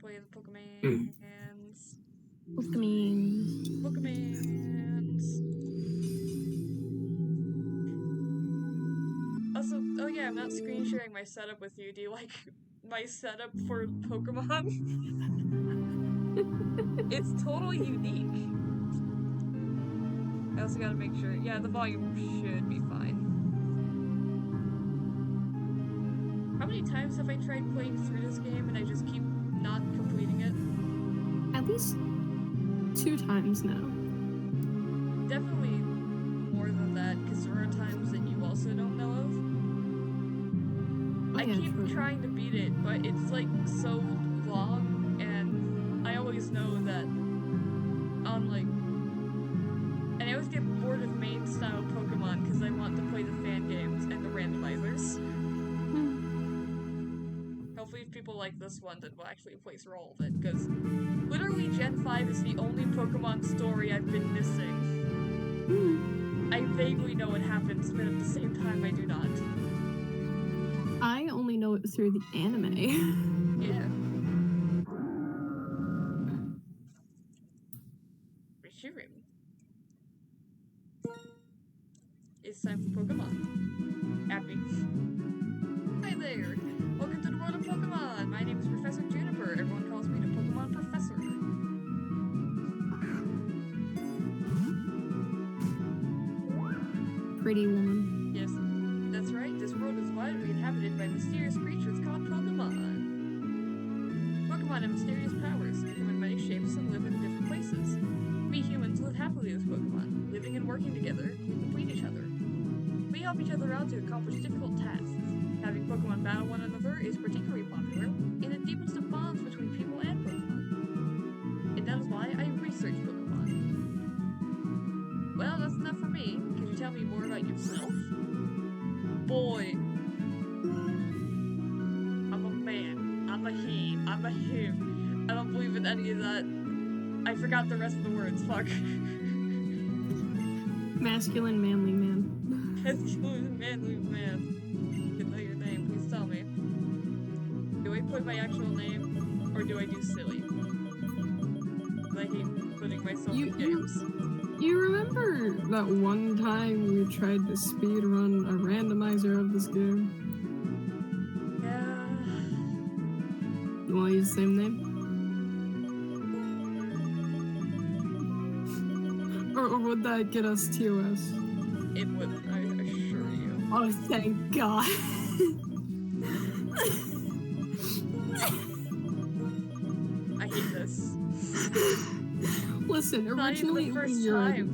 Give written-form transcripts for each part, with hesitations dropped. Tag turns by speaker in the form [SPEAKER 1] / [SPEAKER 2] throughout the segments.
[SPEAKER 1] play the Pokemans.
[SPEAKER 2] Pokemans.
[SPEAKER 1] Pokemans. Also, oh yeah, I'm not screen sharing my setup with you. Do you like my setup for Pokemon? It's totally unique. I also gotta make sure. Yeah, the volume should be fine. How many times have I tried playing through this game and I just keep not completing it?
[SPEAKER 2] At least 2 times now.
[SPEAKER 1] Definitely more than that, because there are times that you also don't know of. I keep trying to beat it, but it's like so long, and I always know that on like... And I always get bored of main style Pokemon because I want to play the fan games and the randomizers. Hopefully if people like this one, then we'll actually play through all of it, because literally Gen 5 is the only Pokemon story I've been missing. I vaguely know what happens, but at the same time I do not.
[SPEAKER 2] I only know it through the anime.
[SPEAKER 1] Yeah. Reshirim. It's time for Pokemon. Happy. Hi there! Welcome to the world of Pokemon! My name is Professor Juniper. Everyone calls me the Pokemon Professor.
[SPEAKER 2] Pretty woman.
[SPEAKER 1] Yes, that's right. This world is widely inhabited by mysterious creatures called Pokemon. Pokemon have mysterious powers, they come in many shapes and live in different places. We humans live happily with Pokemon. Living and working together, we complete each other. We help each other out to accomplish difficult tasks. Having Pokemon battle one another is particularly popular, and it deepens the bonds between people and Pokemon. And that is why I research Pokemon. Well, that's enough for me. Could you tell me more about yourself? Boy. I'm a man. I'm a he. I'm a him. I don't believe in any of that. I forgot the rest of the words. Fuck.
[SPEAKER 2] Masculine, manly man.
[SPEAKER 1] Masculine, manly man. You know your name. Please tell me. Do I put my actual name, or do I do silly? I hate putting myself in games.
[SPEAKER 2] You remember that one time we tried to speedrun a randomizer of this game?
[SPEAKER 1] Yeah.
[SPEAKER 2] You wanna use the same name? Or would that get us TOS?
[SPEAKER 1] It wouldn't, I assure you.
[SPEAKER 2] Oh, thank God.
[SPEAKER 1] I hate this.
[SPEAKER 2] Listen, originally
[SPEAKER 1] it was your idea.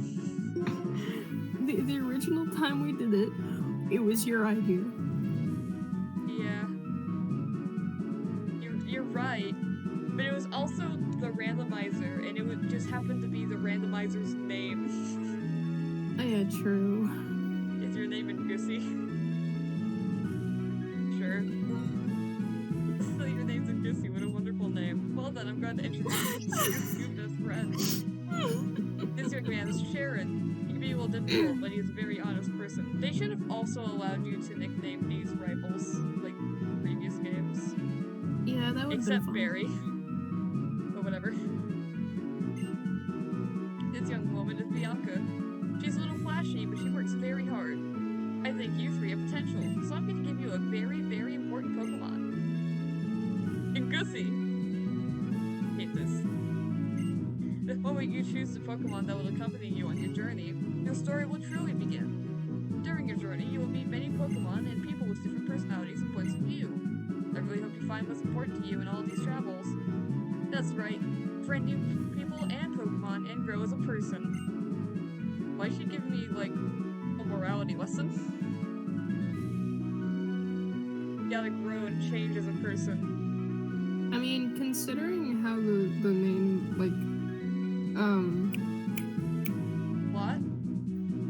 [SPEAKER 2] The original time we did it, it was your idea.
[SPEAKER 1] Yeah. You're right. But it was also the randomizer, and it would just happen to be the randomizer's name.
[SPEAKER 2] Oh, yeah, true.
[SPEAKER 1] Is your name in Goosey? Sure. So your name's in Goosey, what a wonderful name. Well then, I'm going to introduce you to your new best friend. This young man is Sharon. He can be a little difficult, but he's a very honest person. They should have also allowed you to nickname these rivals, like previous games.
[SPEAKER 2] Yeah, that would be fun.
[SPEAKER 1] Except Barry. But whatever. This young woman is Bianca. She's a little flashy, but she works very hard. I think you three have potential, so I'm going to give you a very, very important Pokemon. Goosey! Hate this. The moment you choose the Pokemon that will accompany you on your journey, your story will truly begin. During your journey, you will meet many Pokemon and people with different personalities and points of view. I really hope you find what's important to you in all these travels. That's right, friend new people and Pokemon and grow as a person. Why is she giving me, like, a morality lesson? You gotta grow and change as a person.
[SPEAKER 2] I mean, considering how the main, like,
[SPEAKER 1] What?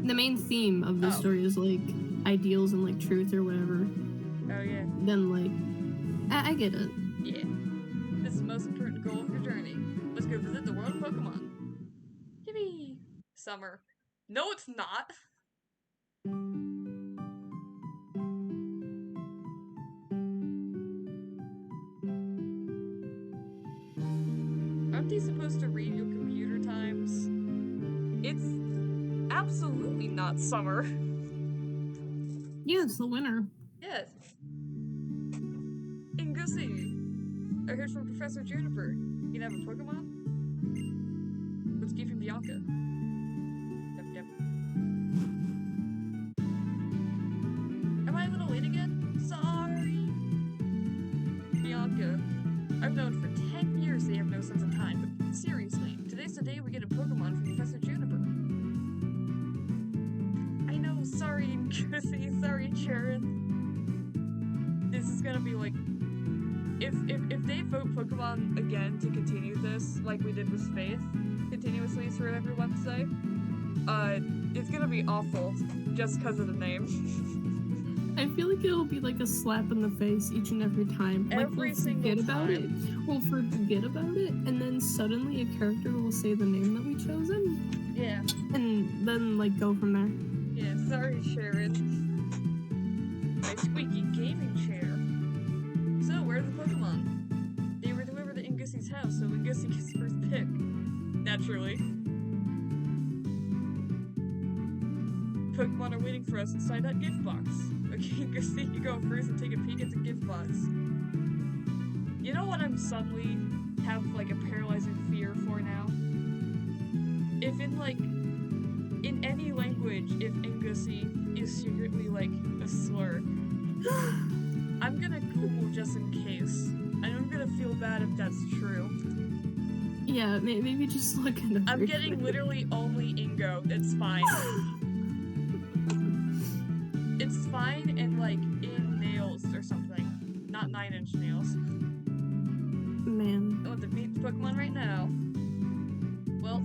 [SPEAKER 2] the main theme of the story is, like, ideals and, like, truth or whatever.
[SPEAKER 1] Oh, yeah.
[SPEAKER 2] Then, like, I get it.
[SPEAKER 1] Yeah. This is the most important goal of your journey. Let's go visit the world of Pokemon. Yippee! Summer. No, it's not! aren't they supposed to read your computer times? It's absolutely not summer.
[SPEAKER 2] Yeah, it's the winter.
[SPEAKER 1] Yes. Ingussy, I heard from Professor Juniper. You have a Pokemon? Let's give him Bianca. Yep. Am I a little late again? Sorry. Bianca, I've known for 10 years they have no sense of time, but seriously, today's the day we get a Pokemon from Professor Juniper. I know, sorry, Ingussy, sorry, Sharon. This is gonna be like, if they vote Pokemon again to continue this, like we did with Faith, continuously through every Wednesday, it's gonna be awful, just because of the name.
[SPEAKER 2] I feel like it'll be like a slap in the face each and every time. Like,
[SPEAKER 1] Every single
[SPEAKER 2] forget about it.
[SPEAKER 1] time.
[SPEAKER 2] We'll forget about it, and then suddenly a character will say the name that we chosen.
[SPEAKER 1] Yeah.
[SPEAKER 2] And then, like, go from there.
[SPEAKER 1] Yeah, sorry, Sharon. My squeaky gaming chair. So, where's the Pokemon? They were delivered to Ingussy's house, so Ingussy gets first pick. Naturally. Pokemon are waiting for us inside that gift box. Okay, Ingussy, you go first and take a peek at the gift box. You know what I'm suddenly have, like, a paralyzing fear for now? If in any language, if Ingussy is secretly, like, a slur, I'm gonna Google just in case. And I'm gonna feel bad if that's true.
[SPEAKER 2] Yeah, maybe just look at the
[SPEAKER 1] I'm getting literally only Ingo. It's fine. It's fine and, like, in nails or something. Not 9-inch nails.
[SPEAKER 2] Man.
[SPEAKER 1] I want to beat the Pokemon right now. Well,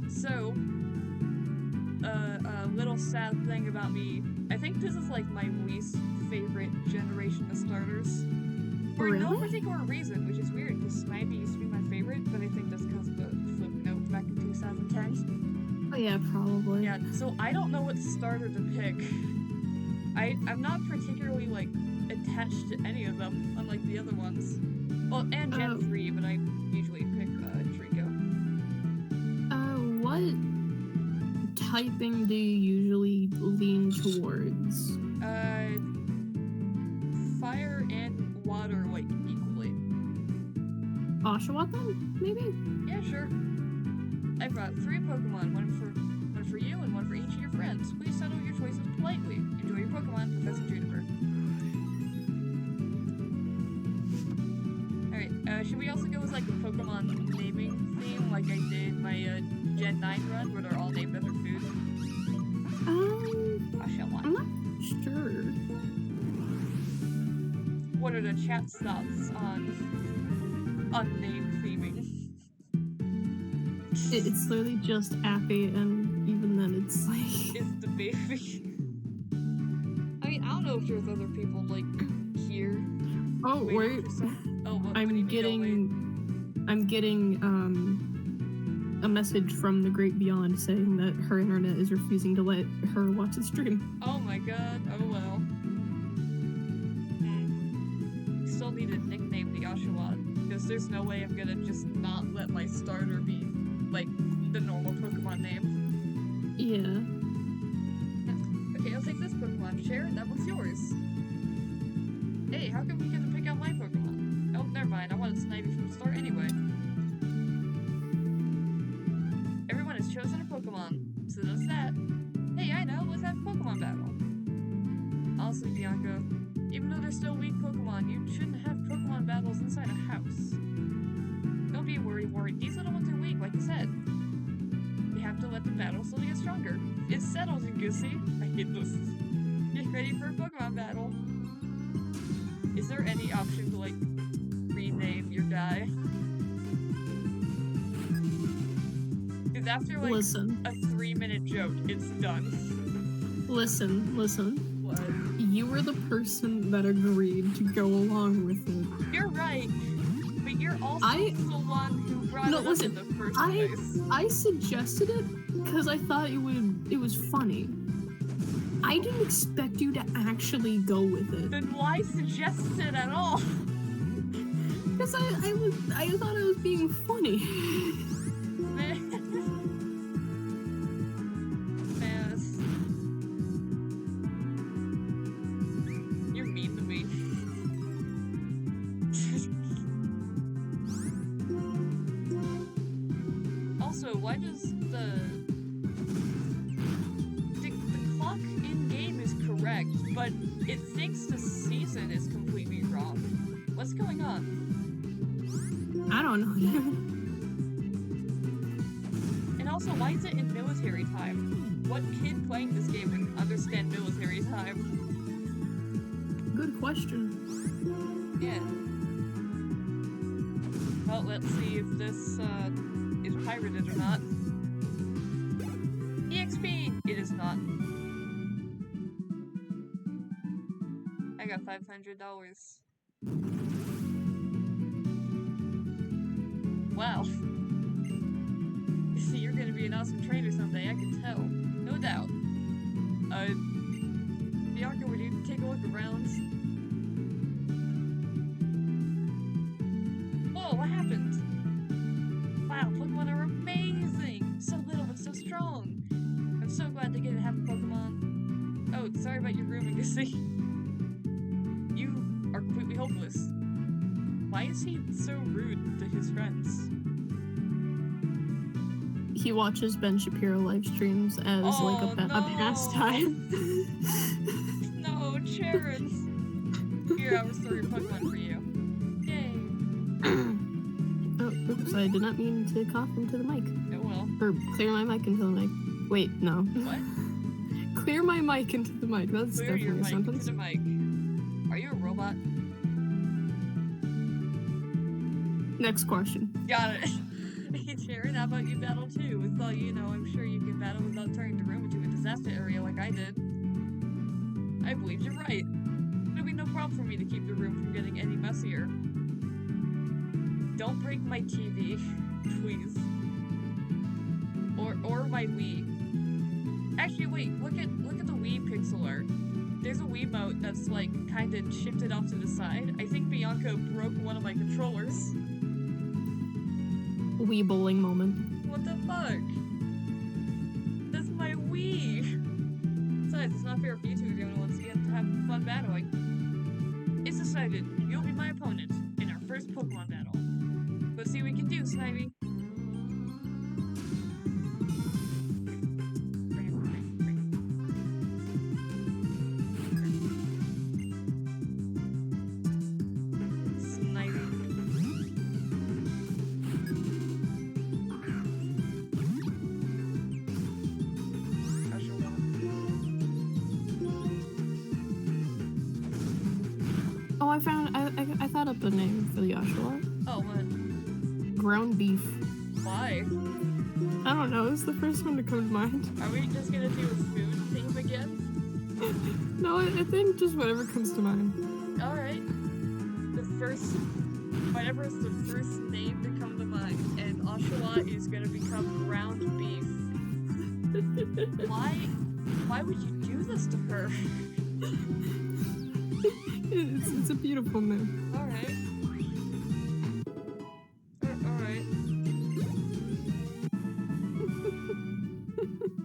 [SPEAKER 1] so, a little sad thing about me. I think this is, like, my least favorite generation of starters. For no particular reason, which is weird, because Snivy used to be my favorite, but I think that's because of the footnote back in 2010.
[SPEAKER 2] Oh yeah, probably.
[SPEAKER 1] Yeah, so I don't know what starter to pick. I'm not particularly, like, attached to any of them, unlike the other ones. Well, and Gen 3, but I usually pick, Trico.
[SPEAKER 2] What typing do you usually lean towards?
[SPEAKER 1] Fire and water, like, equally.
[SPEAKER 2] Oshawott then, maybe?
[SPEAKER 1] Yeah, sure. I brought 3 Pokemon, one for you and one for each of your friends. Please settle your choices politely. Enjoy your Pokemon, Professor Juniper. Alright, should we also go with, like, a Pokemon naming theme, like I did my, Gen 9 run, where they're all named after food? Oshawott.
[SPEAKER 2] I'm not sure.
[SPEAKER 1] What are the chat's thoughts on name theming?
[SPEAKER 2] It's literally just Appy, and even then it's like...
[SPEAKER 1] It's the baby. I mean, I don't know if there's other people, like, here.
[SPEAKER 2] Oh, wait. I'm getting a message from the Great Beyond saying that her internet is refusing to let her watch the stream.
[SPEAKER 1] Oh my god, oh well. Still need to nickname the Oshawott, because there's no way I'm gonna just not let my starter be, like, the normal Pokemon name.
[SPEAKER 2] Yeah.
[SPEAKER 1] Okay, I'll take this Pokemon. Sharon, that one's yours. Hey, how come you get to pick out my Pokemon? Oh, never mind, I wanted Snivy from the start anyway. Everyone has chosen a Pokemon, so that's that. Hey, I know, let's have a Pokemon battle. Honestly, Bianca, even though they're still weak Pokemon, you shouldn't have Pokemon battles inside a house. Don't be worried. These little ones are weak, like you said. You have to let the battle slowly get stronger. It's settled, Ingussy. I hate this. Get ready for a Pokemon battle. Is there any option to, like, rename your guy? Because after, like, a 3-minute joke, it's done.
[SPEAKER 2] Listen.
[SPEAKER 1] What?
[SPEAKER 2] You were the person that agreed to go along with it.
[SPEAKER 1] You're right, but you're also the one who brought it up in the first place.
[SPEAKER 2] I suggested it because I thought it was funny. I didn't expect you to actually go with it.
[SPEAKER 1] Then why suggest it at all?
[SPEAKER 2] Because I thought I was being funny.
[SPEAKER 1] Yes. You're mean to me. Also, why does the clock in game is correct, but it thinks the season is completely wrong? What's going on?
[SPEAKER 2] I don't know.
[SPEAKER 1] And also, why is it in military time? What kid playing this game would understand military time?
[SPEAKER 2] Good question.
[SPEAKER 1] Yeah. Well, let's see if this is pirated or not. EXP! It is not. I got $500. Wow. See, you're gonna be an awesome trainer someday, I can tell. No doubt. Bianca, would you take a look around? Whoa, what happened? Wow, Pokemon are amazing! So little but so strong! I'm so glad to get to have a Pokemon. Oh, sorry about your room, Legacy. You are completely hopeless. Why is he so rude to his friends?
[SPEAKER 2] He watches Ben Shapiro live streams as like a pastime.
[SPEAKER 1] No, Sharon. Here, I'll restore your Pokemon for you. Yay.
[SPEAKER 2] Oh, oops, I did not mean to cough into the mic.
[SPEAKER 1] Oh well.
[SPEAKER 2] Or clear my mic into the mic. Wait, no.
[SPEAKER 1] What?
[SPEAKER 2] Clear my mic into the mic. That's
[SPEAKER 1] Clear your
[SPEAKER 2] definitely a
[SPEAKER 1] mic
[SPEAKER 2] sentence.
[SPEAKER 1] into the mic. Are you a robot?
[SPEAKER 2] Next question.
[SPEAKER 1] Got it. Hey, Sharon, how about you battle too? With all you know, I'm sure you can battle without turning the room into a disaster area like I did. I believe you're right. It'll be no problem for me to keep the room from getting any messier. Don't break my TV, please. Or my Wii. Actually, wait. Look at the Wii pixel art. There's a Wiimote that's like kind of shifted off to the side. I think Bianca broke one of my controllers.
[SPEAKER 2] Wii bowling moment.
[SPEAKER 1] What the fuck? That's my Wii. Besides, it's not fair for you two if anyone wants to get to have fun battling. It's decided. You'll be my opponent in our first Pokemon battle. Let's see what we can do, Snivy.
[SPEAKER 2] Oh, I thought up a name for the Oshawott.
[SPEAKER 1] Oh, what?
[SPEAKER 2] Ground beef.
[SPEAKER 1] Why?
[SPEAKER 2] I don't know, it's the first one to come to mind.
[SPEAKER 1] Are we just gonna do a food theme again?
[SPEAKER 2] No, I think just whatever comes to mind.
[SPEAKER 1] Alright. Whatever is the first name to come to mind, and Oshawott is gonna become ground beef. Why would you do this to her?
[SPEAKER 2] It's a beautiful name.
[SPEAKER 1] Alright. Alright.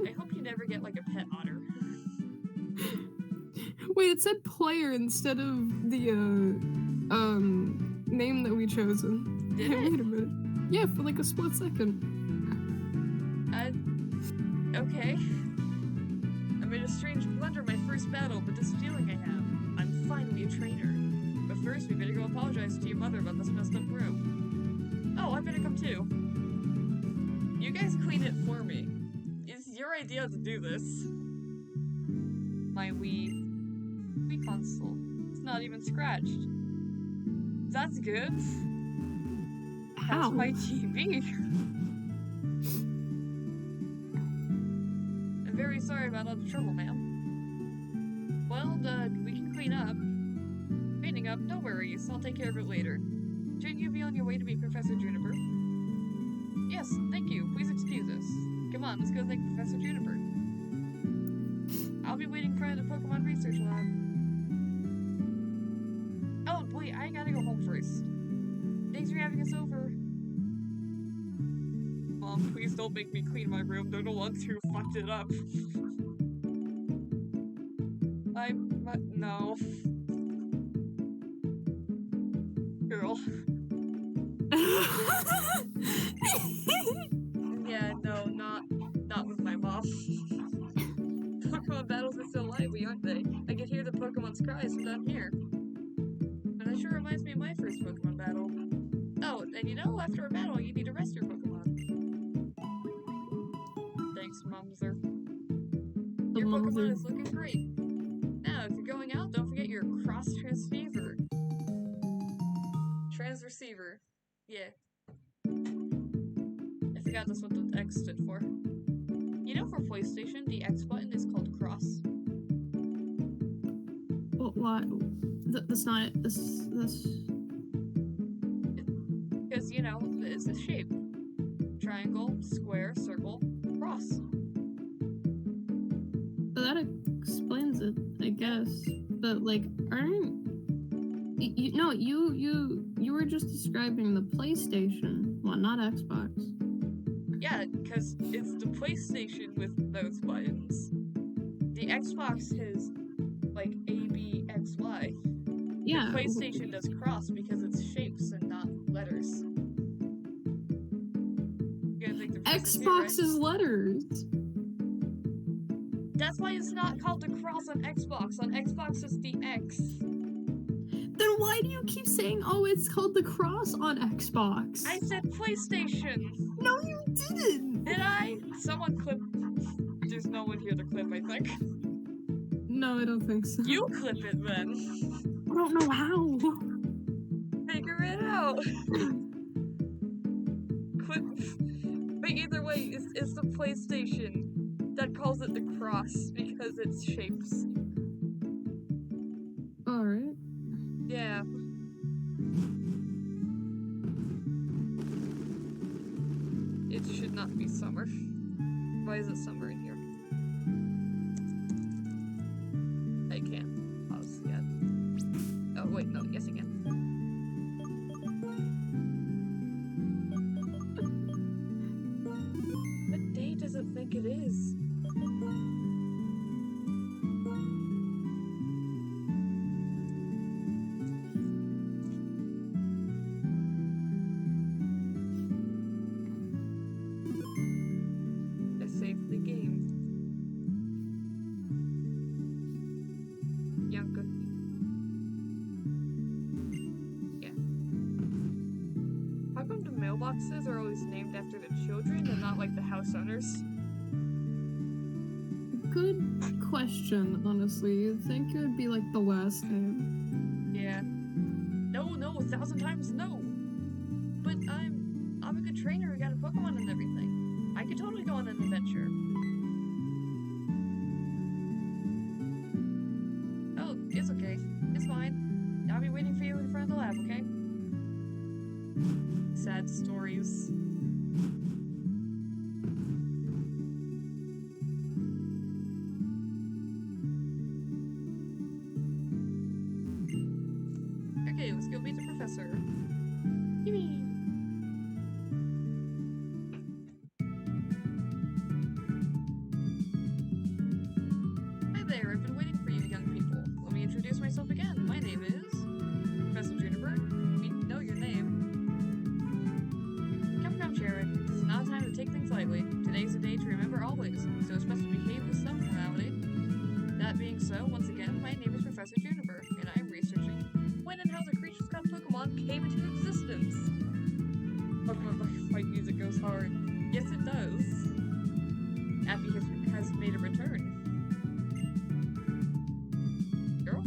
[SPEAKER 1] I hope you never get like a pet otter.
[SPEAKER 2] Wait, it said player instead of the name that we chosen.
[SPEAKER 1] Did it?
[SPEAKER 2] Wait a minute. Yeah, for like a split second.
[SPEAKER 1] Okay. I'm in a strange blunder my first battle, but this feeling I have, I'm finally a trainer. But first, we better go apologize to your mother about this messed up room. Oh, I better come too. You guys clean it for me. It's your idea to do this. My Wii console. It's not even scratched. That's good.
[SPEAKER 2] How?
[SPEAKER 1] That's my TV. I'm very sorry about all the trouble, ma'am. Well, we can clean up. Cleaning up, no worries. I'll take care of it later. Shouldn't you be on your way to meet Professor Juniper? Yes, thank you. Please excuse us. Come on, let's go thank Professor Juniper. I'll be waiting for the Pokemon Research Lab. Oh, wait, I gotta go home first. having us over. Mom, please don't make me clean my room. They're the ones who fucked it up. No. Girl. Yeah, no, not with my mom. Pokemon battles are so lively, aren't they? I can hear the Pokemon's cries from down here. And that sure reminds me of my first Pokemon battle. Oh, and you know, after a battle, you need to rest your Pokemon. Thanks, Mumser. Your Pokemon is looking great. Now, if you're going out, don't forget your cross-transceiver. Transreceiver. Yeah. I forgot that's what the X stood for. You know, for PlayStation, the X button is called cross.
[SPEAKER 2] Well, why? That's not it. This.
[SPEAKER 1] Because, you know, it's a shape. Triangle, square, circle, cross.
[SPEAKER 2] So that explains it, I guess. But, like, aren't... You were just describing the PlayStation one, not Xbox.
[SPEAKER 1] Yeah, because it's the PlayStation with those buttons. The Xbox has, like, A, B, X, Y.
[SPEAKER 2] Yeah.
[SPEAKER 1] The PlayStation does cross because it's shapes and not letters. You gotta think the
[SPEAKER 2] Xbox is letters.
[SPEAKER 1] That's why it's not called the cross on Xbox. On Xbox, it's the X.
[SPEAKER 2] Then why do you keep saying, oh, it's called the cross on Xbox?
[SPEAKER 1] I said PlayStation.
[SPEAKER 2] No, you didn't.
[SPEAKER 1] Did I? Someone clip. There's no one here to clip, I think.
[SPEAKER 2] No, I don't think so.
[SPEAKER 1] You clip it then.
[SPEAKER 2] I don't know how.
[SPEAKER 1] Figure it out. Clip. But either way, it's the PlayStation that calls it the cross because it's shapes.
[SPEAKER 2] Alright.
[SPEAKER 1] Yeah. It should not be summer. Why is it summer in here? I can't pause yet. Oh, wait, no, yes I can. What day does it think it is? I saved the game. Yanka. Yeah. How come the mailboxes are always named after the children and not like the house owners?
[SPEAKER 2] Good question, honestly. You'd think it would be like the last name.
[SPEAKER 1] Yeah. No, 1,000 times no. But I'm a good trainer. We got a Pokemon and everything. I could totally go on an adventure. Oh, it's okay. It's fine. I'll be waiting for you in front of the lab, okay? Sad stories. Okay, let's go meet the professor. Yippee! Hi there, I've been waiting for you young people. Let me introduce myself again. My name is Professor Juniper. We know your name. Come, Sharon. This is not a time to take things lightly. Today's a day to remember always, so it's best to behave with some formality. That being so, once again, my name is Professor Juniper, and I am researching when and how the creatures called Pokemon came into existence. Pokemon fight music goes hard. Yes, it does. Appy has made a return. Girl?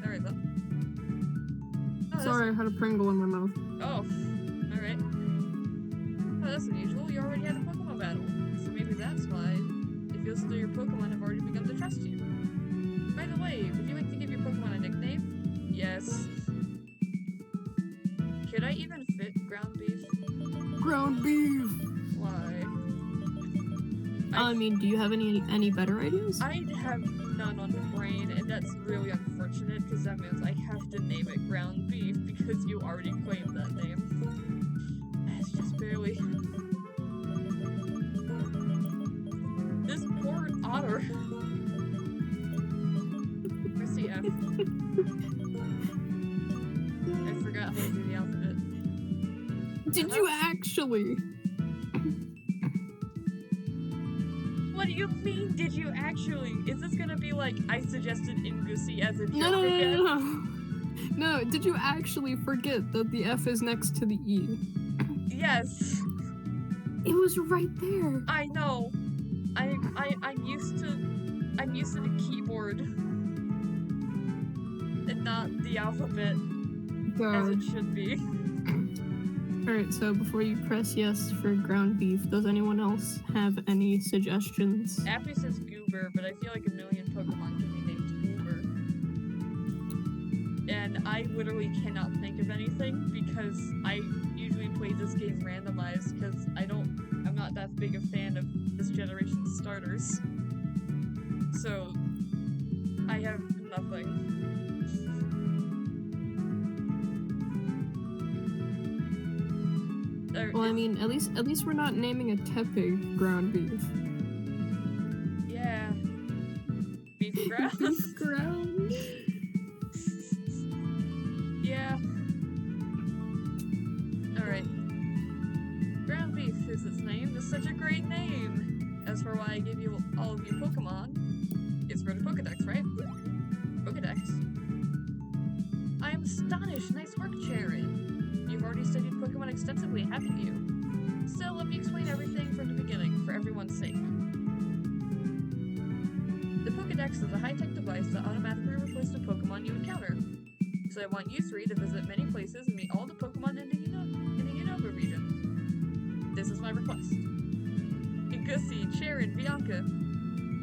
[SPEAKER 1] Alright then. Oh,
[SPEAKER 2] Sorry, I had a Pringle in my mouth.
[SPEAKER 1] Oh, alright. Oh, that's unusual. You already had a Pokemon battle. So maybe that's why it feels as though your Pokemon have already begun to trust you. By the way, would you like to give your Pokemon a nickname? Yes. Could I even fit ground beef?
[SPEAKER 2] Ground beef!
[SPEAKER 1] Why?
[SPEAKER 2] I mean, do you have any better ideas?
[SPEAKER 1] I have none on the brain, and That's really unfortunate, because that means I have to name it ground beef, because you already claimed that name. It's just barely. This poor otter. Where's the F? I forgot how to do the alphabet.
[SPEAKER 2] Did you actually?
[SPEAKER 1] What do you mean, did you actually? Is this gonna be like, I suggested Ingusi as a joke
[SPEAKER 2] No. No, did you actually forget that the F is next to the E?
[SPEAKER 1] Yes.
[SPEAKER 2] It was right there.
[SPEAKER 1] I know. I'm used to the keyboard and not the alphabet as it should be.
[SPEAKER 2] Alright, so before you press yes for ground beef, does anyone else have any suggestions?
[SPEAKER 1] Appy says Goober, but I feel like a million Pokemon can be named Goober. And I literally cannot think of anything because I usually play this game randomized because I'm not that big a fan of this generation's starters. So, I have nothing.
[SPEAKER 2] Well, I mean, at least we're not naming a Tepig ground beef.
[SPEAKER 1] Yeah. Beef ground.
[SPEAKER 2] Beef ground.
[SPEAKER 1] Yeah. Alright. Ground beef is its name. It's such a great name. As for why I give you all of you Pokemon, it's for the Pokedex, right? Pokedex. I am astonished. Nice work, Charon. You've already studied Pokemon extensively, haven't you? So let me explain everything from the beginning, for everyone's sake. The Pokedex is a high-tech device that automatically replaces the Pokemon you encounter. So I want you three to visit many places and meet all the Pokemon in the Unova region. This is my request. Ingusi, Charon, Bianca,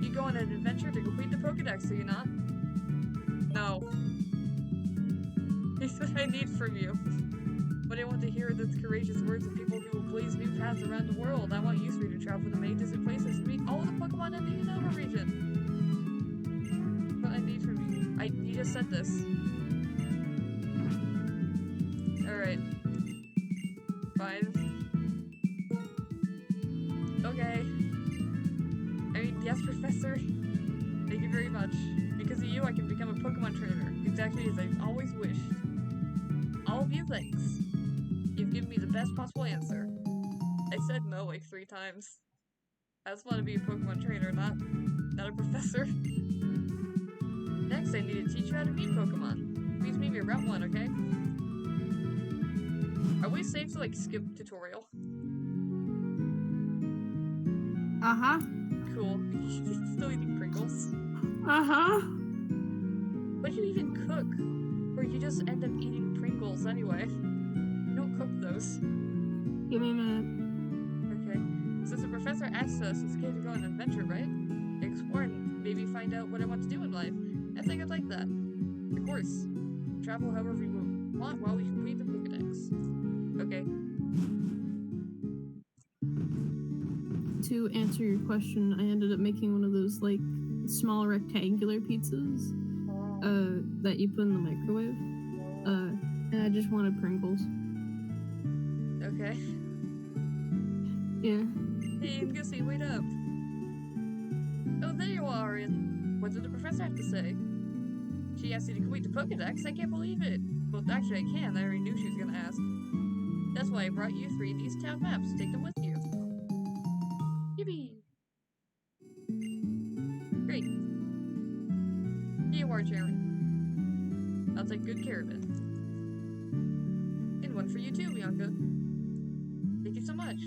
[SPEAKER 1] you go on an adventure to complete the Pokedex, do you not? No. Here's what I need from you. But I want to hear the courageous words of people who will blaze new paths around the world. I want you three to travel to many distant places and meet all the Pokemon in the Unova region. What I need from you. You just said this. Alright. Fine. Okay. I mean, yes, Professor. Thank you very much. Because of you, I can become a Pokemon trainer. Exactly as I've always wished. All of you, thanks. You've given me the best possible answer. I said no like 3 times. I just want to be a Pokemon trainer, not a professor. Next, I need to teach you how to meet Pokemon. Please meet me at Route 1, okay? Are we safe to, like, skip tutorial?
[SPEAKER 2] Uh-huh.
[SPEAKER 1] Cool. Still eating Pringles.
[SPEAKER 2] Uh-huh.
[SPEAKER 1] What do you even cook? Or you just end up eating Pringles anyway? You don't cook those.
[SPEAKER 2] Give me a minute.
[SPEAKER 1] Okay. Since the professor asked us, it's okay to go on an adventure, right? Explore and maybe find out what I want to do in life. I think I'd like that. Of course. Travel however we want while we complete the Pokedex. Okay.
[SPEAKER 2] To answer your question, I ended up making one of those, like, small rectangular pizzas that you put in the microwave. And I just wanted Pringles.
[SPEAKER 1] Okay.
[SPEAKER 2] Yeah.
[SPEAKER 1] Hey, Ingusi, wait up. Oh, there you are, and what did the professor have to say? She asked you to complete the Pokedex? I can't believe it. Well, actually, I can. I already knew she was gonna ask. That's why I brought you 3 these town maps. Take them with you. Yippee! Great. Here you are, Charon. I'll take good care of it. And one for you too, Bianca. Thank you so much.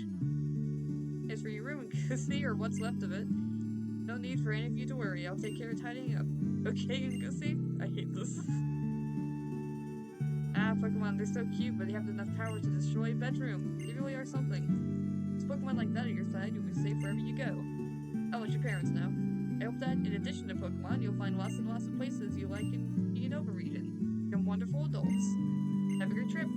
[SPEAKER 1] As for your room, Ingusi, or what's left of it, no need for any of you to worry. I'll take care of tidying up. Okay, Ingusi? I hate this. Pokemon, they're so cute, but they have enough power to destroy a bedroom. They really are something. With Pokemon like that at your side, you'll be safe wherever you go. I'll let your parents know. I hope that, in addition to Pokemon, you'll find lots and lots of places you like in the Unova region. Become wonderful adults. Have a great trip.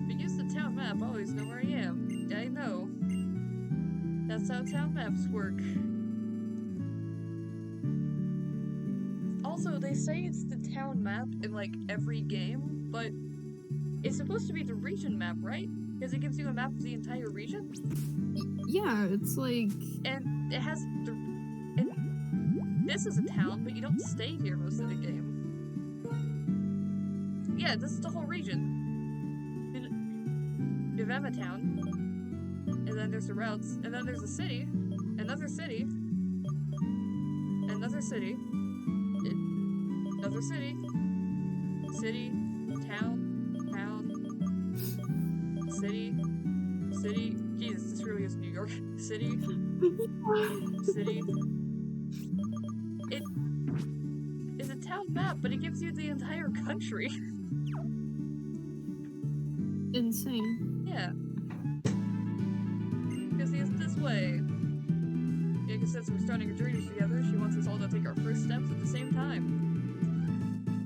[SPEAKER 1] If you use the town map, I always know where I am. Yeah, I know. That's how town maps work. Also, they say it's the town map in, like, every game, but it's supposed to be the region map, right? Because it gives you a map of the entire region?
[SPEAKER 2] Yeah, it's like...
[SPEAKER 1] And it has the... And this is a town, but you don't stay here most of the game. Yeah, this is the whole region. You have a town, and then there's the routes, and then there's a city, another city, another city, another city, city, town, city, city. Jesus, this really is New York. City, city. It is a town map, but it gives you the entire country.
[SPEAKER 2] Insane.
[SPEAKER 1] Yeah. Because it's this way. Yeah, since we're starting a journey together, she wants us all to take our first steps at the same time.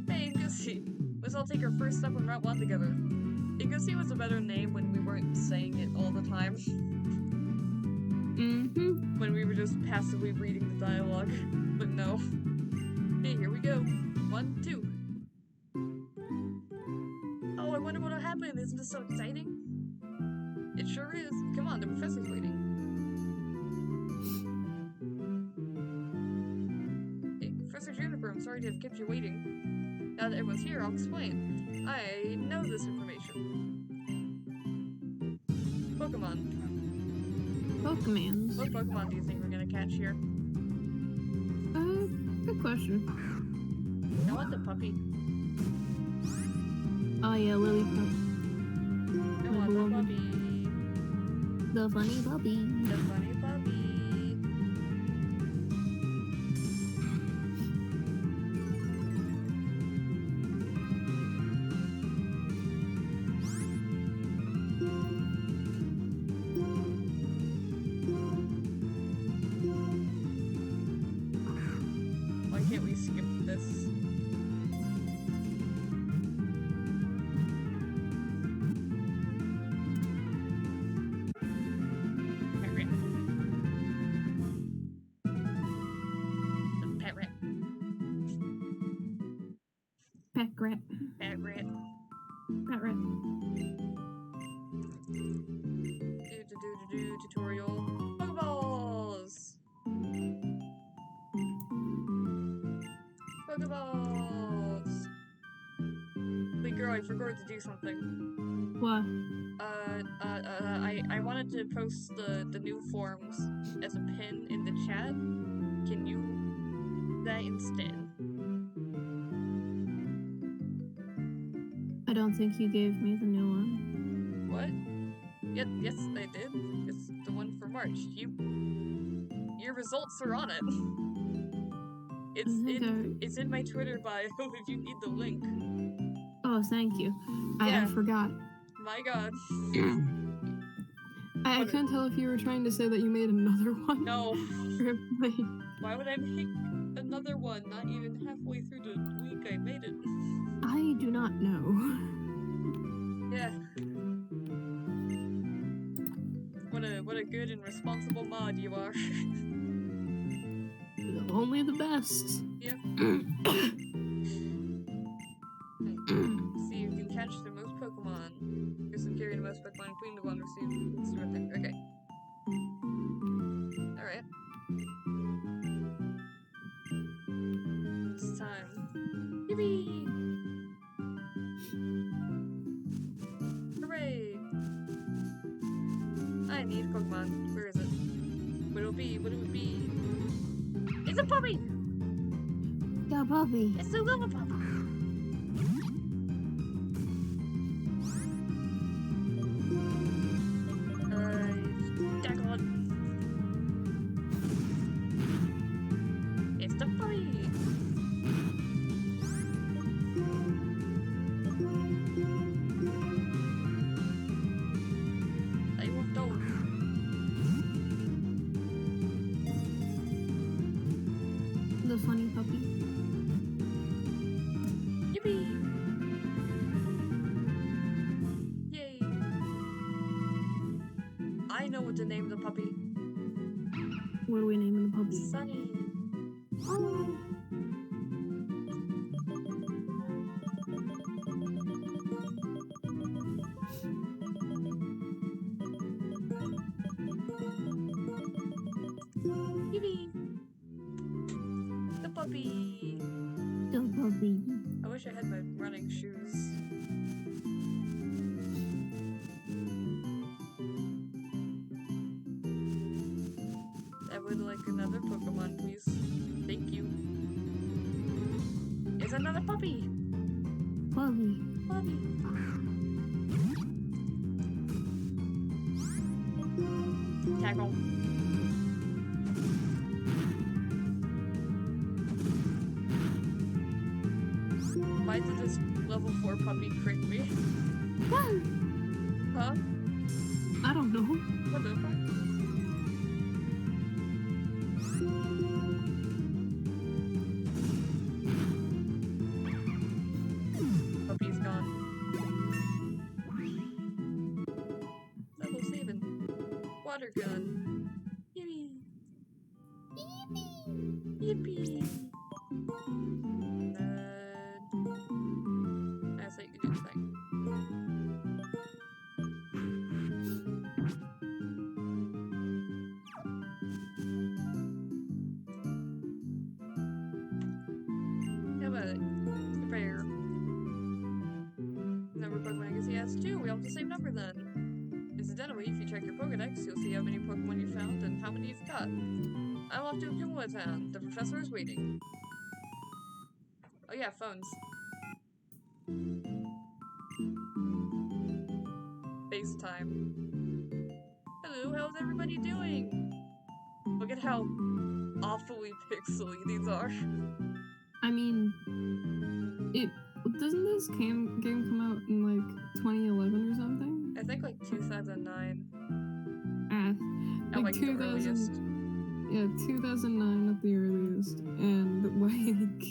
[SPEAKER 1] Hey, Ingusi. Let's all take our first step on Route 1 together. Ingusi was a better name when we weren't saying it all the time.
[SPEAKER 2] Mm-hmm.
[SPEAKER 1] When we were just passively reading the dialogue. But no. Hey, here we go. 1, 2. Oh, I wonder what'll happen. Isn't this so exciting? It sure is. Come on, the professor's waiting. Hey, Professor Juniper, I'm sorry to have kept you waiting. Now that everyone's here, I'll explain. I know this information. Pokemon.
[SPEAKER 2] Pokemans.
[SPEAKER 1] What Pokemon do you think we're gonna catch here?
[SPEAKER 2] Good question.
[SPEAKER 1] I want the puppy.
[SPEAKER 2] Oh yeah, Lillipup.
[SPEAKER 1] I want the puppy.
[SPEAKER 2] The funny puppy.
[SPEAKER 1] The funny puppy. Why can't we skip this?
[SPEAKER 2] Pet rat.
[SPEAKER 1] Pet rat.
[SPEAKER 2] Pet rat.
[SPEAKER 1] Tutorial. Pokeballs! Pokeballs! Wait, girl, I forgot to do something.
[SPEAKER 2] What?
[SPEAKER 1] I wanted to post the new forms as a pin in the chat. Can you do that instead?
[SPEAKER 2] I don't think you gave me the new one.
[SPEAKER 1] What? Yes, I did. It's the one for March. Your results are on it. It's in my Twitter bio if you need the link.
[SPEAKER 2] Oh, thank you.
[SPEAKER 1] Yeah.
[SPEAKER 2] I forgot.
[SPEAKER 1] My god.
[SPEAKER 2] I couldn't tell if you were trying to say that you made another one.
[SPEAKER 1] No.
[SPEAKER 2] Like,
[SPEAKER 1] Why would I make another one? Not even halfway through the week I made it.
[SPEAKER 2] I do not know.
[SPEAKER 1] Yeah. What a good and responsible mod you are.
[SPEAKER 2] Only the best.
[SPEAKER 1] Yep. See, you can catch the most Pokemon. Person carrying the most Pokemon, including the one received. Okay. Alright. It's time. Yippee! Hooray! I need Pokemon. Where is it? What'll it be? What it would be? It's a puppy!
[SPEAKER 2] The puppy.
[SPEAKER 1] It's a little puppy! Daggone. It's the puppy! I won't know.
[SPEAKER 2] The funny puppy.
[SPEAKER 1] Yippee! Yay! I know what to name the puppy.
[SPEAKER 2] What are we naming the puppy?
[SPEAKER 1] Sunny. wish I had my running shoes. I would like another Pokemon, please. Thank you. It's another puppy!
[SPEAKER 2] Puppy.
[SPEAKER 1] Puppy! Tackle. Why did this level 4 puppy crit me?
[SPEAKER 2] What?
[SPEAKER 1] Huh?
[SPEAKER 2] I don't know.
[SPEAKER 1] What the fuck? Puppy's gone. Level 7. Water gun. Yippee! Yippee! I thought you could do the thing. How about it? Prepare. Number of Pokemon I guess he has 2. We all have the same number then. Incidentally, if you check your Pokedex, you'll see how many Pokemon you found and how many you've got. I'm off to Kimwa Town. The professor is waiting. Oh yeah, phones. FaceTime. Hello, how's everybody doing? Look at how awfully pixely these are.
[SPEAKER 2] I mean, doesn't this game come out in like 2011 or something?
[SPEAKER 1] I think like 2009.
[SPEAKER 2] At
[SPEAKER 1] like the
[SPEAKER 2] 2000.
[SPEAKER 1] earliest.
[SPEAKER 2] Yeah, 2009 at the earliest, and like,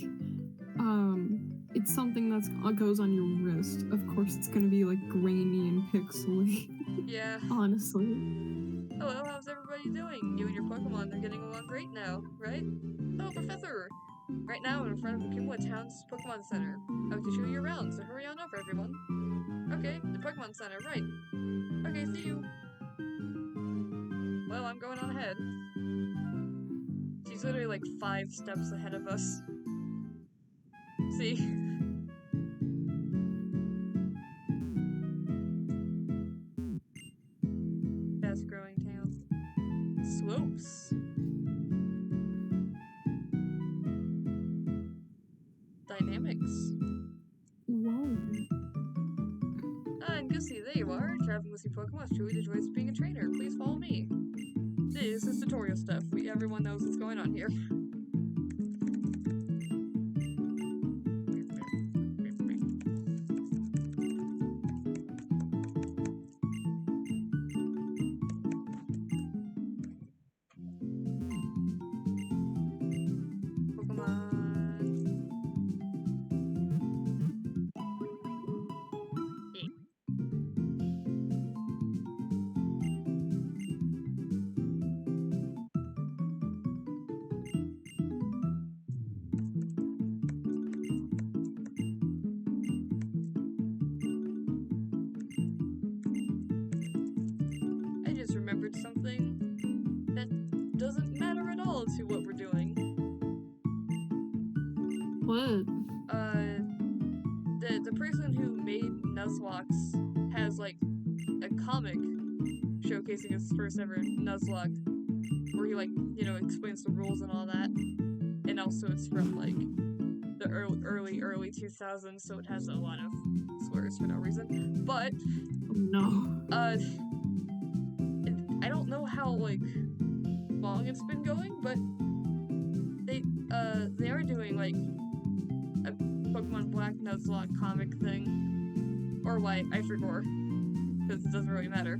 [SPEAKER 2] it's something that goes on your wrist. Of course, it's gonna be like grainy and pixely.
[SPEAKER 1] Yeah.
[SPEAKER 2] Honestly.
[SPEAKER 1] Hello, how's everybody doing? You and your Pokemon are getting along great now, right? Oh, Professor! Right now, I'm in front of the Kimwa Town's Pokemon Center. I have to show you around, so hurry on over, everyone. Okay, the Pokemon Center, right. Okay, see you. Well, I'm going on ahead. She's literally like 5 steps ahead of us. See? Fast growing town. Slopes. Dynamics.
[SPEAKER 2] Whoa.
[SPEAKER 1] And Goosey, there you are. Traveling with your Pokemon is truly the joys of being a trainer. Please follow me. This is tutorial stuff. Everyone knows what's going on here. Remembered something that doesn't matter at all to what we're doing.
[SPEAKER 2] What?
[SPEAKER 1] The person who made Nuzlocke has like a comic showcasing his first ever Nuzlocke, where he like, you know, explains the rules and all that. And also it's from like the early 2000s, so it has a lot of slurs for no reason. But
[SPEAKER 2] no.
[SPEAKER 1] I don't know how, like, long it's been going, but they are doing, like, a Pokemon Black Nuzlocke comic thing. Or white, I forgot. Because it doesn't really matter.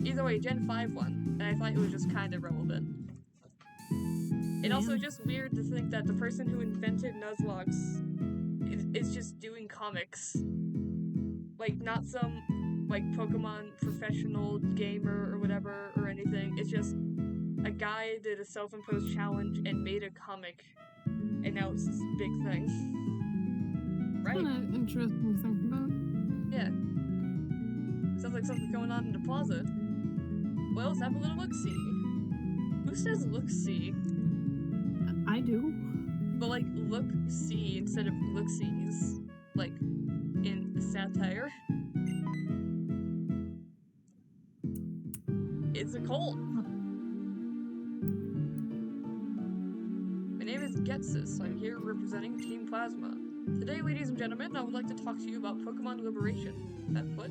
[SPEAKER 1] Either way, Gen 5 won, and I thought it was just kind of relevant. And also just weird to think that the person who invented Nuzlocke is just doing comics. Like, not some like Pokemon professional gamer or whatever or anything. It's just a guy did a self-imposed challenge and made a comic, and now it's this big thing. Right?
[SPEAKER 2] Kind of interesting to think about.
[SPEAKER 1] Yeah. Sounds like something's going on in the plaza. Well, let's have a little look-see. Who says look-see?
[SPEAKER 2] I do.
[SPEAKER 1] But like look-see instead of look-sees. satire. It's a cult. My name is Getsus. I'm here representing Team Plasma. Today, ladies and gentlemen, I would like to talk to you about Pokemon Liberation. What?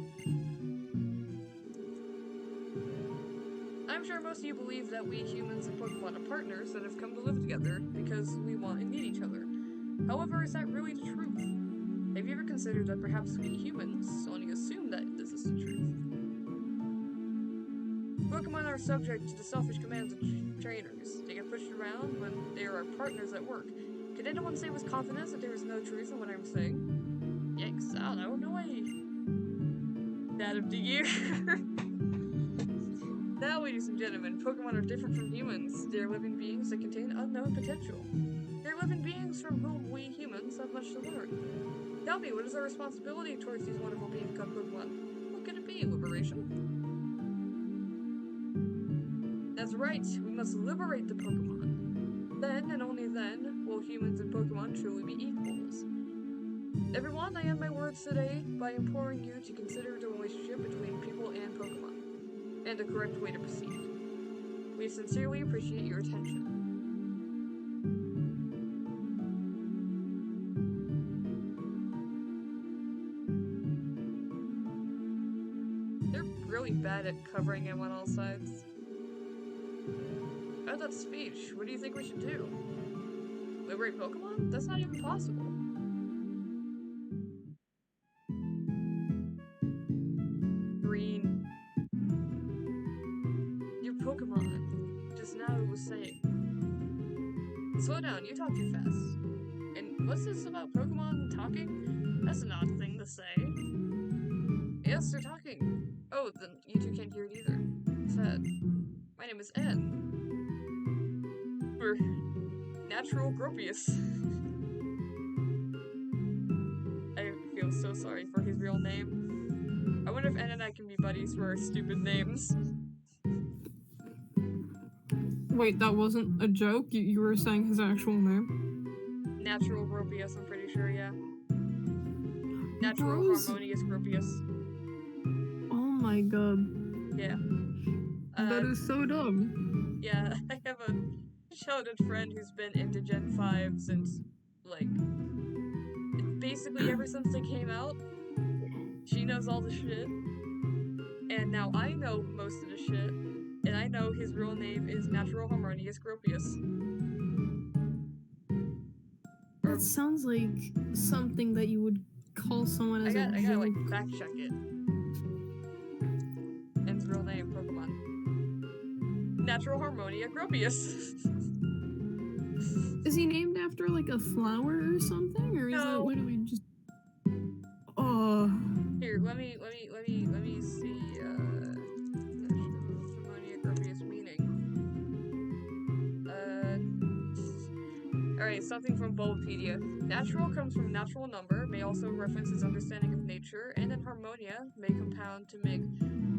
[SPEAKER 1] I'm sure most of you believe that we humans and Pokemon are partners that have come to live together because we want and need each other. However, is that really the truth? Have you ever considered that perhaps we humans only assume that this is the truth? Pokemon are subject to the selfish commands of trainers. They get pushed around when they are partners at work. Can anyone say with confidence that there is no truth in what I'm saying? Yikes, I don't know, no way. That of the year. Now, ladies and gentlemen, Pokemon are different from humans. They are living beings that contain unknown potential. They're living beings from whom we humans have much to learn. Tell me, what is our responsibility towards these wonderful beings called Pokemon? What could it be, Liberation? That's right, we must liberate the Pokemon. Then, and only then, will humans and Pokemon truly be equals. Everyone, I end my words today by imploring you to consider the relationship between people and Pokemon, and the correct way to proceed. We sincerely appreciate your attention. They're really bad at covering him on all sides. About that speech, what do you think we should do? Liberate Pokemon? That's not even possible. Green. Your Pokemon. Just now it was saying. Slow down, you talk too fast. And what's this about Pokemon talking? That's an odd thing to say. Yes, they're talking. Oh, then you two can't hear it either. Sad. My name is N. For Natural Gropius. I feel so sorry for his real name. I wonder if N and I can be buddies for our stupid names.
[SPEAKER 2] Wait, that wasn't a joke? You were saying his actual name?
[SPEAKER 1] Natural Gropius, I'm pretty sure, yeah. Natural
[SPEAKER 2] Gross.
[SPEAKER 1] Harmonious Gropius.
[SPEAKER 2] Oh my god.
[SPEAKER 1] Yeah.
[SPEAKER 2] That is so dumb.
[SPEAKER 1] Yeah, I have a childhood friend who's been into Gen 5 since, like, basically ever since they came out. She knows all the shit. And now I know most of the shit. And I know his real name is Natural Harmonious Gropius.
[SPEAKER 2] That sounds like something that you would call someone as a joke.
[SPEAKER 1] I gotta, like, fact check it. And his real name, Pokemon. Natural Harmonia Gropius.
[SPEAKER 2] Is he named after, like, a flower or something? Or is that literally just... Oh.
[SPEAKER 1] Here, let me see, Harmonia Gropius meaning. Alright, something from Bulbapedia. Natural comes from natural number, may also reference his understanding of nature, and in harmonia may compound to make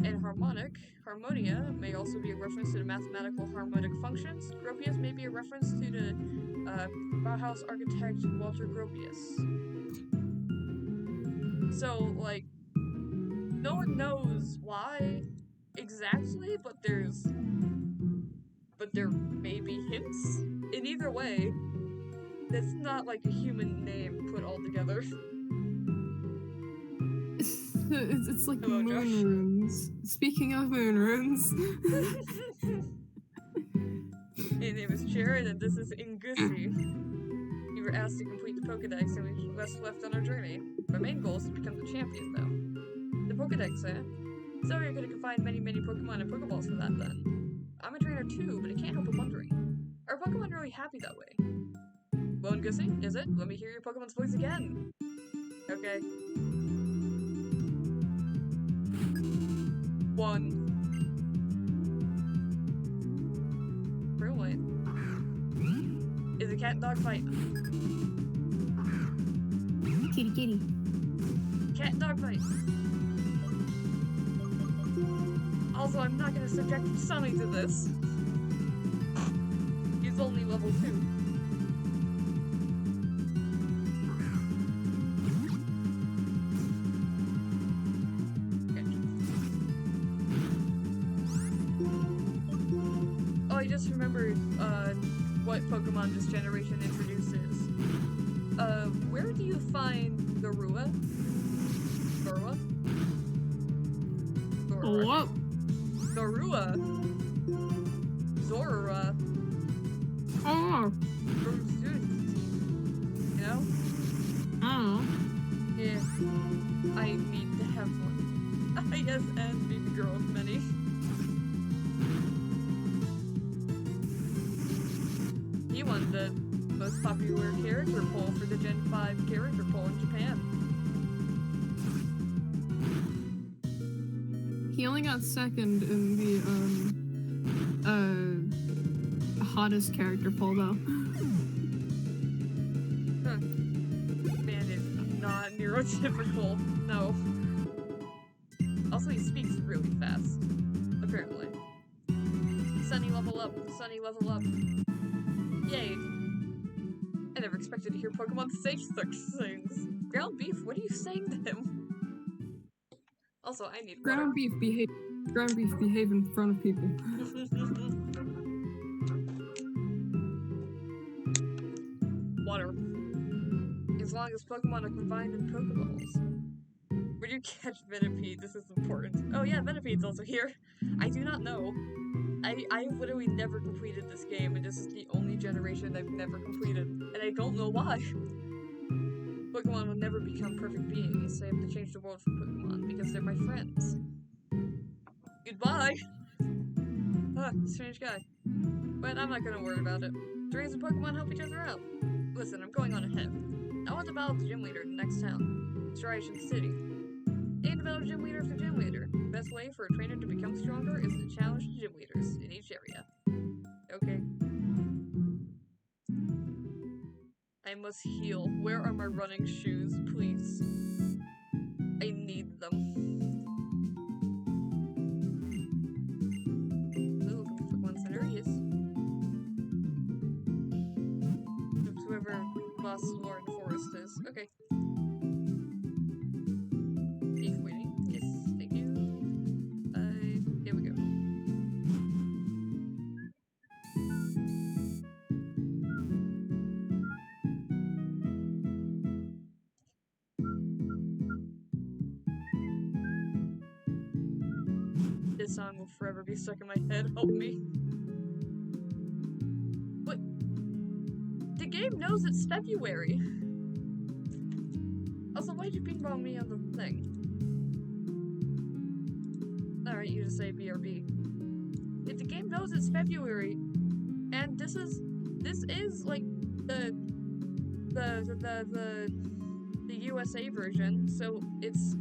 [SPEAKER 1] an harmonic. Harmonia may also be a reference to the mathematical harmonic functions. Gropius may be a reference to the Bauhaus architect Walter Gropius. So, like, no one knows why exactly, but there may be hints. In either way, that's not like a human name put all together.
[SPEAKER 2] It's like
[SPEAKER 1] Hello,
[SPEAKER 2] moon
[SPEAKER 1] Josh.
[SPEAKER 2] runes. Speaking of moon runes.
[SPEAKER 1] His name is Jared, and this is Ingusi. We were asked to complete the Pokedex, and we just left on our journey. My main goal is to become the champion, though. The Pokedex, eh? So you're gonna find many Pokemon and Pokeballs for that, then. I'm a trainer too, but I can't help but wondering. Are Pokemon really happy that way? Well, Ingusi, is it? Let me hear your Pokemon's voice again. Okay. 1. Brilliant. Is a cat and dog fight?
[SPEAKER 2] Kitty.
[SPEAKER 1] Cat and dog fight. Also, I'm not gonna subject Sunny to this. He's only level 2. just remembered what Pokemon this generation introduces. Where do you find Garua? Garua?
[SPEAKER 2] What?
[SPEAKER 1] Garua. Zorua.
[SPEAKER 2] Oh,
[SPEAKER 1] You know?
[SPEAKER 2] I don't know.
[SPEAKER 1] Yeah. I need to have one. Yes, and baby girl of many. He won the most popular character poll for the Gen 5 character poll in Japan.
[SPEAKER 2] He only got second in the hottest character poll though.
[SPEAKER 1] Huh. Man is not neurotypical. No. Also, he speaks really fast. Apparently. Sunny level up. Sunny level up. Yay. I never expected to hear Pokemon say such things. Ground beef, what are you saying to him? Also, I need water.
[SPEAKER 2] Ground beef behave in front of people.
[SPEAKER 1] Water. As long as Pokemon are confined in Pokeballs. Where do you catch Venipede? This is important. Oh yeah, Venipede's also here. I do not know. I literally never completed this game, and this is the only generation I've never completed, and I don't know why. Pokemon will never become perfect beings, so I have to change the world for Pokemon, because they're my friends. Goodbye! Ah, strange guy. But I'm not gonna worry about it. Dreams and Pokemon help each other out. Listen, I'm going on ahead. I want to battle the gym leader in the next town, Striation City. Aim to battle gym leader after gym leader. The best way for a trainer to become stronger is to challenge the gym leaders in each area. Okay. I must heal. Where are my running shoes, please? I need them. Ooh, Pokemon Center, yes. Oops, whoever lost Lore in the Forest is. Okay. Keep waiting. Yes, thank you. Here we go. This song will forever be stuck in my head. Help me. What? The game knows it's February. Also, why'd you ping pong me on the thing? Alright, you just say BRB. If the game knows it's February, and this is like the USA version, so it's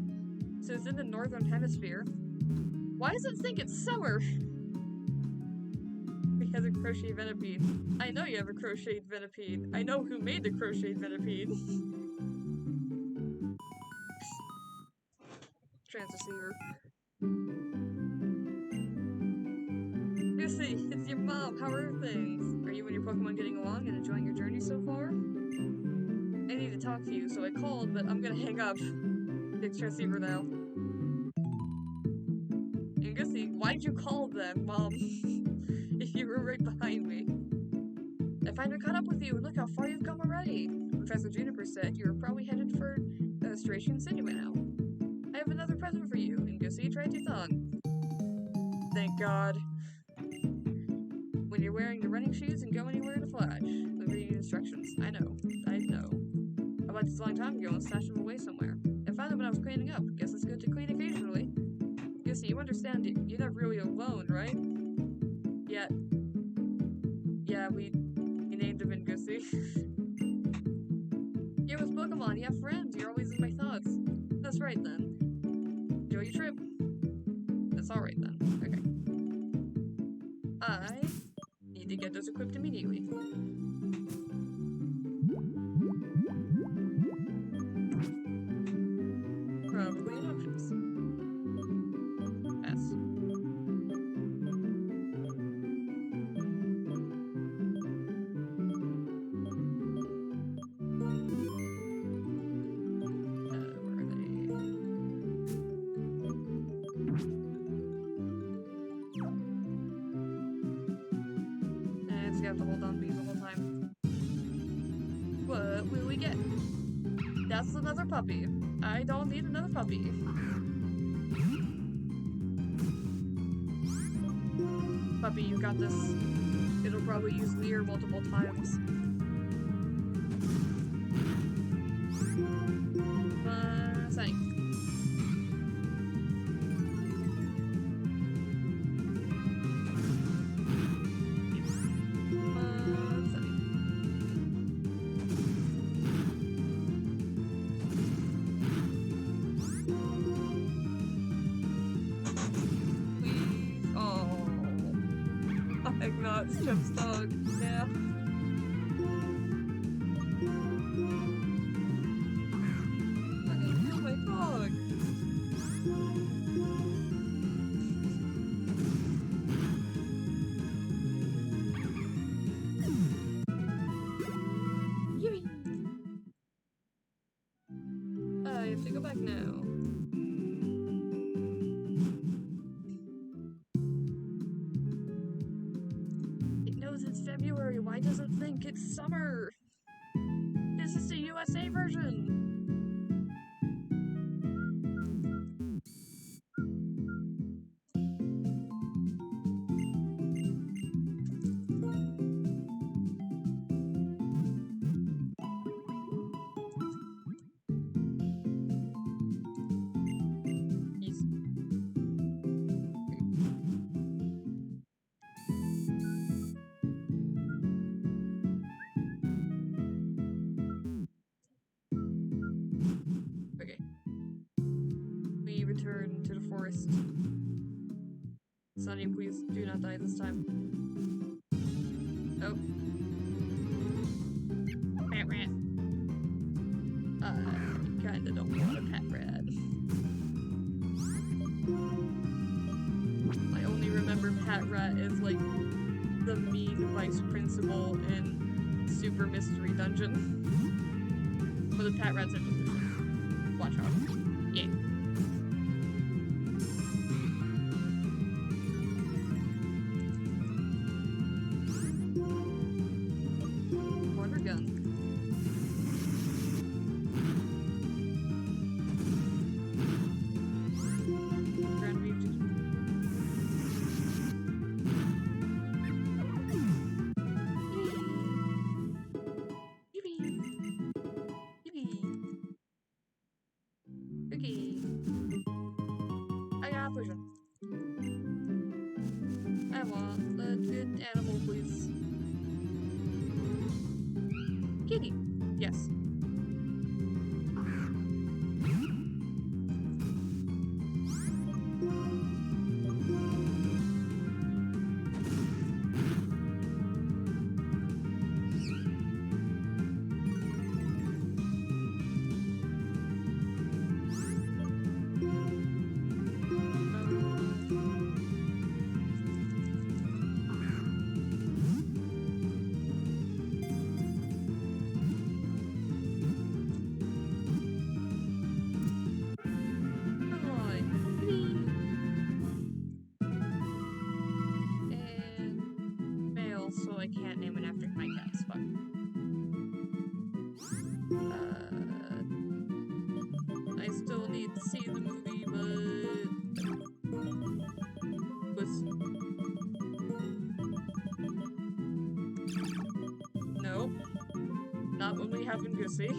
[SPEAKER 1] in the Northern Hemisphere. Why does it think it's summer? Because of Crochet Venipede. I know you have a Crocheted Venipede. I know who made the Crocheted Venipede. Transceiver. Lucy, it's your mom. How are things? Are you and your Pokemon getting along and enjoying your journey so far? I need to talk to you, so I called, but I'm gonna hang up. It's Transceiver now. And Gussie, why'd you call then, Mom? If you were right behind me. I finally caught up with you, and look how far you've come already. Professor Juniper said you were probably headed for Striation City by now. I have another present for you, and Gussie, try this on. Thank God. When you're wearing the running shoes and go anywhere in a flash. Look at the instructions. I know. I bought this a long time ago and stashed them away somewhere. I found them when I was cleaning up. Guess it's good to clean occasionally. Gussie, you understand you're not really alone, right? Yeah, we named him in Gussie. You're with Pokemon, you have friends, you're always in my thoughts. That's right then. Enjoy your trip. That's alright then. Okay. I need to get those equipped immediately. Probably in options. Pass. Where are they? That's another puppy. I don't need another puppy. Puppy, you got this. It'll probably use Lear multiple times. Sunny. Sunny. Please. Oh. I'm not Chip's dog. Yeah. Fucking kill my dog. Yui. I have to go back now. It knows it's February. Why does it think it's summer? This is the USA version. Yes. Okay. We return to the forest. Sunny, please do not die this time. Oh. Pet rat. I kinda don't want a pet rat. I only remember Pat Rat as like the mean vice principal in Super Mystery Dungeon. But the Pat Rat's a delusion. Watch out. Yeah. Water gun. Grand View. Yippee! Yippee! Okay. I got a potion. I want a good animal, please. Kitty. Yes. And male, so I can't name it after my cat's fuck. I still need to see the movie, but nope. Not when we haven't Goosey.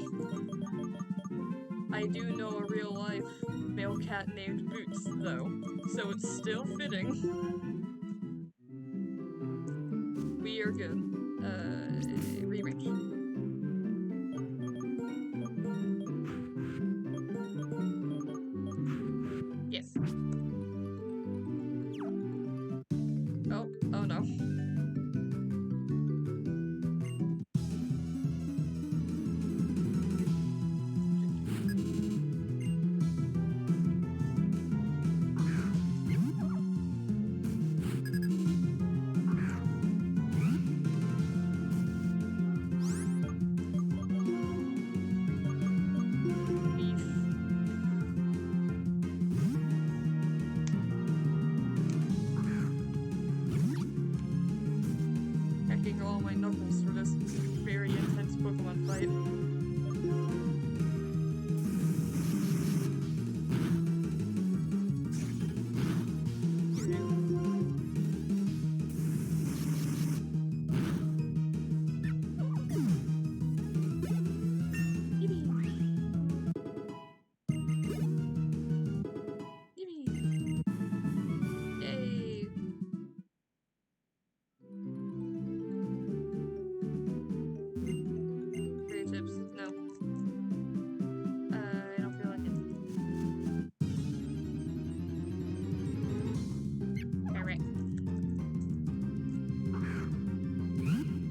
[SPEAKER 1] I do know a real life male cat named Boots, though, so it's still fitting. We are good. Rearrange. Yes. Oh no. Cracking all my knuckles for this very intense Pokemon fight.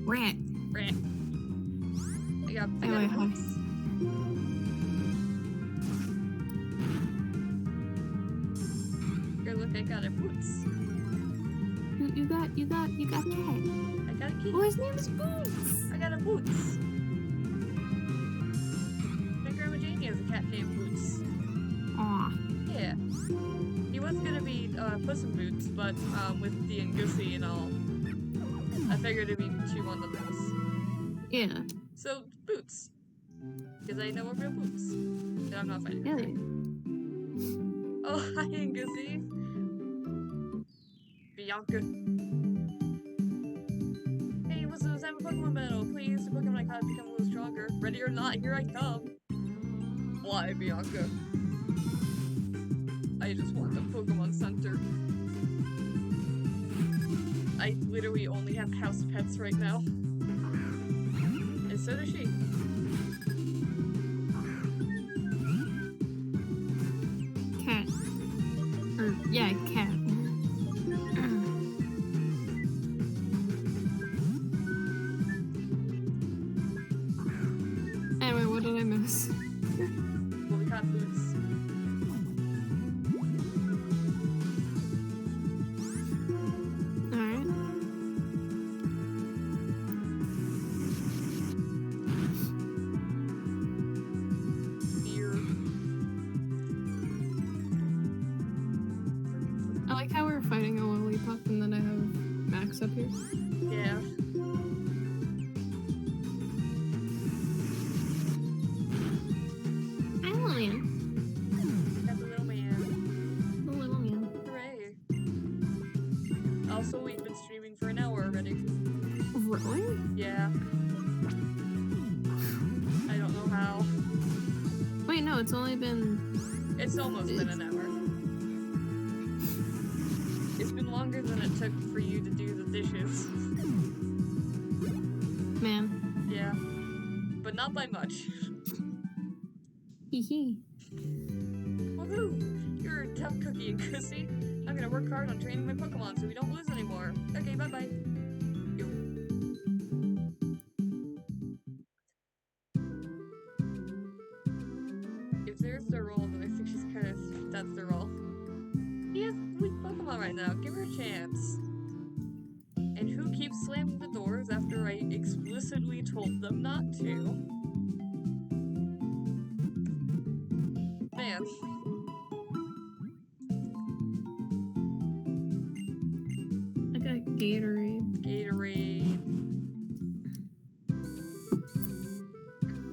[SPEAKER 2] Rat.
[SPEAKER 1] Rat. I got
[SPEAKER 2] Anyway, hi.
[SPEAKER 1] boots. Here, look, I got a boots.
[SPEAKER 2] You got cat.
[SPEAKER 1] I got a key.
[SPEAKER 2] Oh, his name is Boots.
[SPEAKER 1] I got a Boots. My grandma Janie has a cat named Boots.
[SPEAKER 2] Aw.
[SPEAKER 1] Yeah. He was gonna be Puss in Boots, but with the Angussy and all, I figured it'd be too on the nose.
[SPEAKER 2] Yeah.
[SPEAKER 1] So, Boots. Because I know a real Boots. And I'm not fighting
[SPEAKER 2] Really?
[SPEAKER 1] Oh, hi Angussy. Bianca. Hey, what's this? I'm a Pokemon battle. Please, the Pokemon I caught become a little stronger. Ready or not, here I come. Why, Bianca? I just want the Pokemon Center. I literally only have house pets right now. And so does she.
[SPEAKER 2] Cat. Yeah, cat. Anyway, what did I miss?
[SPEAKER 1] Well, we caught Boots.
[SPEAKER 2] Alright.
[SPEAKER 1] Beer.
[SPEAKER 2] I like how we're fighting a lollipop and then I have Max up here.
[SPEAKER 1] Yeah.
[SPEAKER 2] Hi, little man.
[SPEAKER 1] Got the little man.
[SPEAKER 2] The little man.
[SPEAKER 1] Hooray. Also, we've been streaming for an hour already.
[SPEAKER 2] Really?
[SPEAKER 1] Yeah. I don't know how.
[SPEAKER 2] Wait, no, it's only been...
[SPEAKER 1] It's almost been an hour. It's been longer than it took for you to do the dishes.
[SPEAKER 2] Man.
[SPEAKER 1] Yeah. But not by much.
[SPEAKER 2] Hee hee.
[SPEAKER 1] Woohoo! You're a tough cookie and Chrissy. I'm gonna work hard on training my Pokemon so we don't lose anymore. Okay, bye-bye. If there's the roll, then I think she's kind of... That's the roll. He has weak Pokemon right now. Give her a chance. And who keeps slamming the doors after I explicitly told them not to? Man.
[SPEAKER 2] I got Gatorade.
[SPEAKER 1] Gatorade.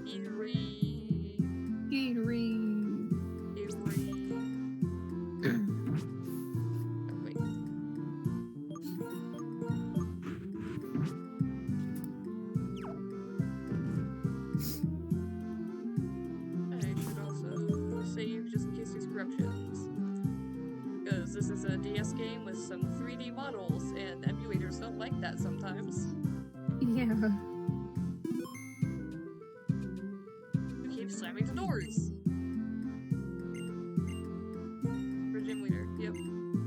[SPEAKER 1] Gatorade.
[SPEAKER 2] Gatorade.
[SPEAKER 1] Gatorade. Oh, wait. I should also save just in case there's corruptions. Because this is a DS game with some 3D models, and emulators don't like that sometimes.
[SPEAKER 2] Yeah.
[SPEAKER 1] Who keeps slamming the doors? For gym leader. Yep.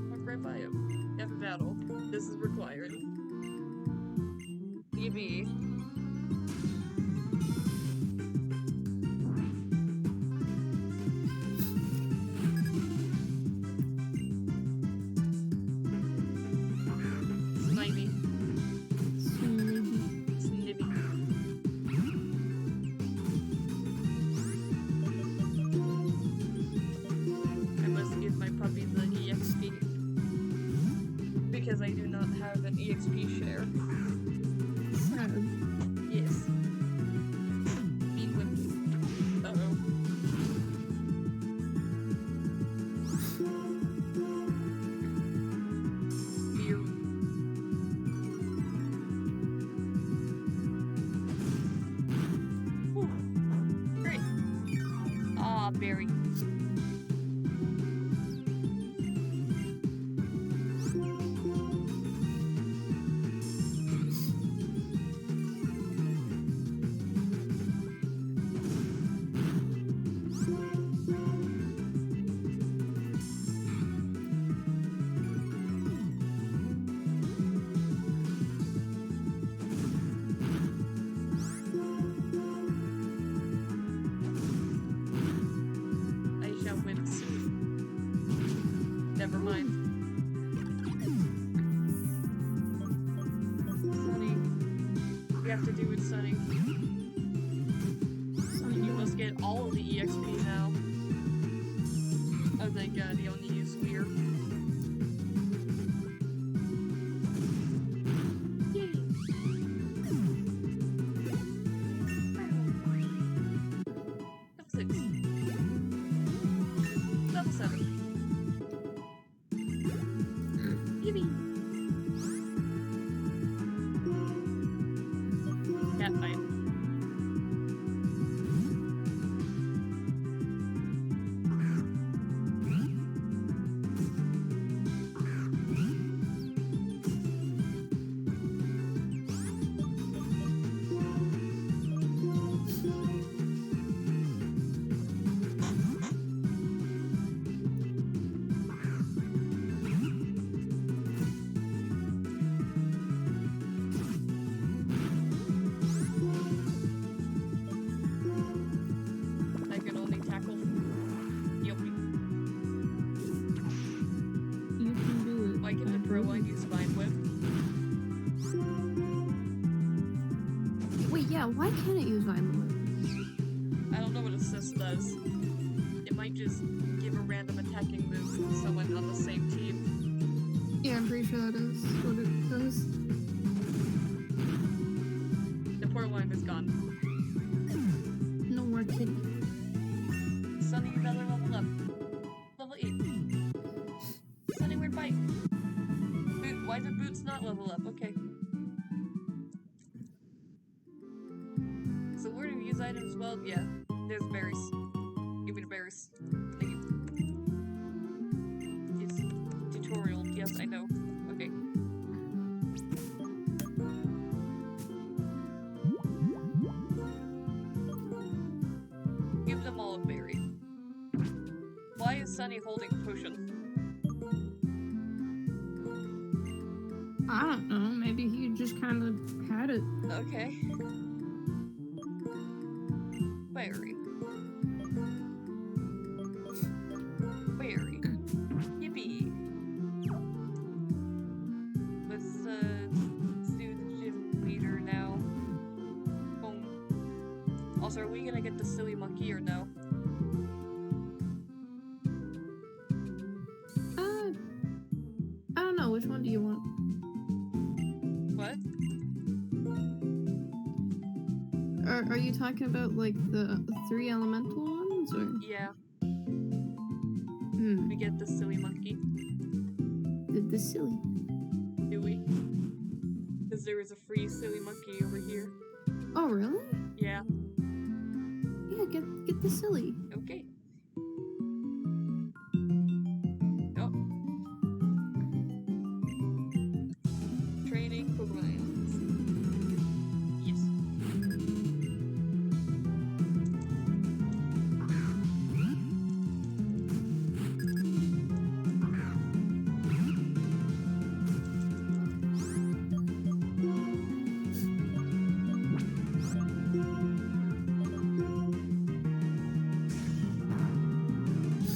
[SPEAKER 1] Walk right by him. Have a battle. This is required. EV. Snivy. Snivy. I must give my puppy the EXP. Because I do not have an EXP share. Yes. Mean whipped. Uh-oh. Beer. Whew. Great. Ah, berry. have to do with Sunny. You must get all of the EXP now. Oh thank god, he only used Spear. Yay! Level 6. Level 7. Yippee! Cat fight. I can only tackle. Yup.
[SPEAKER 2] You can do it.
[SPEAKER 1] Why can the pro one use Vine Whip?
[SPEAKER 2] Wait, yeah, why can't it use Vine Whip?
[SPEAKER 1] I don't know what assist does. It might just give a random attacking move to someone on the same team.
[SPEAKER 2] Yeah, I'm pretty sure that is what it does.
[SPEAKER 1] The port line is gone.
[SPEAKER 2] No more kitty.
[SPEAKER 1] Sunny, you better level up. Level 8. Sunny, we're bike. Boot, why did Boots not level up? Okay. So where do we use items? Well, yeah. There's berries. Give me the berries. Thank you. It's tutorial. Yes, I know. Okay. Give them all a berry. Why is Sunny holding a potion?
[SPEAKER 2] I don't know, maybe he just kind of had it.
[SPEAKER 1] Okay. Berry. Berry. Yippee. Let's do the gym leader now. Boom. Also, are we gonna get the silly monkey or no?
[SPEAKER 2] I don't know, which one do you want?
[SPEAKER 1] What?
[SPEAKER 2] Are you talking about like the 3 elemental ones or?
[SPEAKER 1] Yeah,
[SPEAKER 2] Hmm.
[SPEAKER 1] we get the silly monkey.
[SPEAKER 2] The silly.
[SPEAKER 1] Do we? Because there is a free silly monkey over here.
[SPEAKER 2] Oh really?
[SPEAKER 1] Yeah.
[SPEAKER 2] Yeah, get the silly.
[SPEAKER 1] Okay. Oh. Training Pokemon. Yes.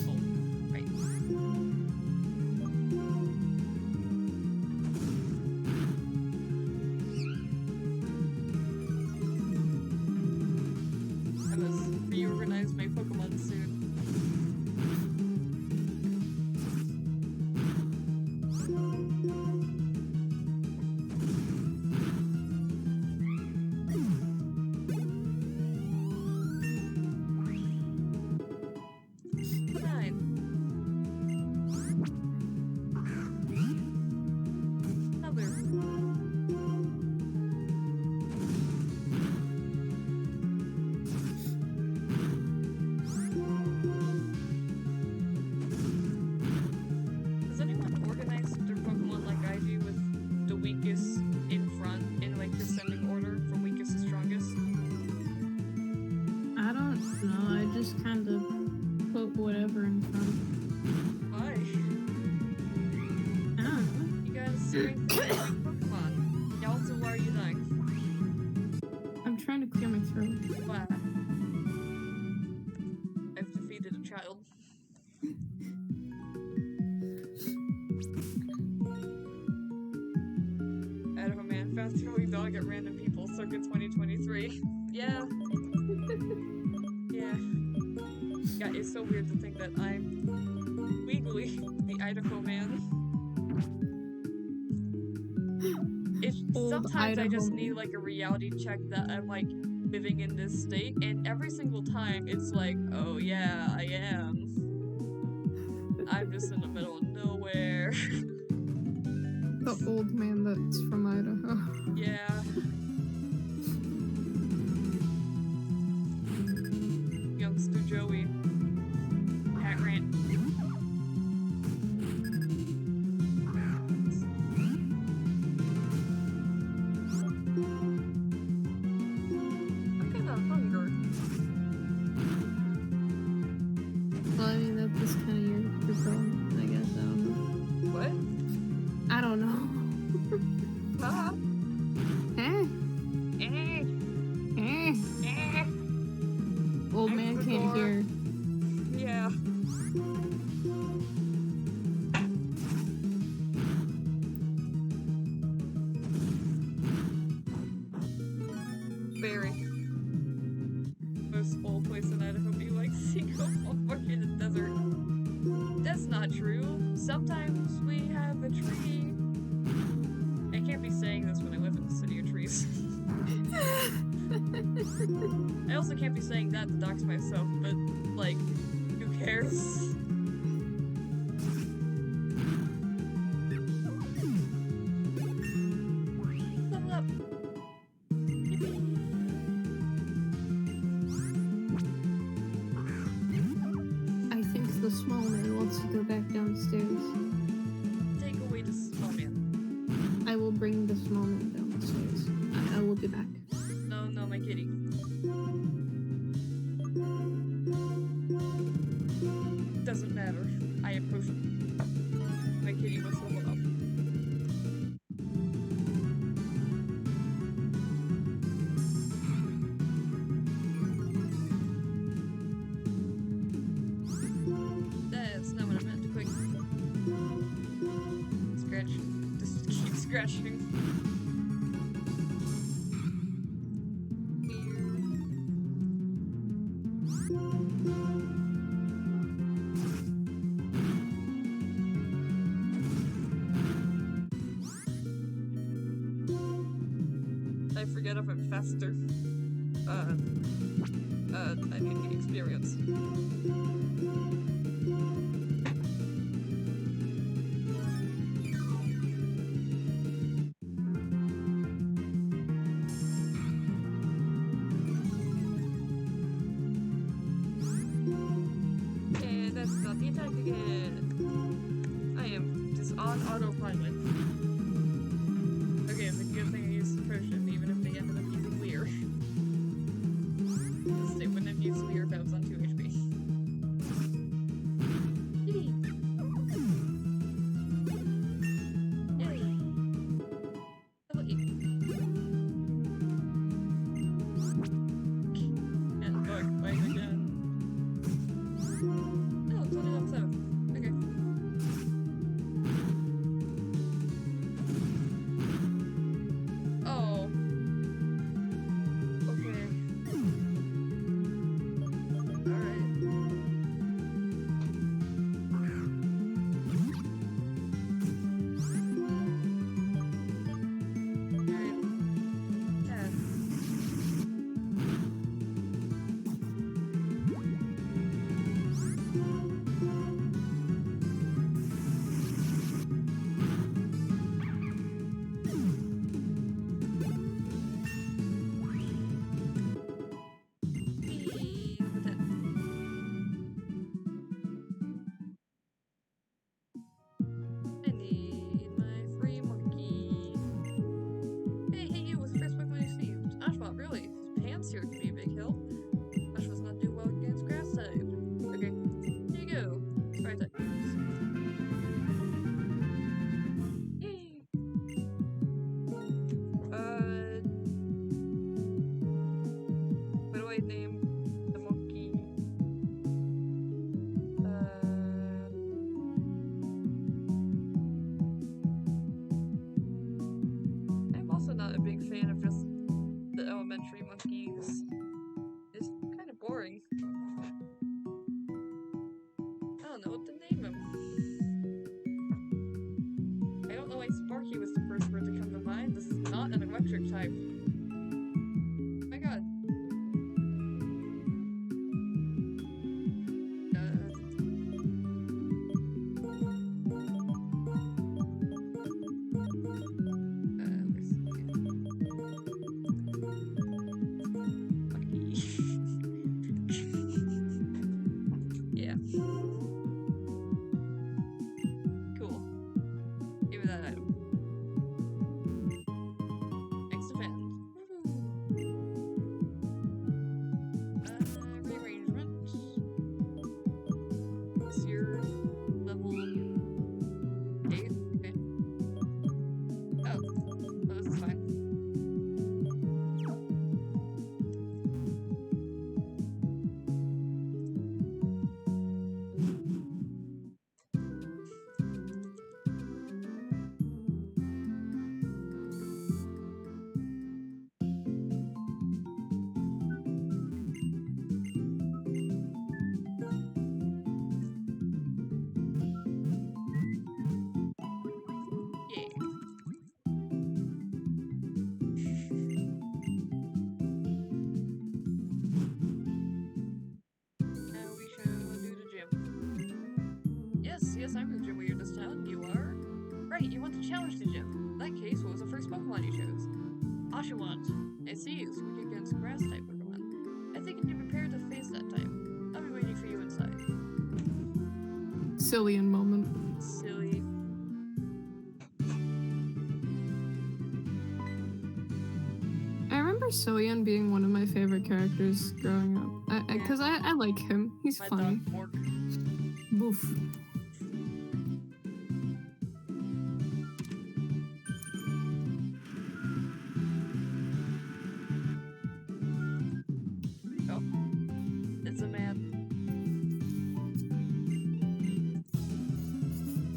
[SPEAKER 1] Oh, right. I must reorganize my Pokemon soon. Fine. Another. Does anyone organize their Pokemon like I do with the weakest in front in like descending order from weakest to strongest?
[SPEAKER 2] I don't know, I just kind of put whatever in front.
[SPEAKER 1] Why?
[SPEAKER 2] I don't know.
[SPEAKER 1] You guys strength weak Pokemon. Yeah, also why are you dying?
[SPEAKER 2] I'm trying to clear my throat.
[SPEAKER 1] Why? I've defeated a child. I don't know, man. Fast throwing dog at random people, circa 20 God, it's so weird to think that I'm legally the Idaho man. Sometimes I just need like a reality check that I'm like living in this state, and every single time it's like, oh yeah, I am. I'm just in the middle of nowhere.
[SPEAKER 2] The old man that's from Idaho.
[SPEAKER 1] Yeah. Youngster Joey. Cat rant. I'm kinda hungry.
[SPEAKER 2] Well, I mean, that's kind of your problem, I guess. I don't know.
[SPEAKER 1] What?
[SPEAKER 2] I don't know. Old man can't hear.
[SPEAKER 1] Yeah. Very. Most old place in Idaho be like single walk in the desert. That's not true. Sometimes we have a tree. I can't be saying this when I live in the city of trees. I also can't be saying that to dox myself, but, like, who cares? Level up!
[SPEAKER 2] I think the small man wants to go back downstairs.
[SPEAKER 1] Take away the small man.
[SPEAKER 2] I will bring the small man downstairs. I will be back.
[SPEAKER 1] No, my kitty. Doesn't matter. I approach my kitty must level up. That's not what I meant. Quick. Scratch. Just keep scratching. I forget if I'm faster. I need the experience. And that's not the attack again. I am just on autopilot. Okay, it's a good thing I used the potion, even if they ended up using Leer. Because they wouldn't have used Leer if I was on 2 HP. Yay! Level 8. And look, back again. Oh, it's only level 7. Okay. know what to name him. I don't know why Sparky was the first word to come to mind. This is not an electric type. Oh my god. Yeah. Cool. Give me that item. Expand. Rearrangement. Is your level 8? Okay. Oh, this is fine. Yeah. Now we shall do the gym. Yes, I'm the gym leader this town. You are? Right, you want to challenge the gym. In that case, what was the first Pokemon you chose? Oshawott. I see, it's weak against grass-type Pokemon. I think you'd be prepared to face that type. I'll be waiting for you inside.
[SPEAKER 2] Cillian moment.
[SPEAKER 1] Silly.
[SPEAKER 2] I remember Cillian being one of my favorite characters growing up. Because I like him. He's
[SPEAKER 1] My
[SPEAKER 2] funny.
[SPEAKER 1] dog Fork.
[SPEAKER 2] Boof.
[SPEAKER 1] Oh. It's a man.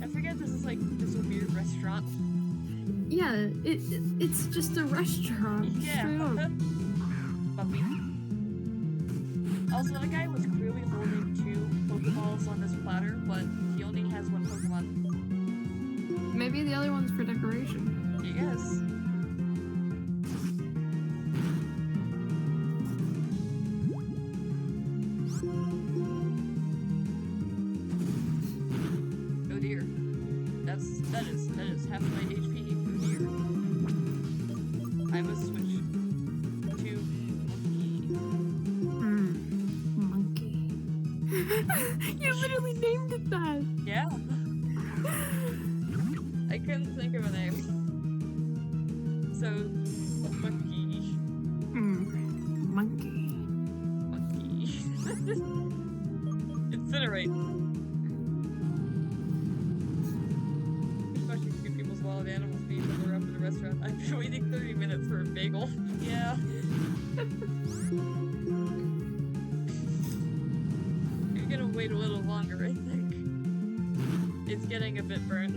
[SPEAKER 1] I forget this is like this a weird restaurant.
[SPEAKER 2] Yeah, it's just a restaurant.
[SPEAKER 1] Yeah.
[SPEAKER 2] Straight up.
[SPEAKER 1] Puppy. Also, the guy was clearly holding 2 Pokeballs on this platter, but he only has 1 Pokemon.
[SPEAKER 2] Maybe the other one's for decoration.
[SPEAKER 1] Yes. Oh dear. That is half my HP. Oh dear. I must switch to
[SPEAKER 2] Monkey. You literally named it that.
[SPEAKER 1] Yeah. I couldn't think of a name. So, monkey.
[SPEAKER 2] Monkey.
[SPEAKER 1] Monkey. Incinerate. Especially two people's wild animals being delivered up in a restaurant. I've been waiting 30 minutes for a bagel. Yeah. You're gonna wait a little longer, I think. It's getting a bit burnt.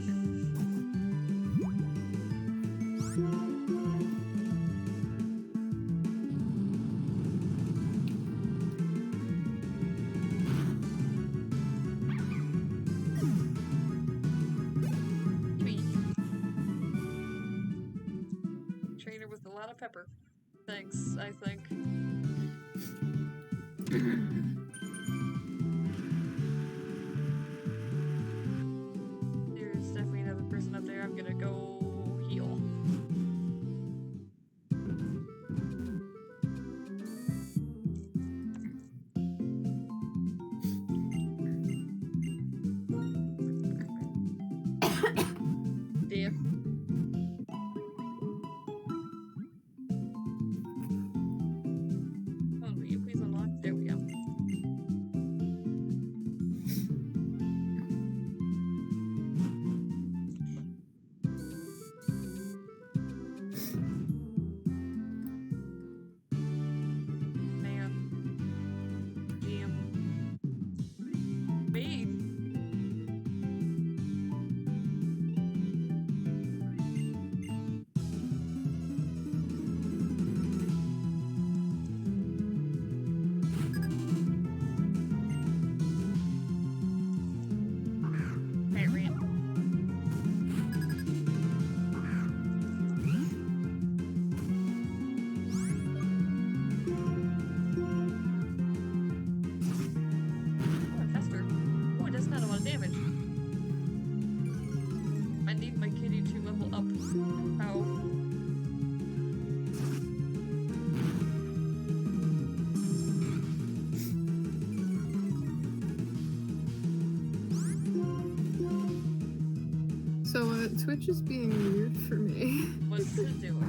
[SPEAKER 1] Trainer with a lot of pepper. Thanks, I think. There's definitely another person up there. I'm gonna go heal. Dear. damage. I need my kitty to level up. How?
[SPEAKER 2] So, Twitch is being weird for me.
[SPEAKER 1] What's it doing?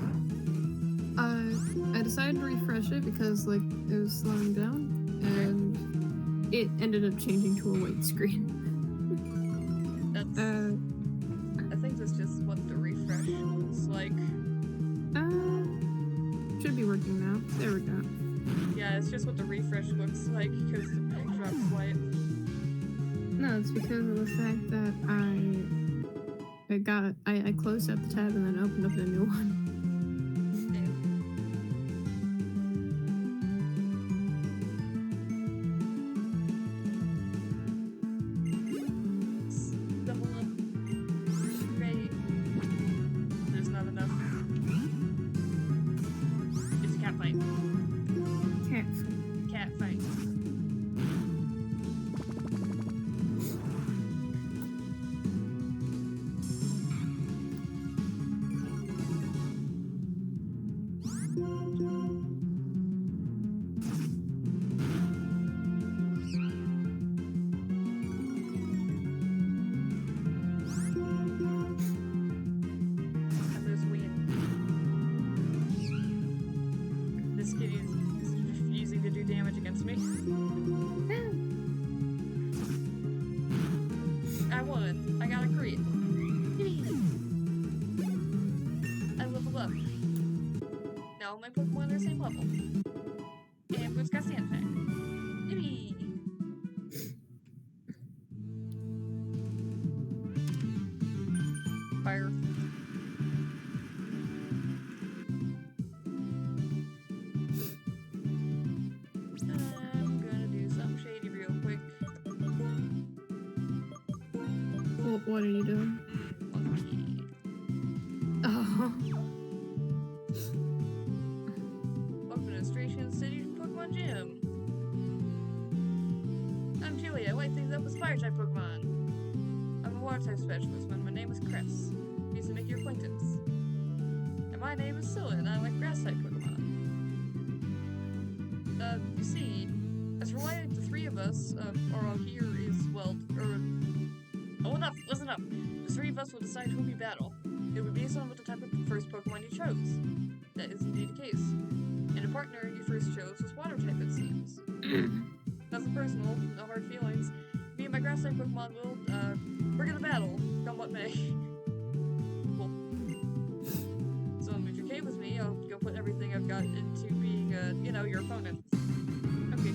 [SPEAKER 2] I decided to refresh it because, like, it was slowing down, and it ended up changing to a white screen.
[SPEAKER 1] That's... I think that's just what the refresh looks like.
[SPEAKER 2] Should be working now. There we go.
[SPEAKER 1] Yeah, it's just what the refresh looks like, because the backdrop's white.
[SPEAKER 2] No, it's because of the fact that I closed out the tab and then opened up the new one.
[SPEAKER 1] Double up. Great. There's not enough. It's a cat fight. Cat fight. This kitty is refusing to do damage against me. I won. I got a crit. I leveled up. Now my Pokemon are the same level. And Boots got Sand Pack. Yippee! Fire. I'm gonna do something shady real quick.
[SPEAKER 2] What are you doing?
[SPEAKER 1] Monkey.
[SPEAKER 2] Oh.
[SPEAKER 1] Welcome to Station City Pokemon Gym. I'm Julie. I light things up with fire type Pokemon. I'm a water type specialist, but my name is Cress. Pleased to make your acquaintance. And my name is Scylla, and I like grass type Pokemon. You see, as for why the three of us are all here is, well, oh, enough! Listen up! The three of us will decide who we battle. It will be based on what the type of first Pokemon you chose. That is indeed the case. And the partner you first chose was water type, it seems. Nothing personal, no hard feelings. Me and my grass type Pokemon will, we're gonna battle, come what may. Cool. So if you're okay with me, I'll go put everything I've got into being, you know, your opponent. Okay.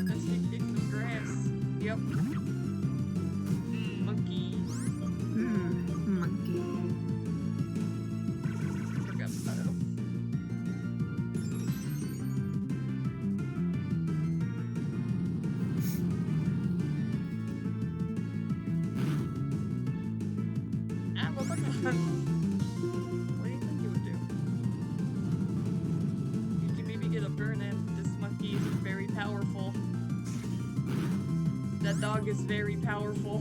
[SPEAKER 1] Let's take some grass. Yep. Monkey.
[SPEAKER 2] Monkey.
[SPEAKER 1] Forgot about it. Ah, well, what do you think you would do? You can maybe get a burn in. This monkey is very powerful. That dog is very powerful.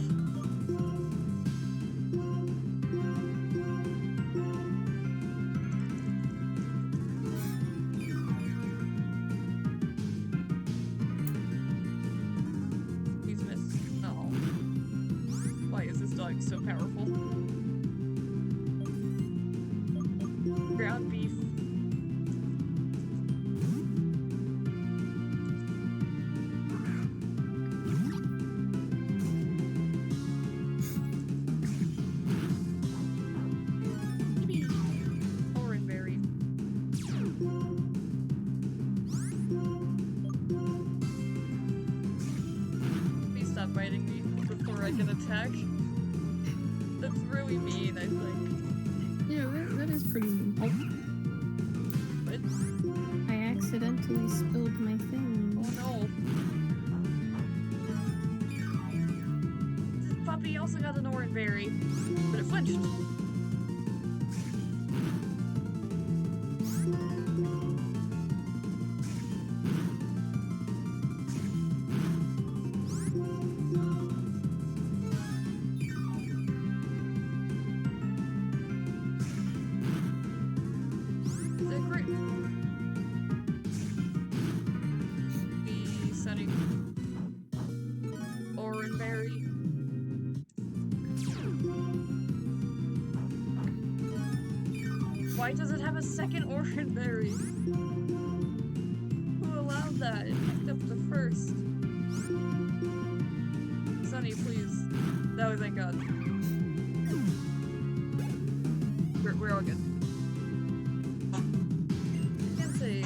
[SPEAKER 1] He's missed. Oh. Why is this dog so powerful? Ground beef. Oranberry. Please stop biting me before I can attack. That's really mean, I think.
[SPEAKER 2] Yeah, that is pretty mean.
[SPEAKER 1] But,
[SPEAKER 2] I accidentally spilled my thing.
[SPEAKER 1] oh no. This puppy Ruby also got an orange berry, but it flinched. Why does it have a second orange berry? Who allowed that? It picked up the first. Sunny, please. No, thank God. We're all good. Can say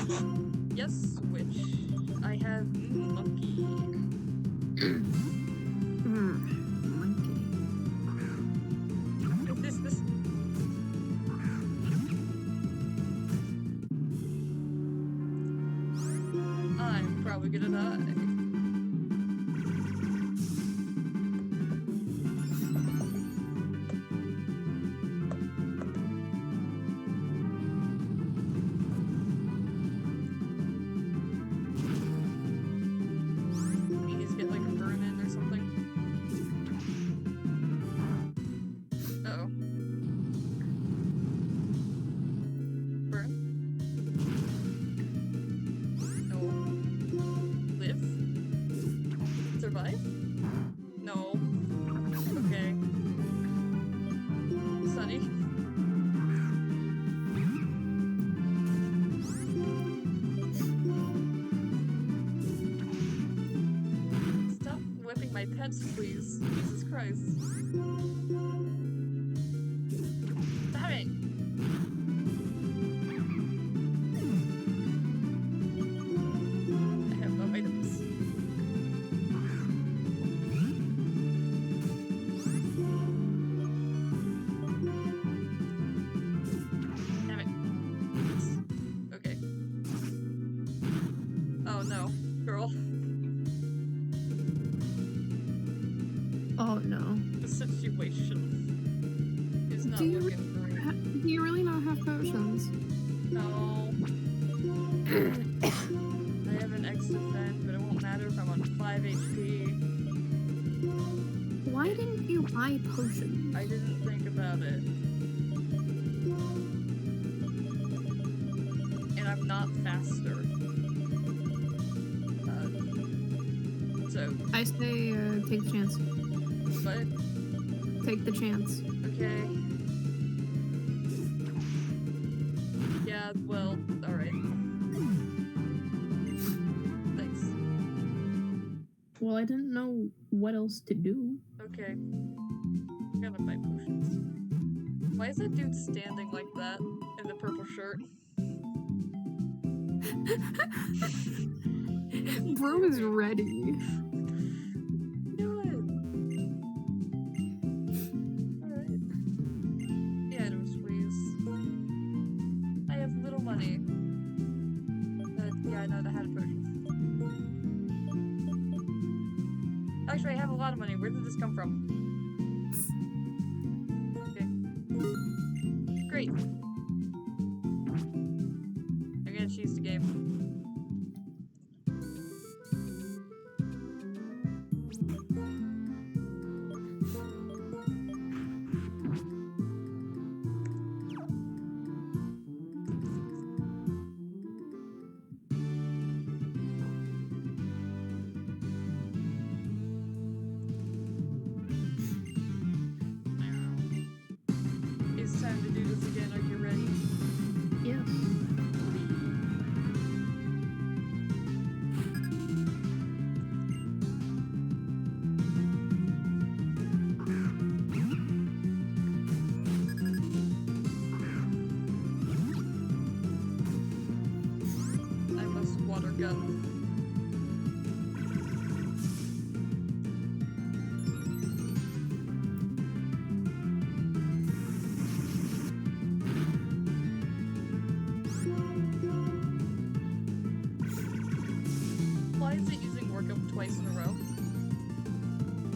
[SPEAKER 1] yes, which I have monkey. I'm probably gonna die. He's get like a burn in or something. Uh-oh. Burn? No. Live? Survive? No. Okay. Sunny? Stop whipping my pets, please. Jesus Christ. Damn it! I have no items. Damn it. Okay. Oh no, girl.
[SPEAKER 2] Oh no.
[SPEAKER 1] The situation is not looking great.
[SPEAKER 2] Do you really not have potions?
[SPEAKER 1] No. I have an X defend, but it won't matter if I'm on 5 HP.
[SPEAKER 2] Why didn't you buy potions?
[SPEAKER 1] I didn't think about it. And I'm not faster. So.
[SPEAKER 2] I say, take the chance.
[SPEAKER 1] But.
[SPEAKER 2] Take the chance.
[SPEAKER 1] Okay. Yeah, well, alright. Thanks.
[SPEAKER 2] Well, I didn't know what else to do.
[SPEAKER 1] Okay. Gotta buy potions. Why is that dude standing like that in the purple shirt?
[SPEAKER 2] Bro is ready.
[SPEAKER 1] Actually, I have a lot of money. Where did this come from? Okay. Great. I'm gonna choose the game. Time to do this again. Are you ready?
[SPEAKER 2] Yes.
[SPEAKER 1] I must water gun. Why is it using workup twice in a row?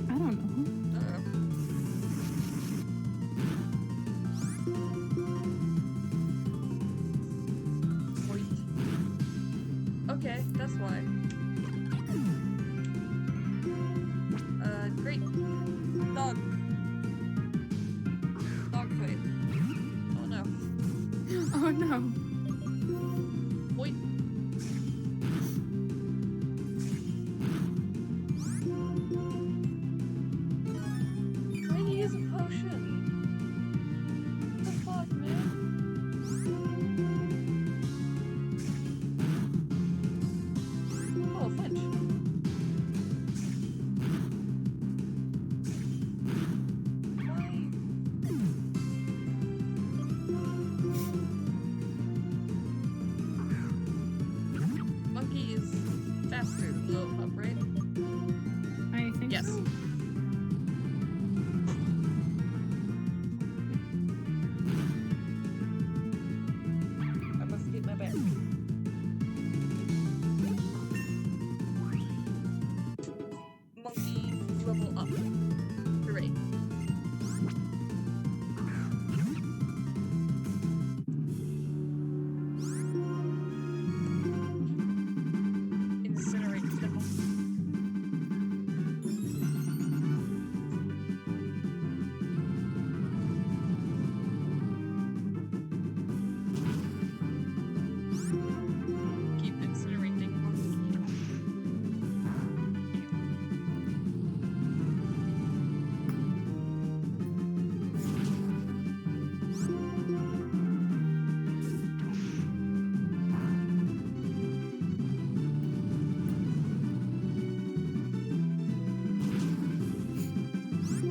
[SPEAKER 2] I don't know.
[SPEAKER 1] Uh-oh.
[SPEAKER 2] Oh no.
[SPEAKER 1] Wait. I need to use a potion. What the fuck, man? Oh, flinch. Monkey is faster to blow up, right?
[SPEAKER 2] I think
[SPEAKER 1] Yes.
[SPEAKER 2] so.
[SPEAKER 1] I must get my back. Monkey level up. Hooray. Incinerate the monkey. Keep incinerating monkey.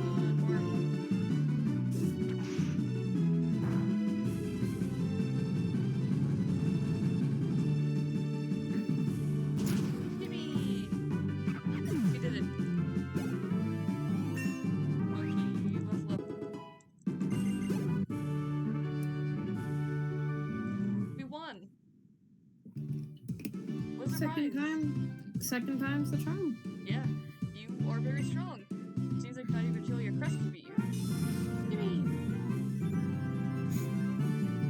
[SPEAKER 1] One more. Yippee! We did it. Monkey level up. We won! What a surprise!
[SPEAKER 2] Second time's the charm.
[SPEAKER 1] Yeah, you are very strong. Seems like not even kill your crest to beat you. Yippee!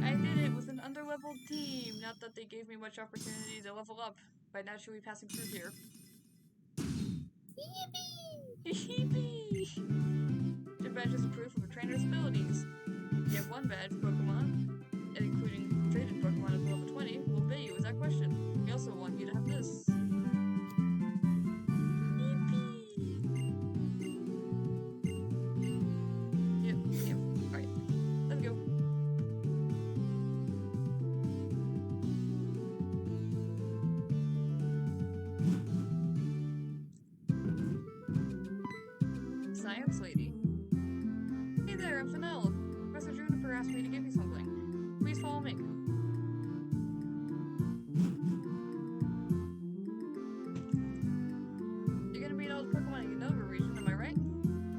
[SPEAKER 1] I did it with an underleveled team. Not that they gave me much opportunity to level up by naturally passing through here. Yippee! Your badge is a proof of a trainer's abilities. If you have one badge Pokemon, and including traded Pokemon at level 20, will obey you without question. We also want you to have this. Yep. Alright. Let's go. Science lady. Hey there, I'm Fennel. Professor Juniper asked me to give you something. Please follow me. You're gonna meet all the Pokemon in Unova region, am I right?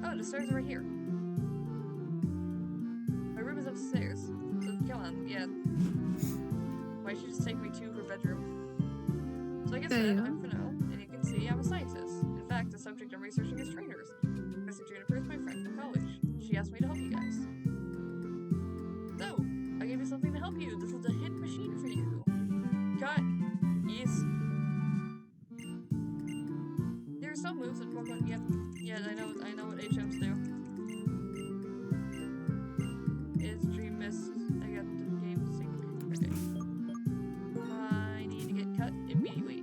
[SPEAKER 1] Oh, the stairs are right here. My room is upstairs. So come on, yeah. Why don't you just take me to her bedroom? So like I said, I'm Fennel, and you can see I'm a scientist. In fact, the subject I'm researching is trainers. Professor Juniper is my friend from college. She asked me to help you guys. So, I gave you something to help you. This is a hit machine for you. Cut. Yes. There are some moves in Pokemon. Yeah, I know what HMs do. It's Dream Mist. I got the game sync. Okay. I need to get cut immediately.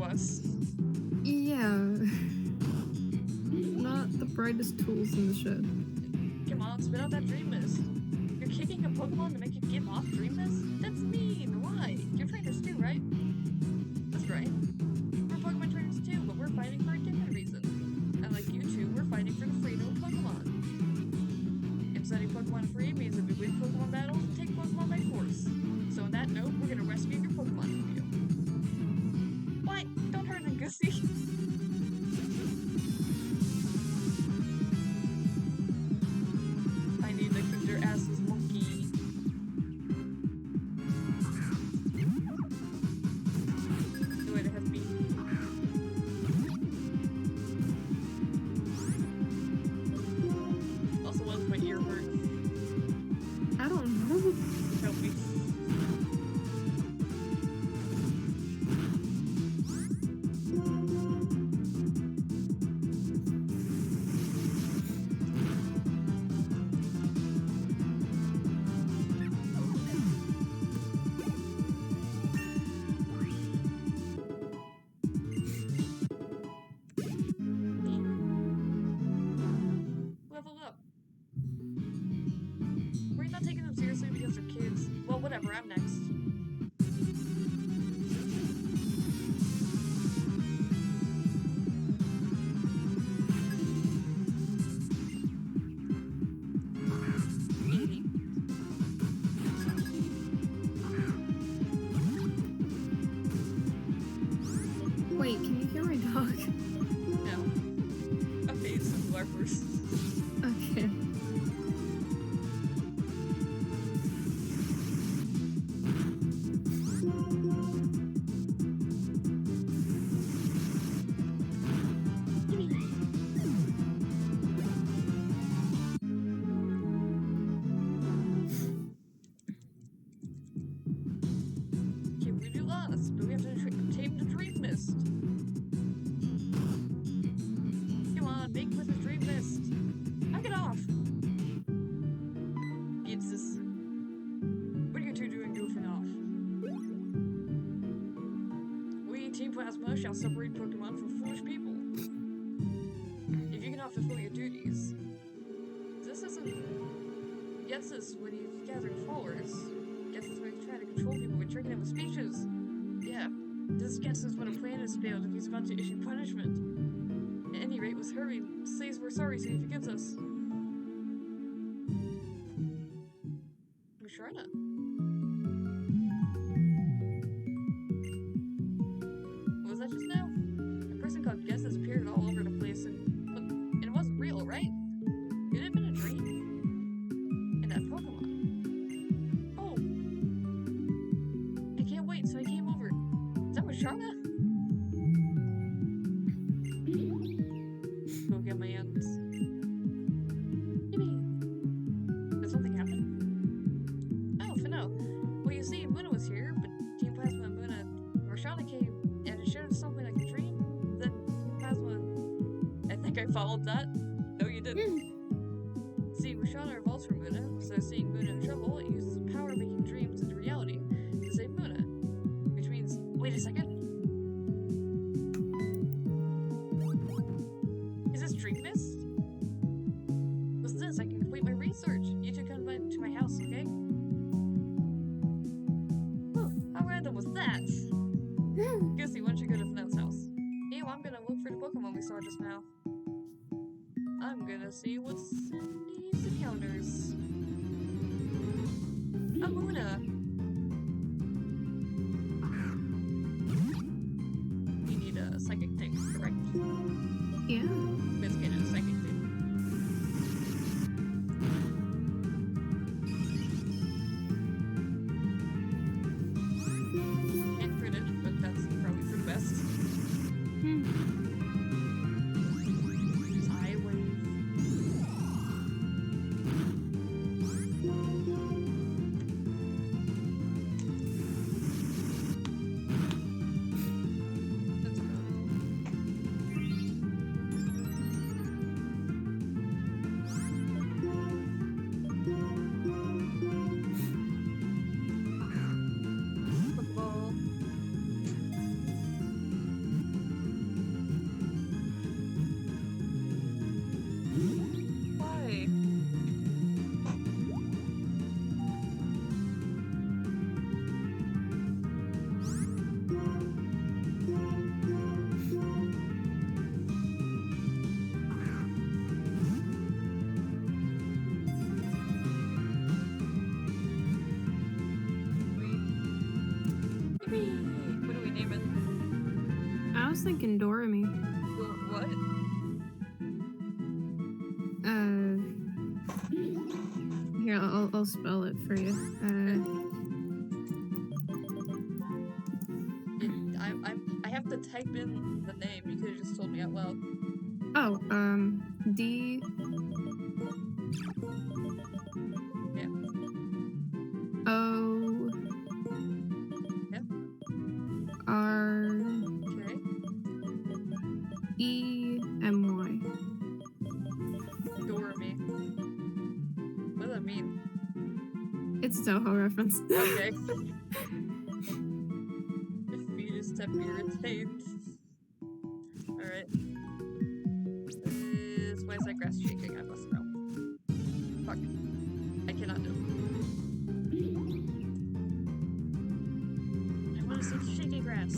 [SPEAKER 1] us.
[SPEAKER 2] Yeah. Not the brightest tools in the shed.
[SPEAKER 1] Come on, spit out that dream mist. You're kicking a Pokemon to make it give off dream mist? That's mean. Why? You're trainers too, right? That's right. We're Pokemon trainers too, but we're fighting for a different reason. And like you two, we're fighting for the freedom of Pokemon. And setting Pokemon free means that we win Pokemon battles and take Pokemon by force. So on that note, we're gonna rescue your Pokemon from you. What? Don't hurt them, Goosey. I need to kick their asses, monkey. The way to have me. Also, why does my ear hurt?
[SPEAKER 2] I don't know.
[SPEAKER 1] Help me. Level up. We're not taking them seriously because they're kids. Well, whatever, I'm next. Eating.
[SPEAKER 2] Wait, can you hear my dog?
[SPEAKER 1] No. Okay, it's some larpers.
[SPEAKER 2] Okay.
[SPEAKER 1] Okay, we do lost, but we have to tame the dream mist. Come on, make with the dream mist. Knock it off. It's this. What are you two doing goofing off? We, Team Plasma, shall separate Pokemon from foolish people. If you cannot fulfill your duties, this isn't. Gets us when he's gathering followers. Gets us when he's trying to control people by tricking them with speeches. Yeah, this gets us when a plan has failed and he's about to issue punishment. At any rate, with Herbie, says we're sorry so he forgives us. Musharna. What was that just now? A person called Guess has appeared all over the place and it wasn't real, right? It had been a dream. And that Pokemon. Oh. I can't wait, so I came over. Is that Musharna? Go get my hands. Yippee! Did something happen? Oh, for now. Well, you see, Muna was here, but Team Plasma and Muna, Musharna came, and it showed us something like a dream. Then Plasma, I think I followed that. No, you didn't. See, Musharna revolts from Muna, so seeing Muna in trouble, it uses the power of making dreams into reality to save Muna. Which means, wait a second. Is this dream mist? What's this? I can complete my research. You two come to my house, okay? Whew, how random was that? Goosey, why don't you go to Finette's house? Yeah, well, I'm gonna look for the Pokemon we saw just now. I'm gonna see what's in these encounters. Amuna! You need a psychic thing, correct?
[SPEAKER 2] Yeah.
[SPEAKER 1] Let's get a psychic thing. And critted, but that's probably for the best. I wave. What do we name it?
[SPEAKER 2] I was thinking Dorami.
[SPEAKER 1] What?
[SPEAKER 2] Here, I'll spell it for you.
[SPEAKER 1] I have to type in the name. You could have just told me out loud.
[SPEAKER 2] Oh, D.
[SPEAKER 1] Yeah.
[SPEAKER 2] O.
[SPEAKER 1] Yeah.
[SPEAKER 2] R.
[SPEAKER 1] Okay.
[SPEAKER 2] E. M. Y.
[SPEAKER 1] Dorami. What does that mean?
[SPEAKER 2] It's a Toho reference.
[SPEAKER 1] Okay. Fetus step irritates. Alright. Why is that grass shaking? I must know. Fuck. I cannot do. I want to see the shaky grass.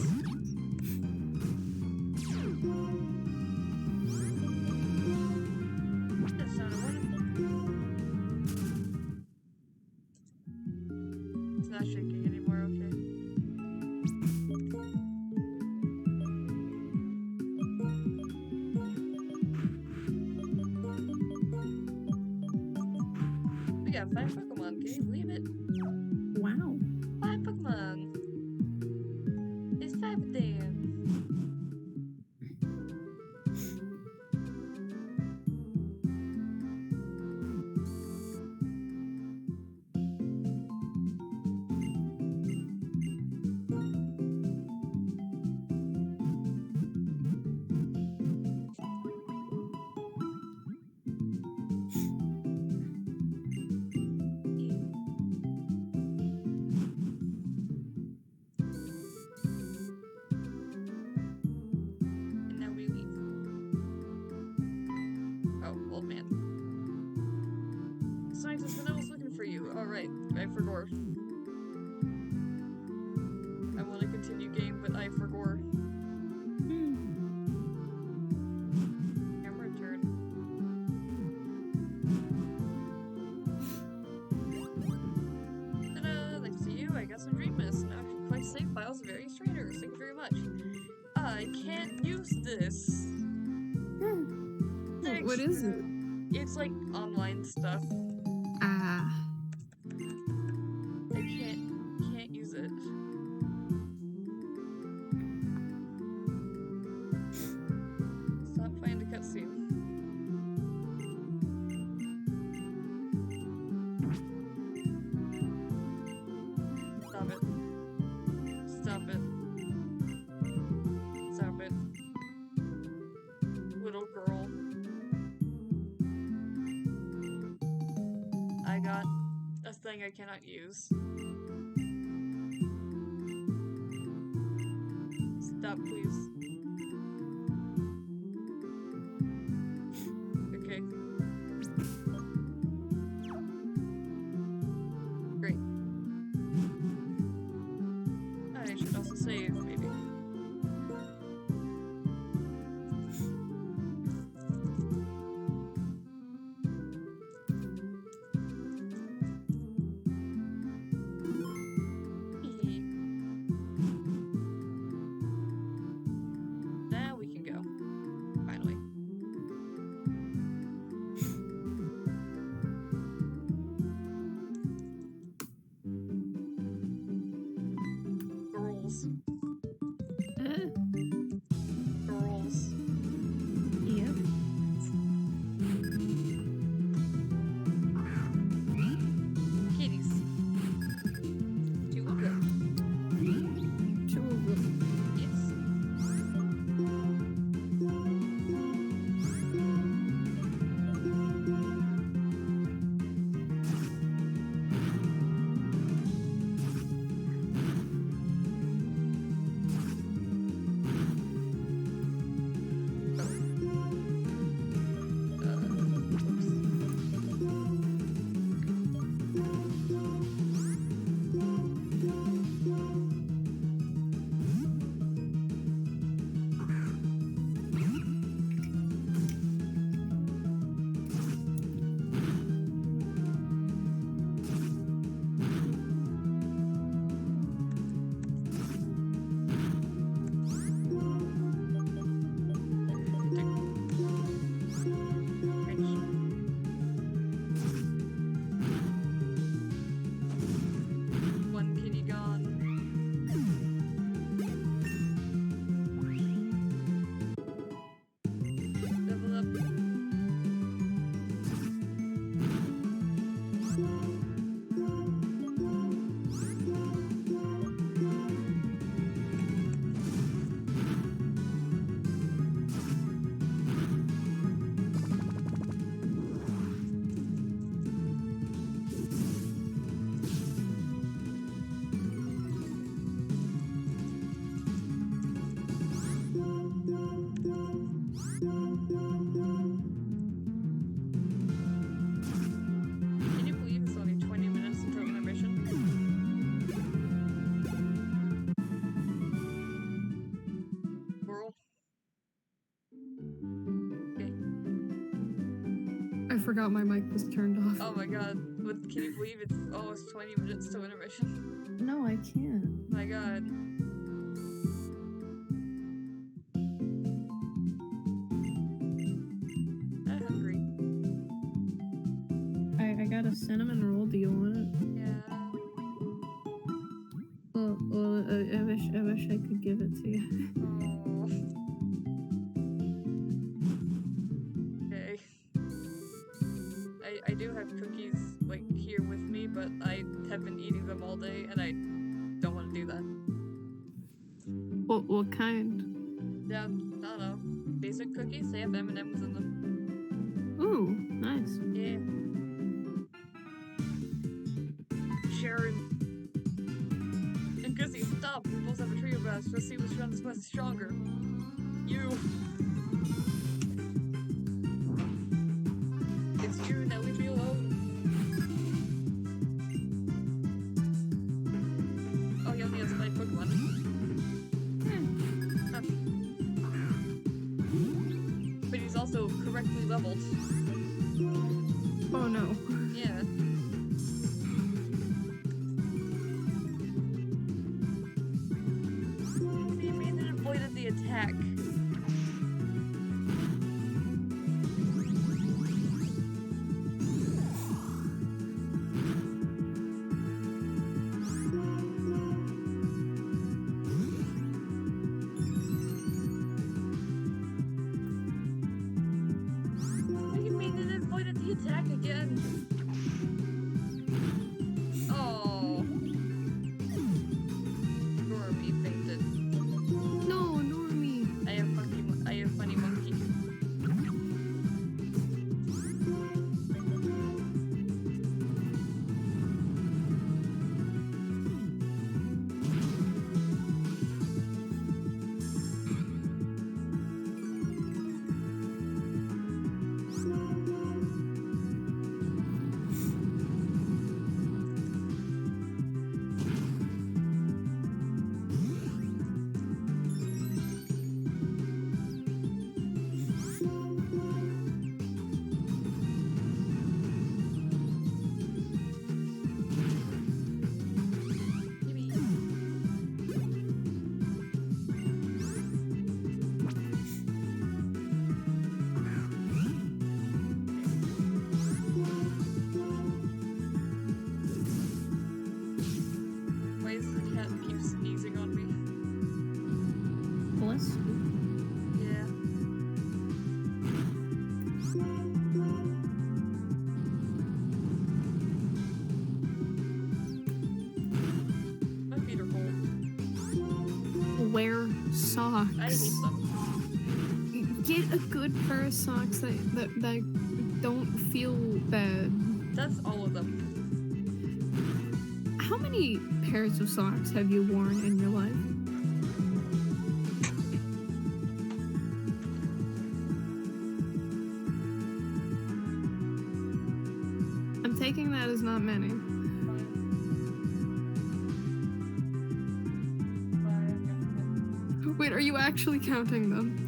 [SPEAKER 1] That's not a one. It's not shaking anymore, okay. We got 5 Pokemon, can you believe it?
[SPEAKER 2] Wow.
[SPEAKER 1] 5 Pokemon! There's 5 of them! And now we leave. Oh, old man. Scientist, when I was looking for you. Alright, I forgot. I want to continue game, but I forgot. Camera turn. Ta-da! Thanks to you, I got some Dream Mist. Now I can collect save files of various trainers. Thank you very much. I can't use this.
[SPEAKER 2] What is it?
[SPEAKER 1] It's like online stuff.
[SPEAKER 2] Ah.
[SPEAKER 1] I can't use it. Stop playing the cutscene. Stop it. Stop it. Stop it. Little girl. I got a thing I cannot use. Stop, please. Okay. Great. I should also save, maybe.
[SPEAKER 2] forgot my mic was turned off.
[SPEAKER 1] Oh my god. But can you believe it's almost 20 minutes to intermission?
[SPEAKER 2] No, I can't.
[SPEAKER 1] My god. I'm hungry.
[SPEAKER 2] I got a cinnamon roll. Do you want it?
[SPEAKER 1] Yeah.
[SPEAKER 2] Well, I wish I could give it to you.
[SPEAKER 1] Oh. Okay. I do have cookies, like, here with me, but I have been eating them all day, and I don't want to do that.
[SPEAKER 2] What kind?
[SPEAKER 1] Yeah, I don't know. Basic cookies, they have M&Ms in them.
[SPEAKER 2] Ooh, nice.
[SPEAKER 1] Yeah. Sharon. And Gussie, stop! We both have a trio blast. Let's see which one's much stronger. You. It's you, now leave me alone. Oh, he only has 5 Pokemon. Huh. But he's also correctly leveled.
[SPEAKER 2] Oh no.
[SPEAKER 1] Yeah. What do you mean it avoided the attack? What do you mean it avoided the attack again? Oh. Normie fainted.
[SPEAKER 2] No, Normie.
[SPEAKER 1] I have funny monkey. Why does the cat keep sneezing on me?
[SPEAKER 2] Bless you.
[SPEAKER 1] Yeah. My feet are cold.
[SPEAKER 2] Wear socks.
[SPEAKER 1] I hate them.
[SPEAKER 2] Get a good pair of socks that don't feel bad.
[SPEAKER 1] That's all of them.
[SPEAKER 2] How many pairs of socks have you worn in your life? I'm taking that as not many. Wait, are you actually counting them?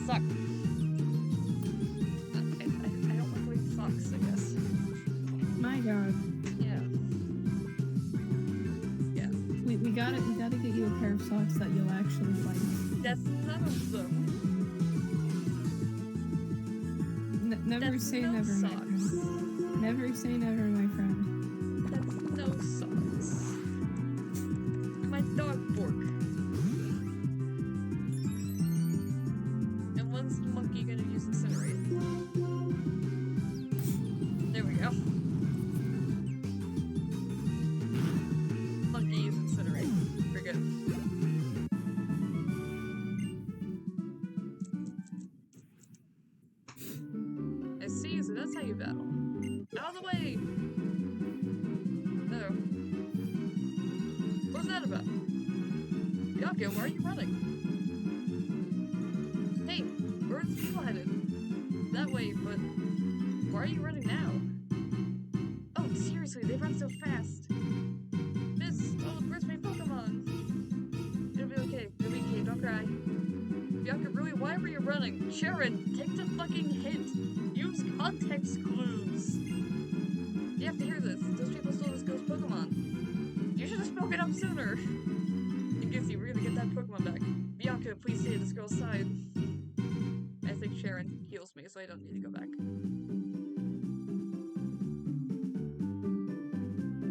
[SPEAKER 1] suck. I don't like wearing socks, I guess.
[SPEAKER 2] My god.
[SPEAKER 1] Yeah. Yeah.
[SPEAKER 2] We gotta get you a pair of socks that you'll actually like.
[SPEAKER 1] That's none of them.
[SPEAKER 2] Never
[SPEAKER 1] That's
[SPEAKER 2] say
[SPEAKER 1] no
[SPEAKER 2] never,
[SPEAKER 1] socks.
[SPEAKER 2] my friend. Never say never, my friend.
[SPEAKER 1] That's no socks. My dog Bork. And when's the monkey gonna use incinerate? There we go. Monkey use incinerate. We're good. I see, so that's how you battle. Out of the way! Oh. What was that about? Bianca, where are you running? Hey, where are the people headed? That way, but why are you running now? Oh, seriously, they run so fast. Where's my Pokemon? It'll be okay, don't cry. Bianca, really, why were you running? Sharon, take the fucking hint. Use context clues. You have to hear this. Those people stole this girl's Pokemon. You should have spoken up sooner. It gives you really get that Pokemon back. Bianca, please stay at this girl's side. I think Sharon heals me, so I don't need to go back.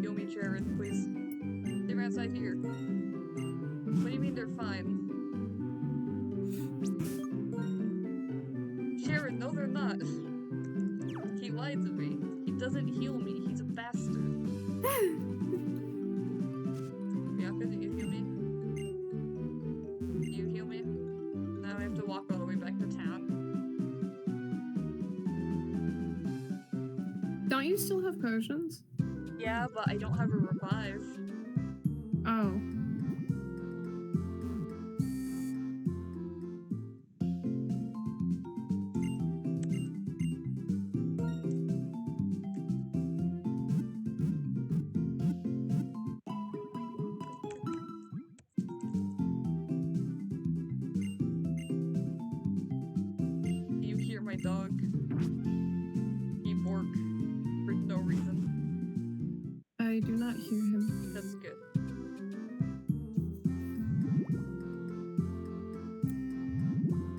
[SPEAKER 1] Heal me, Sharon, please. They're outside here. What do you mean they're fine? Sharon, no they're not. He lied to me. He doesn't heal me. He's a bastard. Bianca, do you heal me? Do you heal me? Now I have to walk all the way back to town.
[SPEAKER 2] Don't you still have potions?
[SPEAKER 1] Yeah, but I don't have a revive.
[SPEAKER 2] Oh.
[SPEAKER 1] You hear my dog. He bark for no reason.
[SPEAKER 2] I do not hear him.
[SPEAKER 1] That's good.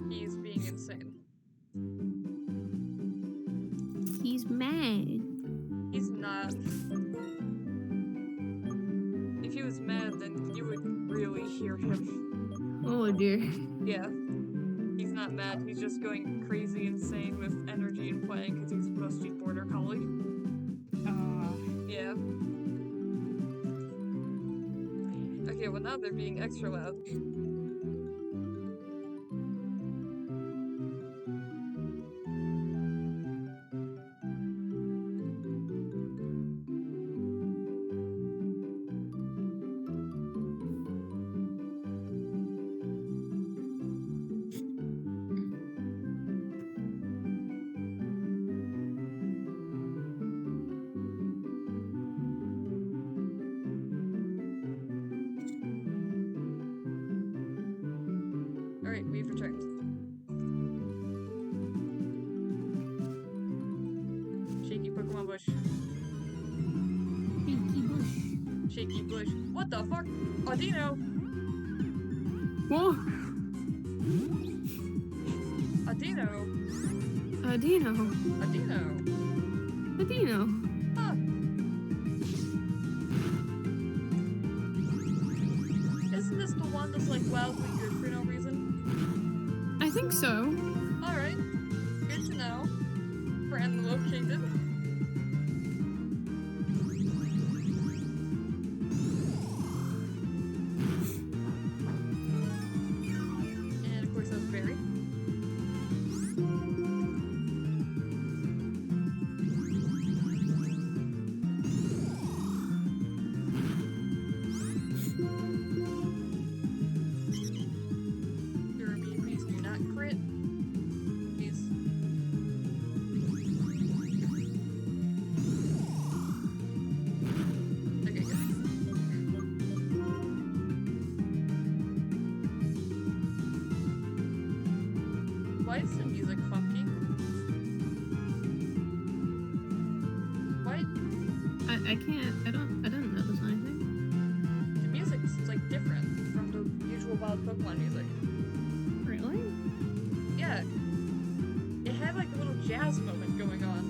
[SPEAKER 1] He's being insane.
[SPEAKER 2] He's mad.
[SPEAKER 1] He's not. If he was mad, then you would really hear him.
[SPEAKER 2] Oh dear.
[SPEAKER 1] Yeah. He's not mad, he's just going crazy insane with energy and playing because he's supposed to be border collie. Yeah. Okay, well now they're being extra loud. Alright, we've returned. Shaky Pokemon bush.
[SPEAKER 2] Shaky bush.
[SPEAKER 1] Shaky bush. What the fuck? Audino!
[SPEAKER 2] Whoa.
[SPEAKER 1] Audino!
[SPEAKER 2] Adino.
[SPEAKER 1] Audino!
[SPEAKER 2] Adino.
[SPEAKER 1] Huh. Isn't this the one that's like wildly good for no reason?
[SPEAKER 2] I think so.
[SPEAKER 1] Alright. Good to know. Friend located. And of course that's Barry. Jeremy, please do not crit. Please. Why is the music funky? What?
[SPEAKER 2] I can't. I don't notice anything.
[SPEAKER 1] The music's like different from the usual wild Pokemon music.
[SPEAKER 2] Really?
[SPEAKER 1] Yeah. It had like a little jazz moment going on.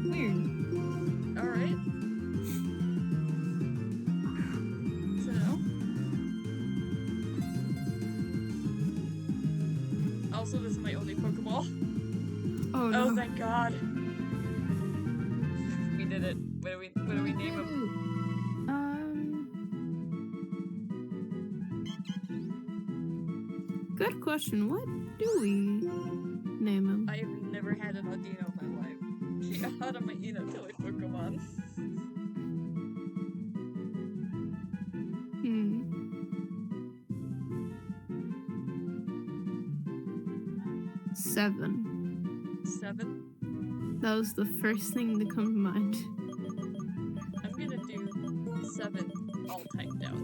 [SPEAKER 2] Weird.
[SPEAKER 1] Alright. So. Also, this is my only Pokeball.
[SPEAKER 2] Oh no.
[SPEAKER 1] Oh, thank God. We did it. What do we name him?
[SPEAKER 2] Good question. What do we name him?
[SPEAKER 1] I have never had an Audino in my life. Out of my Inatili Pokemon.
[SPEAKER 2] 7.
[SPEAKER 1] 7?
[SPEAKER 2] That was the first thing to come to mind.
[SPEAKER 1] I'm gonna do 7 all typed out.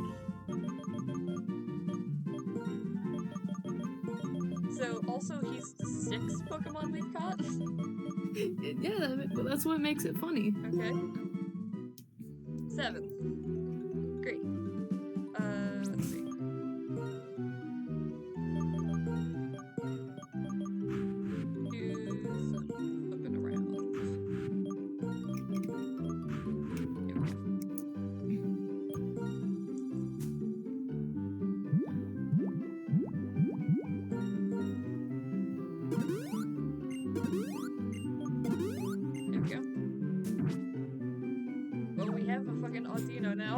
[SPEAKER 1] So, also, he's the 6th Pokemon we've caught?
[SPEAKER 2] Yeah, that's what makes it funny.
[SPEAKER 1] Okay. 7. Great. Let's see. Flipping around. There we go. Well, we have a fucking Audino now.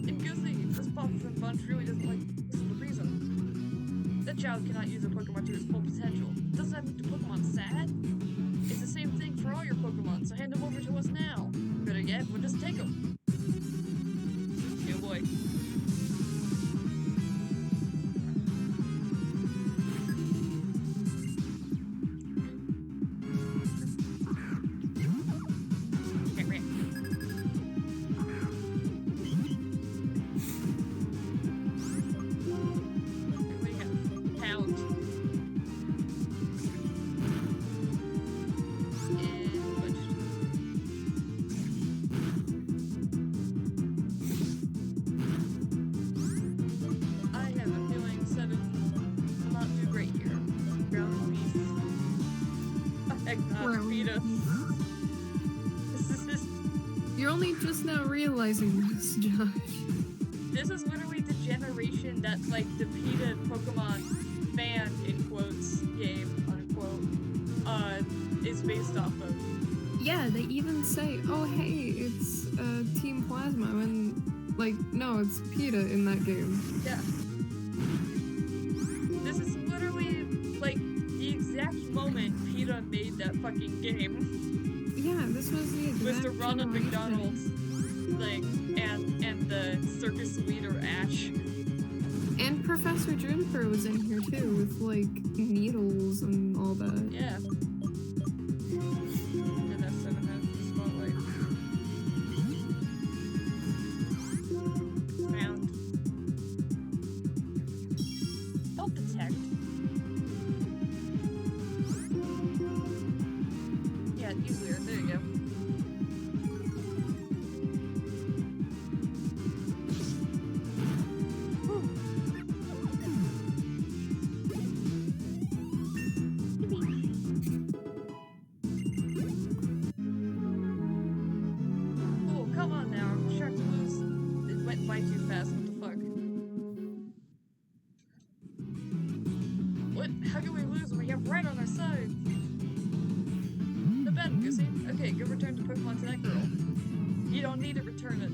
[SPEAKER 1] And Goosey, this Pop-Fin Bunch really doesn't like this is the reason. That child cannot use a Pokemon to its full potential. Doesn't that make the Pokemon sad? It's the same thing for all your Pokemon, so hand them over to us now. Better yet, we'll just take them. Oh boy.
[SPEAKER 2] You're only just now realizing this, Josh.
[SPEAKER 1] This is literally the generation that, like, the PETA Pokemon fan, in quotes, game, unquote, is based off of.
[SPEAKER 2] Yeah, they even say, oh hey, it's Team Plasma, when, like, no, it's PETA in that game.
[SPEAKER 1] Yeah. This is literally, like, the exact moment PETA made that fucking game.
[SPEAKER 2] Yeah, this was the exact
[SPEAKER 1] with the Ronald McDonald thing, and the circus leader Ash.
[SPEAKER 2] And Professor Juniper was in here too, with like needles and all that.
[SPEAKER 1] Yeah. And F7 has the spotlight. Found. Don't detect. Yeah, easier. There you go. Oh, come on now. I'm sure to lose. It went by too fast. What the fuck? What? How can we lose when we have right on our side? The bed, Goosey. Okay, go return the Pokemon to that girl. You don't need to return it.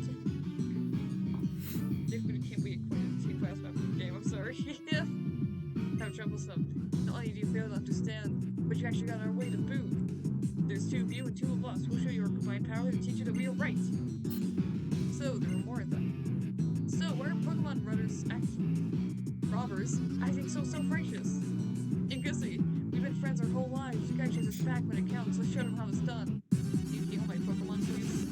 [SPEAKER 1] If we can't be acquainted with Team Plasma after the game, I'm sorry. Yeah. How troublesome. Not only do you fail to understand, but you actually got our way to boot. There's 2 of you and 2 of us. We'll show you our combined power to teach you that we are right. So, there are more of them. So, why are Pokemon robbers acting so self-righteous? And Goosey, we've been friends our whole lives. You guys chase us back when it counts. Let's show them how it's done. Can you heal my Pokemon, please?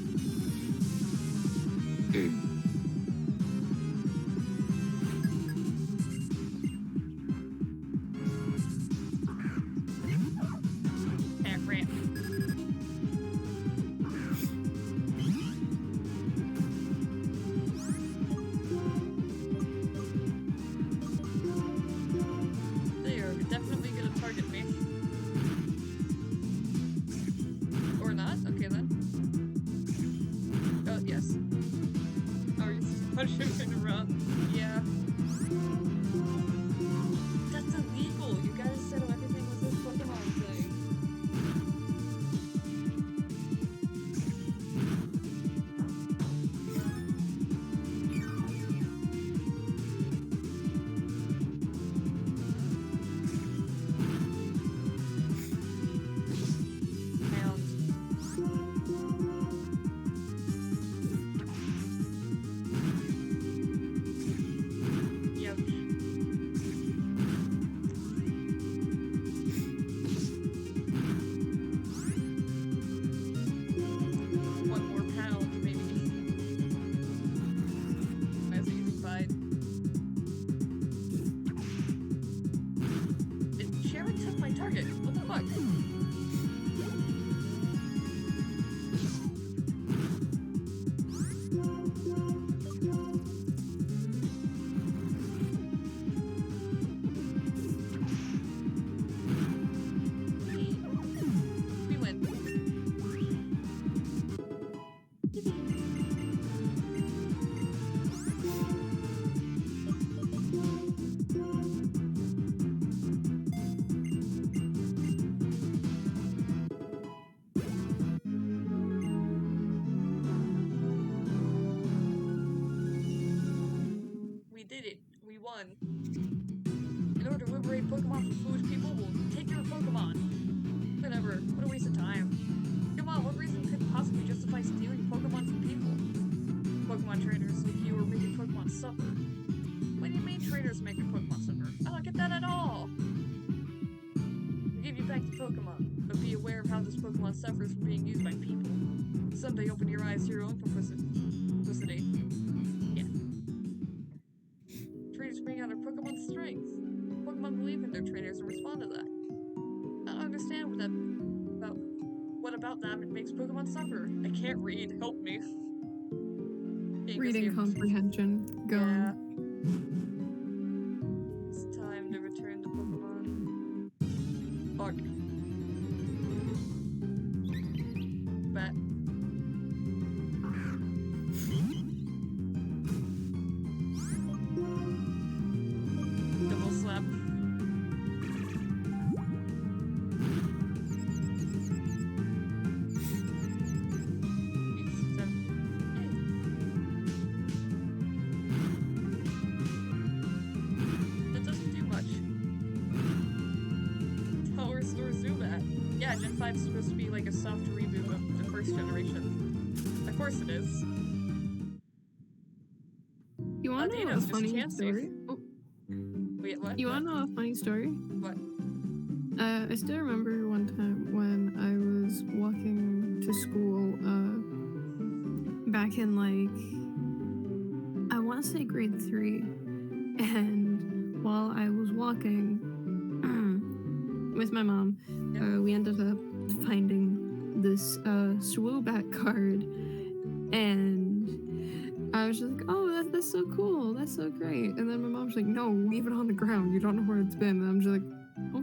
[SPEAKER 1] punch him in the run. Yeah. That's illegal. You gotta settle everything with this Pokemon thing. We did it. We won. In order to liberate Pokemon from foolish people, we'll take your Pokemon. Whatever. What a waste of time. Come on, what reason could possibly justify stealing Pokemon from people? Pokemon trainers like you are making Pokemon suffer. What do you mean trainers make a Pokemon suffer? I don't get that at all. We'll give you back the Pokemon, but be aware of how this Pokemon suffers from being used by people. Someday open your eyes to your own complicity. Yeah. Trainers bring out their Pokemon's strength. Pokemon believe in their trainers and respond to that. I don't understand what about that makes Pokemon suffer. I can't read. Help me.
[SPEAKER 2] Reading comprehension. Gone.
[SPEAKER 1] Yeah. It's time to return to Pokemon. Fuck. Bet. Double slap. Yeah, Gen 5 is supposed to be like a soft reboot of the first generation. Of course it is.
[SPEAKER 2] You wanna know a funny story? Oh.
[SPEAKER 1] Wait, what?
[SPEAKER 2] You wanna know a funny story?
[SPEAKER 1] What?
[SPEAKER 2] I still remember one time when I was walking to school, back in like, I wanna say grade 3, and while I was walking with my mom, we ended up finding this Swoobat card, and I was just like, oh, that's so cool, that's so great. And then my mom's like, no, leave it on the ground, you don't know where it's been. And I'm just like,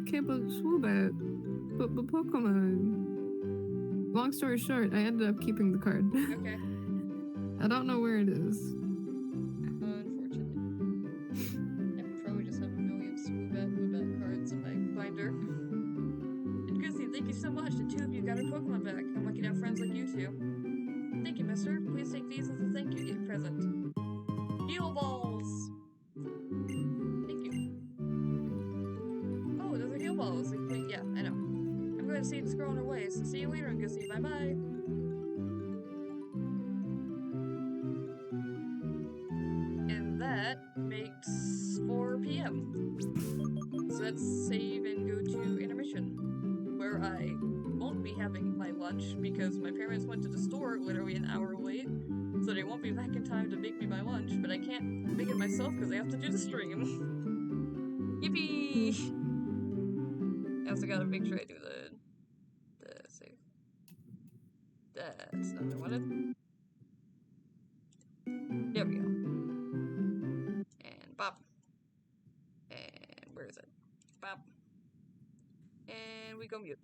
[SPEAKER 2] okay, but Swoobat, but Pokemon. Long story short, I ended up keeping the card.
[SPEAKER 1] Okay.
[SPEAKER 2] I don't know where it is.
[SPEAKER 1] Unfortunate. I probably just have a million Swoobat cards in my binder. Thank you so much. The two of you got our Pokemon back. I'm lucky to have friends like you two. Thank you, mister. Please take these as a thank you present. Heal balls! Thank you. Oh, those are heal balls. Wait, yeah, I know. I'm going to see this girl on her way, so see you later, and go see you. Bye-bye. And that makes 4 p.m. So let's save and go to intermission, where I won't be having my lunch because my parents went to the store literally an hour late, so they won't be back in time to make me my lunch, but I can't make it myself because I have to do the stream. Yippee! I also gotta make sure I do the save. That's not what I wanted. There we go. And bop. And where is it? Bop. And we go mute.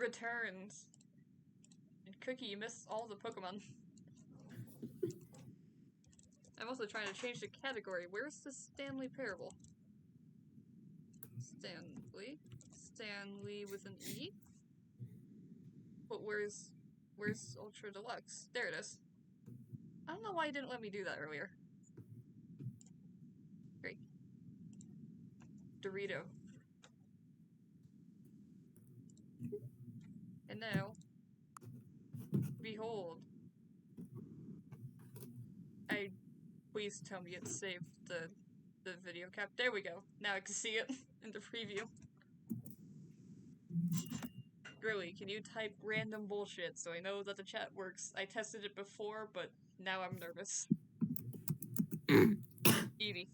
[SPEAKER 1] returns. And Cookie, you missed all the Pokemon. I'm also trying to change the category. Where's the Stanley Parable? Stanley with an E? But where's Ultra Deluxe? There it is. I don't know why you didn't let me do that earlier. Great. Dorito. And now, behold. Please tell me it saved the video cap. There we go. Now I can see it in the preview. Grilly, can you type random bullshit so I know that the chat works? I tested it before, but now I'm nervous. Edie.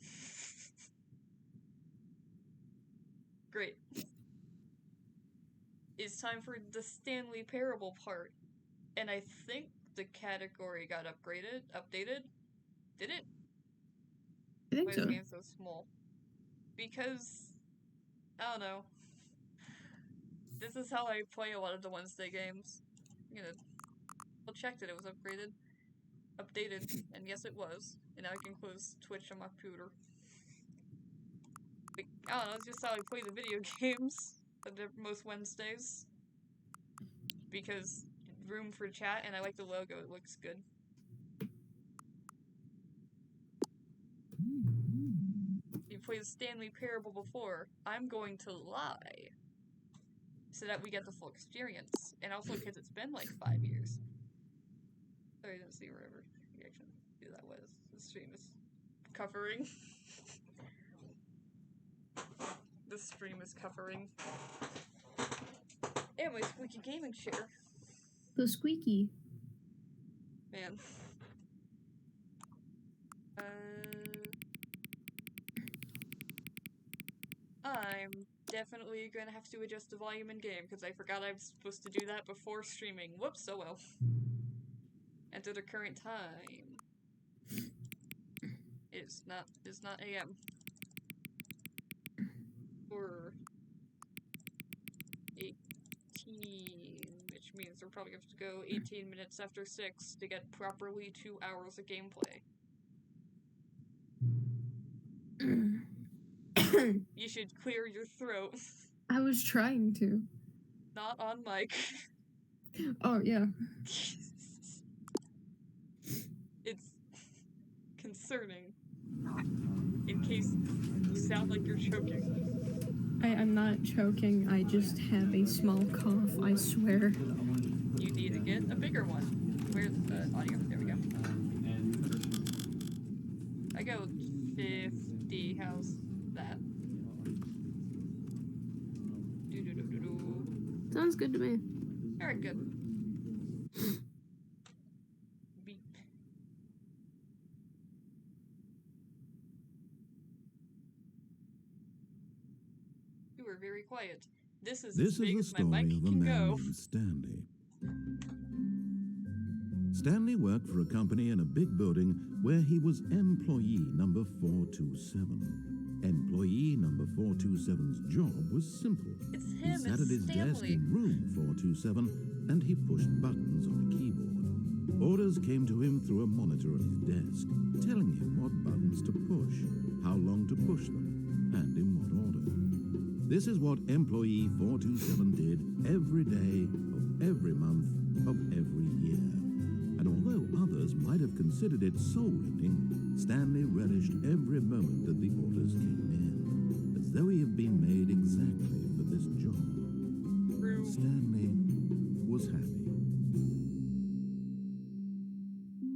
[SPEAKER 1] Great. It's time for the Stanley Parable part. And I think the category got updated? Did it?
[SPEAKER 2] I think
[SPEAKER 1] Why is
[SPEAKER 2] so.
[SPEAKER 1] the game so small? Because, I don't know. This is how I play a lot of the Wednesday games. I'll check that it was updated, and yes it was. And now I can close Twitch on my computer. Like, I don't know, it's just how I play the video games most Wednesdays. Because room for chat, and I like the logo, it looks good. You played the Stanley Parable before. I'm going to lie. So that we get the full experience. And also because it's been like 5 years. Sorry, I didn't see wherever reaction that was. The stream is covering. The stream is covering. And my squeaky gaming chair.
[SPEAKER 2] The squeaky.
[SPEAKER 1] Man. I'm definitely gonna have to adjust the volume in game because I forgot I was supposed to do that before streaming. Whoops, oh well. Enter the current time. It's not AM. Or 18, which means we're probably gonna have to go 18 minutes after 6 to get properly 2 hours of gameplay. You should clear your throat.
[SPEAKER 2] I was trying to.
[SPEAKER 1] Not on mic.
[SPEAKER 2] Oh, yeah.
[SPEAKER 1] It's concerning. In case you sound like you're choking.
[SPEAKER 2] I'm not choking, I just have a small cough, I swear.
[SPEAKER 1] You need to get a bigger one. Where's the audio? There we go. I go 50. How's that?
[SPEAKER 2] Sounds good to me.
[SPEAKER 1] Alright, good. Beep. You were very quiet. This is as big as my mic can go.
[SPEAKER 3] Stanley. Stanley worked for a company in a big building where he was employee number 427. Employee number 427's job was simple.
[SPEAKER 1] It's
[SPEAKER 3] He
[SPEAKER 1] him,
[SPEAKER 3] sat
[SPEAKER 1] it's
[SPEAKER 3] at his desk
[SPEAKER 1] Stanley.
[SPEAKER 3] in room 427 and he pushed buttons on a keyboard. Orders came to him through a monitor on his desk, telling him what buttons to push, how long to push them, and in what order. This is what employee 427 did every day of every month of every year. And although others might have considered it soul-rending, Stanley relished every moment that the orders came in, as though he had been made exactly for this job. Stanley was happy.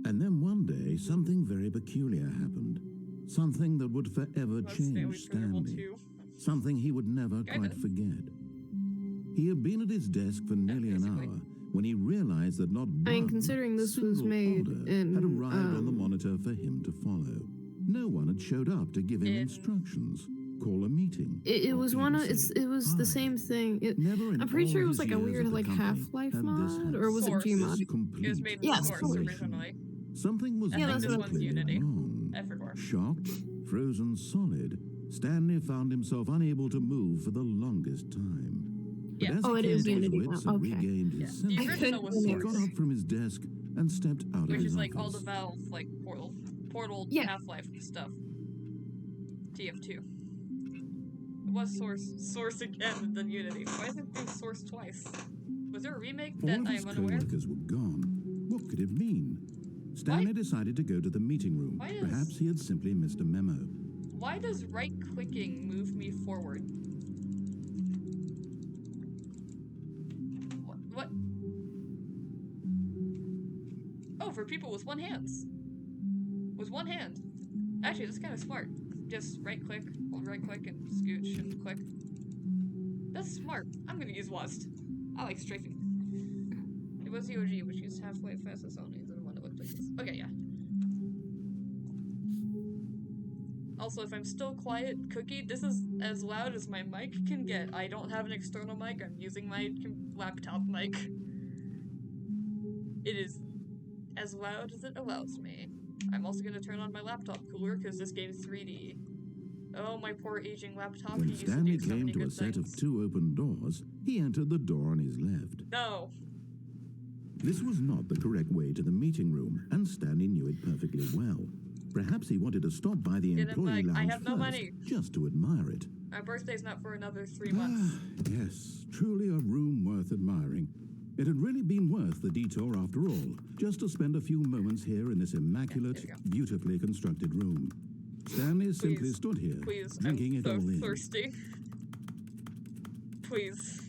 [SPEAKER 3] And then one day, something very peculiar happened. Something that would forever change Stanley. Something he would never quite forget. He had been at his desk for nearly an hour when he realized that not one
[SPEAKER 2] considering this was
[SPEAKER 3] single
[SPEAKER 2] made
[SPEAKER 3] order
[SPEAKER 2] in,
[SPEAKER 3] had arrived on the monitor for him to follow. No one had showed up to give him instructions, call a meeting.
[SPEAKER 2] It was
[SPEAKER 3] or
[SPEAKER 2] one of
[SPEAKER 3] even
[SPEAKER 2] it's
[SPEAKER 3] say
[SPEAKER 2] it was the
[SPEAKER 3] hi.
[SPEAKER 2] same thing.
[SPEAKER 3] Never in
[SPEAKER 2] I'm pretty
[SPEAKER 3] all
[SPEAKER 2] sure it was
[SPEAKER 3] his
[SPEAKER 2] like a
[SPEAKER 3] years
[SPEAKER 2] weird
[SPEAKER 3] at the
[SPEAKER 2] like
[SPEAKER 3] company
[SPEAKER 2] Half-Life
[SPEAKER 3] had this
[SPEAKER 2] mod, or was it
[SPEAKER 1] Source.
[SPEAKER 2] Gmod?
[SPEAKER 1] It was made in
[SPEAKER 2] Yes,
[SPEAKER 1] Source
[SPEAKER 2] Source.
[SPEAKER 1] originally.
[SPEAKER 3] Something was
[SPEAKER 1] I think
[SPEAKER 2] that's
[SPEAKER 1] this
[SPEAKER 2] what
[SPEAKER 1] one's
[SPEAKER 3] clearly
[SPEAKER 1] Unity.
[SPEAKER 3] wrong.
[SPEAKER 1] I forgot.
[SPEAKER 3] Shocked, frozen solid, Stanley found himself unable to move for the longest time. But
[SPEAKER 1] Yeah.
[SPEAKER 3] as
[SPEAKER 2] Oh,
[SPEAKER 3] he
[SPEAKER 2] it
[SPEAKER 3] came
[SPEAKER 2] is
[SPEAKER 3] to his
[SPEAKER 2] Unity
[SPEAKER 3] wits
[SPEAKER 2] now,
[SPEAKER 3] and
[SPEAKER 2] okay.
[SPEAKER 3] regained
[SPEAKER 1] Yeah.
[SPEAKER 3] his
[SPEAKER 1] The
[SPEAKER 3] senses,
[SPEAKER 1] original was
[SPEAKER 3] he
[SPEAKER 2] Source.
[SPEAKER 3] got up from his desk and stepped out
[SPEAKER 1] Which
[SPEAKER 3] of his
[SPEAKER 1] is like all
[SPEAKER 3] office.
[SPEAKER 1] the Valve like Portal
[SPEAKER 2] Yeah.
[SPEAKER 1] Half-Life stuff. TF2. It was Source again and then Unity. Why is it being Source twice? Was there a remake
[SPEAKER 3] All
[SPEAKER 1] that
[SPEAKER 3] of
[SPEAKER 1] I
[SPEAKER 3] his
[SPEAKER 1] am unaware of?
[SPEAKER 3] co-workers were gone. What could it mean? Stanley decided to go to the meeting room.
[SPEAKER 1] Why is-
[SPEAKER 3] Perhaps he had simply missed a memo.
[SPEAKER 1] Why does right-clicking move me forward? What? Oh, for people with one hand. With one hand. Actually, that's kind of smart. Just right-click, hold right-click, and scooch and click. That's smart. I'm gonna use WASD. I like strafing. It was the OG, which used Half-Life fastest only, the one that looked like this. Okay, yeah. Also, if I'm still quiet, Cookie, this is as loud as my mic can get. I don't have an external mic, I'm using my laptop mic. It is as loud as it allows me. I'm also gonna turn on my laptop cooler, because this game's 3D. Oh, my poor aging laptop, he
[SPEAKER 3] When
[SPEAKER 1] used to
[SPEAKER 3] Stanley
[SPEAKER 1] do so
[SPEAKER 3] came
[SPEAKER 1] many
[SPEAKER 3] to a
[SPEAKER 1] good
[SPEAKER 3] set
[SPEAKER 1] things.
[SPEAKER 3] of 2 open doors, he entered the door on his left.
[SPEAKER 1] No!
[SPEAKER 3] This was not the correct way to the meeting room, and Stanley knew it perfectly well. Perhaps he wanted to stop by the
[SPEAKER 1] Get in,
[SPEAKER 3] employee
[SPEAKER 1] Mike. I
[SPEAKER 3] lounge
[SPEAKER 1] have no
[SPEAKER 3] first,
[SPEAKER 1] money.
[SPEAKER 3] just to admire it.
[SPEAKER 1] My birthday's not for another 3 months.
[SPEAKER 3] Yes, truly a room worth admiring. It had really been worth the detour after all, just to spend a few moments here in this immaculate,
[SPEAKER 1] there you go.
[SPEAKER 3] beautifully constructed room. Stanley simply
[SPEAKER 1] Please,
[SPEAKER 3] stood here,
[SPEAKER 1] Please,
[SPEAKER 3] drinking
[SPEAKER 1] I'm
[SPEAKER 3] it
[SPEAKER 1] so
[SPEAKER 3] all in.
[SPEAKER 1] thirsty. Please.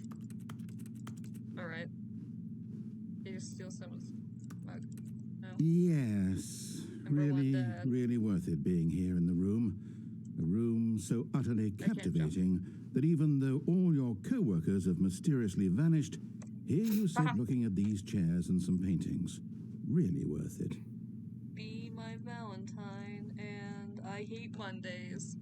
[SPEAKER 1] Alright. Can you steal someone's mug? No?
[SPEAKER 3] Yes,
[SPEAKER 1] Number one,
[SPEAKER 3] really,
[SPEAKER 1] Dad.
[SPEAKER 3] really worth it being here in the room. A room so utterly
[SPEAKER 1] can't jump.
[SPEAKER 3] captivating that even though all your co-workers have mysteriously vanished, here you sit looking at these chairs and some paintings. Really worth it.
[SPEAKER 1] Be my Valentine, and I hate Mondays.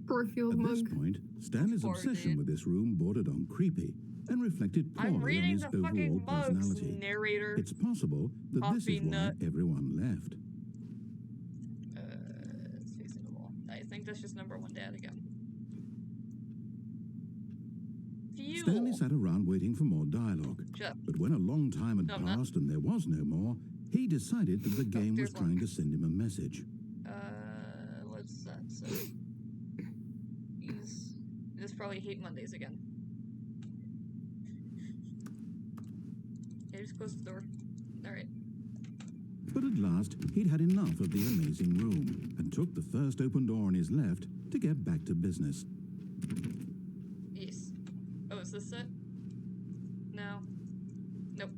[SPEAKER 2] Garfield
[SPEAKER 3] At
[SPEAKER 2] mug.
[SPEAKER 3] this point, Stanley's
[SPEAKER 1] Poor
[SPEAKER 3] obsession
[SPEAKER 1] dude.
[SPEAKER 3] with this room bordered on creepy and reflected
[SPEAKER 1] I'm
[SPEAKER 3] poorly on
[SPEAKER 1] reading
[SPEAKER 3] his
[SPEAKER 1] the
[SPEAKER 3] overall
[SPEAKER 1] fucking mugs,
[SPEAKER 3] personality.
[SPEAKER 1] narrator.
[SPEAKER 3] It's possible that this
[SPEAKER 1] Coffee
[SPEAKER 3] is why
[SPEAKER 1] nut.
[SPEAKER 3] everyone left.
[SPEAKER 1] It's facing the wall. I think that's just number one dad again. Fuel.
[SPEAKER 3] Stanley sat around waiting for more dialogue.
[SPEAKER 1] Shut up.
[SPEAKER 3] But when a long time had
[SPEAKER 1] No, I'm not.
[SPEAKER 3] passed and there was no more, he decided that the game was
[SPEAKER 1] there's one.
[SPEAKER 3] trying to send him a message.
[SPEAKER 1] What's that say? This probably hate Mondays again. Yeah, just close the door. Alright.
[SPEAKER 3] But at last, he'd had enough of the amazing room and took the first open door on his left to get back to business.
[SPEAKER 1] Yes. Oh, is this it? No. Nope.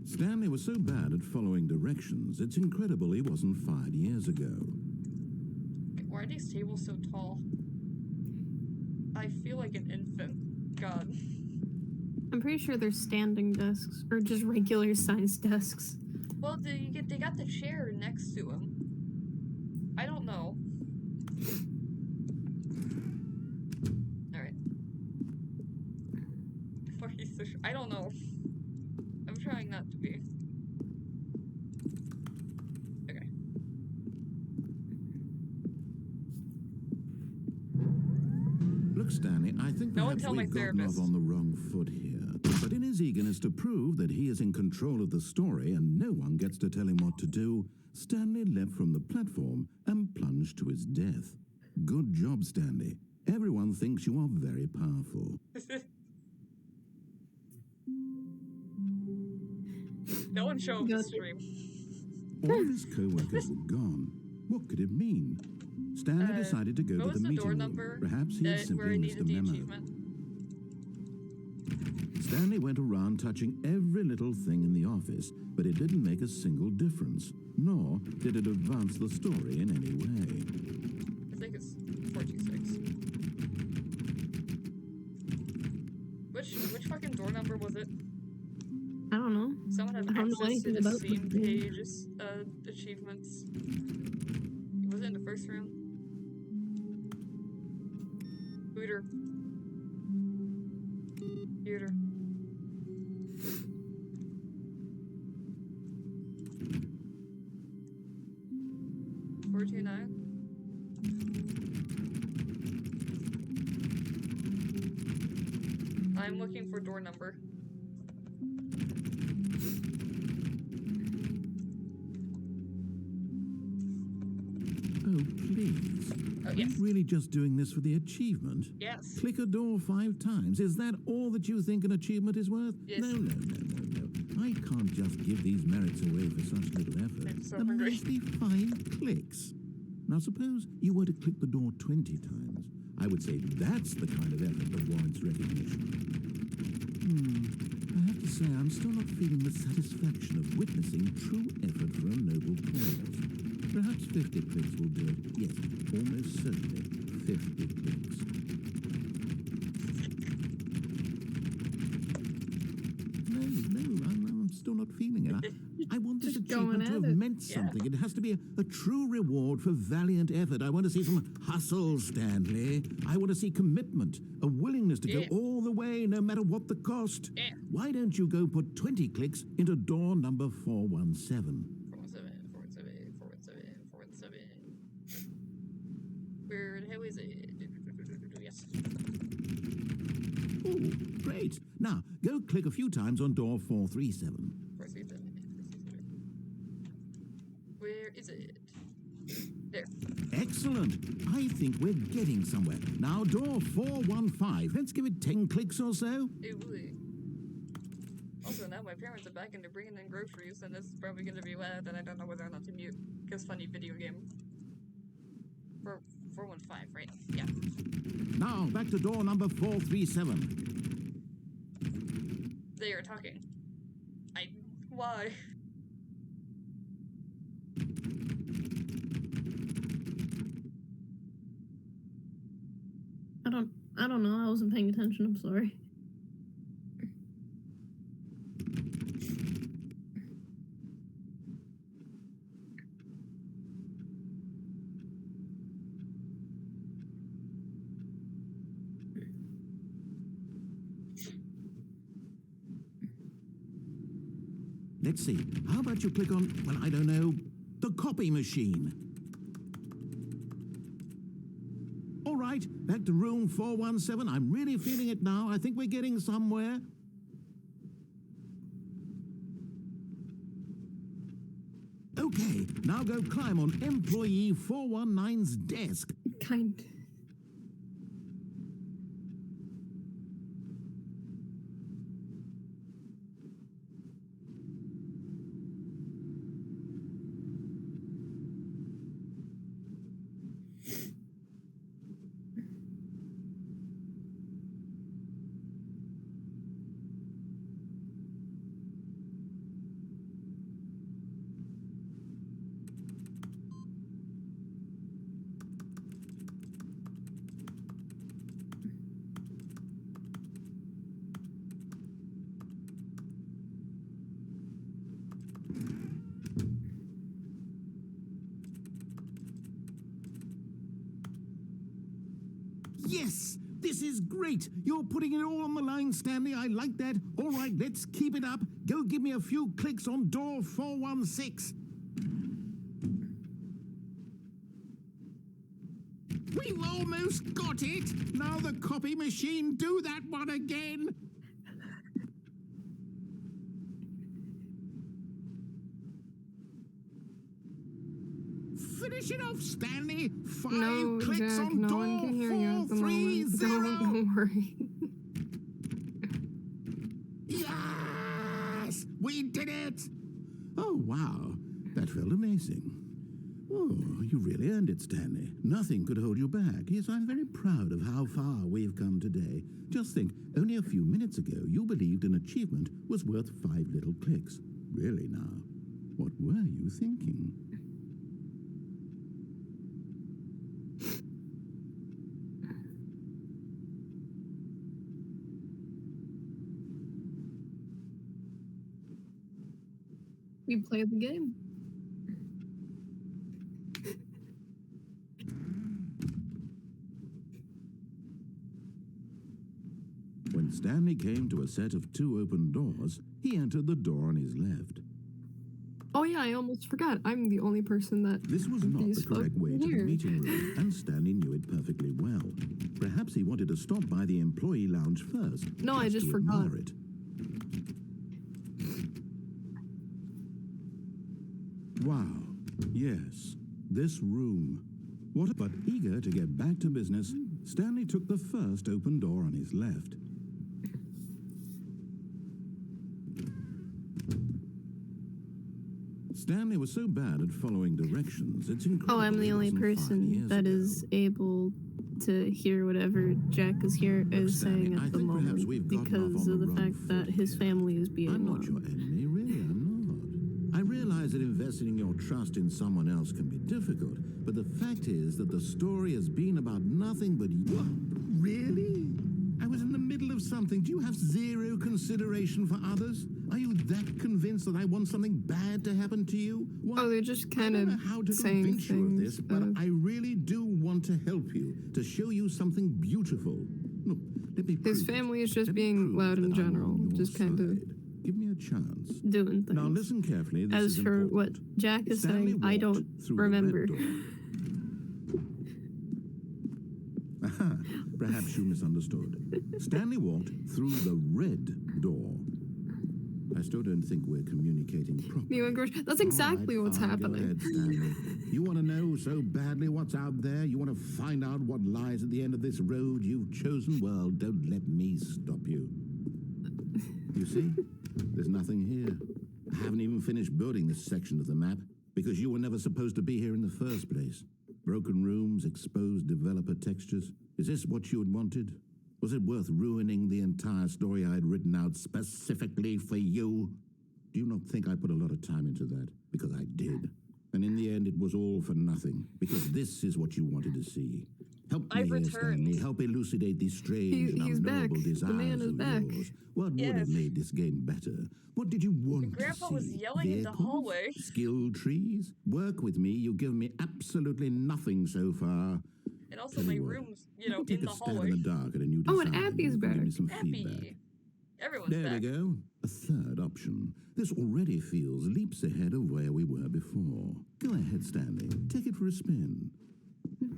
[SPEAKER 3] Stanley was so bad at following directions, it's incredible he wasn't fired years ago.
[SPEAKER 1] Why are these tables so tall? I feel like an infant. God.
[SPEAKER 2] I'm pretty sure they're standing desks, or just regular sized desks.
[SPEAKER 1] Well, they got the chair next to him. I don't know. Alright. Why are you so I don't know. I'm trying not to be. Okay.
[SPEAKER 3] Look, Stanley, I think
[SPEAKER 1] No one
[SPEAKER 3] perhaps
[SPEAKER 1] tell my
[SPEAKER 3] we've gotten
[SPEAKER 1] therapist.
[SPEAKER 3] off on the wrong foot here. But in his eagerness to prove that he is in control of the story and no one gets to tell him what to do, Stanley leapt from the platform and plunged to his death. Good job, Stanley. Everyone thinks you are very powerful.
[SPEAKER 1] No one show up the
[SPEAKER 2] Got it.
[SPEAKER 1] stream.
[SPEAKER 3] All of his co-workers were gone. What could it mean? Stanley decided to go
[SPEAKER 1] What
[SPEAKER 3] to
[SPEAKER 1] was
[SPEAKER 3] the
[SPEAKER 1] the
[SPEAKER 3] meeting
[SPEAKER 1] door
[SPEAKER 3] room.
[SPEAKER 1] number
[SPEAKER 3] Perhaps he had
[SPEAKER 1] where I
[SPEAKER 3] simply missed a
[SPEAKER 1] needed the
[SPEAKER 3] memo.
[SPEAKER 1] achievement?
[SPEAKER 3] Stanley went around touching every little thing in the office, but it didn't make a single difference, nor did it advance the story in any way.
[SPEAKER 1] I think it's 426. Which fucking door number was it?
[SPEAKER 2] I don't know.
[SPEAKER 1] Someone had
[SPEAKER 2] I don't know
[SPEAKER 1] access to
[SPEAKER 2] anything
[SPEAKER 1] the
[SPEAKER 2] about
[SPEAKER 1] scene
[SPEAKER 2] this game.
[SPEAKER 1] pages, achievements. Was it in the first room? Hooter. Hooter. I'm looking for door number.
[SPEAKER 3] Oh, please.
[SPEAKER 1] Oh,
[SPEAKER 3] Are
[SPEAKER 1] yes.
[SPEAKER 3] you really just doing this for the achievement?
[SPEAKER 1] Yes.
[SPEAKER 3] Click a door 5 times. Is that all that you think an achievement is worth?
[SPEAKER 1] Yes.
[SPEAKER 3] No. I can't just give these merits away for such little effort.
[SPEAKER 1] I'm so
[SPEAKER 3] A
[SPEAKER 1] hungry.
[SPEAKER 3] measly 5 clicks. Now suppose you were to click the door 20 times. I would say that's the kind of effort that warrants recognition. I have to say I'm still not feeling the satisfaction of witnessing true effort for a noble cause. Perhaps 50 clicks will do it. Yes, almost certainly 50 clicks. No, I'm still not feeling it. I want this
[SPEAKER 2] Just going
[SPEAKER 3] achievement to
[SPEAKER 2] at
[SPEAKER 3] have
[SPEAKER 2] it.
[SPEAKER 3] meant something. It has to be a true reward for valiant effort. I want to see some hustle, Stanley. I want to see commitment, a willingness to
[SPEAKER 1] Yeah.
[SPEAKER 3] go all the way, no matter what the cost.
[SPEAKER 1] Yeah.
[SPEAKER 3] Why don't you go put 20 clicks into door number 417?
[SPEAKER 1] 417. Where the hell is it? Yes.
[SPEAKER 3] Oh, great. Now, go click a few times on door 437.
[SPEAKER 1] 437. Where is it? There.
[SPEAKER 3] Excellent. I think we're getting somewhere. Now, door 415. Let's give it 10 clicks or so.
[SPEAKER 1] Ooh, boy. Also, now my parents are back into bringing in groceries, and this is probably going to be loud, and I don't know whether or not to mute. Because funny video game. 415, right? Yeah.
[SPEAKER 3] Now, back to door number 437.
[SPEAKER 1] They are talking. Why?
[SPEAKER 2] I don't know. I wasn't paying attention. I'm sorry.
[SPEAKER 3] Let's see. How about you click on, well, I don't know, the copy machine? All right, back to room 417. I'm really feeling it now. I think we're getting somewhere. Okay, now go climb on employee 419's desk.
[SPEAKER 2] Kind.
[SPEAKER 3] Yes, this is great. You're putting it all on the line, Stanley. I like that. All right, let's keep it up. Go give me a few clicks on door 416. We've almost got it. Now the copy machine, do that one again. Finish it off, Stanley. 5
[SPEAKER 2] No,
[SPEAKER 3] clicks
[SPEAKER 2] Jack,
[SPEAKER 3] on
[SPEAKER 2] no
[SPEAKER 3] door
[SPEAKER 2] one can hear you at the moment.
[SPEAKER 3] 430.
[SPEAKER 2] Don't worry.
[SPEAKER 3] Yes! We did it! Oh, wow. That felt amazing. Oh, you really earned it, Stanley. Nothing could hold you back. Yes, I'm very proud of how far we've come today. Just think, only a few minutes ago, you believed an achievement was worth 5 little clicks. Really now, what were you thinking?
[SPEAKER 2] We played the game.
[SPEAKER 3] When Stanley came to a set of 2 open doors, he entered the door on his left.
[SPEAKER 2] Oh yeah, I almost forgot. I'm the only person that
[SPEAKER 3] This was not
[SPEAKER 2] these
[SPEAKER 3] the correct
[SPEAKER 2] folk
[SPEAKER 3] way to the
[SPEAKER 2] here.
[SPEAKER 3] meeting room, and Stanley knew it perfectly well. Perhaps he wanted to stop by the employee lounge first.
[SPEAKER 2] No, I just
[SPEAKER 3] to
[SPEAKER 2] forgot.
[SPEAKER 3] admire it. Wow. Yes, this room. What? But eager to get back to business, Stanley took the first open door on his left. Stanley was so bad at following directions, it's incredible.
[SPEAKER 2] Oh, I'm the
[SPEAKER 3] it
[SPEAKER 2] only
[SPEAKER 3] wasn't 5
[SPEAKER 2] person
[SPEAKER 3] years
[SPEAKER 2] that
[SPEAKER 3] ago.
[SPEAKER 2] is able to hear whatever Jack is
[SPEAKER 3] Stanley,
[SPEAKER 2] saying
[SPEAKER 3] I
[SPEAKER 2] at the
[SPEAKER 3] think perhaps
[SPEAKER 2] moment
[SPEAKER 3] we've gotten
[SPEAKER 2] because
[SPEAKER 3] off on
[SPEAKER 2] of
[SPEAKER 3] the
[SPEAKER 2] the
[SPEAKER 3] wrong
[SPEAKER 2] fact that
[SPEAKER 3] foot
[SPEAKER 2] his
[SPEAKER 3] here.
[SPEAKER 2] family is being
[SPEAKER 3] I'm not your
[SPEAKER 2] harmed.
[SPEAKER 3] enemy, really, I'm not. I realize that investing your trust in someone else can be difficult, but the fact is that the story has been about nothing but you. What? Really? I was in the middle of something. Do you have zero consideration for others? Are you that convinced that I want something bad to happen to you? What?
[SPEAKER 2] Oh, they're just
[SPEAKER 3] I
[SPEAKER 2] kind
[SPEAKER 3] don't
[SPEAKER 2] of
[SPEAKER 3] know how to
[SPEAKER 2] saying
[SPEAKER 3] convince you of
[SPEAKER 2] things.
[SPEAKER 3] this, but I really do want to help you, to show you something beautiful. Look, let me
[SPEAKER 2] His
[SPEAKER 3] prove it.
[SPEAKER 2] family is just
[SPEAKER 3] Let me
[SPEAKER 2] being
[SPEAKER 3] prove
[SPEAKER 2] loud in
[SPEAKER 3] that I'm
[SPEAKER 2] general,
[SPEAKER 3] on your
[SPEAKER 2] just kind of
[SPEAKER 3] side. Give me a chance.
[SPEAKER 2] doing things.
[SPEAKER 3] Now listen carefully. This
[SPEAKER 2] As
[SPEAKER 3] is
[SPEAKER 2] for
[SPEAKER 3] important.
[SPEAKER 2] what Jack is
[SPEAKER 3] Stanley
[SPEAKER 2] saying, I
[SPEAKER 3] walked
[SPEAKER 2] don't
[SPEAKER 3] through the
[SPEAKER 2] remember.
[SPEAKER 3] red door. Aha, perhaps you misunderstood. Stanley walked through the red door. I still don't think we're communicating properly.
[SPEAKER 2] You and Gersh, that's exactly
[SPEAKER 3] All right,
[SPEAKER 2] what's
[SPEAKER 3] fine,
[SPEAKER 2] happening.
[SPEAKER 3] Go ahead, Stanley. You want to know so badly what's out there? You want to find out what lies at the end of this road you've chosen? Well, don't let me stop you. You see? There's nothing here. I haven't even finished building this section of the map because you were never supposed to be here in the first place. Broken rooms, exposed developer textures. Is this what you had wanted? Was it worth ruining the entire story I had written out specifically for you? Do you not think I put a lot of time into that? Because I did. And in the end, it was all for nothing. Because this is what you wanted to see. Help me
[SPEAKER 1] I've
[SPEAKER 3] here,
[SPEAKER 1] returned.
[SPEAKER 3] Stanley. Help elucidate these strange and
[SPEAKER 2] He's back.
[SPEAKER 3] unknowable
[SPEAKER 2] The
[SPEAKER 3] desires
[SPEAKER 2] man is
[SPEAKER 3] of
[SPEAKER 2] back.
[SPEAKER 3] yours. What would
[SPEAKER 1] Yes.
[SPEAKER 3] have made this game better? What did you want to
[SPEAKER 1] Grandpa
[SPEAKER 3] see?
[SPEAKER 1] was yelling in the
[SPEAKER 3] Vehicles?
[SPEAKER 1] hallway.
[SPEAKER 3] Skill trees? Work with me. You've given me absolutely nothing so far.
[SPEAKER 1] And also
[SPEAKER 3] Tell
[SPEAKER 1] my
[SPEAKER 3] you what,
[SPEAKER 1] room's,
[SPEAKER 3] you could take
[SPEAKER 1] in the
[SPEAKER 3] a stab
[SPEAKER 1] hallway.
[SPEAKER 3] in the dark at a new
[SPEAKER 2] Oh,
[SPEAKER 3] design.
[SPEAKER 2] and Appy's
[SPEAKER 3] You can give me
[SPEAKER 2] back.
[SPEAKER 3] some feedback.
[SPEAKER 1] Happy. Everyone's
[SPEAKER 3] There
[SPEAKER 1] back.
[SPEAKER 3] we go. A third option. This already feels leaps ahead of where we were before. Go ahead, Stanley. Take it for a spin.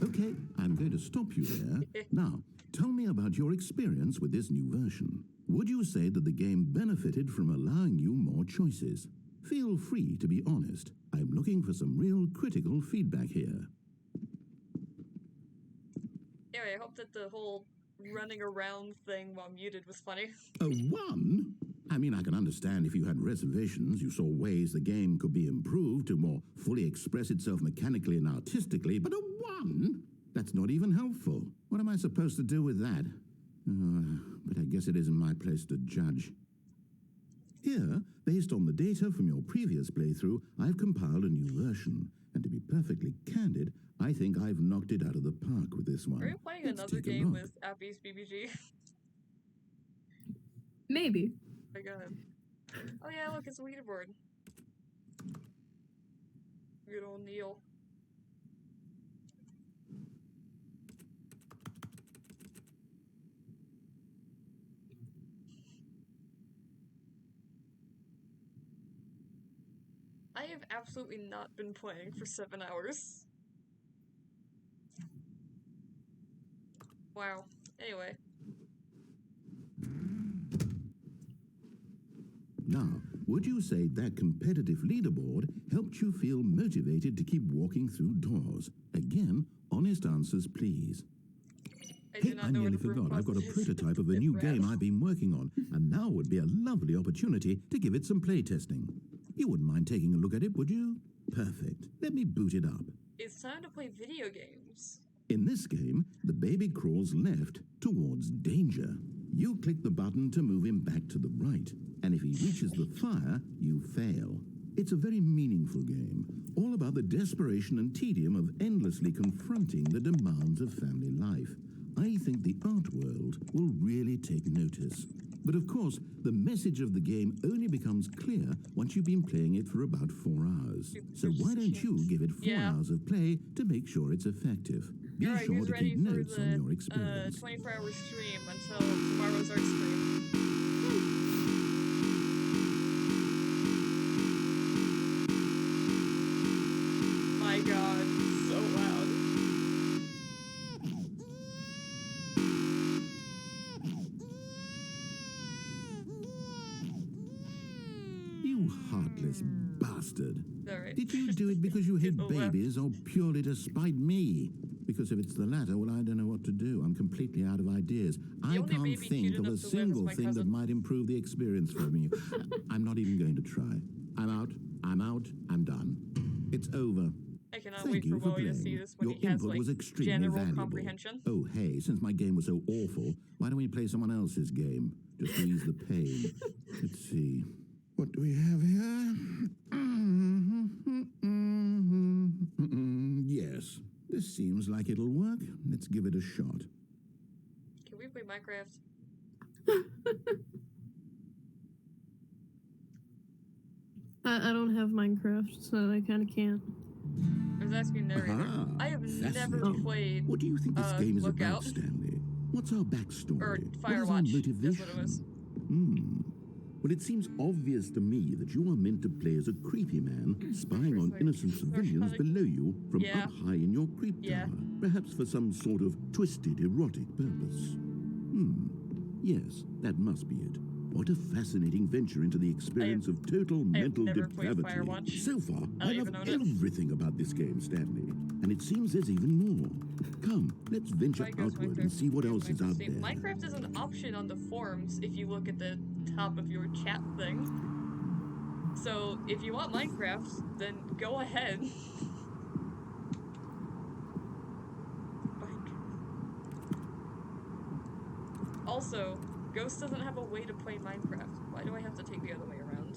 [SPEAKER 3] Okay, I'm going to stop you there. Now, tell me about your experience with this new version. Would you say that the game benefited from allowing you more choices? Feel free to be honest. I'm looking for some real critical feedback here.
[SPEAKER 1] Anyway, I hope that the whole running around thing while muted was funny.
[SPEAKER 3] A 1? I mean, I can understand if you had reservations, you saw ways the game could be improved to more fully express itself mechanically and artistically, but a 1? That's not even helpful. What am I supposed to do with that? But I guess it isn't my place to judge. Here, based on the data from your previous playthrough, I've compiled a new version. And to be perfectly candid, I think I've knocked it out of the park with this one.
[SPEAKER 1] Are you playing
[SPEAKER 3] Let's
[SPEAKER 1] another
[SPEAKER 3] take a
[SPEAKER 1] game
[SPEAKER 3] look.
[SPEAKER 1] with Appy's BBG?
[SPEAKER 2] Maybe.
[SPEAKER 1] My god. Oh yeah, look, it's a leaderboard. Good old Neil. I have absolutely not been playing for 7 hours. Wow. Anyway.
[SPEAKER 3] Now, would you say that competitive leaderboard helped you feel motivated to keep walking through doors? Again, honest answers, please.
[SPEAKER 1] I do
[SPEAKER 3] Hey,
[SPEAKER 1] not
[SPEAKER 3] I
[SPEAKER 1] know
[SPEAKER 3] nearly
[SPEAKER 1] what a room
[SPEAKER 3] forgot. I've got a
[SPEAKER 1] closet is.
[SPEAKER 3] prototype of a
[SPEAKER 1] It's
[SPEAKER 3] new
[SPEAKER 1] rad.
[SPEAKER 3] game I've been working on, and now would be a lovely opportunity to give it some playtesting. You wouldn't mind taking a look at it, would you? Perfect. Let me boot it up.
[SPEAKER 1] It's time to play video games.
[SPEAKER 3] In this game, the baby crawls left towards danger. You click the button to move him back to the right, and if he reaches the fire, you fail. It's a very meaningful game, all about the desperation and tedium of endlessly confronting the demands of family life. I think the art world will really take notice. But of course, the message of the game only becomes clear once you've been playing it for about 4 hours. So why don't you give it 4
[SPEAKER 1] Yeah.
[SPEAKER 3] hours of play to make sure it's effective? Be
[SPEAKER 1] Alright,
[SPEAKER 3] sure
[SPEAKER 1] who's
[SPEAKER 3] to
[SPEAKER 1] ready
[SPEAKER 3] keep
[SPEAKER 1] for
[SPEAKER 3] notes on your
[SPEAKER 1] the
[SPEAKER 3] experience.
[SPEAKER 1] 24-hour stream until tomorrow's art stream?
[SPEAKER 3] Thankless bastard.
[SPEAKER 1] Alright.
[SPEAKER 3] Did you do it because you hate
[SPEAKER 1] To the left.
[SPEAKER 3] babies or purely to spite me? Because if it's the latter, well, I don't know what to do. I'm completely out of ideas. I
[SPEAKER 1] only
[SPEAKER 3] can't
[SPEAKER 1] baby
[SPEAKER 3] think
[SPEAKER 1] cute
[SPEAKER 3] of
[SPEAKER 1] enough
[SPEAKER 3] a
[SPEAKER 1] to live is
[SPEAKER 3] single
[SPEAKER 1] my
[SPEAKER 3] thing that
[SPEAKER 1] cousin.
[SPEAKER 3] might improve the experience for you. I'm not even going to try. I'm out. I'm done. It's over.
[SPEAKER 1] I cannot
[SPEAKER 3] Thank
[SPEAKER 1] wait for
[SPEAKER 3] you for
[SPEAKER 1] Wowie to
[SPEAKER 3] playing.
[SPEAKER 1] see this when
[SPEAKER 3] Your
[SPEAKER 1] he has,
[SPEAKER 3] input
[SPEAKER 1] like,
[SPEAKER 3] was extremely
[SPEAKER 1] general
[SPEAKER 3] valuable.
[SPEAKER 1] comprehension.
[SPEAKER 3] Oh, hey, since my game was so awful, why don't we play someone else's game? Just to ease the pain. Let's see. What do we have here? Yes, this seems like it'll work. Let's give it a shot.
[SPEAKER 1] Can we play Minecraft?
[SPEAKER 2] I don't have Minecraft, so I kind of can't.
[SPEAKER 1] I was asking narrator.
[SPEAKER 3] Aha,
[SPEAKER 1] I have never
[SPEAKER 3] fascinating.
[SPEAKER 1] played
[SPEAKER 3] What do you think this game is
[SPEAKER 1] Lookout.
[SPEAKER 3] about, Stanley? What's our backstory?
[SPEAKER 1] Or
[SPEAKER 3] What is our
[SPEAKER 1] Firewatch.
[SPEAKER 3] motivation?
[SPEAKER 1] That's what it was.
[SPEAKER 3] Well, it seems obvious to me that you are meant to play as a creepy man, spying on innocent civilians below you from
[SPEAKER 1] Yeah.
[SPEAKER 3] up high in your creep
[SPEAKER 1] Yeah.
[SPEAKER 3] tower, perhaps for some sort of twisted erotic purpose. Yes, that must be it. What a fascinating venture into the experience of total mental
[SPEAKER 1] never played
[SPEAKER 3] depravity.
[SPEAKER 1] Firewatch.
[SPEAKER 3] So far,
[SPEAKER 1] I
[SPEAKER 3] I
[SPEAKER 1] don't
[SPEAKER 3] love
[SPEAKER 1] even own it.
[SPEAKER 3] everything about this game, Stanley. And it seems there's even more. Come, let's venture
[SPEAKER 1] Right goes
[SPEAKER 3] outward
[SPEAKER 1] Minecraft.
[SPEAKER 3] and see what else is out
[SPEAKER 1] See,
[SPEAKER 3] there.
[SPEAKER 1] Minecraft is an option on the forums if you look at the top of your chat thing. So if you want Minecraft, then go ahead. Also, Ghost doesn't have a way to play Minecraft. Why do I have to take the other way around?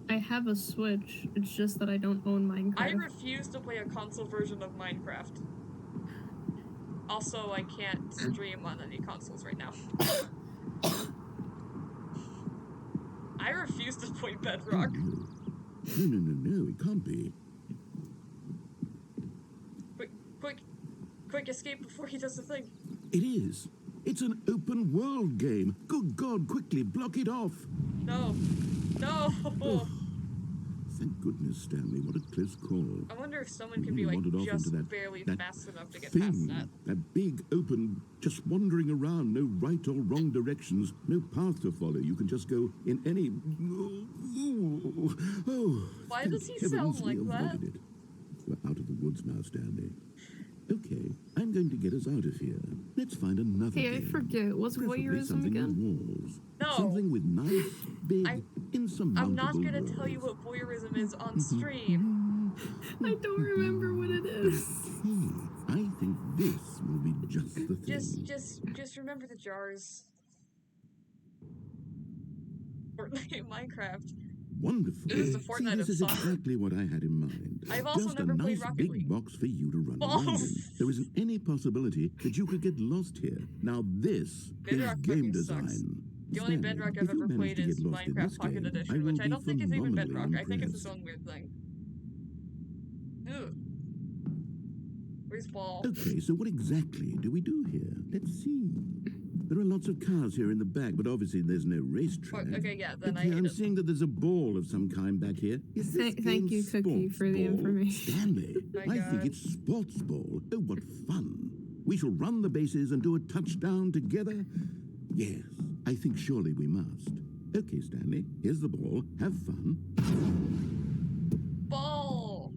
[SPEAKER 2] I have a Switch. It's just that I don't own Minecraft.
[SPEAKER 1] I refuse to play a console version of Minecraft. Also, I can't stream on any consoles right now. I refuse to play Bedrock.
[SPEAKER 3] No, it can't be.
[SPEAKER 1] Quick, escape before he does the thing.
[SPEAKER 3] It is. It's an open world game. Good God, quickly block it off.
[SPEAKER 1] No.
[SPEAKER 3] Oh, thank goodness, Stanley. What a close call.
[SPEAKER 1] I wonder if someone can be like
[SPEAKER 3] Wandered off
[SPEAKER 1] just
[SPEAKER 3] into
[SPEAKER 1] barely
[SPEAKER 3] that
[SPEAKER 1] fast enough to get past
[SPEAKER 3] thing,
[SPEAKER 1] that.
[SPEAKER 3] that big open, just wandering around, no right or wrong directions, no path to follow. You can just go in any. Oh,
[SPEAKER 1] Why
[SPEAKER 3] thank
[SPEAKER 1] does he
[SPEAKER 3] heavens
[SPEAKER 1] sound
[SPEAKER 3] we
[SPEAKER 1] like that?
[SPEAKER 3] avoided it. We're out of the woods now, Stanley. Okay, I'm going to get us out of here. Let's find another
[SPEAKER 2] Hey, I
[SPEAKER 3] game.
[SPEAKER 2] forget. What's
[SPEAKER 3] Preferably
[SPEAKER 2] voyeurism
[SPEAKER 3] something
[SPEAKER 2] again?
[SPEAKER 3] with walls.
[SPEAKER 1] No.
[SPEAKER 3] Something with nice, big, insurmountable
[SPEAKER 1] I'm not gonna
[SPEAKER 3] walls.
[SPEAKER 1] tell you what voyeurism is on stream.
[SPEAKER 2] I don't remember what it is.
[SPEAKER 3] Okay, I think this will be just the thing.
[SPEAKER 1] Just remember the jars. Fortnite, Minecraft.
[SPEAKER 3] Wonderful.
[SPEAKER 1] This is the
[SPEAKER 3] See,
[SPEAKER 1] Fortnite
[SPEAKER 3] this
[SPEAKER 1] of
[SPEAKER 3] is
[SPEAKER 1] soccer.
[SPEAKER 3] exactly what I had in mind.
[SPEAKER 1] I've also
[SPEAKER 3] just
[SPEAKER 1] never
[SPEAKER 3] a
[SPEAKER 1] played
[SPEAKER 3] nice
[SPEAKER 1] Rocket
[SPEAKER 3] big
[SPEAKER 1] League.
[SPEAKER 3] box for you to run
[SPEAKER 1] Balls.
[SPEAKER 3] around in. There isn't any possibility that you could get lost here. Now this
[SPEAKER 1] Bedrock
[SPEAKER 3] is game
[SPEAKER 1] fucking
[SPEAKER 3] design.
[SPEAKER 1] sucks. The only
[SPEAKER 3] Stanley,
[SPEAKER 1] Bedrock
[SPEAKER 3] if
[SPEAKER 1] I've
[SPEAKER 3] you
[SPEAKER 1] ever
[SPEAKER 3] manage
[SPEAKER 1] played
[SPEAKER 3] to get
[SPEAKER 1] is
[SPEAKER 3] lost in
[SPEAKER 1] Minecraft
[SPEAKER 3] this
[SPEAKER 1] Pocket
[SPEAKER 3] game,
[SPEAKER 1] Edition,
[SPEAKER 3] will
[SPEAKER 1] which I
[SPEAKER 3] be
[SPEAKER 1] don't think is even
[SPEAKER 3] phenomenally
[SPEAKER 1] Bedrock. I think it's its
[SPEAKER 3] impressed.
[SPEAKER 1] own weird thing. Ugh. Where's Ball?
[SPEAKER 3] Okay, so what exactly do we do here? Let's see. There are lots of cars here in the back, but obviously there's no racetrack.
[SPEAKER 1] Okay, yeah, then I
[SPEAKER 3] Okay,
[SPEAKER 1] hate
[SPEAKER 3] I'm
[SPEAKER 1] it.
[SPEAKER 3] seeing that there's a ball of some kind back here. Is this
[SPEAKER 2] Thank
[SPEAKER 3] game
[SPEAKER 2] you, Cookie,
[SPEAKER 3] sports
[SPEAKER 2] for the
[SPEAKER 3] ball?
[SPEAKER 2] information.
[SPEAKER 3] Stanley,
[SPEAKER 1] My
[SPEAKER 3] I
[SPEAKER 1] God.
[SPEAKER 3] think it's sports ball. Oh, what fun. We shall run the bases and do a touchdown together? Yes, I think surely we must. Okay, Stanley, here's the ball. Have fun.
[SPEAKER 1] Ball!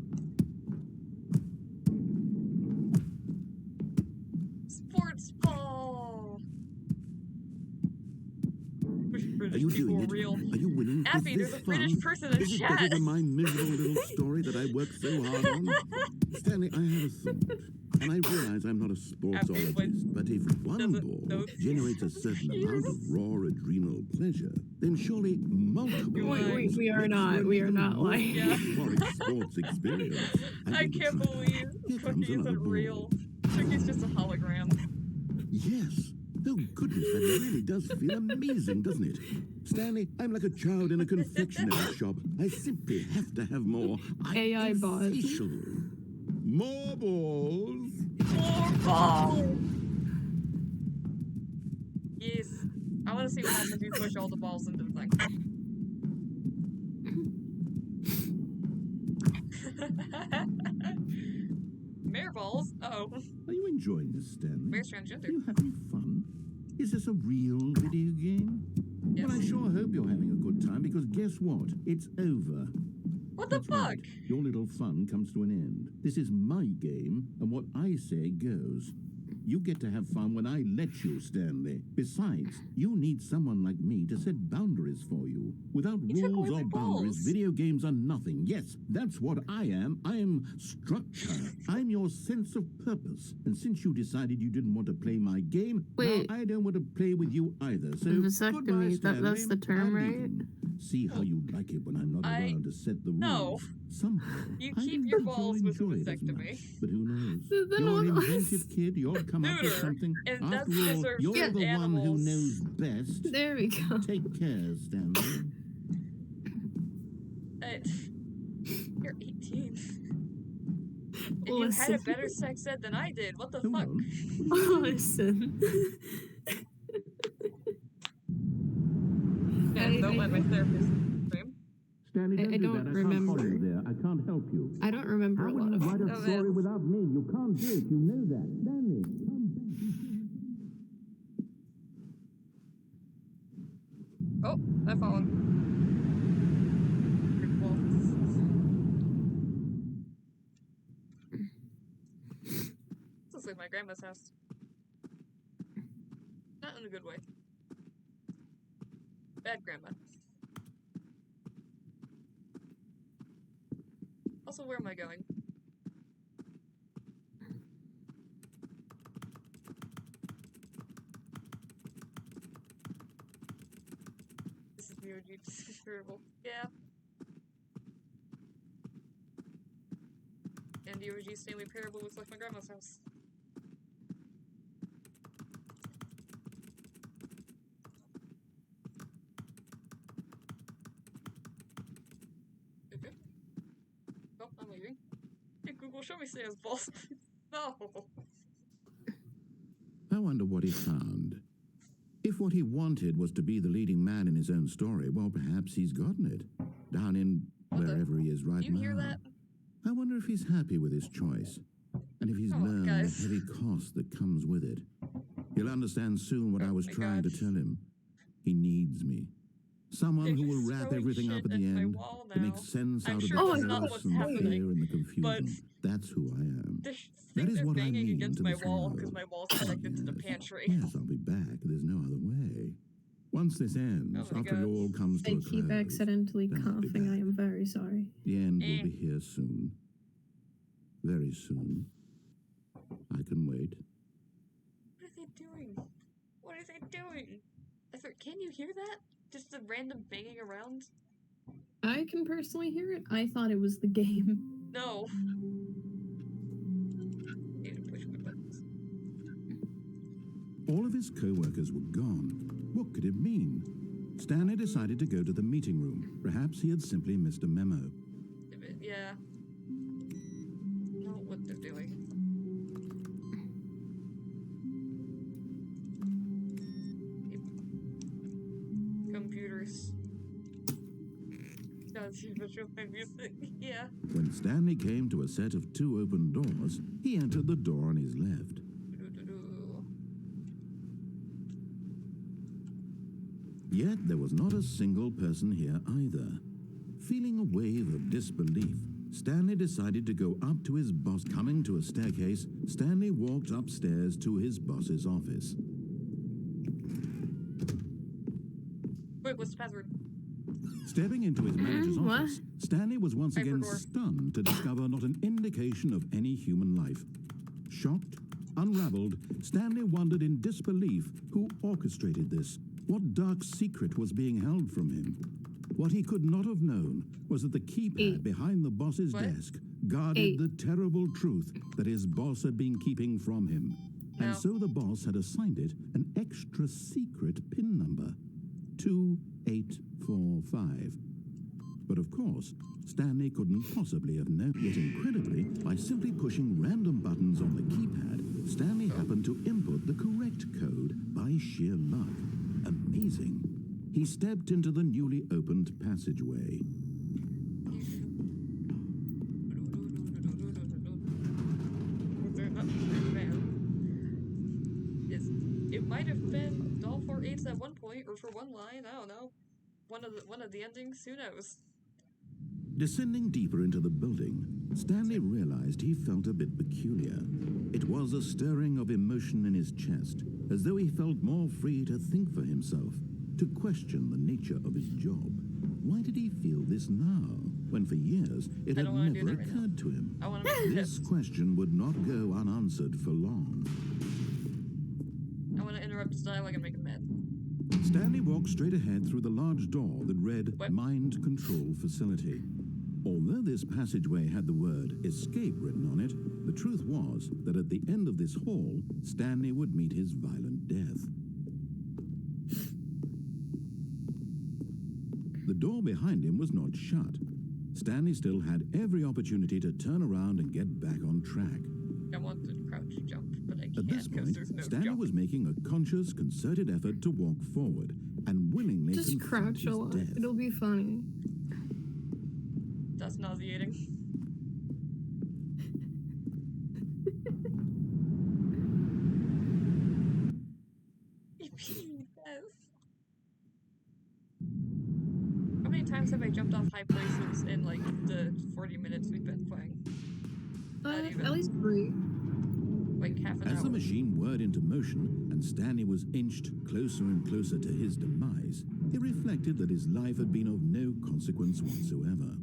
[SPEAKER 1] Sports ball!
[SPEAKER 3] Are you doing it?
[SPEAKER 1] Real.
[SPEAKER 3] Are you winning?
[SPEAKER 1] Abby,
[SPEAKER 3] Is
[SPEAKER 1] there's
[SPEAKER 3] this
[SPEAKER 1] a British
[SPEAKER 3] fun?
[SPEAKER 1] person in
[SPEAKER 3] Is it
[SPEAKER 1] chat.
[SPEAKER 3] better than my miserable little story that I worked so hard on? Stanley, I have a thought. And I realize I'm not a sportsologist, but if one
[SPEAKER 1] doesn't
[SPEAKER 3] ball
[SPEAKER 1] know
[SPEAKER 3] generates a certain amount of raw adrenal pleasure, then surely multiple
[SPEAKER 1] Wait,
[SPEAKER 3] balls
[SPEAKER 2] we are
[SPEAKER 3] makes
[SPEAKER 2] not-
[SPEAKER 3] for an
[SPEAKER 2] we are
[SPEAKER 3] even
[SPEAKER 2] not
[SPEAKER 3] more
[SPEAKER 2] lying.
[SPEAKER 1] Yeah.
[SPEAKER 3] euphoric sports experience. I'm
[SPEAKER 1] I
[SPEAKER 3] going to
[SPEAKER 1] can't
[SPEAKER 3] try that.
[SPEAKER 1] believe
[SPEAKER 3] Here comes
[SPEAKER 1] Cookie
[SPEAKER 3] another
[SPEAKER 1] isn't
[SPEAKER 3] ball.
[SPEAKER 1] real. Cookie's just a hologram.
[SPEAKER 3] Yes. Oh, goodness, that really does feel amazing, doesn't it? Stanley, I'm like a child in a confectionery shop. I simply have to have more.
[SPEAKER 2] AI bot.
[SPEAKER 3] Official. More balls.
[SPEAKER 1] More ball! Yes. I want to see what happens if you push all the balls into the thing. Mare balls? Uh-oh.
[SPEAKER 3] Are you enjoying this, Stanley?
[SPEAKER 1] Mare's transgender.
[SPEAKER 3] Are you having fun? Is this a real video game?
[SPEAKER 1] Yes.
[SPEAKER 3] Well, I sure hope you're having a good time, because guess what? It's over.
[SPEAKER 1] What the
[SPEAKER 3] That's
[SPEAKER 1] fuck?
[SPEAKER 3] right. Your little fun comes to an end. This is my game, and what I say goes. You get to have fun when I let you, Stanley. Besides, you need someone like me to set boundaries for you. Without
[SPEAKER 1] You took
[SPEAKER 3] rules
[SPEAKER 1] away
[SPEAKER 3] or
[SPEAKER 1] my
[SPEAKER 3] boundaries,
[SPEAKER 1] balls.
[SPEAKER 3] video games are nothing. Yes, that's what I am. I am structure. I'm your sense of purpose. And since you decided you didn't want to play my game,
[SPEAKER 2] Wait.
[SPEAKER 3] now I don't want to play with you either. So
[SPEAKER 2] Vasectomy,
[SPEAKER 3] goodbye,
[SPEAKER 2] that's
[SPEAKER 3] Stanley.
[SPEAKER 2] the term,
[SPEAKER 3] I'm
[SPEAKER 2] right?
[SPEAKER 3] leaving. See how you like it when I'm not around to set the rules.
[SPEAKER 1] No.
[SPEAKER 3] Somehow,
[SPEAKER 1] You
[SPEAKER 3] I
[SPEAKER 1] keep
[SPEAKER 3] don't
[SPEAKER 1] your
[SPEAKER 3] think
[SPEAKER 1] balls
[SPEAKER 3] you'll
[SPEAKER 1] with a
[SPEAKER 3] enjoy it as
[SPEAKER 1] vasectomy.
[SPEAKER 3] much. But who knows?
[SPEAKER 2] Then
[SPEAKER 3] You're an
[SPEAKER 2] what-
[SPEAKER 3] inventive kid. You'll come up with
[SPEAKER 1] Neuter.
[SPEAKER 3] something.
[SPEAKER 1] And
[SPEAKER 3] After
[SPEAKER 1] that's
[SPEAKER 3] all,
[SPEAKER 1] reserved
[SPEAKER 3] you're
[SPEAKER 1] for
[SPEAKER 3] the one who
[SPEAKER 1] animals.
[SPEAKER 3] knows best.
[SPEAKER 2] There we go.
[SPEAKER 3] Take care, Stanley.
[SPEAKER 1] You're 18. And you had a better sex ed than I did. What the
[SPEAKER 3] Hold
[SPEAKER 1] fuck?
[SPEAKER 3] on.
[SPEAKER 2] Listen.
[SPEAKER 1] Yeah, don't let my therapist frame.
[SPEAKER 3] Stanley,
[SPEAKER 2] I
[SPEAKER 3] don't do
[SPEAKER 2] don't
[SPEAKER 3] that. I can't follow
[SPEAKER 2] remember.
[SPEAKER 3] you there. I can't help you.
[SPEAKER 2] I don't remember
[SPEAKER 3] How
[SPEAKER 2] a
[SPEAKER 3] will
[SPEAKER 2] lot
[SPEAKER 3] you
[SPEAKER 2] of
[SPEAKER 3] write
[SPEAKER 2] it.
[SPEAKER 3] a story without me? You can't do it. You know that. Stanley, come back.
[SPEAKER 1] Oh, I've fallen. This looks like my grandma's house. Not in a good way. Bad grandma. Also, where am I going? This is weird, this is terrible. Yeah. And the OG Stanley Parable looks like my grandma's house. Okay. Oh, I'm leaving. Hey Google, show me Sam's balls. No.
[SPEAKER 3] I wonder what he found. If what he wanted was to be the leading man in his own story, well, perhaps he's gotten it. Down in wherever he is right
[SPEAKER 1] Do you
[SPEAKER 3] now.
[SPEAKER 1] hear that?
[SPEAKER 3] I wonder if he's happy with his choice, and if he's
[SPEAKER 1] Come on,
[SPEAKER 3] learned
[SPEAKER 1] guys.
[SPEAKER 3] the heavy cost that comes with it. He'll understand soon what
[SPEAKER 1] Oh
[SPEAKER 3] I was
[SPEAKER 1] my
[SPEAKER 3] trying
[SPEAKER 1] God.
[SPEAKER 3] to tell him. He needs me. Someone
[SPEAKER 1] They're
[SPEAKER 3] who will
[SPEAKER 1] just
[SPEAKER 3] wrap
[SPEAKER 1] throwing
[SPEAKER 3] everything up
[SPEAKER 1] shit
[SPEAKER 3] at the
[SPEAKER 1] at my
[SPEAKER 3] end
[SPEAKER 1] wall
[SPEAKER 3] to make
[SPEAKER 1] now.
[SPEAKER 3] sense
[SPEAKER 1] I'm
[SPEAKER 3] out
[SPEAKER 1] sure
[SPEAKER 3] of
[SPEAKER 2] that's
[SPEAKER 3] the
[SPEAKER 2] not
[SPEAKER 3] chaos
[SPEAKER 1] what's
[SPEAKER 3] and the
[SPEAKER 1] happening,
[SPEAKER 3] fear and the confusion.
[SPEAKER 1] but
[SPEAKER 3] That's who I am.
[SPEAKER 1] There's
[SPEAKER 3] That
[SPEAKER 1] things
[SPEAKER 3] is
[SPEAKER 1] are
[SPEAKER 3] what I
[SPEAKER 1] banging
[SPEAKER 3] mean
[SPEAKER 1] against
[SPEAKER 3] to
[SPEAKER 1] my
[SPEAKER 3] this
[SPEAKER 1] wall
[SPEAKER 3] world.
[SPEAKER 1] because my wall's connected to the
[SPEAKER 3] Yes.
[SPEAKER 1] pantry.
[SPEAKER 3] Yes, I'll be back. There's no other way. Once this ends,
[SPEAKER 1] Oh my
[SPEAKER 3] after it
[SPEAKER 1] God.
[SPEAKER 3] all comes to
[SPEAKER 2] I
[SPEAKER 3] a close,
[SPEAKER 2] keep accidentally
[SPEAKER 3] then I'll be
[SPEAKER 2] coughing. I
[SPEAKER 3] back.
[SPEAKER 2] am very sorry.
[SPEAKER 3] The end
[SPEAKER 1] Eh.
[SPEAKER 3] will be here soon. Very soon. I can wait.
[SPEAKER 1] What are they doing? What are they doing? Can you hear that? Just the random banging around?
[SPEAKER 2] I can personally hear it. I thought it was the game.
[SPEAKER 1] No. Need to push my buttons.
[SPEAKER 3] All of his co-workers were gone. What could it mean? Stanley decided to go to the meeting room. Perhaps he had simply missed a memo.
[SPEAKER 1] Yeah. I don't know what they're doing. Computers. Sounds visual music. Yeah.
[SPEAKER 3] When Stanley came to a set of 2 open doors, he entered the door on his left. Yet there was not a single person here either. Feeling a wave of disbelief, Stanley decided to go up to his boss. Coming to a staircase, Stanley walked upstairs to his boss's office.
[SPEAKER 1] Wait, what's the password?
[SPEAKER 3] Stepping into his manager's
[SPEAKER 2] What?
[SPEAKER 3] office, Stanley was once again
[SPEAKER 1] Hypercore.
[SPEAKER 3] stunned to discover not an indication of any human life. Shocked, unraveled, Stanley wondered in disbelief who orchestrated this. What dark secret was being held from him? What he could not have known was that the keypad behind the boss's
[SPEAKER 1] What?
[SPEAKER 3] desk guarded the terrible truth that his boss had been keeping from him.
[SPEAKER 1] No.
[SPEAKER 3] And so the boss had assigned it an extra secret PIN number, 2845. But of course, Stanley couldn't possibly have known. Yet incredibly, by simply pushing random buttons on the keypad, Stanley happened to input the correct code by sheer luck. Amazing. He stepped into the newly opened passageway.
[SPEAKER 1] It might have been all 4 8s at one point or for one line. I don't know. One of the endings. Who knows?
[SPEAKER 3] Descending deeper into the building, Stanley realized he felt a bit peculiar. It was a stirring of emotion in his chest, as though he felt more free to think for himself, to question the nature of his job. Why did he feel this now, when for years it had never occurred to him? This question would not go unanswered for long.
[SPEAKER 1] I want to interrupt his dialogue and make him mad.
[SPEAKER 3] Stanley walked straight ahead through the large door that read Mind Control Facility. Although this passageway had the word escape written on it, the truth was that at the end of this hall, Stanley would meet his violent death. The door behind him was not shut. Stanley still had every opportunity to turn around and get back on track.
[SPEAKER 1] I want to crouch jump, but I
[SPEAKER 3] At
[SPEAKER 1] can't
[SPEAKER 3] this
[SPEAKER 1] because
[SPEAKER 3] point,
[SPEAKER 1] there's no
[SPEAKER 3] Stanley
[SPEAKER 1] jump.
[SPEAKER 3] was making a conscious, concerted effort to walk forward and willingly
[SPEAKER 2] Just
[SPEAKER 3] confront
[SPEAKER 2] crouch a
[SPEAKER 3] his
[SPEAKER 2] lot.
[SPEAKER 3] death.
[SPEAKER 2] It'll be funny.
[SPEAKER 1] That's nauseating. How many times have I jumped off high places in like the 40 minutes we've been playing? Not even.
[SPEAKER 2] At least 3.
[SPEAKER 1] Like half an
[SPEAKER 3] As
[SPEAKER 1] hour.
[SPEAKER 3] the machine whirred into motion and Stanley was inched closer and closer to his demise, he reflected that his life had been of no consequence whatsoever.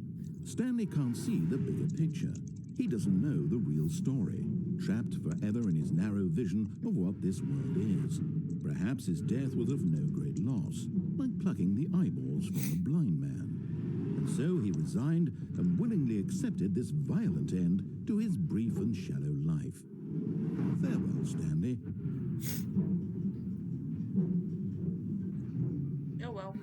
[SPEAKER 3] Stanley can't see the bigger picture. He doesn't know the real story, trapped forever in his narrow vision of what this world is. Perhaps his death was of no great loss, like plucking the eyeballs from a blind man. And so he resigned and willingly accepted this violent end to his brief and shallow life. Farewell, Stanley.
[SPEAKER 1] Oh well.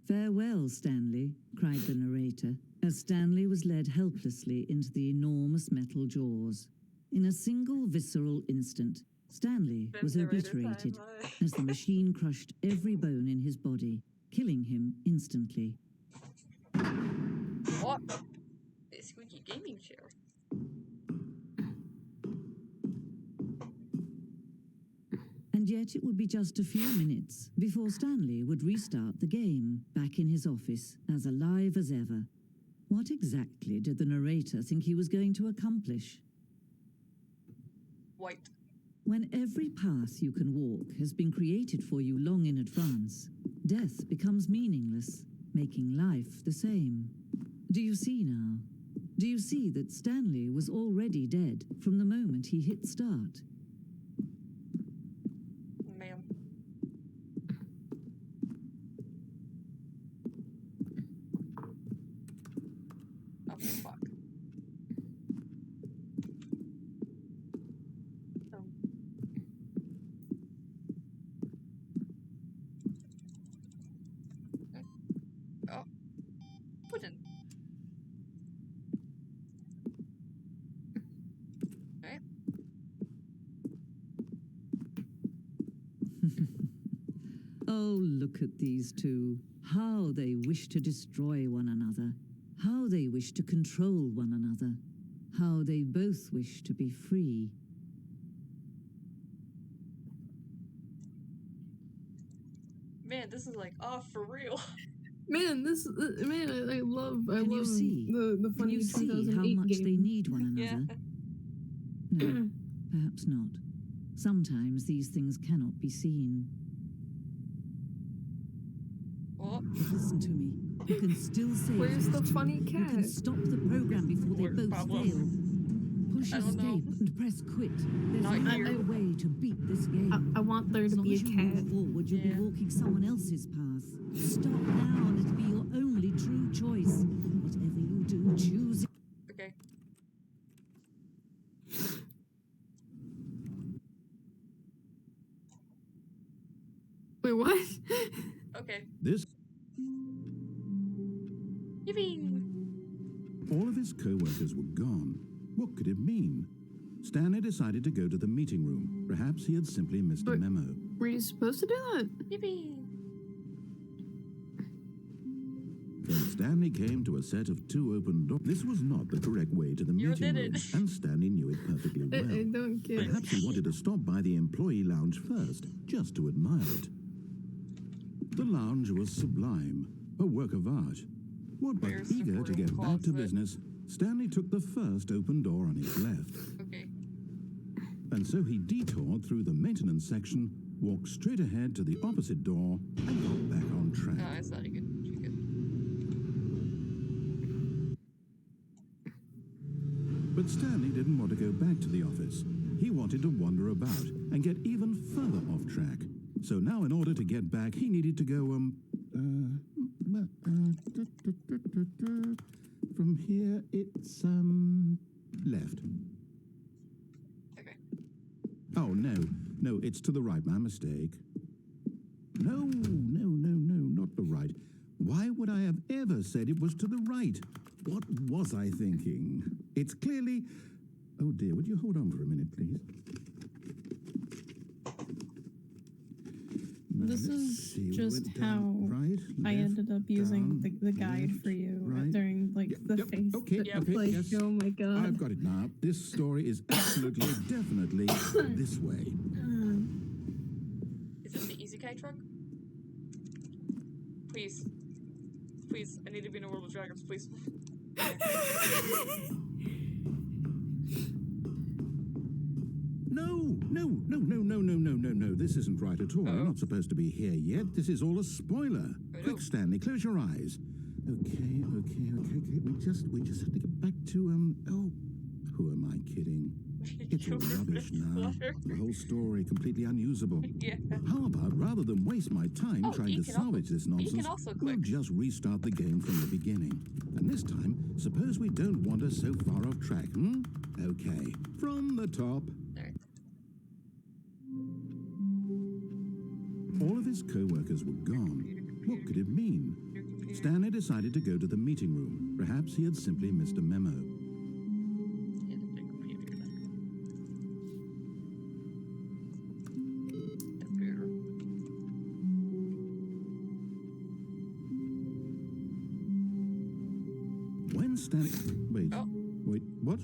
[SPEAKER 4] Farewell, Stanley, cried the narrator, as Stanley was led helplessly into the enormous metal jaws. In a single visceral instant, Stanley was obliterated as the machine crushed every bone in his body, killing him instantly.
[SPEAKER 1] What? A squeaky gaming chair.
[SPEAKER 4] And yet it would be just a few minutes before Stanley would restart the game, back in his office, as alive as ever. What exactly did the narrator think he was going to accomplish?
[SPEAKER 1] White.
[SPEAKER 4] When every path you can walk has been created for you long in advance, death becomes meaningless, making life the same. Do you see now? Do you see that Stanley was already dead from the moment he hit start?
[SPEAKER 1] Ma'am. Oh, fuck. Oh. Wooden. Okay.
[SPEAKER 4] Oh, look at these two. How they wish to destroy one another. How they wish to control one another. How they both wish to be free.
[SPEAKER 1] Man, this is like off for real.
[SPEAKER 2] Man, I love
[SPEAKER 4] Can you see?
[SPEAKER 2] the
[SPEAKER 4] Can
[SPEAKER 2] funny
[SPEAKER 4] you see
[SPEAKER 2] 2008
[SPEAKER 4] how much
[SPEAKER 2] game.
[SPEAKER 4] they need one
[SPEAKER 1] Yeah.
[SPEAKER 4] another? No, perhaps not. Sometimes these things cannot be seen.
[SPEAKER 1] Oh,
[SPEAKER 4] Listen to me. You can still save
[SPEAKER 2] Where's
[SPEAKER 4] these
[SPEAKER 2] the
[SPEAKER 4] two.
[SPEAKER 2] funny
[SPEAKER 4] You can
[SPEAKER 2] cat?
[SPEAKER 4] stop the program before they
[SPEAKER 1] Where's
[SPEAKER 4] both
[SPEAKER 1] Pablo?
[SPEAKER 4] fail. Push
[SPEAKER 1] I don't know.
[SPEAKER 4] escape and press quit. There's
[SPEAKER 1] Not
[SPEAKER 4] no
[SPEAKER 1] here.
[SPEAKER 4] other way to beat this game.
[SPEAKER 2] I want there
[SPEAKER 4] As
[SPEAKER 2] to
[SPEAKER 4] long
[SPEAKER 2] be a
[SPEAKER 4] as you
[SPEAKER 2] cat.
[SPEAKER 4] move forward, you'll
[SPEAKER 1] Yeah.
[SPEAKER 4] be walking someone else's path. Stop now and it'll be your only true choice. Whatever you do, choose it.
[SPEAKER 1] okay.
[SPEAKER 2] Wait, what?
[SPEAKER 1] Okay.
[SPEAKER 3] This,
[SPEAKER 1] Yippee!
[SPEAKER 3] all of his co-workers were gone. What could it mean? Stanley decided to go to the meeting room. Perhaps he had simply missed a
[SPEAKER 2] But-
[SPEAKER 3] memo.
[SPEAKER 2] Were you supposed to do that?
[SPEAKER 1] Yippee!
[SPEAKER 3] Then Stanley came to a set of 2 open doors. This was not the correct way to the
[SPEAKER 1] You
[SPEAKER 3] meeting
[SPEAKER 1] did
[SPEAKER 3] room,
[SPEAKER 1] it.
[SPEAKER 3] and Stanley knew it perfectly
[SPEAKER 2] I
[SPEAKER 3] well.
[SPEAKER 2] don't get it.
[SPEAKER 3] Perhaps he wanted to stop by the employee lounge first, just to admire it. The lounge was sublime, a work of art. What but
[SPEAKER 1] Where's
[SPEAKER 3] eager
[SPEAKER 1] the
[SPEAKER 3] to get
[SPEAKER 1] broom
[SPEAKER 3] back to
[SPEAKER 1] closet?
[SPEAKER 3] business, Stanley took the first open door on his left.
[SPEAKER 1] Okay.
[SPEAKER 3] And so he detoured through the maintenance section, walked straight ahead to the opposite door, and got back on track.
[SPEAKER 1] No, it's not a good.
[SPEAKER 3] But Stanley didn't want to go back to the office. He wanted to wander about and get even further off track. So now, in order to get back, he needed to go, from here, it's, left.
[SPEAKER 1] Okay.
[SPEAKER 3] Oh, no, it's to the right, my mistake. No, not the right. Why would I have ever said it was to the right? What was I thinking? It's clearly... Oh dear, would you hold on for a minute, please? Now,
[SPEAKER 2] This
[SPEAKER 3] let's
[SPEAKER 2] is
[SPEAKER 3] see, we
[SPEAKER 2] just
[SPEAKER 3] went
[SPEAKER 2] how
[SPEAKER 3] down, right,
[SPEAKER 2] I
[SPEAKER 3] left,
[SPEAKER 2] ended up using
[SPEAKER 3] down,
[SPEAKER 2] the guide
[SPEAKER 3] left,
[SPEAKER 2] for you
[SPEAKER 3] right.
[SPEAKER 2] during like the
[SPEAKER 3] Yep,
[SPEAKER 2] face.
[SPEAKER 3] okay,
[SPEAKER 2] that
[SPEAKER 1] Yep.
[SPEAKER 3] okay,
[SPEAKER 2] like,
[SPEAKER 3] yes.
[SPEAKER 2] oh my god.
[SPEAKER 3] I've got it now. This story is absolutely, definitely this way.
[SPEAKER 1] Is this the Easy Kite truck? Please. Please, I need to be in a world of dragons, please.
[SPEAKER 3] No. This isn't right at all.
[SPEAKER 1] Uh-oh.
[SPEAKER 3] We're not supposed to be here yet. This is all a spoiler.
[SPEAKER 1] I
[SPEAKER 3] Quick,
[SPEAKER 1] know.
[SPEAKER 3] Stanley, close your eyes. Okay. We just have to get back to, oh, who am I kidding? It's all rubbish now. The whole story completely unusable.
[SPEAKER 1] Yeah.
[SPEAKER 3] How about, rather than waste my time
[SPEAKER 1] Oh,
[SPEAKER 3] trying
[SPEAKER 1] E
[SPEAKER 3] to
[SPEAKER 1] can also-
[SPEAKER 3] salvage this
[SPEAKER 1] E can
[SPEAKER 3] nonsense,
[SPEAKER 1] also
[SPEAKER 3] we'll
[SPEAKER 1] click.
[SPEAKER 3] just restart the game from the beginning. And this time, suppose we don't wander so far off track, hmm? Okay, from the top.
[SPEAKER 1] Alright.
[SPEAKER 3] All of his co-workers were gone. What could it mean? Stanley decided to go to the meeting room. Perhaps he had simply missed a memo. When Stanley... Wait.
[SPEAKER 1] Oh.
[SPEAKER 3] Wait, what?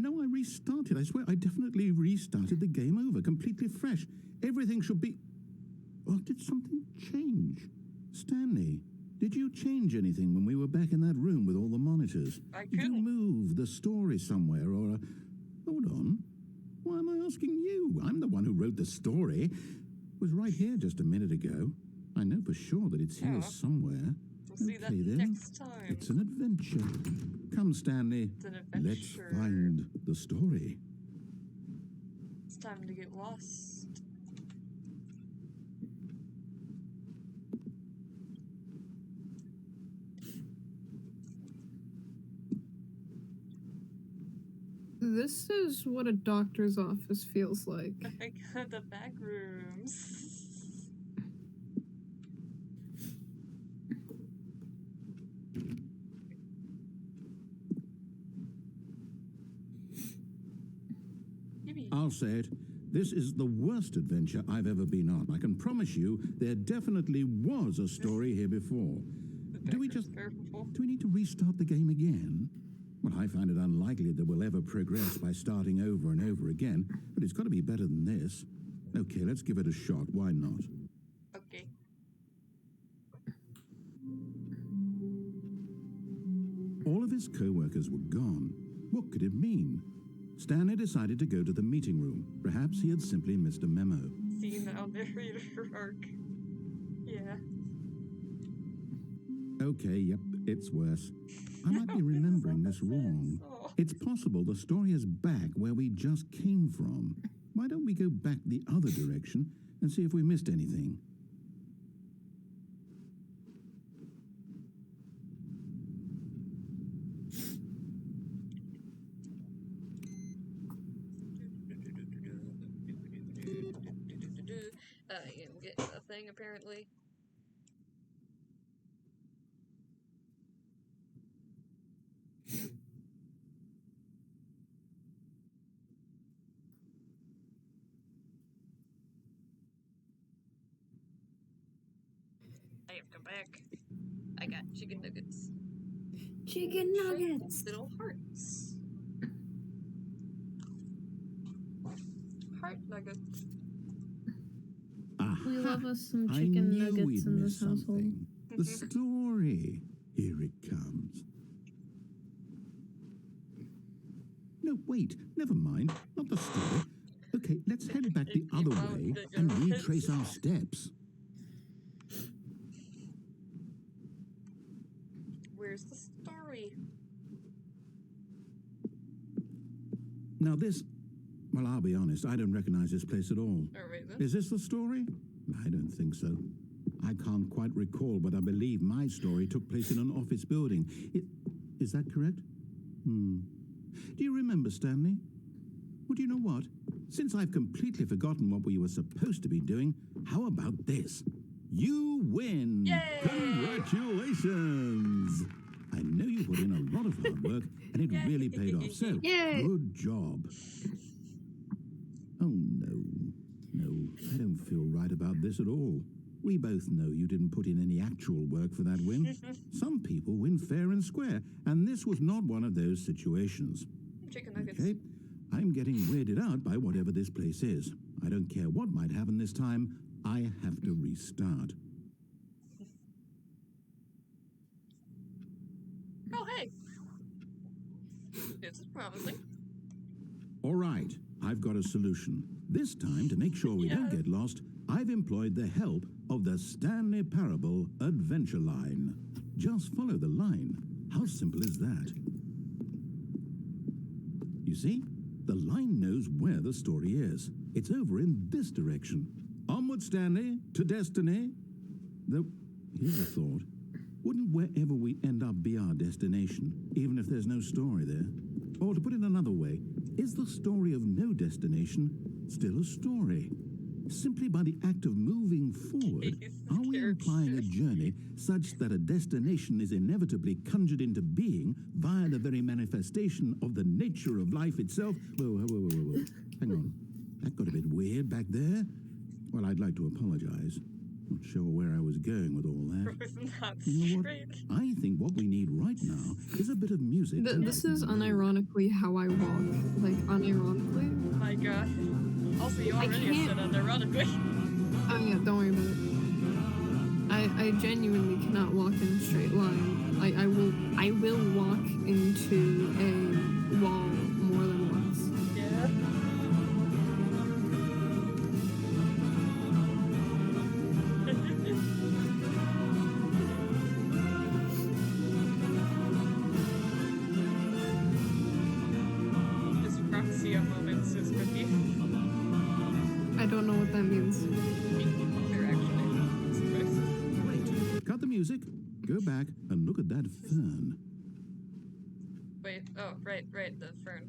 [SPEAKER 3] No, I restarted. I swear, I definitely restarted the game over, completely fresh. Everything should be... Well, did something change? Stanley, did you change anything when we were back in that room with all the monitors?
[SPEAKER 1] I
[SPEAKER 3] Did you
[SPEAKER 1] couldn't.
[SPEAKER 3] move the story somewhere, or... Hold on. Why am I asking you? I'm the one who wrote the story. It was right here just a minute ago. I know for sure that it's here
[SPEAKER 1] Yeah.
[SPEAKER 3] somewhere.
[SPEAKER 1] We'll see that
[SPEAKER 3] Okay, then.
[SPEAKER 1] next time.
[SPEAKER 3] It's an adventure. Come, Stanley.
[SPEAKER 1] It's an
[SPEAKER 3] Let's
[SPEAKER 1] adventure.
[SPEAKER 3] find the story.
[SPEAKER 1] It's time to get lost.
[SPEAKER 2] This is what a doctor's office feels like.
[SPEAKER 1] I got the back rooms. Yippee.
[SPEAKER 3] I'll say it. This is the worst adventure I've ever been on. I can promise you there definitely was a story here before.
[SPEAKER 1] The
[SPEAKER 3] Do we
[SPEAKER 1] back rooms
[SPEAKER 3] just...
[SPEAKER 1] purple.
[SPEAKER 3] Do we need to restart the game again? Well, I find it unlikely that we'll ever progress by starting over and over again, but it's got to be better than this. Okay, let's give it a shot. Why not?
[SPEAKER 1] Okay.
[SPEAKER 3] All of his co-workers were gone. What could it mean? Stanley decided to go to the meeting room. Perhaps he had simply missed a memo.
[SPEAKER 1] Seeing the narrator arc. Yeah.
[SPEAKER 3] Okay, yep, it's worse. I might be remembering this wrong.
[SPEAKER 1] Oh.
[SPEAKER 3] It's possible the story is back where we just came from. Why don't we go back the other direction and see if we missed anything?
[SPEAKER 1] I am getting a thing apparently. I have come back. I got chicken nuggets.
[SPEAKER 2] Chicken nuggets!
[SPEAKER 1] Little hearts. Heart nuggets.
[SPEAKER 2] We love us some
[SPEAKER 3] I
[SPEAKER 2] chicken
[SPEAKER 3] knew
[SPEAKER 2] nuggets
[SPEAKER 3] we'd
[SPEAKER 2] in
[SPEAKER 3] miss
[SPEAKER 2] this household.
[SPEAKER 3] something. The story. Here it comes. No, wait. Never mind. Not the story. Okay, let's head back the other way and retrace our steps.
[SPEAKER 1] Where's the story?
[SPEAKER 3] Now this... Well, I'll be honest. I don't recognize this place at all.
[SPEAKER 1] Oh, wait, then.
[SPEAKER 3] Is this the story? I don't think so. I can't quite recall, but I believe my story took place in an office building. Is that correct? Do you remember, Stanley? Well, do you know what? Since I've completely forgotten what we were supposed to be doing, how about this? You win!
[SPEAKER 1] Yay!
[SPEAKER 3] Congratulations! I know you put in a lot of hard work, and it really paid off, so
[SPEAKER 2] Yay!
[SPEAKER 3] good job. Oh, no. No, I don't feel right about this at all. We both know you didn't put in any actual work for that win. Some people win fair and square, and this was not one of those situations.
[SPEAKER 1] Chicken nuggets.
[SPEAKER 3] Okay, I'm getting weirded out by whatever this place is. I don't care what might happen this time. I have to restart.
[SPEAKER 1] Oh, hey. This is promising.
[SPEAKER 3] All right, I've got a solution. This time, to make sure we don't get lost, I've employed the help of the Stanley Parable Adventure Line. Just follow the line. How simple is that? You see? The line knows where the story is. It's over in this direction. Onward, Stanley, to destiny. Though, here's a thought. Wouldn't wherever we end up be our destination, even if there's no story there? Or to put it another way, is the story of no destination still a story? Simply by the act of moving forward, are we implying a journey such that a destination is inevitably conjured into being via the very manifestation of the nature of life itself? Whoa. Hang on. That got a bit weird back there. Well, I'd like to apologize. Not sure where I was going with all that. You know what? I think what we need right now is a bit of music.
[SPEAKER 2] This is unironically how I walk. Like, unironically.
[SPEAKER 1] Oh my god. Also, you already
[SPEAKER 2] can't-
[SPEAKER 1] said unironically.
[SPEAKER 2] Oh yeah, don't worry about it. I genuinely cannot walk in a straight line. Like, I will walk into a wall more than once.
[SPEAKER 1] Yeah. Dyspraxia moments is with you.
[SPEAKER 2] I don't know what that means.
[SPEAKER 1] They're actually supposed.
[SPEAKER 3] Wait, cut the music, go back and look at that fern.
[SPEAKER 1] Wait, oh, right, the fern.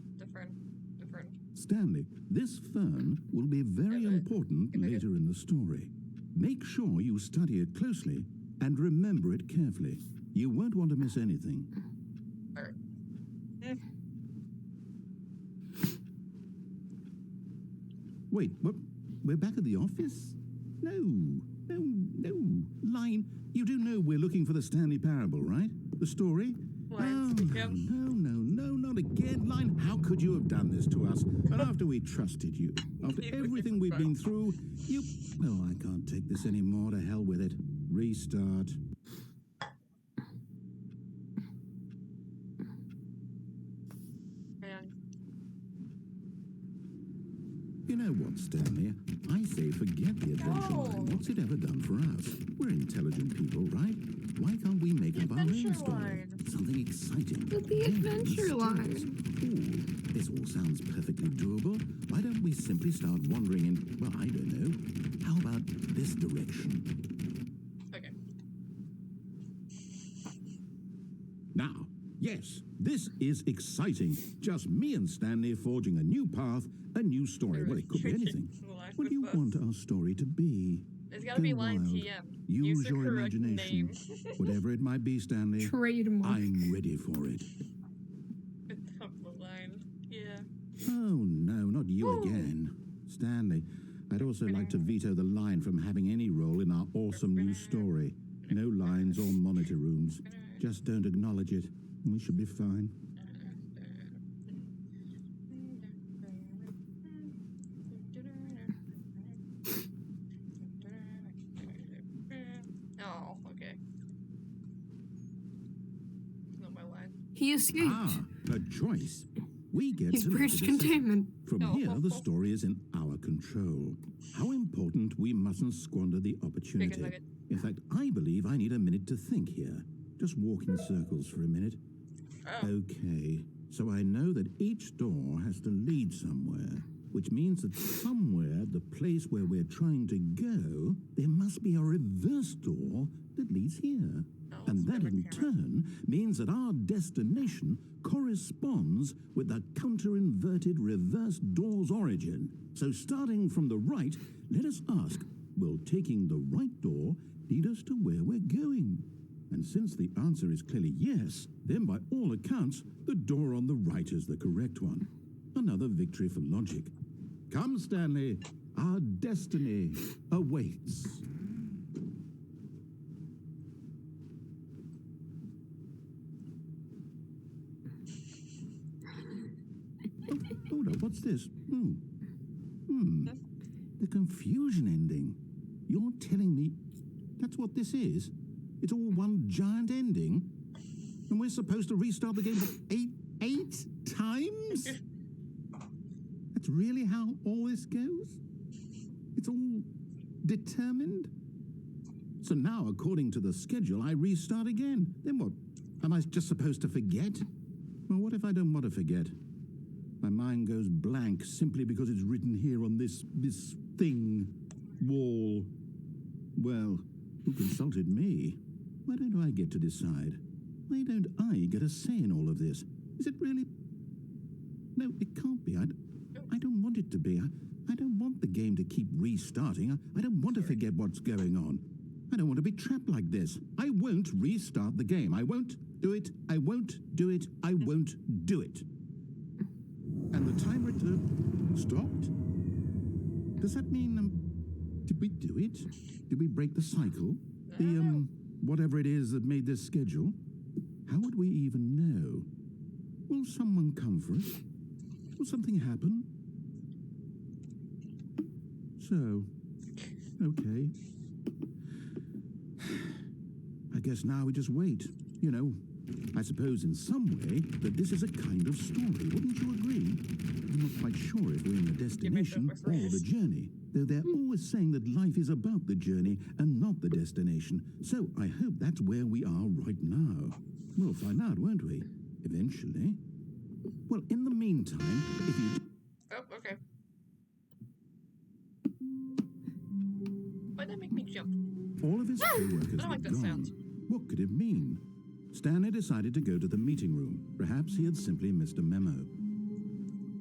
[SPEAKER 3] Stanley, this fern will be very important later in the story. Make sure you study it closely and remember it carefully. You won't want to miss anything.
[SPEAKER 1] Alright.
[SPEAKER 3] Wait, what? We're back at the office? No. Line, you do know we're looking for the Stanley Parable, right? The story?
[SPEAKER 1] Line, yep.
[SPEAKER 3] No, not again. Line, how could you have done this to us? And after we trusted you, after everything we've been through, you... Oh, I can't take this anymore. To hell with it. Restart.
[SPEAKER 1] Man.
[SPEAKER 3] You know what, Stanley? I say forget the adventure line. What's it ever done for us? We're intelligent people, right? Why can't we make up our own
[SPEAKER 1] Adventure
[SPEAKER 3] story?
[SPEAKER 1] line.
[SPEAKER 3] Something exciting.
[SPEAKER 2] But the adventure line.
[SPEAKER 3] Ooh, this all sounds perfectly doable. Why don't we simply start wandering in, well, I don't know. How about this direction?
[SPEAKER 1] Okay.
[SPEAKER 3] Now, yes, this is exciting. Just me and Stanley forging a new path, a new story. Well, it could be anything. What do you want our story to be?
[SPEAKER 1] It's gotta be
[SPEAKER 3] Go
[SPEAKER 1] line
[SPEAKER 3] wild.
[SPEAKER 1] TM.
[SPEAKER 3] Use
[SPEAKER 1] the
[SPEAKER 3] your
[SPEAKER 1] correct
[SPEAKER 3] imagination.
[SPEAKER 1] name.
[SPEAKER 3] Whatever it might be, Stanley,
[SPEAKER 2] Trademark.
[SPEAKER 3] I'm ready for it.
[SPEAKER 1] Top of the line. Yeah.
[SPEAKER 3] Oh, no, not you again. Stanley, I'd also like to veto the line from having any role in our awesome new story. No lines or monitor rooms. Just don't acknowledge it, and we should be fine.
[SPEAKER 1] Oh, okay. Not my line.
[SPEAKER 2] He escaped.
[SPEAKER 3] Ah, a choice. We get
[SPEAKER 2] He's
[SPEAKER 3] to make a
[SPEAKER 2] breached
[SPEAKER 3] decision.
[SPEAKER 2] containment.
[SPEAKER 3] From
[SPEAKER 1] Oh.
[SPEAKER 3] here, the story is in our control. How important we mustn't squander the opportunity.
[SPEAKER 1] nugget.
[SPEAKER 3] In fact, I believe I need a minute to think here. Just walk in circles for a minute.
[SPEAKER 1] Oh.
[SPEAKER 3] Okay, so I know that each door has to lead somewhere, which means that somewhere, the place where we're trying to go, there must be a reverse door that leads here.
[SPEAKER 1] Oh,
[SPEAKER 3] And
[SPEAKER 1] it's
[SPEAKER 3] that
[SPEAKER 1] river
[SPEAKER 3] in
[SPEAKER 1] camera.
[SPEAKER 3] turn means that our destination corresponds with the counter-inverted reverse door's origin. So starting from the right, let us ask, will taking the right door lead us to where we're going? And since the answer is clearly yes, then by all accounts, the door on the right is the correct one. Another victory for logic. Come, Stanley, our destiny awaits. Hold up, what's this? The confusion ending. You're telling me that's what this is? It's all one giant ending? And we're supposed to restart the game eight times? That's really how all this goes? It's all determined? So now, according to the schedule, I restart again. Then what? Am I just supposed to forget? Well, what if I don't want to forget? My mind goes blank simply because it's written here on this thing, wall. Well, who consulted me? Why don't I get to decide? Why don't I get a say in all of this? Is it really? No, it can't be. I don't want it to be. I don't want the game to keep restarting. I don't want to forget what's going on. I don't want to be trapped like this. I won't restart the game. I won't do it. I won't do it. I won't do it. And the timer stopped? Does that mean, did we do it? Did we break the cycle? The, whatever it is that made this schedule? How would we even know? Will someone come for us? Will something happen? So, okay. I guess now we just wait. You know, I suppose in some way that this is a kind of story. Wouldn't you agree? I'm not quite sure if we're in the destination or the journey. Though they're always saying that life is about the journey and not the destination. So I hope that's where we are right now. We'll find out, won't we? Eventually. Well, in the meantime, if you...
[SPEAKER 1] Oh, okay. Why'd that make me jump?
[SPEAKER 3] All of his co-workers
[SPEAKER 1] I don't like
[SPEAKER 3] were
[SPEAKER 1] that
[SPEAKER 3] gone.
[SPEAKER 1] sound.
[SPEAKER 3] What could it mean? Stanley decided to go to the meeting room. Perhaps he had simply missed a memo.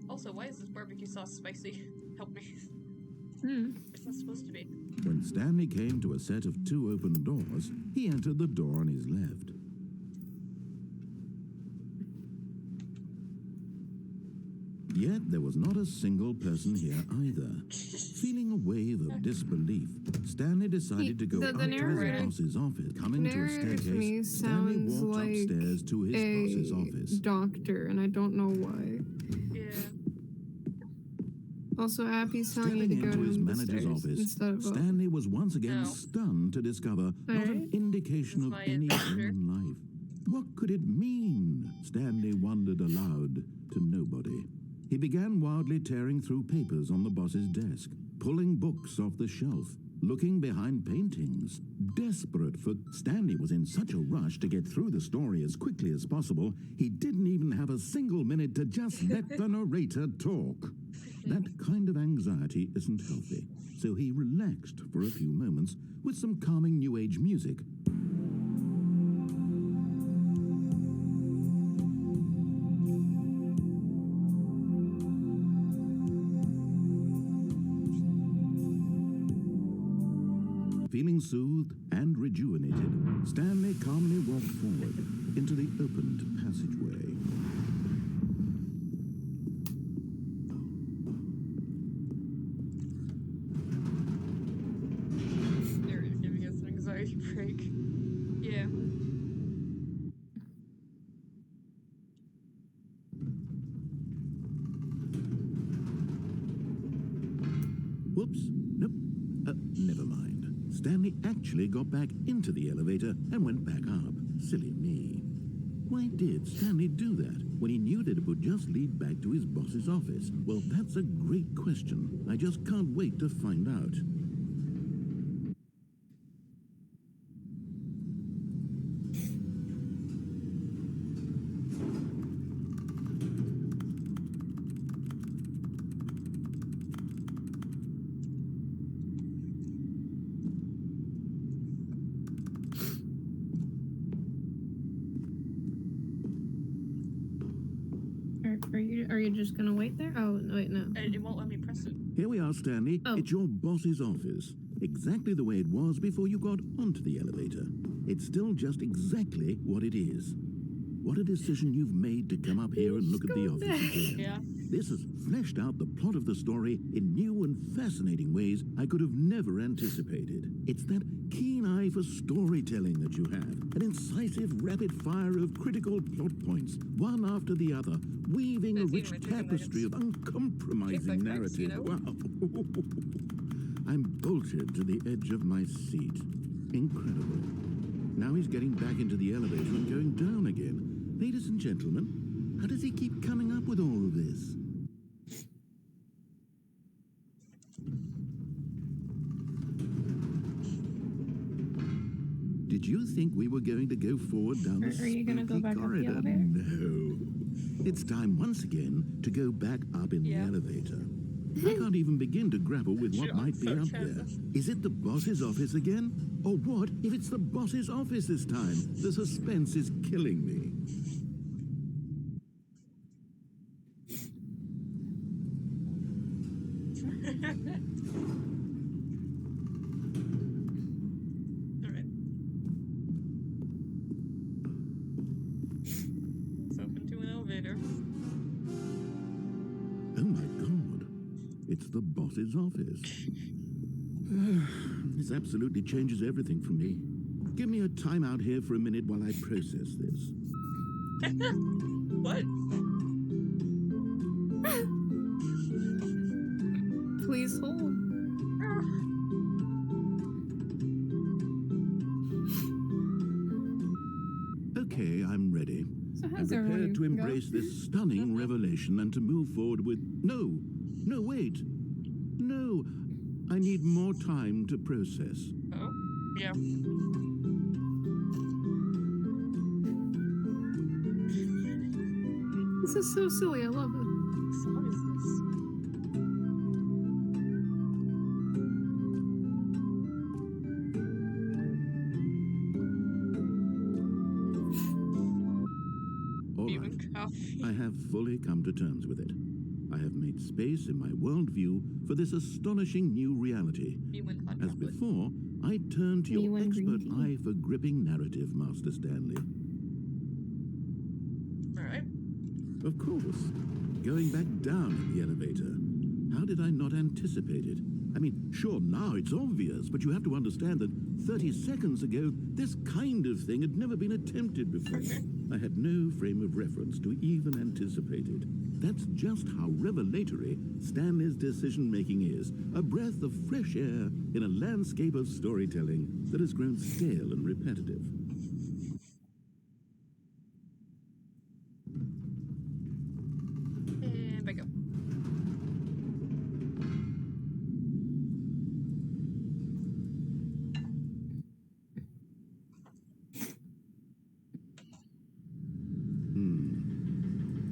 [SPEAKER 1] Also, why is this barbecue sauce spicy? Help me. It's not supposed to be.
[SPEAKER 3] When Stanley came to a set of 2 open doors, he entered the door on his left. Yet there was not a single person here either. Feeling a wave of disbelief, Stanley decided to go
[SPEAKER 2] the
[SPEAKER 3] up to his
[SPEAKER 2] narrator-
[SPEAKER 3] boss's office. Coming to a
[SPEAKER 2] Narrator to me
[SPEAKER 3] staircase, Stanley
[SPEAKER 2] sounds
[SPEAKER 3] walked
[SPEAKER 2] like
[SPEAKER 3] upstairs to his boss's office.
[SPEAKER 2] doctor, and I don't know why.
[SPEAKER 1] Yeah.
[SPEAKER 2] Also, Appy's telling you
[SPEAKER 3] Stepping
[SPEAKER 2] to go
[SPEAKER 3] into his
[SPEAKER 2] down the
[SPEAKER 3] manager's
[SPEAKER 2] stairs
[SPEAKER 3] office,
[SPEAKER 2] instead of up.
[SPEAKER 3] Stanley was once again
[SPEAKER 1] No.
[SPEAKER 3] stunned to discover not an
[SPEAKER 2] Alright.
[SPEAKER 3] indication
[SPEAKER 1] This
[SPEAKER 3] of
[SPEAKER 1] is my
[SPEAKER 3] any
[SPEAKER 1] adventure.
[SPEAKER 3] human life. What could it mean? Stanley wondered aloud to nobody. He began wildly tearing through papers on the boss's desk, pulling books off the shelf, looking behind paintings. Desperate for Stanley was in such a rush to get through the story as quickly as possible, he didn't even have a single minute to just let the narrator talk. That kind of anxiety isn't healthy, so he relaxed for a few moments with some calming New Age music. Feeling soothed and rejuvenated, Stanley calmly walked forward into the opened passageway.
[SPEAKER 1] They're giving us an anxiety break. Yeah.
[SPEAKER 3] Whoops. Nope. Never mind. Stanley actually got back into the elevator and went back up. Silly me. Why did Stanley do that when he knew that it would just lead back to his boss's office? Well, that's a great question. I just can't wait to find out.
[SPEAKER 2] Are you just gonna wait there? Oh wait, no.
[SPEAKER 1] It won't let me press it.
[SPEAKER 3] Here we are, Stanley.
[SPEAKER 2] Oh.
[SPEAKER 3] It's your boss's office. Exactly the way it was before you got onto the elevator. It's still just exactly what it is. What a decision you've made to come up here and look at the office again.
[SPEAKER 1] Yeah.
[SPEAKER 3] This has fleshed out the plot of the story in new and fascinating ways I could have never anticipated. It's that keen eye for storytelling that you have, an incisive rapid fire of critical plot points, one after the other, weaving a
[SPEAKER 1] That's
[SPEAKER 3] rich
[SPEAKER 1] even ridiculous.
[SPEAKER 3] tapestry of uncompromising
[SPEAKER 1] Kick like Rex, you
[SPEAKER 3] narrative.
[SPEAKER 1] know?
[SPEAKER 3] Wow. I'm bolted to the edge of my seat. Incredible. Now he's getting back into the elevator and going down again. Ladies and gentlemen, how does he keep coming up with all of this? Did you think we were going to go forward down the
[SPEAKER 2] Are you gonna go
[SPEAKER 3] spooky
[SPEAKER 2] back up the
[SPEAKER 3] corridor?
[SPEAKER 2] elevator?
[SPEAKER 3] No. It's time once again to go back up in
[SPEAKER 1] Yeah.
[SPEAKER 3] the elevator. I can't even begin to grapple with what
[SPEAKER 1] Sure,
[SPEAKER 3] might be
[SPEAKER 1] so
[SPEAKER 3] up there.
[SPEAKER 1] jealous.
[SPEAKER 3] Is it the boss's office again? Or what if it's the boss's office this time? The suspense is killing me.
[SPEAKER 1] Alright. Let's open to an elevator.
[SPEAKER 3] Oh my god. It's the boss's office. This absolutely changes everything for me. Give me a timeout here for a minute while I process this.
[SPEAKER 1] What?
[SPEAKER 2] Please hold.
[SPEAKER 3] Okay, I'm ready.
[SPEAKER 2] So
[SPEAKER 3] I'm
[SPEAKER 2] how's everyone
[SPEAKER 3] prepared to
[SPEAKER 2] go?
[SPEAKER 3] embrace this stunning revelation and to move forward with... No, wait. No, I need more time to process.
[SPEAKER 1] Oh? Yeah.
[SPEAKER 2] This is so silly. I love it.
[SPEAKER 1] What song is this?
[SPEAKER 3] All right,
[SPEAKER 1] Even coffee.
[SPEAKER 3] I have fully come to terms with it. I have made space in my worldview for this astonishing new reality.
[SPEAKER 1] Human hot
[SPEAKER 3] As
[SPEAKER 1] chocolate.
[SPEAKER 3] before, I turn to your
[SPEAKER 2] You and green
[SPEAKER 3] expert
[SPEAKER 2] tea.
[SPEAKER 3] eye for gripping narrative, Master Stanley.
[SPEAKER 1] Alright.
[SPEAKER 3] Of course. Going back down in the elevator. How did I not anticipate it? I mean, sure, now it's obvious, but you have to understand that 30 seconds ago, this kind of thing had never been attempted before. I had no frame of reference to even anticipate it. That's just how revelatory Stanley's decision-making is. A breath of fresh air in a landscape of storytelling that has grown stale and repetitive.
[SPEAKER 1] And back up.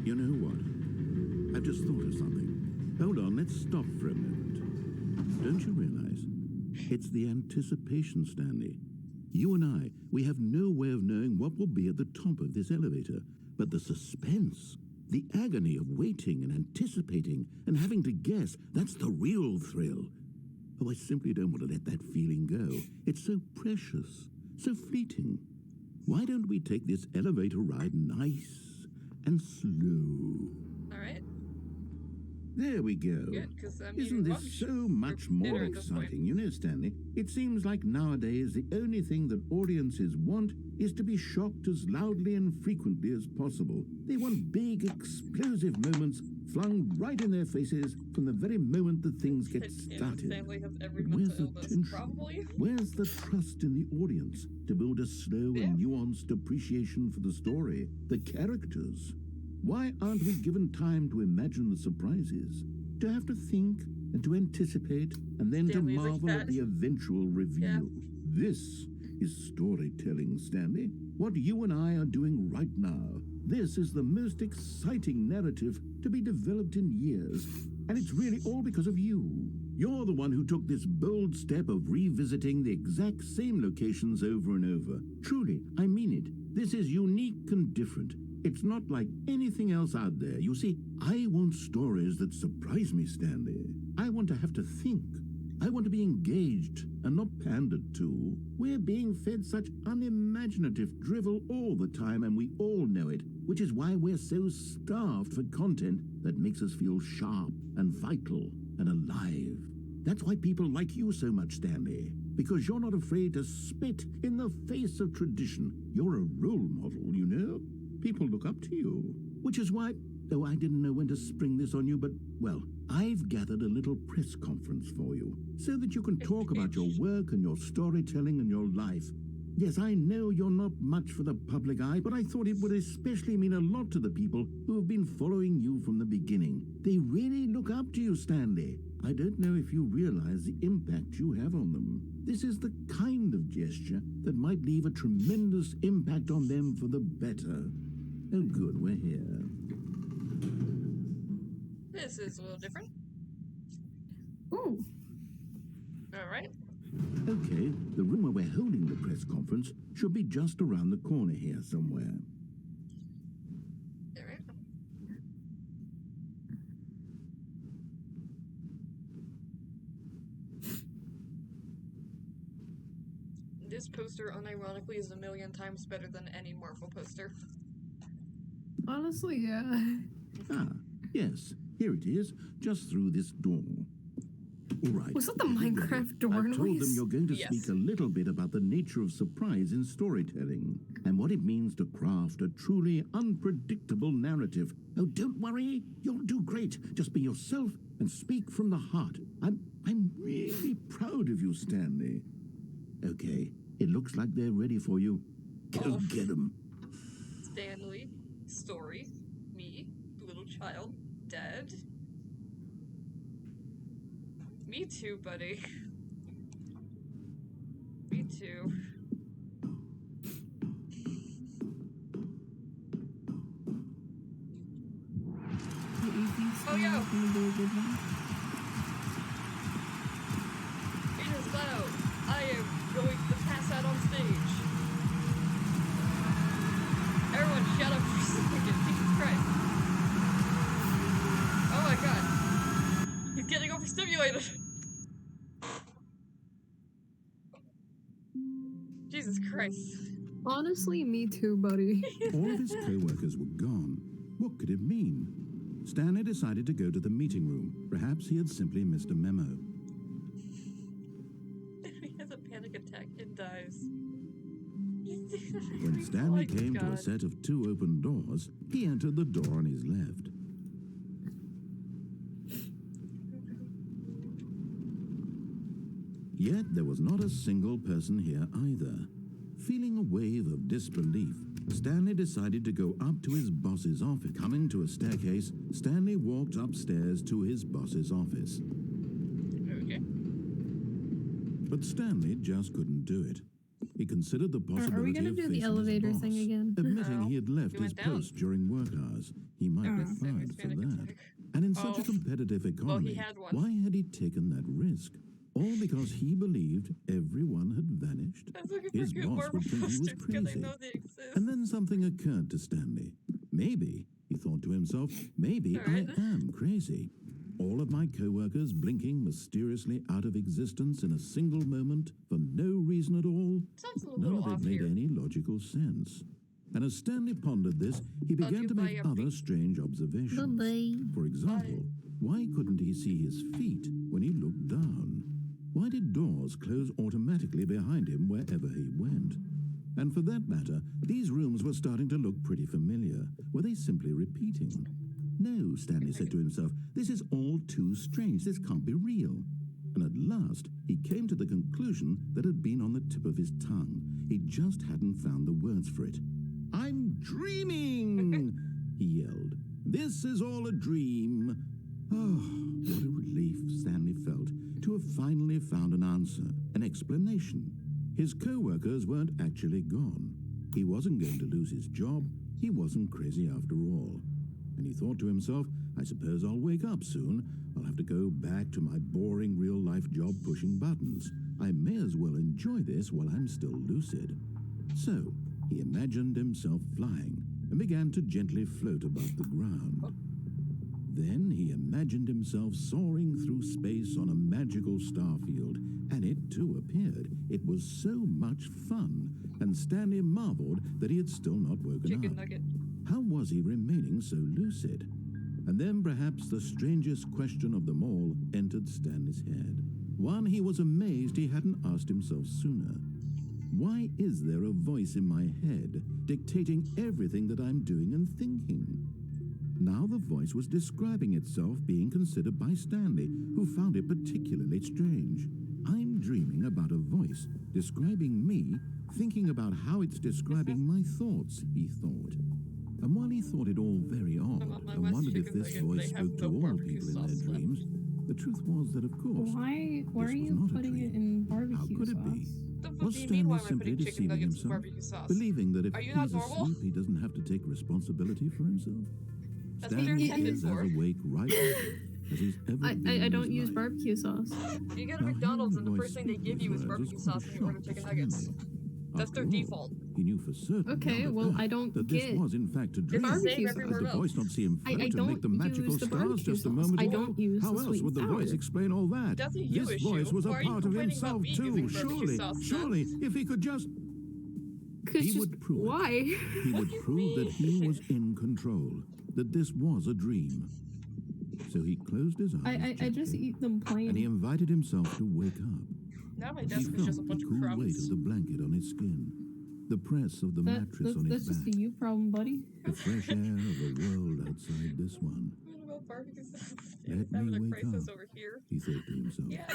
[SPEAKER 3] You know what? I've just thought of something. Hold on, let's stop for a moment. Don't you realize? It's the anticipation, Stanley. You and I, we have no way of knowing what will be at the top of this elevator. But the suspense, the agony of waiting and anticipating and having to guess, that's the real thrill. Oh, I simply don't want to let that feeling go. It's so precious, so fleeting. Why don't we take this elevator ride nice and slow?
[SPEAKER 1] Alright.
[SPEAKER 3] There we go.
[SPEAKER 1] Good, because I'm
[SPEAKER 3] Isn't
[SPEAKER 1] eating
[SPEAKER 3] this
[SPEAKER 1] lunch
[SPEAKER 3] so
[SPEAKER 1] or
[SPEAKER 3] much more
[SPEAKER 1] dinner at this point.
[SPEAKER 3] exciting? You know, Stanley, it seems like nowadays the only thing that audiences want is to be shocked as loudly and frequently as possible. They want big, explosive moments flung right in their faces from the very moment that things get started.
[SPEAKER 1] Stanley has every
[SPEAKER 3] But where's
[SPEAKER 1] mental
[SPEAKER 3] the
[SPEAKER 1] illness,
[SPEAKER 3] tension?
[SPEAKER 1] probably.
[SPEAKER 3] Where's the trust in the audience to build a slow and nuanced appreciation for the story, the characters? Why aren't we given time to imagine the surprises, to have to think and to anticipate, and then
[SPEAKER 1] Stanley's
[SPEAKER 3] to
[SPEAKER 1] like
[SPEAKER 3] marvel
[SPEAKER 1] that.
[SPEAKER 3] at the eventual reveal? This is storytelling, Stanley. What you and I are doing right now. This is the most exciting narrative to be developed in years, and it's really all because of you. You're the one who took this bold step of revisiting the exact same locations over and over. Truly, I mean it. This is unique and different. It's not like anything else out there. You see, I want stories that surprise me, Stanley. I want to have to think. I want to be engaged and not pandered to. We're being fed such unimaginative drivel all the time, and we all know it, which is why we're so starved for content that makes us feel sharp and vital and alive. That's why people like you so much, Stanley, because you're not afraid to spit in the face of tradition. You're a role model, you know? People look up to you, which is why, though I didn't know when to spring this on you, but, well, I've gathered a little press conference for you so that you can talk about your work and your storytelling and your life. Yes, I know you're not much for the public eye, but I thought it would especially mean a lot to the people who have been following you from the beginning. They really look up to you, Stanley. I don't know if you realize the impact you have on them. This is the kind of gesture that might leave a tremendous impact on them for the better. Oh, good, we're here.
[SPEAKER 1] This is a little different.
[SPEAKER 2] Ooh.
[SPEAKER 1] Alright.
[SPEAKER 3] Okay, the room where we're holding the press conference should be just around the corner here somewhere.
[SPEAKER 1] Alright. This poster, unironically, is a million times better than any Marvel poster.
[SPEAKER 2] Honestly, yeah.
[SPEAKER 3] Ah, yes, here it is, just through this door. All right.
[SPEAKER 2] Was that the Minecraft door
[SPEAKER 3] I've told them
[SPEAKER 2] noise?
[SPEAKER 3] you're going to
[SPEAKER 1] Yes.
[SPEAKER 3] speak a little bit about the nature of surprise in storytelling and what it means to craft a truly unpredictable narrative. Oh, don't worry, you'll do great. Just be yourself and speak from the heart. I'm really proud of you, Stanley. Okay, it looks like they're ready for you. Go get them.
[SPEAKER 1] Stanley, story, me, little child, dead. Me too, buddy. Me too. Oh, yeah. It is loud. I am going to pass out on stage. Everyone shut up for a second. Jesus Christ. Oh my god. He's getting overstimulated. Jesus Christ.
[SPEAKER 2] Honestly, me too, buddy.
[SPEAKER 3] All of his co-workers were gone. What could it mean? Stanley decided to go to the meeting room. Perhaps he had simply missed a memo.
[SPEAKER 1] He has a panic attack and dies.
[SPEAKER 3] When Stanley
[SPEAKER 1] Oh my
[SPEAKER 3] came to a
[SPEAKER 1] God.
[SPEAKER 3] set of two open doors, he entered the door on his left. Yet there was not a single person here either. Feeling a wave of disbelief, Stanley decided to go up to his boss's office. Coming to a staircase, Stanley walked upstairs to his boss's office.
[SPEAKER 1] Okay.
[SPEAKER 3] But Stanley just couldn't do it. He considered the possibility
[SPEAKER 2] Are we gonna
[SPEAKER 3] of
[SPEAKER 2] do the
[SPEAKER 3] facing his
[SPEAKER 2] elevator
[SPEAKER 3] boss.
[SPEAKER 2] thing again?
[SPEAKER 3] Admitting
[SPEAKER 1] No.
[SPEAKER 3] he had left
[SPEAKER 1] He
[SPEAKER 3] his
[SPEAKER 1] went down.
[SPEAKER 3] post during work hours, he might be
[SPEAKER 1] Same
[SPEAKER 3] fired
[SPEAKER 1] as
[SPEAKER 3] for
[SPEAKER 1] panic
[SPEAKER 3] that.
[SPEAKER 1] attack.
[SPEAKER 3] And in such
[SPEAKER 1] Oh.
[SPEAKER 3] a competitive economy,
[SPEAKER 1] had one.
[SPEAKER 3] why had he taken that risk? All because he believed everyone had vanished.
[SPEAKER 1] I was looking
[SPEAKER 3] His
[SPEAKER 1] for good
[SPEAKER 3] boss
[SPEAKER 1] Marvel
[SPEAKER 3] would think he was
[SPEAKER 1] posters because I
[SPEAKER 3] crazy.
[SPEAKER 1] know they exist.
[SPEAKER 3] And then something occurred to Stanley. Maybe, he thought to himself, maybe
[SPEAKER 1] Alright.
[SPEAKER 3] I am crazy. All of my co-workers blinking mysteriously out of existence in a single moment for no reason at all.
[SPEAKER 1] Sounds a
[SPEAKER 3] None
[SPEAKER 1] little
[SPEAKER 3] of it
[SPEAKER 1] off
[SPEAKER 3] made
[SPEAKER 1] here.
[SPEAKER 3] any logical sense. And as Stanley pondered this, he began
[SPEAKER 1] you
[SPEAKER 3] to
[SPEAKER 1] buy
[SPEAKER 3] make
[SPEAKER 1] a
[SPEAKER 3] other
[SPEAKER 1] big-
[SPEAKER 3] strange observations.
[SPEAKER 2] Bye-bye.
[SPEAKER 3] For example, Why couldn't he see his feet when he looked down? Why did doors close automatically behind him wherever he went? And for that matter, these rooms were starting to look pretty familiar. Were they simply repeating? No, Stanley said to himself, this is all too strange. This can't be real. And at last, he came to the conclusion that had been on the tip of his tongue. He just hadn't found the words for it. I'm dreaming, he yelled. This is all a dream. Oh, what a relief Stanley felt to have finally found an answer, an explanation. His co-workers weren't actually gone. He wasn't going to lose his job. He wasn't crazy after all. And he thought to himself, I suppose I'll wake up soon. I'll have to go back to my boring real-life job pushing buttons. I may as well enjoy this while I'm still lucid. So, he imagined himself flying and began to gently float above the ground. Then he imagined himself soaring through space on a magical starfield, and it too appeared. It was so much fun, and Stanley marveled that he had still not woken
[SPEAKER 1] Chicken
[SPEAKER 3] up.
[SPEAKER 1] nugget.
[SPEAKER 3] How was he remaining so lucid? And then perhaps the strangest question of them all entered Stanley's head. One he was amazed he hadn't asked himself sooner. Why is there a voice in my head dictating everything that I'm doing and thinking? Now the voice was describing itself being considered by Stanley, who found it particularly strange. I'm dreaming about a voice describing me, thinking about how it's describing my thoughts, he thought. And while he thought it all very odd and wondered if this voice spoke to all people in their dreams, the truth was that, of course,
[SPEAKER 2] Why
[SPEAKER 3] this
[SPEAKER 2] are
[SPEAKER 3] was
[SPEAKER 2] you
[SPEAKER 3] not a
[SPEAKER 2] putting
[SPEAKER 3] dream.
[SPEAKER 2] it in barbecue
[SPEAKER 3] How could it be?
[SPEAKER 2] sauce?
[SPEAKER 1] The fuck
[SPEAKER 3] Was
[SPEAKER 1] do you mean? Why
[SPEAKER 3] Stanley
[SPEAKER 1] am I
[SPEAKER 3] simply
[SPEAKER 1] putting chicken
[SPEAKER 3] deceiving
[SPEAKER 1] nuggets in
[SPEAKER 3] himself,
[SPEAKER 1] barbecue sauce?
[SPEAKER 3] believing that if
[SPEAKER 1] Are you
[SPEAKER 3] he's
[SPEAKER 1] not normal?
[SPEAKER 3] asleep, he doesn't have to take responsibility for himself?
[SPEAKER 1] That's what they're
[SPEAKER 3] Stanley
[SPEAKER 1] intended
[SPEAKER 3] is
[SPEAKER 1] for.
[SPEAKER 3] as awake right now as he's ever been
[SPEAKER 2] I
[SPEAKER 3] in
[SPEAKER 2] don't
[SPEAKER 3] his
[SPEAKER 2] use
[SPEAKER 3] life.
[SPEAKER 2] barbecue sauce.
[SPEAKER 1] You go to
[SPEAKER 3] Now,
[SPEAKER 1] McDonald's
[SPEAKER 3] hearing
[SPEAKER 1] and the
[SPEAKER 3] voice
[SPEAKER 1] first thing they
[SPEAKER 3] speak
[SPEAKER 1] give
[SPEAKER 3] these
[SPEAKER 1] you is
[SPEAKER 3] words
[SPEAKER 1] barbecue
[SPEAKER 3] was quite
[SPEAKER 1] sauce
[SPEAKER 3] a
[SPEAKER 1] when you order
[SPEAKER 3] shock to
[SPEAKER 1] chicken nuggets.
[SPEAKER 3] Stanley.
[SPEAKER 1] That's their
[SPEAKER 3] After all,
[SPEAKER 1] default.
[SPEAKER 3] He knew for certain
[SPEAKER 2] Okay,
[SPEAKER 3] now that
[SPEAKER 2] well,
[SPEAKER 3] that,
[SPEAKER 2] I don't
[SPEAKER 3] that this
[SPEAKER 2] get-
[SPEAKER 3] was in fact a
[SPEAKER 1] It's
[SPEAKER 3] dream.
[SPEAKER 1] the same
[SPEAKER 2] Barbecue
[SPEAKER 3] Did
[SPEAKER 1] everywhere
[SPEAKER 3] the voice
[SPEAKER 1] else.
[SPEAKER 3] not see him
[SPEAKER 2] I
[SPEAKER 3] float and
[SPEAKER 2] don't
[SPEAKER 3] make the magical
[SPEAKER 2] use the
[SPEAKER 3] stars
[SPEAKER 2] barbecue
[SPEAKER 3] just a
[SPEAKER 2] sauce.
[SPEAKER 3] moment
[SPEAKER 2] I
[SPEAKER 3] ago?
[SPEAKER 2] don't use
[SPEAKER 3] How
[SPEAKER 2] the
[SPEAKER 3] else
[SPEAKER 2] sweet
[SPEAKER 3] would the
[SPEAKER 2] and
[SPEAKER 3] voice
[SPEAKER 2] sour.
[SPEAKER 3] explain all that?
[SPEAKER 1] That's a you
[SPEAKER 3] This
[SPEAKER 1] issue.
[SPEAKER 3] voice was a
[SPEAKER 1] Why are you
[SPEAKER 3] part of
[SPEAKER 1] complaining about
[SPEAKER 3] himself
[SPEAKER 1] me
[SPEAKER 3] too.
[SPEAKER 1] using barbecue
[SPEAKER 3] Surely,
[SPEAKER 1] sauce,
[SPEAKER 3] surely,
[SPEAKER 1] then?
[SPEAKER 3] if he could just,
[SPEAKER 2] Cause
[SPEAKER 3] He
[SPEAKER 2] just,
[SPEAKER 3] would prove it.
[SPEAKER 2] why?
[SPEAKER 3] he
[SPEAKER 1] What
[SPEAKER 3] would
[SPEAKER 1] do you
[SPEAKER 3] prove that he
[SPEAKER 1] mean?
[SPEAKER 3] was in control, that this was a dream. So he closed his eyes
[SPEAKER 2] I just
[SPEAKER 3] gently,
[SPEAKER 2] eat them plain.
[SPEAKER 3] and he invited himself to wake up.
[SPEAKER 1] Now my
[SPEAKER 3] He
[SPEAKER 1] desk is
[SPEAKER 3] felt
[SPEAKER 1] just a
[SPEAKER 3] the
[SPEAKER 1] bunch of
[SPEAKER 3] cool weight of
[SPEAKER 1] crumbs.
[SPEAKER 3] the blanket on his skin, the press of the mattress on
[SPEAKER 2] That's
[SPEAKER 3] his
[SPEAKER 2] just a
[SPEAKER 3] back,
[SPEAKER 2] you problem, buddy.
[SPEAKER 3] the fresh air of the world outside this one.
[SPEAKER 1] What about barbecue sauce?
[SPEAKER 3] Let
[SPEAKER 1] It's having
[SPEAKER 3] me
[SPEAKER 1] a
[SPEAKER 3] wake
[SPEAKER 1] crisis
[SPEAKER 3] up.
[SPEAKER 1] over here.
[SPEAKER 3] He thought to himself.
[SPEAKER 1] Yeah.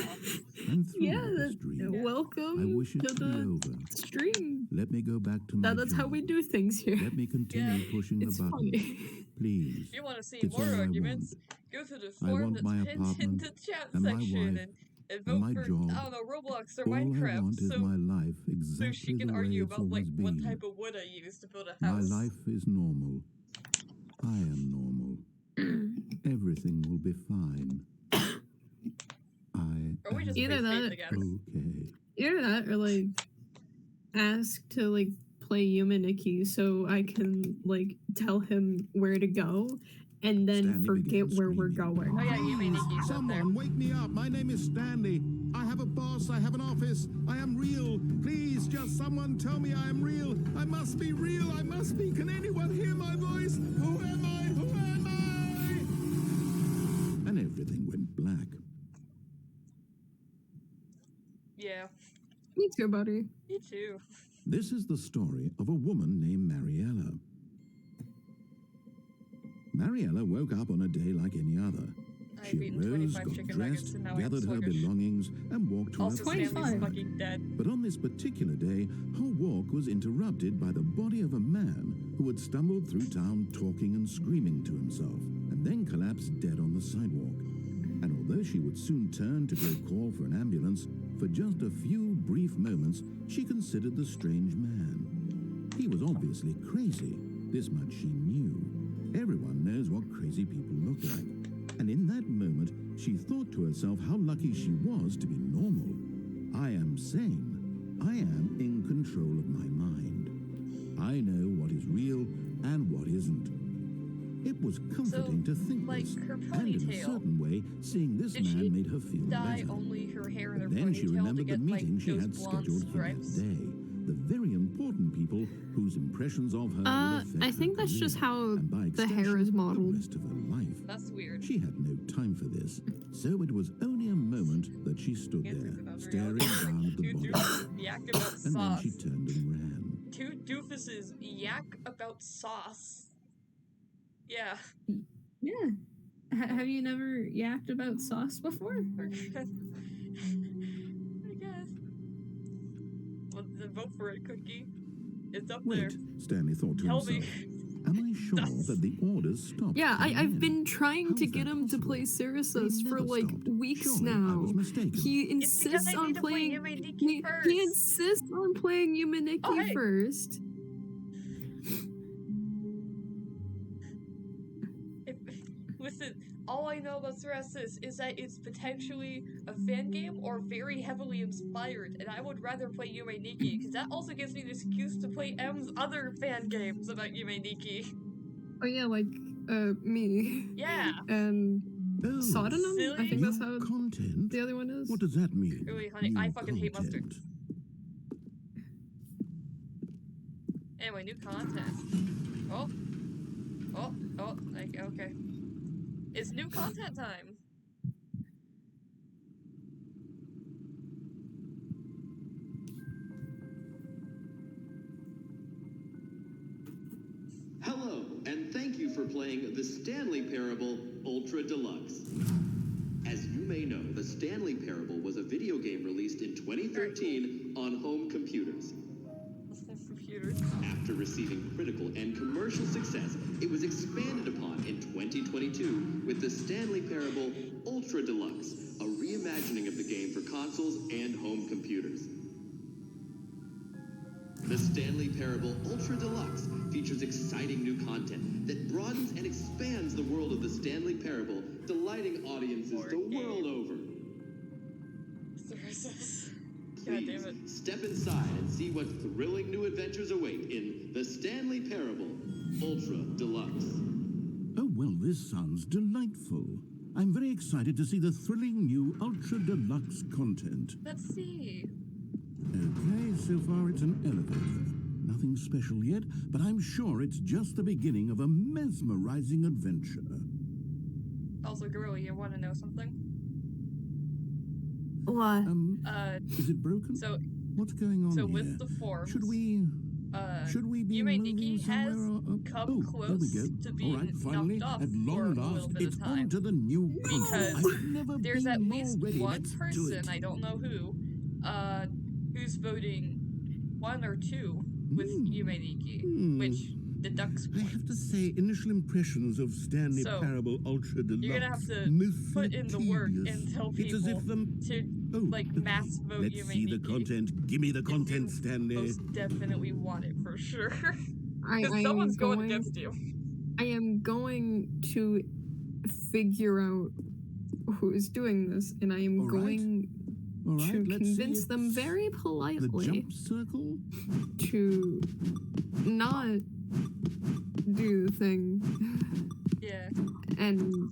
[SPEAKER 3] I'm through
[SPEAKER 2] Yeah,
[SPEAKER 3] with this dream.
[SPEAKER 2] welcome
[SPEAKER 3] I wish it
[SPEAKER 2] to
[SPEAKER 3] to be
[SPEAKER 2] the
[SPEAKER 3] over.
[SPEAKER 2] stream.
[SPEAKER 3] Let me go back to my
[SPEAKER 2] That's how
[SPEAKER 3] job.
[SPEAKER 2] we do things here.
[SPEAKER 3] Let me continue
[SPEAKER 1] Yeah.
[SPEAKER 3] pushing
[SPEAKER 2] It's
[SPEAKER 3] the button.
[SPEAKER 2] funny.
[SPEAKER 3] Please.
[SPEAKER 1] If you want to see
[SPEAKER 3] It's
[SPEAKER 1] more
[SPEAKER 3] all I
[SPEAKER 1] arguments, go to the
[SPEAKER 3] I
[SPEAKER 1] form
[SPEAKER 3] want
[SPEAKER 1] that's
[SPEAKER 3] my
[SPEAKER 1] pinned in
[SPEAKER 3] apartment
[SPEAKER 1] the chat
[SPEAKER 3] and my
[SPEAKER 1] section
[SPEAKER 3] wife
[SPEAKER 1] and
[SPEAKER 3] and
[SPEAKER 1] vote
[SPEAKER 3] my
[SPEAKER 1] for,
[SPEAKER 3] job.
[SPEAKER 1] I don't know, Roblox or
[SPEAKER 3] All I
[SPEAKER 1] Minecraft
[SPEAKER 3] want is
[SPEAKER 1] so,
[SPEAKER 3] my life
[SPEAKER 1] so
[SPEAKER 3] exactly
[SPEAKER 1] she can
[SPEAKER 3] the way
[SPEAKER 1] argue
[SPEAKER 3] it's
[SPEAKER 1] about like
[SPEAKER 3] always
[SPEAKER 1] what
[SPEAKER 3] been.
[SPEAKER 1] type of wood I use to build a
[SPEAKER 3] My
[SPEAKER 1] house.
[SPEAKER 3] life is normal. I am normal. Everything will be fine. I
[SPEAKER 1] Or we just
[SPEAKER 3] am
[SPEAKER 2] Either
[SPEAKER 1] face paint
[SPEAKER 2] that-
[SPEAKER 1] again.
[SPEAKER 3] okay.
[SPEAKER 2] Either that or like ask to like play Yumaniki so I can like tell him where to go and then
[SPEAKER 3] Stanley
[SPEAKER 2] forget
[SPEAKER 3] began
[SPEAKER 2] where we're
[SPEAKER 3] screaming.
[SPEAKER 2] going.
[SPEAKER 1] Oh yeah, you mean Nikki's up there.
[SPEAKER 3] Someone wake me up. My name is Stanley. I have a boss. I have an office. I am real. Please, just someone tell me I am real. I must be real. I must be. Can anyone hear my voice? Who am I? Who am I? And everything went black.
[SPEAKER 1] Yeah,
[SPEAKER 2] Me too, buddy.
[SPEAKER 1] me too.
[SPEAKER 3] This is the story of a woman named Mariella. Mariella woke up on a day like any other.
[SPEAKER 1] I've
[SPEAKER 3] She
[SPEAKER 1] eaten
[SPEAKER 3] arose,
[SPEAKER 1] 25
[SPEAKER 3] got
[SPEAKER 1] chicken nuggets
[SPEAKER 3] dressed,
[SPEAKER 1] and now I'm
[SPEAKER 3] gathered her
[SPEAKER 1] sluggish.
[SPEAKER 3] belongings, and walked to
[SPEAKER 1] Also,
[SPEAKER 3] her place.
[SPEAKER 1] Stanley's
[SPEAKER 2] 25.
[SPEAKER 1] fucking dead.
[SPEAKER 3] But on this particular day, her walk was interrupted by the body of a man who had stumbled through town talking and screaming to himself, and then collapsed dead on the sidewalk. And although she would soon turn to go call for an ambulance, for just a few brief moments she considered the strange man. He was obviously crazy. This much she knew. Everyone knows what crazy people look like. And in that moment, she thought to herself how lucky she was to be normal. I am sane. I am in control of my mind. I know what is real and what isn't. It was comforting to think
[SPEAKER 1] like,
[SPEAKER 3] this,
[SPEAKER 1] her
[SPEAKER 3] and in a
[SPEAKER 1] ponytail.
[SPEAKER 3] certain way, seeing this
[SPEAKER 1] Did she
[SPEAKER 3] man made her feel
[SPEAKER 1] Dye
[SPEAKER 3] better.
[SPEAKER 1] only her hair and her
[SPEAKER 3] Then she
[SPEAKER 1] ponytail to
[SPEAKER 3] remembered the
[SPEAKER 1] get like
[SPEAKER 3] meeting she
[SPEAKER 1] those
[SPEAKER 3] had
[SPEAKER 1] blonde
[SPEAKER 3] scheduled for that
[SPEAKER 1] stripes.
[SPEAKER 3] day, the very important people whose impressions of her would affect
[SPEAKER 2] I think
[SPEAKER 3] her
[SPEAKER 2] that's just
[SPEAKER 3] career,
[SPEAKER 2] how
[SPEAKER 3] and by
[SPEAKER 2] the hair is
[SPEAKER 3] extension,
[SPEAKER 2] modeled.
[SPEAKER 3] the rest of her life.
[SPEAKER 1] That's weird.
[SPEAKER 3] She had no time for this, so it was only a moment that she stood
[SPEAKER 1] Can't
[SPEAKER 3] there,
[SPEAKER 1] think about
[SPEAKER 3] staring
[SPEAKER 1] reality.
[SPEAKER 3] down at the
[SPEAKER 1] Two
[SPEAKER 3] body,
[SPEAKER 1] doofuses yak about
[SPEAKER 3] and then
[SPEAKER 1] sauce.
[SPEAKER 3] she turned and ran.
[SPEAKER 1] Two doofuses yak about sauce. Yeah.
[SPEAKER 2] Yeah. Have you never yacked about sauce before?
[SPEAKER 1] I guess. Well, then vote for it, Cookie. It's up there.
[SPEAKER 3] Wait, Stanley thought to
[SPEAKER 1] Tell me.
[SPEAKER 3] himself. Am I sure
[SPEAKER 1] That's-
[SPEAKER 3] that the orders stopped?
[SPEAKER 2] Yeah,
[SPEAKER 3] coming
[SPEAKER 2] I've
[SPEAKER 3] in?
[SPEAKER 2] been trying
[SPEAKER 3] How
[SPEAKER 2] to
[SPEAKER 3] is
[SPEAKER 2] get
[SPEAKER 3] that
[SPEAKER 2] him to play
[SPEAKER 3] possible?
[SPEAKER 2] Cirrus
[SPEAKER 3] They
[SPEAKER 2] for
[SPEAKER 3] never
[SPEAKER 2] like
[SPEAKER 3] stopped.
[SPEAKER 2] weeks
[SPEAKER 3] Surely I
[SPEAKER 2] now.
[SPEAKER 3] was mistaken.
[SPEAKER 2] He
[SPEAKER 1] It's because
[SPEAKER 2] insists
[SPEAKER 1] I
[SPEAKER 2] on
[SPEAKER 1] need to play
[SPEAKER 2] playing.
[SPEAKER 1] Yume-Nikki first.
[SPEAKER 2] He insists on playing Yume-Nikki
[SPEAKER 1] Oh, hey.
[SPEAKER 2] first.
[SPEAKER 1] Listen, all I know about Cirrus is that it's potentially a fan game or very heavily inspired, and I would rather play Yume-Nikki, because that also gives me the excuse to play M's other fan games about Yume-Nikki.
[SPEAKER 2] Oh yeah, like me.
[SPEAKER 1] Yeah.
[SPEAKER 2] And
[SPEAKER 3] Oh,
[SPEAKER 2] Pseudonym? I
[SPEAKER 1] Silly.
[SPEAKER 2] think that's
[SPEAKER 3] new
[SPEAKER 2] how
[SPEAKER 3] content?
[SPEAKER 2] the other one is.
[SPEAKER 3] What does that mean?
[SPEAKER 1] Really, honey,
[SPEAKER 3] New
[SPEAKER 1] I fucking hate mustard.
[SPEAKER 3] content?
[SPEAKER 1] Anyway, new content. Like, okay. It's new content time.
[SPEAKER 5] Hello, and thank you for playing the Stanley Parable Ultra Deluxe. As you may know, the Stanley Parable was a video game released in 2013 on home computers.
[SPEAKER 1] Computer.
[SPEAKER 5] After receiving critical and commercial success, it was expanded upon in 2022 with the Stanley Parable Ultra Deluxe, a reimagining of the game for consoles and home computers. The Stanley Parable Ultra Deluxe features exciting new content that broadens and expands the world of the Stanley Parable, delighting audiences the world over.
[SPEAKER 1] Cirrus. God damn it.
[SPEAKER 5] Please, step inside and see what thrilling new adventures await in the Stanley Parable Ultra Deluxe.
[SPEAKER 3] Oh, well, this sounds delightful. I'm very excited to see the thrilling new Ultra Deluxe content.
[SPEAKER 1] Let's see.
[SPEAKER 3] Okay, so far it's an elevator. Nothing special yet, but I'm sure it's just the beginning of a mesmerizing adventure.
[SPEAKER 1] Also, Gorilla, you want to know something?
[SPEAKER 2] What?
[SPEAKER 3] Is it broken?
[SPEAKER 1] So,
[SPEAKER 3] What's going on
[SPEAKER 1] so
[SPEAKER 3] here?
[SPEAKER 1] with the forms,
[SPEAKER 3] Should we be
[SPEAKER 1] Yume-Nikki
[SPEAKER 3] moving
[SPEAKER 1] has
[SPEAKER 3] somewhere?
[SPEAKER 1] come
[SPEAKER 3] there we
[SPEAKER 1] close
[SPEAKER 3] go.
[SPEAKER 1] to
[SPEAKER 3] All
[SPEAKER 1] being
[SPEAKER 3] right, finally,
[SPEAKER 1] knocked off
[SPEAKER 3] at
[SPEAKER 1] for
[SPEAKER 3] long
[SPEAKER 1] a little
[SPEAKER 3] last,
[SPEAKER 1] bit of
[SPEAKER 3] it's
[SPEAKER 1] time.
[SPEAKER 3] on to the new console.
[SPEAKER 1] Because
[SPEAKER 3] I've never
[SPEAKER 1] there's
[SPEAKER 3] been
[SPEAKER 1] at
[SPEAKER 3] more
[SPEAKER 1] least
[SPEAKER 3] ready.
[SPEAKER 1] one
[SPEAKER 3] Let's do
[SPEAKER 1] person,
[SPEAKER 3] it.
[SPEAKER 1] I don't know who's voting 1 or 2 with Yume-Nikki, which Deluxe
[SPEAKER 3] I have to say, initial impressions of Stanley
[SPEAKER 1] So,
[SPEAKER 3] Parable Ultra Deluxe.
[SPEAKER 1] you're gonna have to
[SPEAKER 3] mostly
[SPEAKER 1] put in the work
[SPEAKER 3] tedious.
[SPEAKER 1] and tell
[SPEAKER 3] It's as
[SPEAKER 1] people
[SPEAKER 3] if the
[SPEAKER 1] to, like,
[SPEAKER 3] okay.
[SPEAKER 1] mass vote
[SPEAKER 3] Let's see the
[SPEAKER 1] Yume-Nikki.
[SPEAKER 3] content. Give me the content,
[SPEAKER 1] You
[SPEAKER 3] Stanley.
[SPEAKER 1] most definitely want it for sure.
[SPEAKER 2] I
[SPEAKER 1] Because
[SPEAKER 2] am
[SPEAKER 1] someone's going
[SPEAKER 2] going
[SPEAKER 1] against you.
[SPEAKER 2] I am going to figure out who is doing this, and I am
[SPEAKER 3] All right.
[SPEAKER 2] going
[SPEAKER 3] All right,
[SPEAKER 2] to
[SPEAKER 3] let's see.
[SPEAKER 2] convince them
[SPEAKER 3] It's
[SPEAKER 2] very
[SPEAKER 3] the
[SPEAKER 2] politely
[SPEAKER 3] jump circle.
[SPEAKER 2] to not do the thing
[SPEAKER 1] Yeah.
[SPEAKER 2] and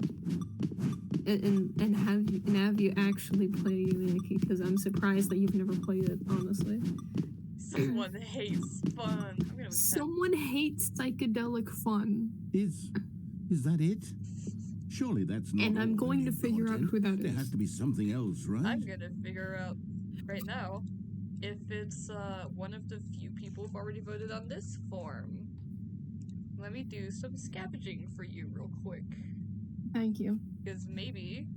[SPEAKER 2] have you actually play Yume-Nikki, because I'm surprised that you've never played it, honestly.
[SPEAKER 1] Someone hates fun. I'm gonna
[SPEAKER 2] Someone hates psychedelic fun.
[SPEAKER 3] Is that it? Surely that's not.
[SPEAKER 2] And I'm
[SPEAKER 3] all the
[SPEAKER 2] going
[SPEAKER 3] new
[SPEAKER 2] to figure out
[SPEAKER 3] content.
[SPEAKER 2] who that
[SPEAKER 3] There
[SPEAKER 2] is.
[SPEAKER 3] has to be something else, right?
[SPEAKER 1] I'm gonna figure out right now if it's one of the few people who've already voted on this form. Let me do some scavenging for you real quick.
[SPEAKER 2] Thank you.
[SPEAKER 1] Because maybe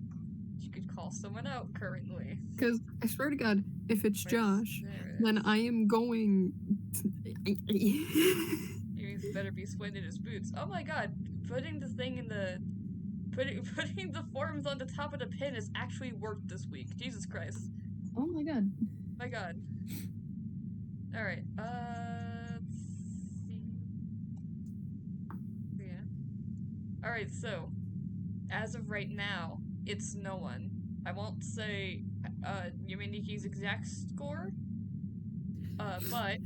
[SPEAKER 1] you could call someone out currently.
[SPEAKER 2] Because I swear to God, if it's Josh,
[SPEAKER 1] There it
[SPEAKER 2] then
[SPEAKER 1] is.
[SPEAKER 2] I am going.
[SPEAKER 1] You better be sweating in his boots. Oh my god, putting the thing in the... Putting the forms on the top of the pin has actually worked this week. Jesus Christ.
[SPEAKER 2] Oh my God.
[SPEAKER 1] My god. Alright, let's see. Yeah. Alright, so, as of right now, it's no one. I won't say, Yume-Nikki's exact score, but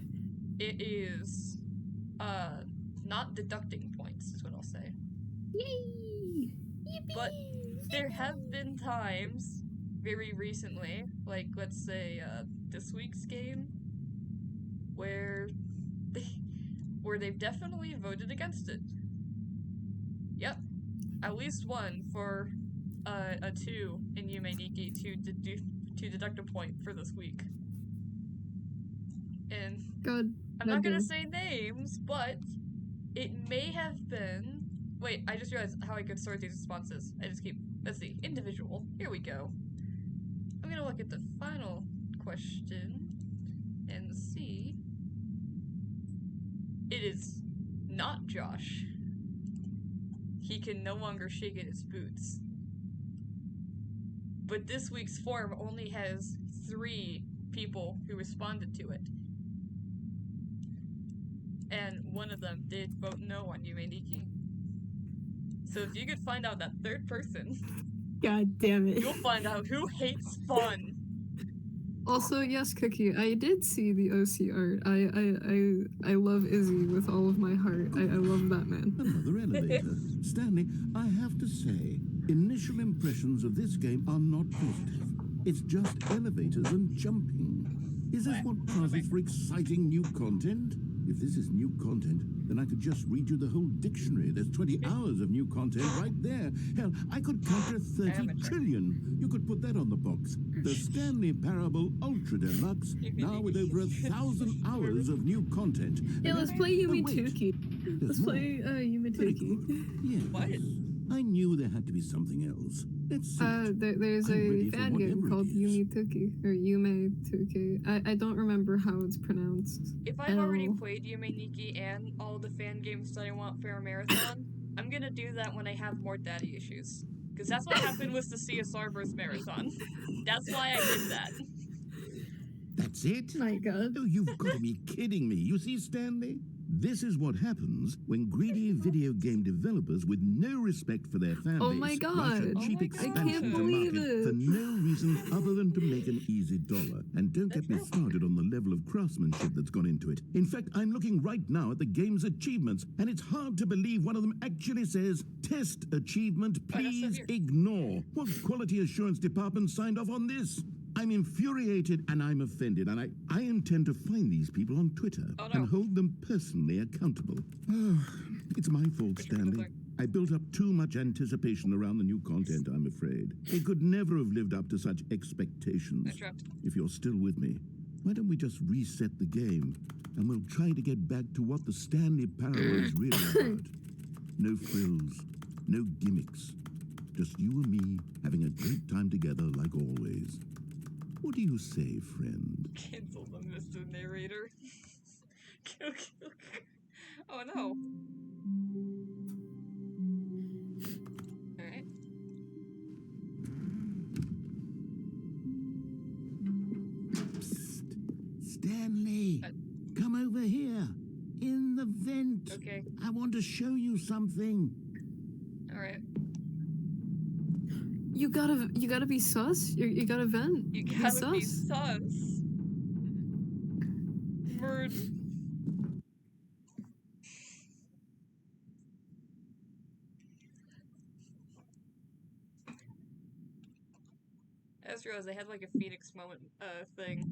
[SPEAKER 1] it is, not deducting points, is what I'll say.
[SPEAKER 2] Yay! Yippee!
[SPEAKER 1] But there have been times, very recently, like, let's say, this week's game, where they've definitely voted against it. Yep, at least one for a 2 in Yume Nikki to deduct a point for this week. And
[SPEAKER 2] God.
[SPEAKER 1] I'm not gonna say names, but it may have been. Wait, I just realized how I could sort these responses. Let's see, individual. Here we go. I'm gonna look at the final question and see. It is not Josh. He can no longer shake in his boots. But this week's form only has 3 people who responded to it. And one of them did vote no on Yume Nikki. So if you could find out that third person,
[SPEAKER 2] God damn it.
[SPEAKER 1] you'll find out who hates fun.
[SPEAKER 2] Also, yes, Cookie, I did see the OC art. I love Izzy with all of my heart. I love that man.
[SPEAKER 3] Another elevator. Stanley, I have to say, initial impressions of this game are not positive. It's just elevators and jumping. Is this what passes for exciting new content? If this is new content, then I could just read you the whole dictionary. There's 20 hours of new content right there. Hell, I could counter 30 trillion. You could put that on the box. The Stanley Parable Ultra Deluxe, now with over 1,000 hours of new content.
[SPEAKER 2] Yeah, let's play Yume Tuki. Let's play Yume Tuki.
[SPEAKER 3] Yes.
[SPEAKER 1] What?
[SPEAKER 3] I knew there had to be something else. Let's see.
[SPEAKER 2] There's
[SPEAKER 3] I'm
[SPEAKER 2] a
[SPEAKER 3] ready for
[SPEAKER 2] fan game
[SPEAKER 3] whatever
[SPEAKER 2] called
[SPEAKER 3] it is.
[SPEAKER 2] Yume Tuki, or Yume Tuki. I don't remember how it's pronounced.
[SPEAKER 1] If I've already played Yume Nikki and all the fan games that I want for a marathon, I'm gonna do that when I have more daddy issues. Because that's what happened with the CSR vs. Marathon. That's why I did that.
[SPEAKER 3] That's it?
[SPEAKER 2] My God.
[SPEAKER 3] Oh, you've got to be kidding me. You see, Stanley? This is what happens when greedy video game developers with no respect for their fan
[SPEAKER 2] Oh
[SPEAKER 3] base
[SPEAKER 2] my
[SPEAKER 3] rush
[SPEAKER 2] God.
[SPEAKER 3] a
[SPEAKER 1] Oh
[SPEAKER 3] cheap
[SPEAKER 1] my God.
[SPEAKER 3] expansion
[SPEAKER 2] I can't
[SPEAKER 3] to
[SPEAKER 2] believe
[SPEAKER 3] market
[SPEAKER 2] it.
[SPEAKER 3] for no reason other than to make an easy dollar. And don't get me
[SPEAKER 1] That's
[SPEAKER 3] started on the level of craftsmanship that's gone into it. In fact, I'm looking right now at the game's achievements, and it's hard to believe one of them actually says, "Test achievement,
[SPEAKER 1] Oh, that's so
[SPEAKER 3] please
[SPEAKER 1] weird.
[SPEAKER 3] ignore." What quality assurance department signed off on this? I'm infuriated and I'm offended, and I intend to find these people on Twitter
[SPEAKER 1] Oh, no.
[SPEAKER 3] and hold them personally accountable. It's my fault, Stanley. I built up too much anticipation around the new content, I'm afraid. It could never have lived up to such expectations.
[SPEAKER 1] I trapped.
[SPEAKER 3] If you're still with me, why don't we just reset the game and we'll try to get back to what the Stanley Parable is really about. No frills, no gimmicks. Just you and me having a great time together like always. What do you say, friend?
[SPEAKER 1] Cancel the Mr. Narrator. Kill. Oh no. Alright.
[SPEAKER 3] Psst. Stanley, come over here. In the vent.
[SPEAKER 1] Okay.
[SPEAKER 3] I want to show you something.
[SPEAKER 1] Alright.
[SPEAKER 2] You gotta be sus. You gotta vent.
[SPEAKER 1] You
[SPEAKER 2] Be
[SPEAKER 1] gotta be
[SPEAKER 2] sus.
[SPEAKER 1] sus. Murd. I just realized I had like a Phoenix moment thing.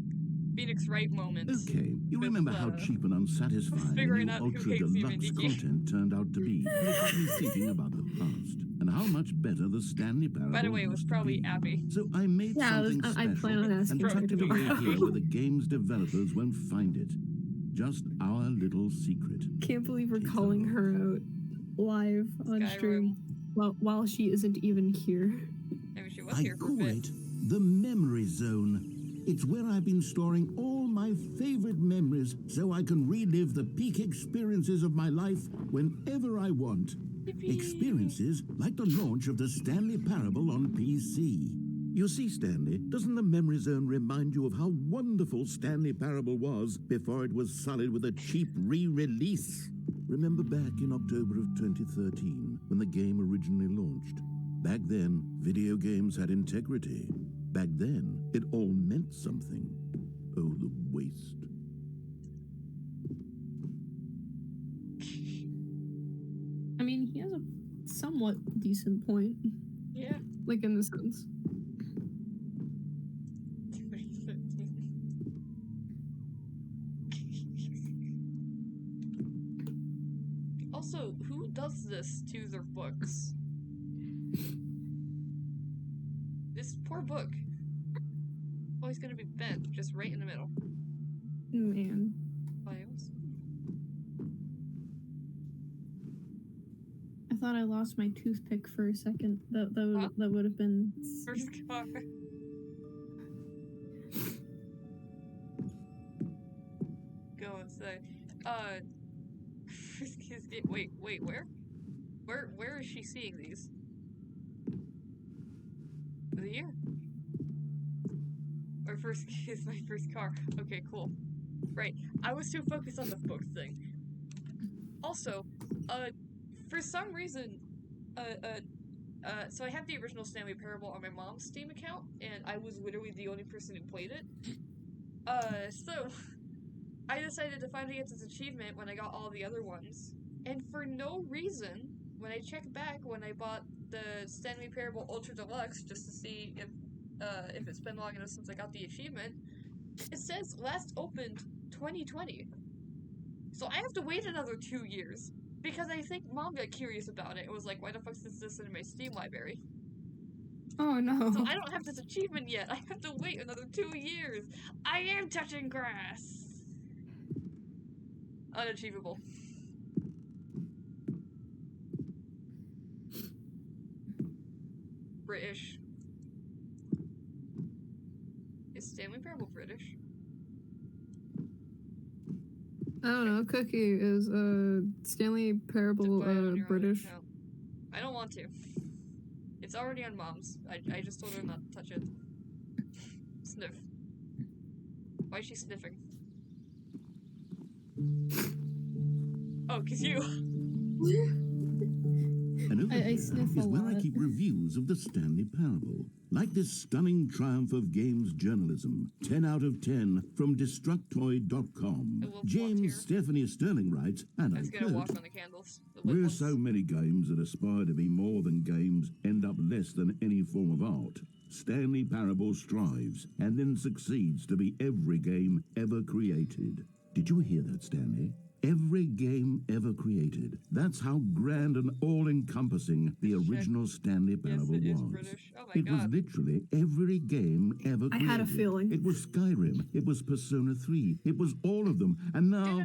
[SPEAKER 1] Phoenix Wright moment.
[SPEAKER 3] Okay, you
[SPEAKER 1] With,
[SPEAKER 3] remember how cheap and unsatisfying the
[SPEAKER 1] figuring
[SPEAKER 3] new
[SPEAKER 1] out who
[SPEAKER 3] Ultra
[SPEAKER 1] hates you,
[SPEAKER 3] Deluxe
[SPEAKER 1] Nikki.
[SPEAKER 3] content turned out to be. And it got me thinking about the past and how much better the Stanley Parable
[SPEAKER 1] By the way, it was
[SPEAKER 3] used to
[SPEAKER 1] probably
[SPEAKER 3] be.
[SPEAKER 1] Abby.
[SPEAKER 3] So I made
[SPEAKER 2] Yeah,
[SPEAKER 3] something
[SPEAKER 2] I
[SPEAKER 3] special
[SPEAKER 2] plan on asking
[SPEAKER 3] and
[SPEAKER 2] her
[SPEAKER 3] tucked
[SPEAKER 2] to
[SPEAKER 3] it
[SPEAKER 2] do
[SPEAKER 3] away
[SPEAKER 2] that.
[SPEAKER 3] here where the game's developers won't find it. Just our little secret.
[SPEAKER 2] Can't believe we're calling her out live on
[SPEAKER 1] Skyrim.
[SPEAKER 2] stream while she isn't even here.
[SPEAKER 1] Maybe she was
[SPEAKER 3] I
[SPEAKER 1] here for a
[SPEAKER 3] call
[SPEAKER 1] bit.
[SPEAKER 3] it the Memory Zone. It's where I've been storing all my favorite memories so I can relive the peak experiences of my life whenever I want. Experiences like the launch of the Stanley Parable on PC. You see, Stanley, doesn't the Memory Zone remind you of how wonderful Stanley Parable was before it was sullied with a cheap re-release? Remember back in October of 2013 when the game originally launched? Back then, video games had integrity. Back then, it all meant something. Oh, the waste.
[SPEAKER 2] I mean, he has a somewhat decent point,
[SPEAKER 1] Yeah.
[SPEAKER 2] like in the sense.
[SPEAKER 1] Also, who does this to their books? This poor book. Oh, he's gonna be bent, just right in the middle.
[SPEAKER 2] Man.
[SPEAKER 1] Files.
[SPEAKER 2] I thought I lost my toothpick for a second. That would have been.
[SPEAKER 1] First car. Go inside. Wait, where? Where is she seeing these? Here? My first kiss, my first car. Okay, cool. Right. I was too focused on the book thing. Also, for some reason, so I have the original Stanley Parable on my mom's Steam account, and I was literally the only person who played it. So I decided to finally get this achievement when I got all the other ones, and for no reason, when I checked back when I bought the Stanley Parable Ultra Deluxe just to see if it's been long enough since I got the achievement, it says last opened 2020. So I have to wait another 2 years. Because I think Mom got curious about it. It was like, why the fuck is this in my Steam library?
[SPEAKER 2] Oh no.
[SPEAKER 1] So I don't have this achievement yet. I have to wait another 2 years. I am touching grass. Unachievable. British. Is Stanley Parable British?
[SPEAKER 2] I don't know. Cookie is Stanley Parable British.
[SPEAKER 1] No. I don't want to. It's already on Mom's. I just told her not to touch it. Sniff. Why is she sniffing? Oh, 'cause you.
[SPEAKER 3] And over
[SPEAKER 2] I
[SPEAKER 3] here
[SPEAKER 2] sniff a
[SPEAKER 3] is where I
[SPEAKER 2] lot.
[SPEAKER 3] keep reviews of the Stanley Parable. Like this stunning triumph of games journalism, 10 out of 10 from Destructoid.com.
[SPEAKER 1] A little plot
[SPEAKER 3] James
[SPEAKER 1] here.
[SPEAKER 3] Stephanie Sterling writes, and
[SPEAKER 1] I
[SPEAKER 3] I
[SPEAKER 1] was gonna walk
[SPEAKER 3] quote,
[SPEAKER 1] on the candles. The lit
[SPEAKER 3] "Where
[SPEAKER 1] ones.
[SPEAKER 3] so many games that aspire to be more than games end up less than any form of art, Stanley Parable strives and then succeeds to be every game ever created." Did you hear that, Stanley? Every game ever created. That's how grand and all-encompassing the original Stanley Parable
[SPEAKER 1] Yes, it is
[SPEAKER 3] was.
[SPEAKER 1] British. Oh my
[SPEAKER 3] It was
[SPEAKER 1] god.
[SPEAKER 3] literally every game ever
[SPEAKER 2] I
[SPEAKER 3] created.
[SPEAKER 2] had a feeling.
[SPEAKER 3] It was Skyrim. It was Persona 3. It was all of them. And now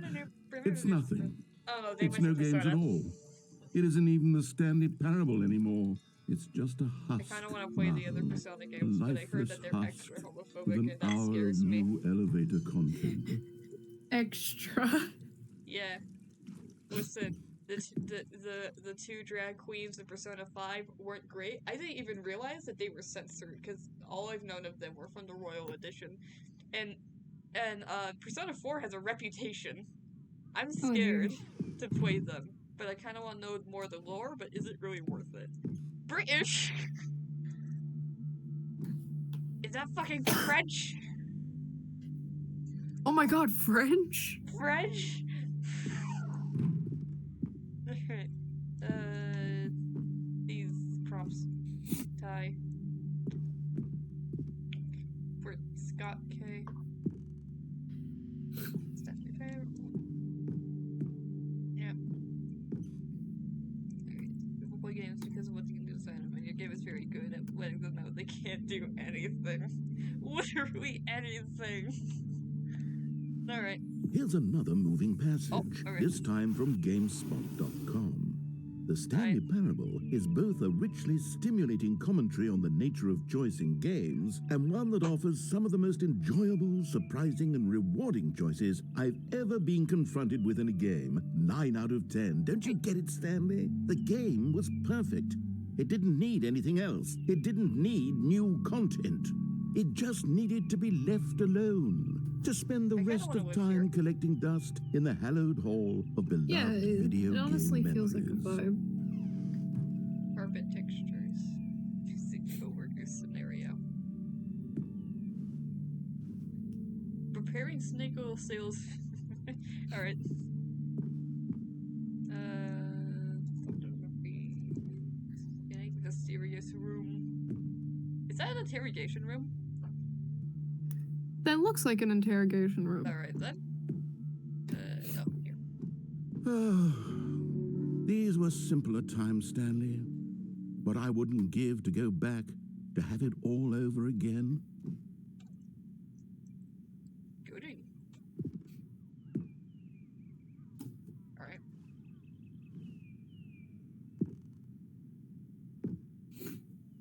[SPEAKER 3] it's nothing.
[SPEAKER 1] Oh, they
[SPEAKER 3] It's no
[SPEAKER 1] mentioned
[SPEAKER 3] games at
[SPEAKER 1] Persona.
[SPEAKER 3] all. It isn't even the Stanley Parable anymore. It's just a
[SPEAKER 1] I
[SPEAKER 3] husk.
[SPEAKER 1] kind of want to play the other
[SPEAKER 3] marvel,
[SPEAKER 1] Persona
[SPEAKER 3] a
[SPEAKER 1] games, but I heard
[SPEAKER 3] lifeless
[SPEAKER 1] that they're
[SPEAKER 3] husk
[SPEAKER 1] extra
[SPEAKER 3] with
[SPEAKER 1] homophobic,
[SPEAKER 3] an
[SPEAKER 1] and that
[SPEAKER 3] hour of
[SPEAKER 1] scares me.
[SPEAKER 3] new elevator content.
[SPEAKER 2] Extra.
[SPEAKER 1] Yeah. Listen, the two drag queens in Persona 5 weren't great. I didn't even realize that they were censored, because all I've known of them were from the Royal Edition. And Persona 4 has a reputation. I'm
[SPEAKER 2] Oh, dear.
[SPEAKER 1] scared to play them, but I kind of want to know more of the lore, but is it really worth it? British! Is that fucking French?
[SPEAKER 2] Oh my god, French?
[SPEAKER 1] French? Alright. These prompts. Tie. For Scott K. Stephanie Fair. Yeah. Alright. People play games because of what you can do to sign them, and your game is very good at letting them know they can't do anything. Literally anything. Alright.
[SPEAKER 3] Here's another moving passage,
[SPEAKER 1] alright.
[SPEAKER 3] this time from GameSpot.com. The Stanley Parable is both a richly stimulating commentary on the nature of choice in games and one that offers some of the most enjoyable, surprising, and rewarding choices I've ever been confronted with in a game. 9 out of 10. Don't you get it, Stanley? The game was perfect. It didn't need anything else. It didn't need new content. It just needed to be left alone. To spend the rest of time collecting dust in the hallowed hall of beloved video game memories.
[SPEAKER 2] It honestly feels like a vibe.
[SPEAKER 1] Carpet textures. Basic coworker scenario. Preparing snake oil sales. Alright. Photography. Getting the serious room. Is that an interrogation room?
[SPEAKER 2] That looks like an interrogation room.
[SPEAKER 1] Alright then. No, here.
[SPEAKER 3] These were simpler times, Stanley. What I wouldn't give to go back, to have it all over again.
[SPEAKER 1] Goody. Alright.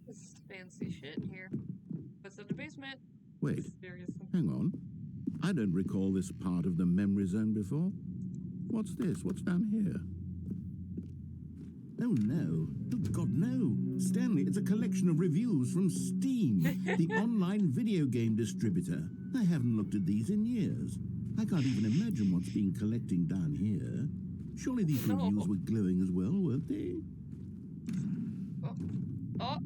[SPEAKER 1] This is fancy shit here. What's in the basement?
[SPEAKER 3] Wait,
[SPEAKER 1] Seriously.
[SPEAKER 3] hang on. I don't recall this part of the memory zone before. What's this? What's down here? Oh no. Oh God, no. Stanley, it's a collection of reviews from Steam, the online video game distributor. I haven't looked at these in years. I can't even imagine what's been collecting down here. Surely these reviews were glowing as well, weren't they?
[SPEAKER 1] Oh.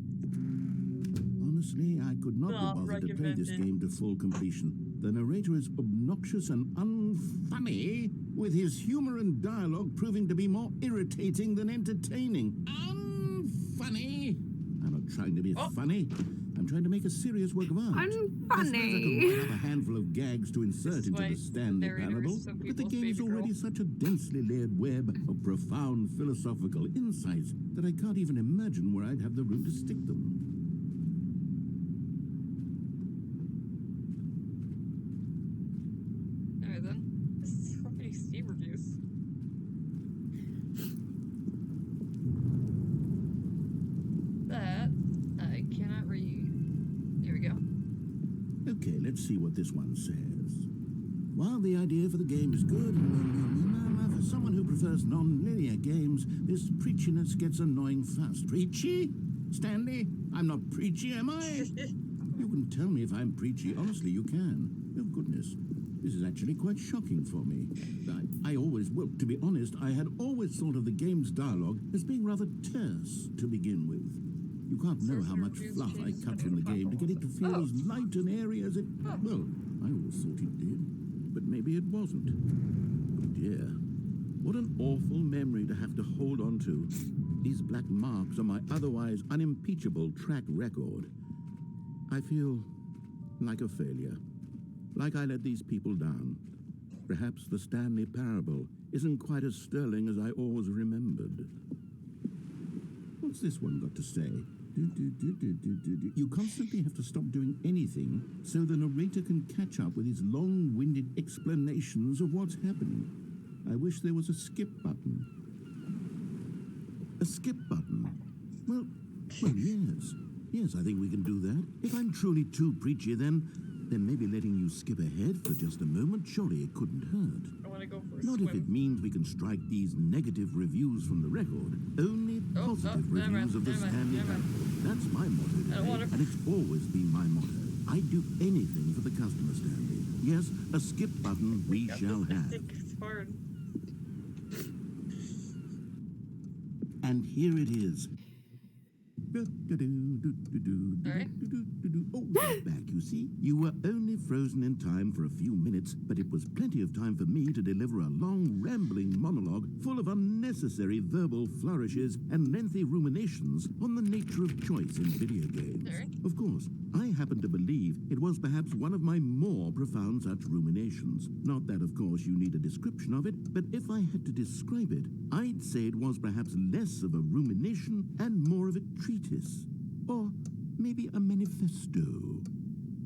[SPEAKER 3] Honestly, I could not be bothered to play this game to full completion. The narrator is obnoxious and unfunny, with his humor and dialogue proving to be more irritating than entertaining. Unfunny! I'm not trying to be funny. I'm trying to make a serious work of art. I suppose I could write up a handful of gags to insert into the Stanley parable, but the game is already such a densely layered web of profound philosophical insights that I can't even imagine where I'd have the room to stick them.
[SPEAKER 1] Alright then. So many Steam reviews. That I cannot read. Here we go.
[SPEAKER 3] Okay, let's see what this one says. While the idea for the game is good, for someone who prefers non-linear games, this preachiness gets annoying fast. Preachy? Stanley? I'm not preachy, am I? You can tell me if I'm preachy. Honestly, you can. Oh, goodness. This is actually quite shocking for me. I always, well, to be honest, I had always thought of the game's dialogue as being rather terse to begin with. You can't know how much fluff I cut from the game to get it to feel as light and airy as it... Well, I always thought it did, but maybe it wasn't. Oh dear. What an awful memory to have to hold on to. These black marks on my otherwise unimpeachable track record. I feel like a failure. Like I let these people down. Perhaps the Stanley parable isn't quite as sterling as I always remembered. What's this one got to say? You constantly have to stop doing anything so the narrator can catch up with his long-winded explanations of what's happening. I wish there was a skip button. A skip button? Well, yes. Yes, I think we can do that. If I'm truly too preachy, then maybe letting you skip ahead for just a moment, surely it couldn't hurt.
[SPEAKER 1] I want to go for a
[SPEAKER 3] Not
[SPEAKER 1] swim.
[SPEAKER 3] if it means we can strike these negative reviews from the record. Only positive reviews of the Stanley parable. That's my motto today, and it's always been my motto. I'd do anything for the customer, Stanley. Yes, a skip button we shall have.
[SPEAKER 1] It's hard.
[SPEAKER 3] And here it is.
[SPEAKER 1] Alright.
[SPEAKER 3] Oh, we're back, you see. You were only frozen in time for a few minutes, but it was plenty of time for me to deliver a long, rambling monologue full of unnecessary verbal flourishes and lengthy ruminations on the nature of choice in video games.
[SPEAKER 1] Alright.
[SPEAKER 3] Of course, I happen to believe it was perhaps one of my more profound such ruminations. Not that, of course, you need a description of it, but if I had to describe it, I'd say it was perhaps less of a rumination and more of a treatise. Or maybe a manifesto.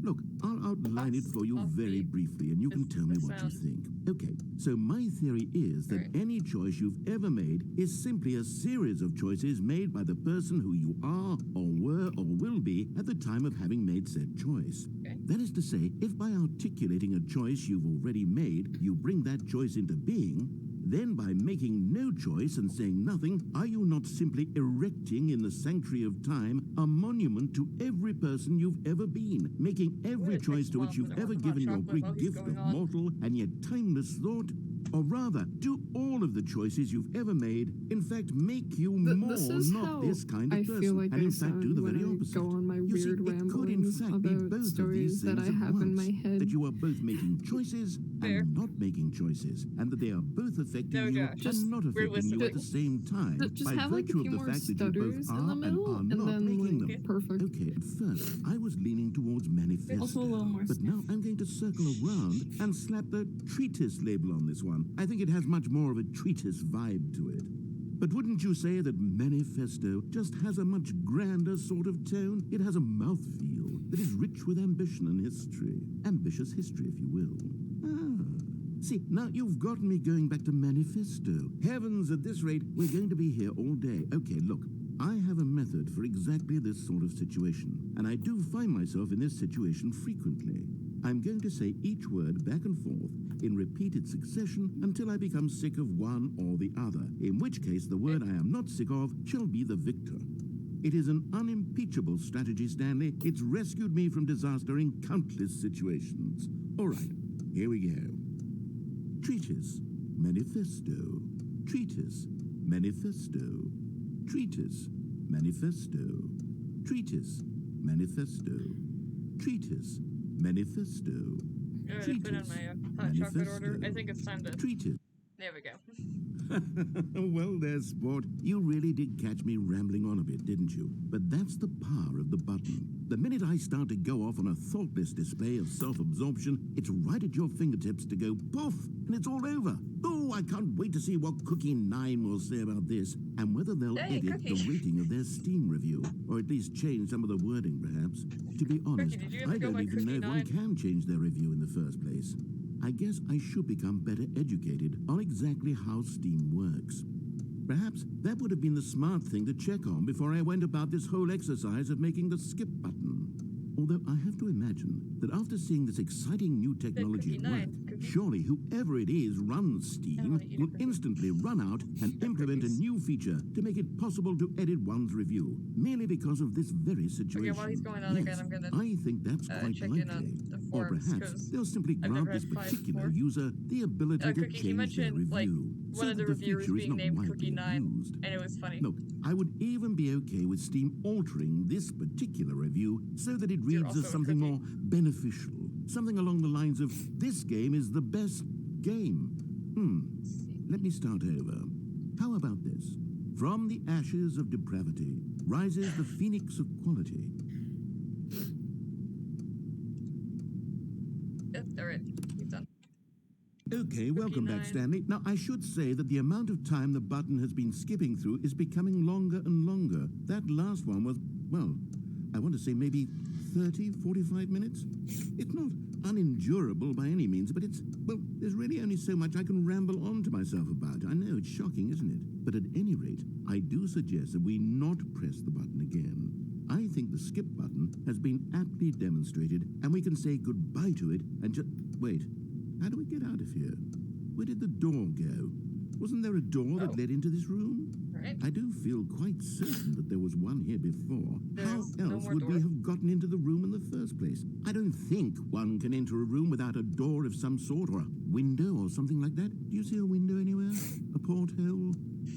[SPEAKER 3] Look, I'll outline it for you very briefly, and you can tell me what you think. Okay, so my theory is that any choice you've ever made is simply a series of choices made by the person who you are, or were, or will be at the time of having made said choice. That is to say, if by articulating a choice you've already made, you bring that choice into being, then by making no choice and saying nothing, are you not simply erecting in the sanctuary of time a monument to every person you've ever been, making every choice to which you've ever given your great gift of mortal and yet timeless thought? Or rather, do all of the choices you've ever made, in fact, make you more not this kind of person,
[SPEAKER 2] feel like
[SPEAKER 3] and in fact do the very opposite?
[SPEAKER 2] Go on my
[SPEAKER 3] You see,
[SPEAKER 2] weird
[SPEAKER 3] it could in
[SPEAKER 2] ramblings
[SPEAKER 3] fact be
[SPEAKER 2] about
[SPEAKER 3] both of
[SPEAKER 2] stories
[SPEAKER 3] these things
[SPEAKER 2] that I
[SPEAKER 3] at
[SPEAKER 2] have in
[SPEAKER 3] once,
[SPEAKER 2] my head.
[SPEAKER 3] that you are both making choices and not making choices, and that they are both affecting you and not affecting you at the same time,
[SPEAKER 2] Just
[SPEAKER 3] by
[SPEAKER 2] have like a
[SPEAKER 3] virtue
[SPEAKER 2] few
[SPEAKER 3] of the
[SPEAKER 2] more
[SPEAKER 3] fact that you both
[SPEAKER 2] stutters in
[SPEAKER 3] are
[SPEAKER 2] the middle,
[SPEAKER 3] and
[SPEAKER 2] and
[SPEAKER 3] are not
[SPEAKER 2] then
[SPEAKER 3] making
[SPEAKER 2] like
[SPEAKER 3] them.
[SPEAKER 2] perfect.
[SPEAKER 3] Okay, at first, I was leaning towards manifesto,
[SPEAKER 2] Also a little more
[SPEAKER 3] but now I'm going to circle around and slap the treatise label on this one. I think it has much more of a treatise vibe to it. But wouldn't you say that Manifesto just has a much grander sort of tone? It has a mouthfeel that is rich with ambition and history. Ambitious history, if you will. See, now you've gotten me going back to Manifesto. Heavens, at this rate, we're going to be here all day. Okay, look, I have a method for exactly this sort of situation, and I do find myself in this situation frequently. I'm going to say each word back and forth in repeated succession until I become sick of one or the other, in which case the word I am not sick of shall be the victor. It is an unimpeachable strategy, Stanley. It's rescued me from disaster in countless situations. All right, here we go. Treatise, Manifesto. Treatise, Manifesto. Treatise, Manifesto. Treatise, Manifesto. Treatise, Manifesto.
[SPEAKER 1] I put on my hot chocolate order. I think it's time to...
[SPEAKER 3] Treatise.
[SPEAKER 1] There we go.
[SPEAKER 3] Well there, sport. You really did catch me rambling on a bit, didn't you? But that's the power of the button. The minute I start to go off on a thoughtless display of self-absorption, it's right at your fingertips to go poof, and it's all over. Oh, I can't wait to see what Cookie 9 will say about this, and whether they'll edit the rating of their Steam review, or at least change some of the wording, perhaps. To be honest,
[SPEAKER 1] Cookie, did you ever
[SPEAKER 3] I
[SPEAKER 1] go
[SPEAKER 3] don't
[SPEAKER 1] by
[SPEAKER 3] even know
[SPEAKER 1] Cookie
[SPEAKER 3] if
[SPEAKER 1] 9?
[SPEAKER 3] one can change their review in the first place. I guess I should become better educated on exactly how Steam works. Perhaps that would have been the smart thing to check on before I went about this whole exercise of making the skip button. Although I have to imagine that after seeing this exciting new technology at work, surely whoever it is runs Steam will instantly run out and implement a new feature to make it possible to edit one's review, merely because of this very situation.
[SPEAKER 1] Okay, while he's going on again, I'm gonna
[SPEAKER 3] I think that's quite
[SPEAKER 1] check
[SPEAKER 3] likely.
[SPEAKER 1] in on the
[SPEAKER 3] Or
[SPEAKER 1] forums,
[SPEAKER 3] perhaps
[SPEAKER 1] 'cause
[SPEAKER 3] they'll simply
[SPEAKER 1] I've
[SPEAKER 3] grant
[SPEAKER 1] never
[SPEAKER 3] this
[SPEAKER 1] had 5
[SPEAKER 3] particular
[SPEAKER 1] before.
[SPEAKER 3] user the ability to
[SPEAKER 1] Cookie, you
[SPEAKER 3] change their
[SPEAKER 1] mentioned, like,
[SPEAKER 3] review
[SPEAKER 1] one
[SPEAKER 3] so
[SPEAKER 1] of
[SPEAKER 3] that
[SPEAKER 1] the
[SPEAKER 3] the
[SPEAKER 1] reviewers
[SPEAKER 3] feature is
[SPEAKER 1] being
[SPEAKER 3] not
[SPEAKER 1] named
[SPEAKER 3] widely
[SPEAKER 1] Cookie 9,
[SPEAKER 3] used.
[SPEAKER 1] and it was funny.
[SPEAKER 3] Look, I would even be okay with Steam altering this particular review so that it
[SPEAKER 1] You're
[SPEAKER 3] reads as
[SPEAKER 1] also a
[SPEAKER 3] something
[SPEAKER 1] cookie.
[SPEAKER 3] more beneficial. Something along the lines of, this game is the best game. Let me start over. How about this? From the ashes of depravity rises the phoenix of quality.
[SPEAKER 1] Yep, alright, he's done.
[SPEAKER 3] Okay, welcome back,
[SPEAKER 1] 9.
[SPEAKER 3] Stanley. Now, I should say that the amount of time the button has been skipping through is becoming longer and longer. That last one was, well, I want to say maybe 30, 45 minutes. It's not unendurable by any means, but it's, well, there's really only so much I can ramble on to myself about. I know, it's shocking, isn't it? But at any rate, I do suggest that we not press the button again. I think the skip button has been aptly demonstrated, and we can say goodbye to it and just... Wait, how do we get out of here? Where did the door go? Wasn't there a door that led into this room?
[SPEAKER 1] Right.
[SPEAKER 3] I do feel quite certain that there was one here before. How
[SPEAKER 1] There's no
[SPEAKER 3] else
[SPEAKER 1] more
[SPEAKER 3] would we
[SPEAKER 1] door.
[SPEAKER 3] have gotten into the room in the first place? I don't think one can enter a room without a door of some sort, or a window or something like that. Do you see a window anywhere? A porthole?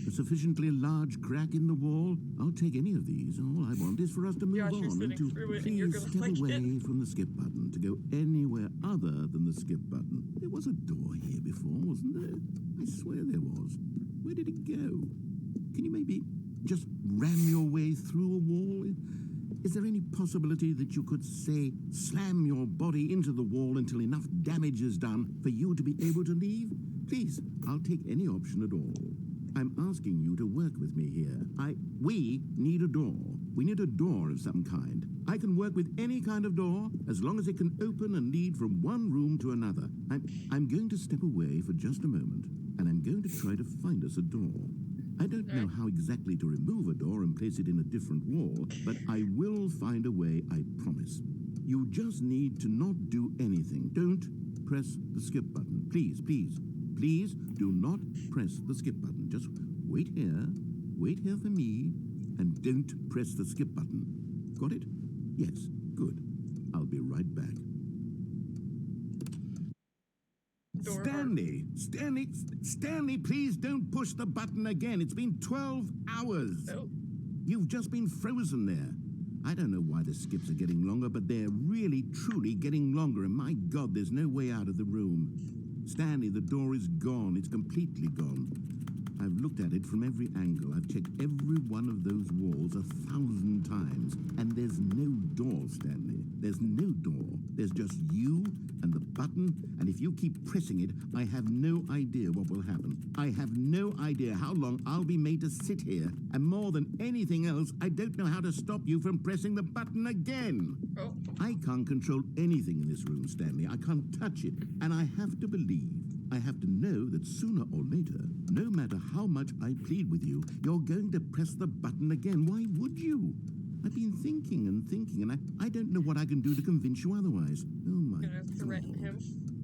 [SPEAKER 3] A sufficiently large crack in the wall? I'll take any of these. All I want is for us to move
[SPEAKER 1] Josh, you're
[SPEAKER 3] on
[SPEAKER 1] sitting
[SPEAKER 3] and to
[SPEAKER 1] through it and you're
[SPEAKER 3] please
[SPEAKER 1] gonna
[SPEAKER 3] step
[SPEAKER 1] like
[SPEAKER 3] away
[SPEAKER 1] it.
[SPEAKER 3] from the skip button, to go anywhere other than the skip button. There was a door here before, wasn't there? I swear there was. Where did it go? Can you maybe just ram your way through a wall? Is there any possibility that you could, say, slam your body into the wall until enough damage is done for you to be able to leave? Please, I'll take any option at all. I'm asking you to work with me here. We need a door. We need a door of some kind. I can work with any kind of door as long as it can open and lead from one room to another. I'm going to step away for just a moment, and I'm going to try to find us a door. I don't know how exactly to remove a door and place it in a different wall, but I will find a way, I promise. You just need to not do anything. Don't press the skip button. Please, please, please do not press the skip button. Just wait here for me, and don't press the skip button. Got it? Yes, good. I'll be right back.
[SPEAKER 1] Door
[SPEAKER 3] Stanley, please don't push the button again. It's been 12 hours.
[SPEAKER 1] Oh.
[SPEAKER 3] You've just been frozen there. I don't know why the skips are getting longer, but they're really, truly getting longer, and my God, there's no way out of the room. Stanley, the door is gone. It's completely gone. I've looked at it from every angle. I've checked every one of those walls 1,000 times, and there's no door, Stanley. There's no door. There's just you and the button, and if you keep pressing it, I have no idea what will happen. I have no idea how long I'll be made to sit here, and more than anything else, I don't know how to stop you from pressing the button again.
[SPEAKER 1] Oh.
[SPEAKER 3] I can't control anything in this room, Stanley. I can't touch it, and I have to believe, I have to know that sooner or later, no matter how much I plead with you, you're going to press the button again. Why would you? I've been thinking, and I don't know what I can do to convince you otherwise. Oh my
[SPEAKER 1] Gonna threaten
[SPEAKER 3] God.
[SPEAKER 1] him.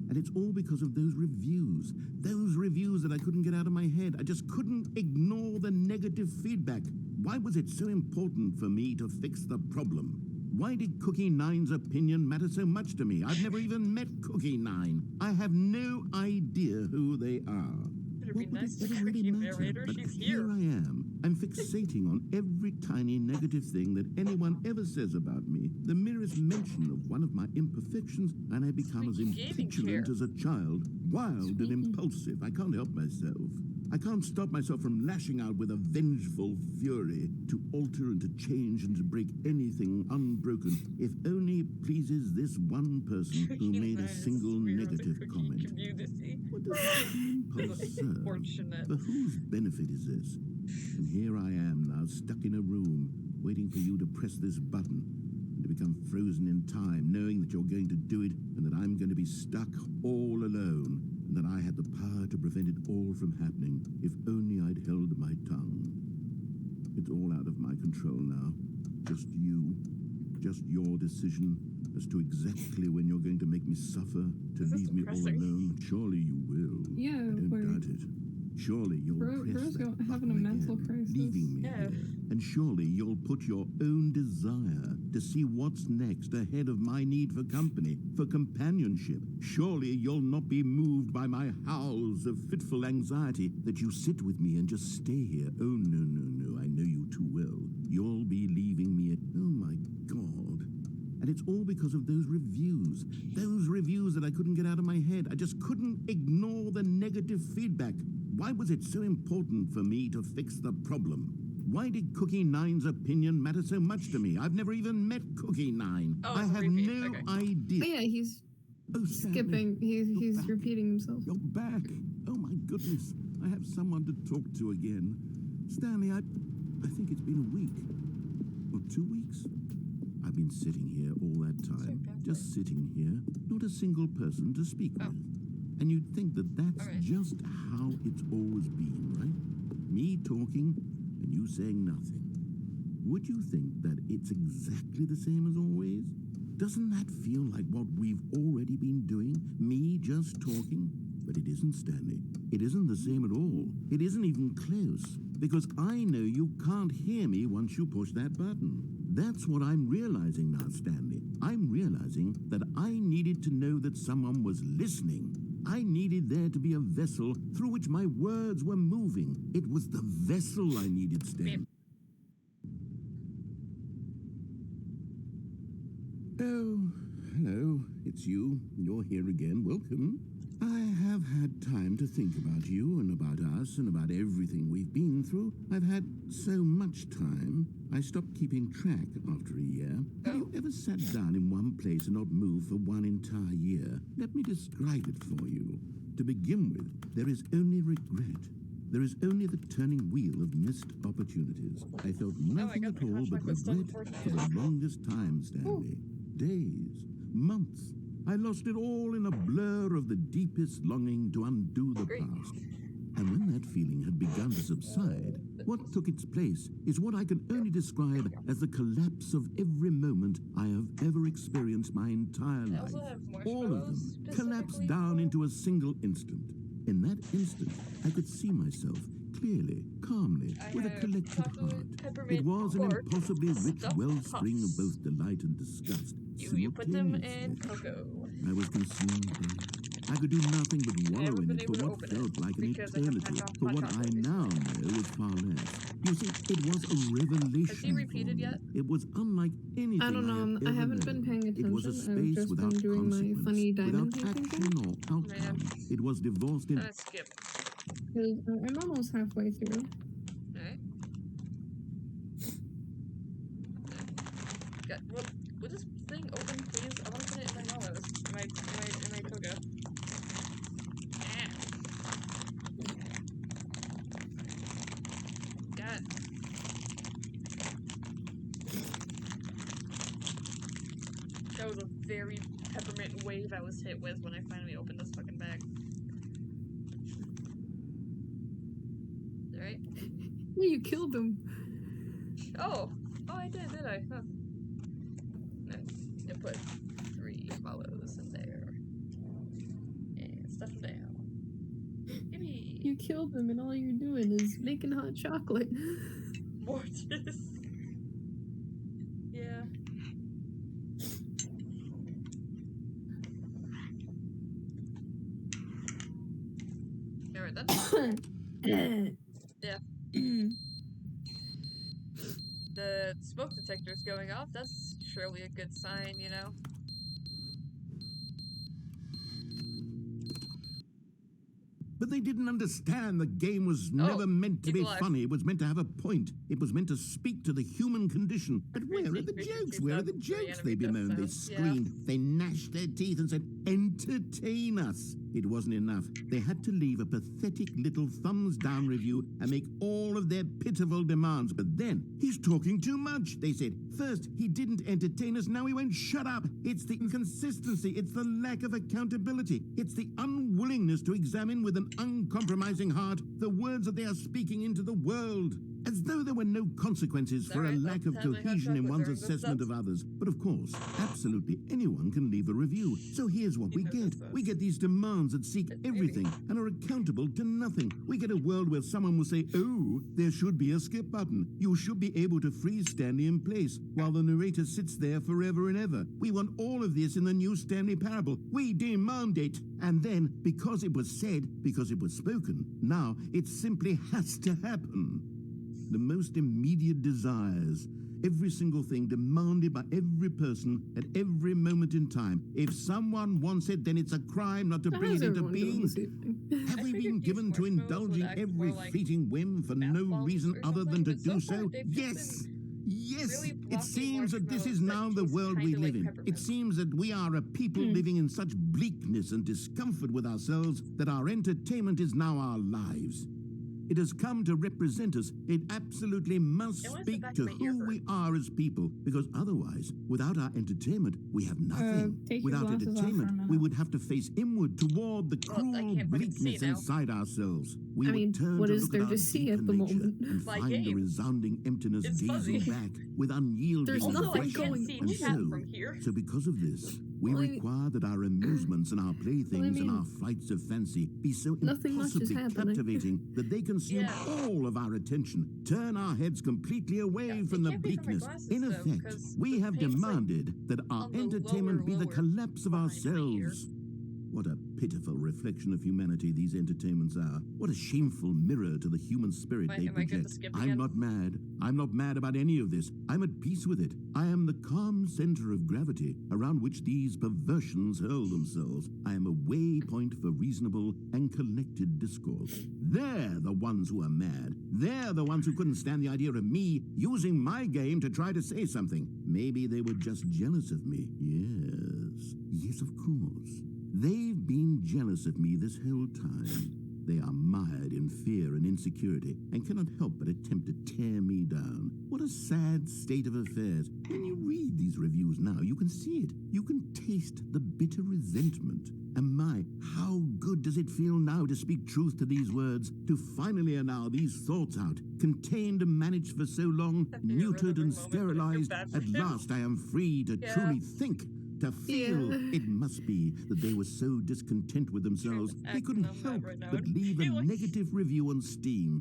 [SPEAKER 3] And it's all because of those reviews. Those reviews that I couldn't get out of my head. I just couldn't ignore the negative feedback. Why was it so important for me to fix the problem? Why did Cookie Nine's opinion matter so much to me? I've never even met Cookie Nine. I have no idea who they are.
[SPEAKER 1] Better be
[SPEAKER 3] What would
[SPEAKER 1] nice
[SPEAKER 3] it
[SPEAKER 1] to
[SPEAKER 3] ever really
[SPEAKER 1] Cookie
[SPEAKER 3] matter?
[SPEAKER 1] narrator.
[SPEAKER 3] But
[SPEAKER 1] She's
[SPEAKER 3] here
[SPEAKER 1] here.
[SPEAKER 3] I am. I'm fixating on every tiny negative thing that anyone ever says about me. The merest mention of one of my imperfections, and I become as
[SPEAKER 1] Squeaky gaming
[SPEAKER 3] impetulant
[SPEAKER 1] chair.
[SPEAKER 3] as a child, wild and impulsive. I can't help myself. I can't stop myself from lashing out with a vengeful fury to alter and to change and to break anything unbroken, if only it pleases this one person who made a single negative comment.
[SPEAKER 1] Community.
[SPEAKER 3] What does that impulse serve?
[SPEAKER 1] Unfortunate.
[SPEAKER 3] For whose benefit is this? And here I am now, stuck in a room, waiting for you to press this button, and to become frozen in time, knowing that you're going to do it, and that I'm going to be stuck all alone, and that I had the power to prevent it all from happening, if only I'd held my tongue. It's all out of my control now. Just you. Just your decision as to exactly when you're going to make me suffer, to
[SPEAKER 1] This is
[SPEAKER 3] leave me all
[SPEAKER 1] depressing.
[SPEAKER 3] alone. Surely you will.
[SPEAKER 2] Yeah,
[SPEAKER 3] I don't
[SPEAKER 2] where-
[SPEAKER 3] doubt it. Surely you'll press
[SPEAKER 2] Bro's
[SPEAKER 3] that
[SPEAKER 2] having a
[SPEAKER 3] button
[SPEAKER 2] mental
[SPEAKER 3] again,
[SPEAKER 2] crisis.
[SPEAKER 3] leaving me
[SPEAKER 1] Yeah.
[SPEAKER 3] here. And surely you'll put your own desire to see what's next ahead of my need for company, for companionship. Surely you'll not be moved by my howls of fitful anxiety that you sit with me and just stay here. Oh, no, no, no, I know you too well. You'll be leaving me at... Oh, my God. And it's all because of those reviews that I couldn't get out of my head. I just couldn't ignore the negative feedback. Why was it so important for me to fix the problem? Why did Cookie Nine's opinion matter so much to me? I've never even met Cookie Nine.
[SPEAKER 1] Oh,
[SPEAKER 3] I
[SPEAKER 1] it's a
[SPEAKER 3] have
[SPEAKER 1] repeat.
[SPEAKER 3] no
[SPEAKER 1] Okay.
[SPEAKER 3] idea.
[SPEAKER 2] Oh yeah, he's
[SPEAKER 3] Oh, Stanley,
[SPEAKER 2] skipping.
[SPEAKER 3] you're
[SPEAKER 2] He's
[SPEAKER 3] back.
[SPEAKER 2] repeating himself.
[SPEAKER 3] You're back. Oh, my goodness. I have someone to talk to again. Stanley, I think it's been a week. Or 2 weeks. I've been sitting here all that time. Just sitting here. Not a single person to speak
[SPEAKER 1] Oh.
[SPEAKER 3] with. And you'd think that that's
[SPEAKER 1] All right.
[SPEAKER 3] just how it's always been, right? Me talking and you saying nothing. Would you think that it's exactly the same as always? Doesn't that feel like what we've already been doing? Me just talking? But it isn't, Stanley. It isn't the same at all. It isn't even close. Because I know you can't hear me once you push that button. That's what I'm realizing now, Stanley. I'm realizing that I needed to know that someone was listening. I needed there to be a vessel through which my words were moving. It was the vessel I needed, Stanley. Oh, hello. It's you. You're here again. Welcome. I have had time to think about you and about us and about everything we've been through. I've had so much time, I stopped keeping track after a year. Have you ever sat down in one place and not moved for one entire year? Let me describe it for you. To begin with, there is only regret. There is only the turning wheel of missed opportunities. I felt nothing
[SPEAKER 1] got
[SPEAKER 3] at
[SPEAKER 1] my
[SPEAKER 3] all
[SPEAKER 1] hot
[SPEAKER 3] but
[SPEAKER 1] chocolate stuff
[SPEAKER 3] regret
[SPEAKER 1] before
[SPEAKER 3] for the longest time, Stanley. Days, months. I lost it all in a blur of the deepest longing to undo the
[SPEAKER 1] Great.
[SPEAKER 3] past. And when that feeling had begun to subside, what took its place is what I can only describe as the collapse of every moment I have ever experienced my entire
[SPEAKER 1] I
[SPEAKER 3] life.
[SPEAKER 1] also have
[SPEAKER 3] All of them
[SPEAKER 1] marshmallows
[SPEAKER 3] collapsed
[SPEAKER 1] specifically
[SPEAKER 3] down
[SPEAKER 1] for-
[SPEAKER 3] into a single instant. In that instant, I could see myself clearly, calmly,
[SPEAKER 1] I
[SPEAKER 3] with a
[SPEAKER 1] have
[SPEAKER 3] collected
[SPEAKER 1] chocolate,
[SPEAKER 3] heart.
[SPEAKER 1] peppermint,
[SPEAKER 3] It was an
[SPEAKER 1] bark,
[SPEAKER 3] impossibly rich
[SPEAKER 1] stuffed
[SPEAKER 3] wellspring of
[SPEAKER 1] puffs.
[SPEAKER 3] both delight and disgust.
[SPEAKER 1] You put them in
[SPEAKER 3] simultaneously.
[SPEAKER 1] cocoa.
[SPEAKER 3] I was consumed by it. I could do nothing but wallow
[SPEAKER 1] haven't
[SPEAKER 3] in
[SPEAKER 1] been
[SPEAKER 3] it for
[SPEAKER 1] able to
[SPEAKER 3] what
[SPEAKER 1] open
[SPEAKER 3] felt
[SPEAKER 1] it
[SPEAKER 3] like an
[SPEAKER 1] because I haven't had
[SPEAKER 3] eternity,
[SPEAKER 1] hot
[SPEAKER 3] for what I
[SPEAKER 1] chocolate
[SPEAKER 3] now
[SPEAKER 1] recently.
[SPEAKER 3] know was far less. You see, it was a revelation.
[SPEAKER 1] Has he repeated
[SPEAKER 3] for me.
[SPEAKER 1] yet?
[SPEAKER 3] It was unlike anything
[SPEAKER 2] I don't know.
[SPEAKER 3] have
[SPEAKER 2] I
[SPEAKER 3] ever
[SPEAKER 2] haven't
[SPEAKER 3] known.
[SPEAKER 2] been paying
[SPEAKER 3] It was a
[SPEAKER 2] attention. I've
[SPEAKER 3] space
[SPEAKER 2] just
[SPEAKER 3] without
[SPEAKER 2] been doing my
[SPEAKER 3] consequence,
[SPEAKER 2] funny diamond
[SPEAKER 3] without
[SPEAKER 2] painting
[SPEAKER 3] action
[SPEAKER 2] thing.
[SPEAKER 3] or outcome. It was divorced in
[SPEAKER 1] Skip.
[SPEAKER 2] 'Cause I'm almost halfway through.
[SPEAKER 1] Alright. Will this thing open That was a very peppermint wave I was hit with when I finally opened this fucking bag. Alright.
[SPEAKER 2] Yeah, you killed him.
[SPEAKER 1] Oh! Oh, I did I? Huh. Nice. I put 3 follows in there. And stuff them down. Yippee!
[SPEAKER 2] You killed him, and all you're doing is making hot chocolate.
[SPEAKER 1] Mortis. Yeah. Alright then. Yeah. The smoke detector's going off. That's surely a good sign, you know?
[SPEAKER 3] But they didn't understand the game was never meant to be
[SPEAKER 1] Deluxe.
[SPEAKER 3] funny. It was meant to have a point. It was meant to speak to the human condition. But where are the jokes? Where are the jokes? They bemoaned, they screamed, they gnashed their teeth and said, entertain us. It wasn't enough. They had to leave a pathetic little thumbs down review and make all of their pitiful demands. But then, he's talking too much, they said. First, he didn't entertain us, now he won't shut up. It's the inconsistency, it's the lack of accountability, it's the unwillingness to examine with an uncompromising heart the words that they are speaking into the world. As though there were no consequences for a lack of cohesion in one's assessment of others. But of course, absolutely anyone can leave a review. So here's what we get. We get these demands that seek everything and are accountable to nothing. We get a world where someone will say, oh, there should be a skip button. You should be able to freeze Stanley in place while the narrator sits there forever and ever. We want all of this in the new Stanley parable. We demand it. And then, because it was said, because it was spoken, now it simply has to happen. The most immediate desires, every single thing demanded by every person at every moment in time. If someone wants it, then it's a crime not to bring it into being. Have we been given to indulging every fleeting whim for no reason other than to do so? Yes! Yes! It seems that this is now the world we live in. It seems that we are a people living in such bleakness and discomfort with ourselves that our entertainment is now our lives. It has come to represent us. It absolutely must speak to who we are as people, because otherwise, without our entertainment, we have nothing. Without entertainment, we would have to face inward toward the cruel bleakness inside ourselves. We would turn to look at our deeper nature and find a resounding emptiness gazing back with unyielding So because of this, we require that our amusements and our playthings and our flights of fancy be so impossibly captivating that they consume all of our attention, turn our heads completely away from the bleakness. In effect, we have demanded that our entertainment be the collapse of ourselves. What a pitiful reflection of humanity these entertainments are. What a shameful mirror to the human spirit they project. I'm not mad. I'm not mad about any of this. I'm at peace with it. I am the calm center of gravity around which these perversions hurl themselves. I am a waypoint for reasonable and collected discourse. They're the ones who are mad. They're the ones who couldn't stand the idea of me using my game to try to say something. Maybe they were just jealous of me. Yes, of course. They've been jealous of me this whole time. They are mired in fear and insecurity and cannot help but attempt to tear me down. What a sad state of affairs. When you read these reviews now, you can see it. You can taste the bitter resentment. And my, how good does it feel now to speak truth to these words, to finally allow these thoughts out, contained and managed for so long, neutered and sterilized. At last I am free to truly think. To feel. It must be that they were so discontent with themselves they couldn't help but leave a negative review on Steam.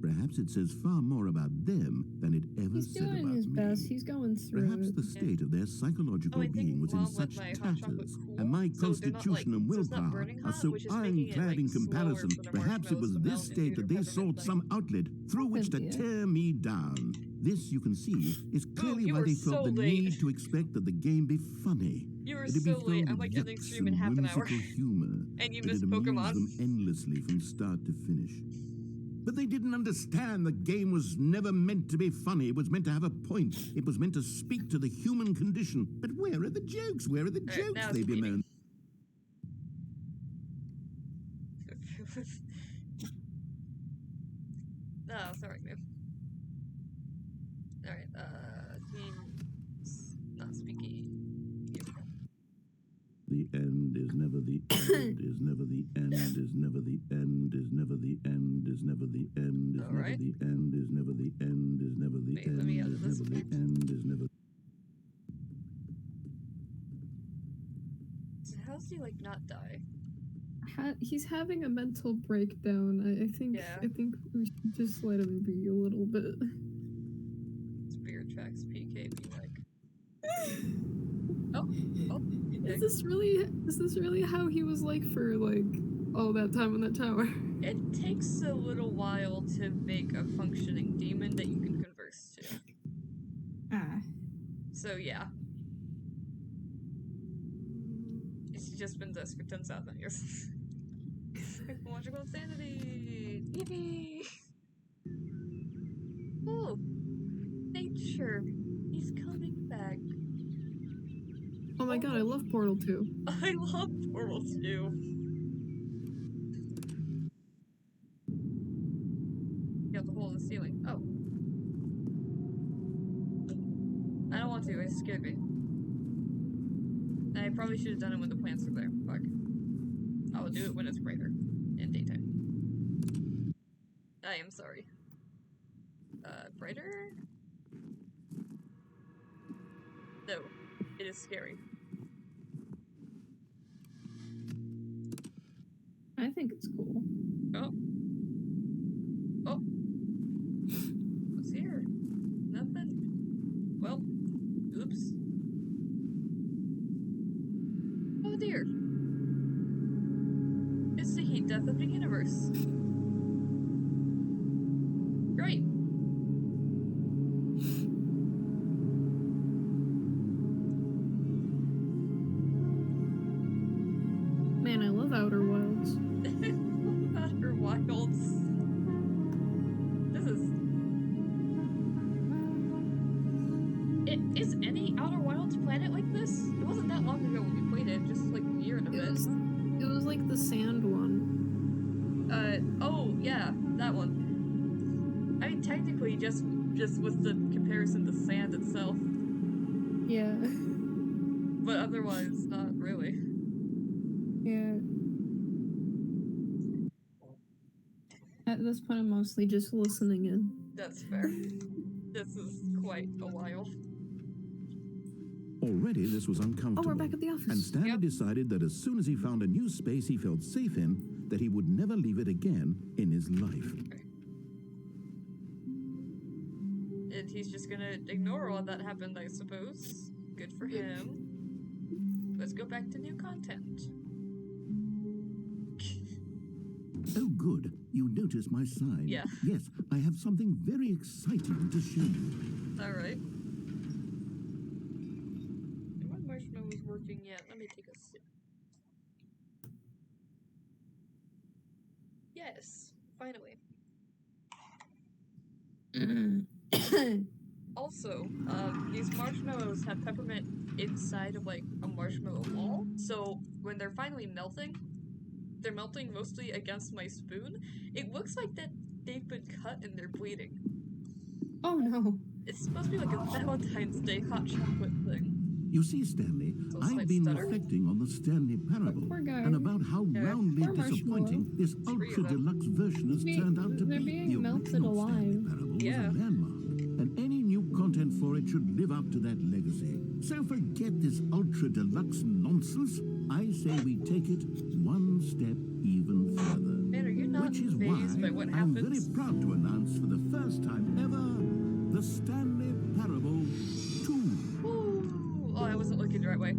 [SPEAKER 3] Perhaps it says far more about them than it ever said about me.
[SPEAKER 2] He's doing his best. He's going through.
[SPEAKER 3] Perhaps the state of their psychological being was in such tatters, and my constitution and willpower are so ironclad in comparison. Perhaps it was this state that they sought some outlet through which to tear me down. This, you can see, is clearly why they felt the need to expect that the game be funny.
[SPEAKER 1] You were so late. I'm like ending stream in half an hour.
[SPEAKER 3] Humor,
[SPEAKER 1] and you missed
[SPEAKER 3] Pokemon.
[SPEAKER 1] Pokemon.
[SPEAKER 3] Them endlessly from start to finish. But they didn't understand the game was never meant to be funny. It was meant to have a point. It was meant to speak to the human condition. But where are the jokes? Where are the jokes? They bemoaned.
[SPEAKER 1] No, sorry, man. Alright, team not speaking.
[SPEAKER 3] Is never the end, is never the end, is never the end, is never the end, is never
[SPEAKER 1] Alright.
[SPEAKER 3] the end, is never the end, is never the
[SPEAKER 1] Wait, let me
[SPEAKER 3] end,
[SPEAKER 1] edit
[SPEAKER 3] is
[SPEAKER 1] this
[SPEAKER 3] never the
[SPEAKER 1] script.
[SPEAKER 3] end, is never.
[SPEAKER 1] So how's he like not die?
[SPEAKER 2] He's having a mental breakdown. I think
[SPEAKER 1] Yeah.
[SPEAKER 2] I think we should just let him be a little bit.
[SPEAKER 1] Spirit tracks PK be like. Oh, okay.
[SPEAKER 2] Is this really how he was like for like all that time in that tower?
[SPEAKER 1] It takes a little while to make a functioning demon that you can converse to.
[SPEAKER 2] Ah.
[SPEAKER 1] So yeah. It's just been this for 10,000 years. Technological insanity! Yippee! Oh! Nature! He's coming back.
[SPEAKER 2] Oh my god, I love Portal 2.
[SPEAKER 1] I love Portal 2. Got the hole in the ceiling. Oh. I don't want to, it scared me. I probably should have done it when the plants were there. Fuck. I will do it when it's brighter. In daytime. I am sorry. Brighter? No. It is scary.
[SPEAKER 2] I think it's cool.
[SPEAKER 1] Oh. Oh. What's here? Nothing. Well, oops. Oh dear. It's the heat death of the universe. Great.
[SPEAKER 2] Man, I love Outer Wilds.
[SPEAKER 1] Outer Wilds. This is... Is any Outer Wilds planet like this? It wasn't that long ago when we played it, just like a year and a bit.
[SPEAKER 2] It was like the sand one.
[SPEAKER 1] Oh, yeah, that one. I mean, technically, just with the comparison to sand itself.
[SPEAKER 2] Yeah.
[SPEAKER 1] But otherwise, not really.
[SPEAKER 2] Yeah. At this point, I'm mostly just listening in.
[SPEAKER 1] That's fair. This is quite a while.
[SPEAKER 3] Already this was uncomfortable.
[SPEAKER 2] Oh, we're back at the office.
[SPEAKER 3] And Stanley
[SPEAKER 1] Yep.
[SPEAKER 3] decided that as soon as he found a new space he felt safe in, that he would never leave it again in his life.
[SPEAKER 1] And he's just gonna ignore all that happened, I suppose. Good for him. Let's go back to new content.
[SPEAKER 3] Oh, good. You noticed my sign.
[SPEAKER 1] Yeah.
[SPEAKER 3] Yes, I have something very exciting to show you.
[SPEAKER 1] Alright. My marshmallow is working yet. Let me take a sip. Yes, finally. Also, these marshmallows have peppermint inside of like a marshmallow ball. So when they're finally melting, they're melting mostly against my spoon. It looks like that they've been cut and they're bleeding.
[SPEAKER 2] Oh no.
[SPEAKER 1] It's supposed to be like a Valentine's Day hot chocolate thing.
[SPEAKER 3] You see, Stanley,
[SPEAKER 1] So
[SPEAKER 3] I've
[SPEAKER 1] slight
[SPEAKER 3] been
[SPEAKER 1] stutter.
[SPEAKER 3] reflecting on the Stanley parable
[SPEAKER 2] Poor guy.
[SPEAKER 3] and about how
[SPEAKER 1] Yeah.
[SPEAKER 3] roundly
[SPEAKER 2] Poor
[SPEAKER 3] disappointing
[SPEAKER 2] marshmallow.
[SPEAKER 3] this
[SPEAKER 1] Three of
[SPEAKER 3] ultra
[SPEAKER 1] them.
[SPEAKER 3] deluxe version has turned out to
[SPEAKER 2] They're
[SPEAKER 3] be.
[SPEAKER 2] being
[SPEAKER 3] The
[SPEAKER 2] melted
[SPEAKER 3] original Stanley
[SPEAKER 2] alive.
[SPEAKER 3] parable
[SPEAKER 1] Yeah.
[SPEAKER 3] was a landmark, and any new content for it should live up to that legacy. So forget this ultra deluxe nonsense. I say we take it one step even further.
[SPEAKER 1] Man, are you not
[SPEAKER 3] Which is why
[SPEAKER 1] phased by what
[SPEAKER 3] I'm very
[SPEAKER 1] happens?
[SPEAKER 3] proud to announce for the first time ever the Stanley Parable 2.
[SPEAKER 1] Ooh. Oh, I wasn't looking the right way.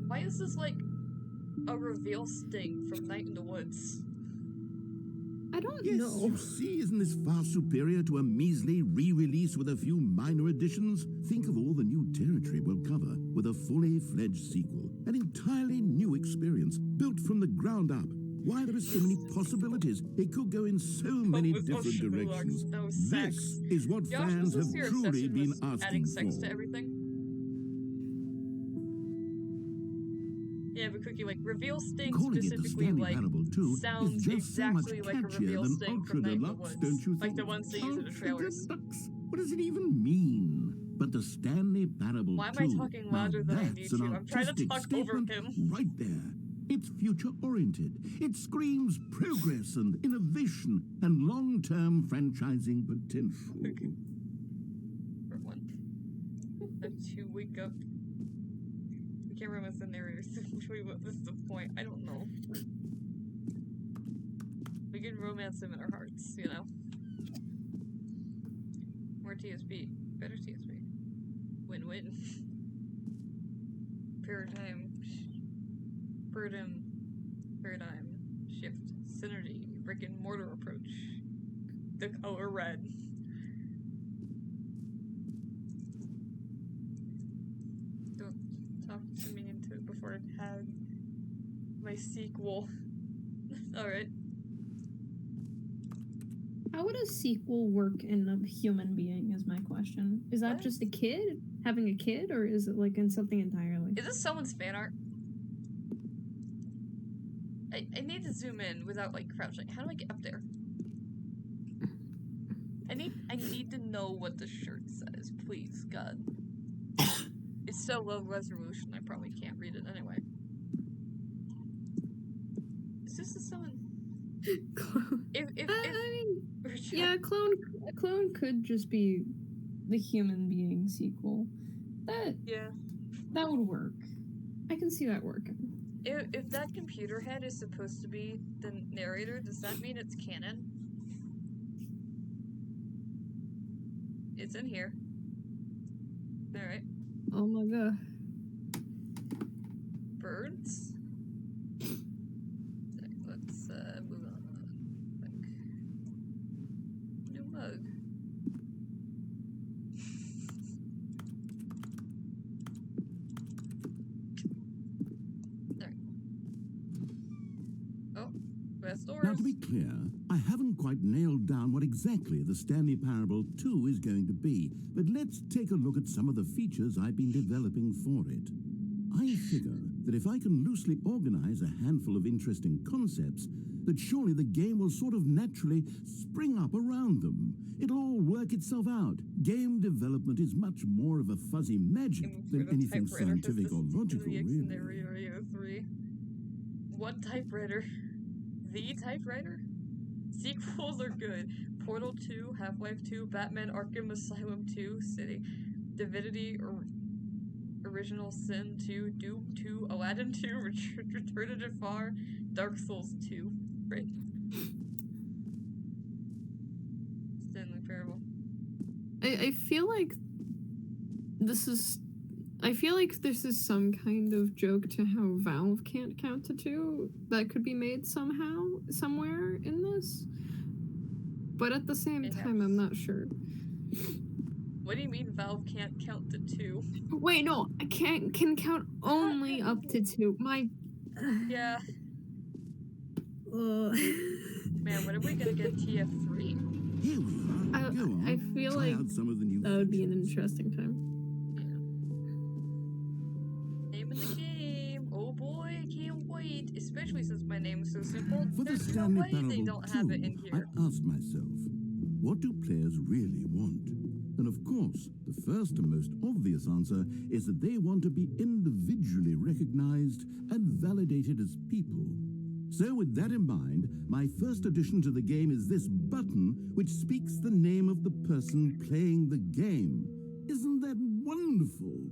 [SPEAKER 1] Why is this like a reveal sting from Night in the Woods?
[SPEAKER 2] I don't
[SPEAKER 3] Yes,
[SPEAKER 2] know.
[SPEAKER 3] you see, isn't this far superior to a measly re-release with a few minor additions? Think of all the new territory we'll cover with a fully fledged sequel. An entirely new experience, built from the ground up. Why, there are so many possibilities. It could go in so many
[SPEAKER 1] with
[SPEAKER 3] different
[SPEAKER 1] Ultra Deluxe,
[SPEAKER 3] directions.
[SPEAKER 1] no sex.
[SPEAKER 3] This is what
[SPEAKER 1] Josh,
[SPEAKER 3] fans
[SPEAKER 1] was
[SPEAKER 3] have
[SPEAKER 1] this your
[SPEAKER 3] truly
[SPEAKER 1] obsession
[SPEAKER 3] been
[SPEAKER 1] with
[SPEAKER 3] asking
[SPEAKER 1] adding sex
[SPEAKER 3] for.
[SPEAKER 1] to everything? Yeah, but Cookie, like, reveal sting
[SPEAKER 3] Calling it the
[SPEAKER 1] specifically,
[SPEAKER 3] Stanley
[SPEAKER 1] like,
[SPEAKER 3] Parable 2
[SPEAKER 1] sounds
[SPEAKER 3] is just so much
[SPEAKER 1] exactly like a
[SPEAKER 3] catchier
[SPEAKER 1] reveal
[SPEAKER 3] than
[SPEAKER 1] sting
[SPEAKER 3] Ultra
[SPEAKER 1] from Night in the
[SPEAKER 3] Deluxe,
[SPEAKER 1] Woods.
[SPEAKER 3] don't you think?
[SPEAKER 1] Like the ones they use in the
[SPEAKER 3] Ultra
[SPEAKER 1] trailers.
[SPEAKER 3] Deluxe? What does it even mean? But the Stanley Parable
[SPEAKER 1] Why am
[SPEAKER 3] 2,
[SPEAKER 1] I talking
[SPEAKER 3] now
[SPEAKER 1] louder than I
[SPEAKER 3] that's
[SPEAKER 1] need
[SPEAKER 3] an
[SPEAKER 1] to? I'm trying to
[SPEAKER 3] artistic
[SPEAKER 1] talk over
[SPEAKER 3] statement
[SPEAKER 1] him.
[SPEAKER 3] right there. It's future-oriented. It screams progress and innovation and long-term franchising potential.
[SPEAKER 1] For one. And two, wake up. We can't remember the narrator. What's the point? I don't know. We can romance him in our hearts, you know? More TSP. Better TSP. Win-win. Paradigm shift. Synergy. Brick and mortar approach. The color red. Don't talk to me into it before I've had my sequel. Alright.
[SPEAKER 2] How would a sequel work in a human being is my question. Is that
[SPEAKER 1] What?
[SPEAKER 2] just a kid having a kid, or is it like in something entirely?
[SPEAKER 1] Is this someone's fan art? I need to zoom in without like crouching. How do I get up there? I need to know what the shirt says, please, God. It's so low resolution I probably can't read it anyway. Is this someone? If
[SPEAKER 2] I mean, yeah, clone could just be the human being sequel. That would work. I can see that working.
[SPEAKER 1] If that computer head is supposed to be the narrator, does that mean it's canon? It's in here. Alright.
[SPEAKER 2] Oh my god.
[SPEAKER 1] Birds? Let's move on. New mug. There. Oh, best doors.
[SPEAKER 3] Now, to be clear, I haven't quite nailed down what exactly the Stanley Parable 2 is going to be, but let's take a look at some of the features I've been developing for it. I figure that if I can loosely organize a handful of interesting concepts, that surely the game will sort of naturally spring up around them. It'll all work itself out. Game development is much more of a fuzzy magic than anything scientific or logical, really.
[SPEAKER 1] 3. What typewriter? The typewriter? Sequels are good. Portal 2, Half-Life 2, Batman Arkham Asylum 2, City, Divinity, Original Sin 2, Doom 2, Aladdin 2, Return to Jafar, Dark Souls 2. Great. Stanley Parable.
[SPEAKER 2] I feel like this is some kind of joke to how Valve can't count to 2 that could be made somehow, somewhere in this. But at the same time, I'm not sure.
[SPEAKER 1] What do you mean Valve can't count to 2?
[SPEAKER 2] Wait, no, I can count only up to 2. My...
[SPEAKER 1] Yeah. Man, when are we gonna get TF3?
[SPEAKER 3] Here we are. Go on.
[SPEAKER 2] I feel
[SPEAKER 3] Try
[SPEAKER 2] like
[SPEAKER 3] out some of the new
[SPEAKER 2] that would be an
[SPEAKER 3] features.
[SPEAKER 2] interesting time.
[SPEAKER 1] Name of the game. Oh boy, I can't wait. Especially since my name is so simple.
[SPEAKER 3] For the
[SPEAKER 1] There's no
[SPEAKER 3] Stanley
[SPEAKER 1] way they
[SPEAKER 3] Parable
[SPEAKER 1] don't have
[SPEAKER 3] 2,
[SPEAKER 1] it in here.
[SPEAKER 3] I asked myself, what do players really want? And of course, the first and most obvious answer is that they want to be individually recognized and validated as people. So with that in mind, my first addition to the game is this button which speaks the name of the person playing the game. Isn't that wonderful?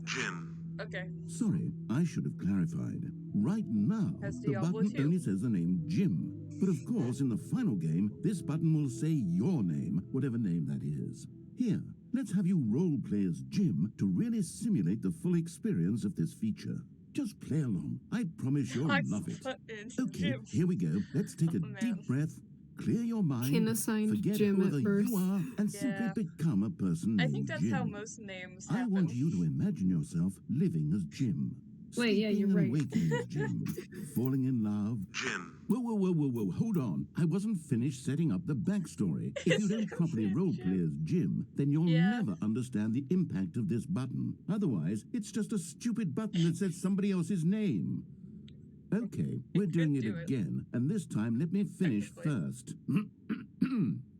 [SPEAKER 6] Jim.
[SPEAKER 1] Okay.
[SPEAKER 3] Sorry, I should have clarified. Right now,
[SPEAKER 1] Has
[SPEAKER 3] the
[SPEAKER 1] Diablo
[SPEAKER 3] button
[SPEAKER 1] 2.
[SPEAKER 3] only says the name Jim. But of course, in the final game, this button will say your name, whatever name that is. Here, let's have you role-play as Jim to really simulate the full experience of this feature. Just play along. I promise you'll love it. Okay, here we go. Let's take a deep breath, clear your mind,
[SPEAKER 2] Can assign
[SPEAKER 3] forget
[SPEAKER 2] Jim
[SPEAKER 3] who
[SPEAKER 2] at
[SPEAKER 3] other
[SPEAKER 2] birth.
[SPEAKER 3] you are, and simply become a person named
[SPEAKER 1] I think that's
[SPEAKER 3] Jim.
[SPEAKER 1] how most names
[SPEAKER 3] I
[SPEAKER 1] happen.
[SPEAKER 3] want you to imagine yourself living as Jim.
[SPEAKER 2] Wait, yeah, you're
[SPEAKER 3] Sleeping and
[SPEAKER 2] right.
[SPEAKER 3] waking as Jim. Falling in love.
[SPEAKER 6] Jim.
[SPEAKER 3] Whoa, hold on. I wasn't finished setting up the backstory. If you don't properly roleplay as Jim, then you'll never understand the impact of this button. Otherwise, it's just a stupid button that says somebody else's name. Okay, we're doing it again, and this time let me finish first.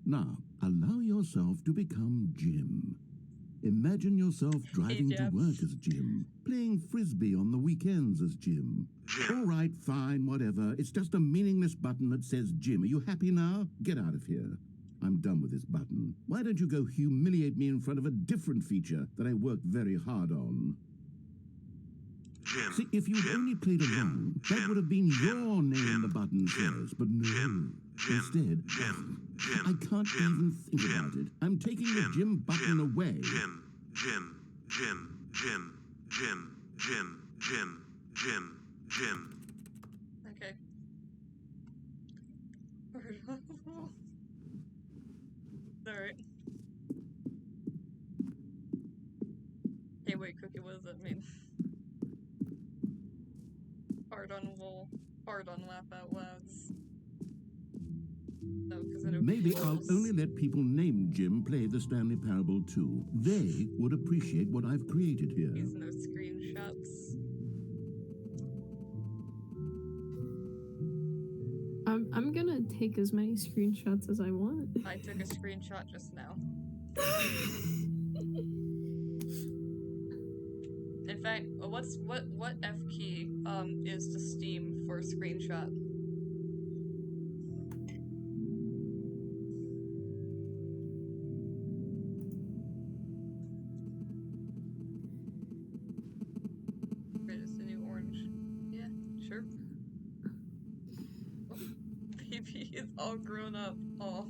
[SPEAKER 3] Now, allow yourself to become Jim. Imagine yourself driving to
[SPEAKER 1] Jim.
[SPEAKER 3] work as Jim, playing frisbee on the weekends as Jim. All right, fine, whatever. It's just a meaningless button that says Jim. Are you happy now? Get out of here. I'm done with this button. Why don't you go humiliate me in front of a different feature that I worked very hard on?
[SPEAKER 6] Jim.
[SPEAKER 3] See, if you'd only played along, that would have been your name the button says, but no. Instead, I can't even think about it. I'm taking the Jim button away.
[SPEAKER 6] Jim.
[SPEAKER 1] Okay. Alright. Hey, wait, Cookie, what does that mean? Hard on wall. Hard on laugh out louds. No, because I don't
[SPEAKER 3] Maybe I'll only let people named Jim play the Stanley Parable too. They would appreciate what I've created here.
[SPEAKER 1] These no screenshots.
[SPEAKER 2] I'm gonna take as many screenshots as I want.
[SPEAKER 1] I took a screenshot just now. In fact, what F key is to Steam for a screenshot? Red is the new orange. Yeah, sure. Oh, baby is all grown up. Oh,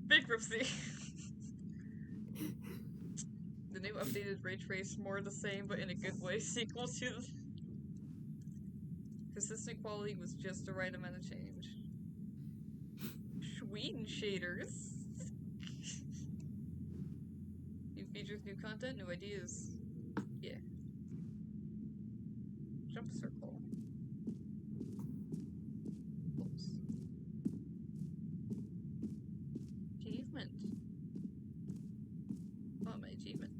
[SPEAKER 1] bankruptcy. The new updated ray trace, more the same, but in a good way, sequel to the consistent quality was just the right amount of change. Schween shaders. New features, new content, new ideas. Yeah. Jump circle. Oops. Achievement. Oh, my achievement.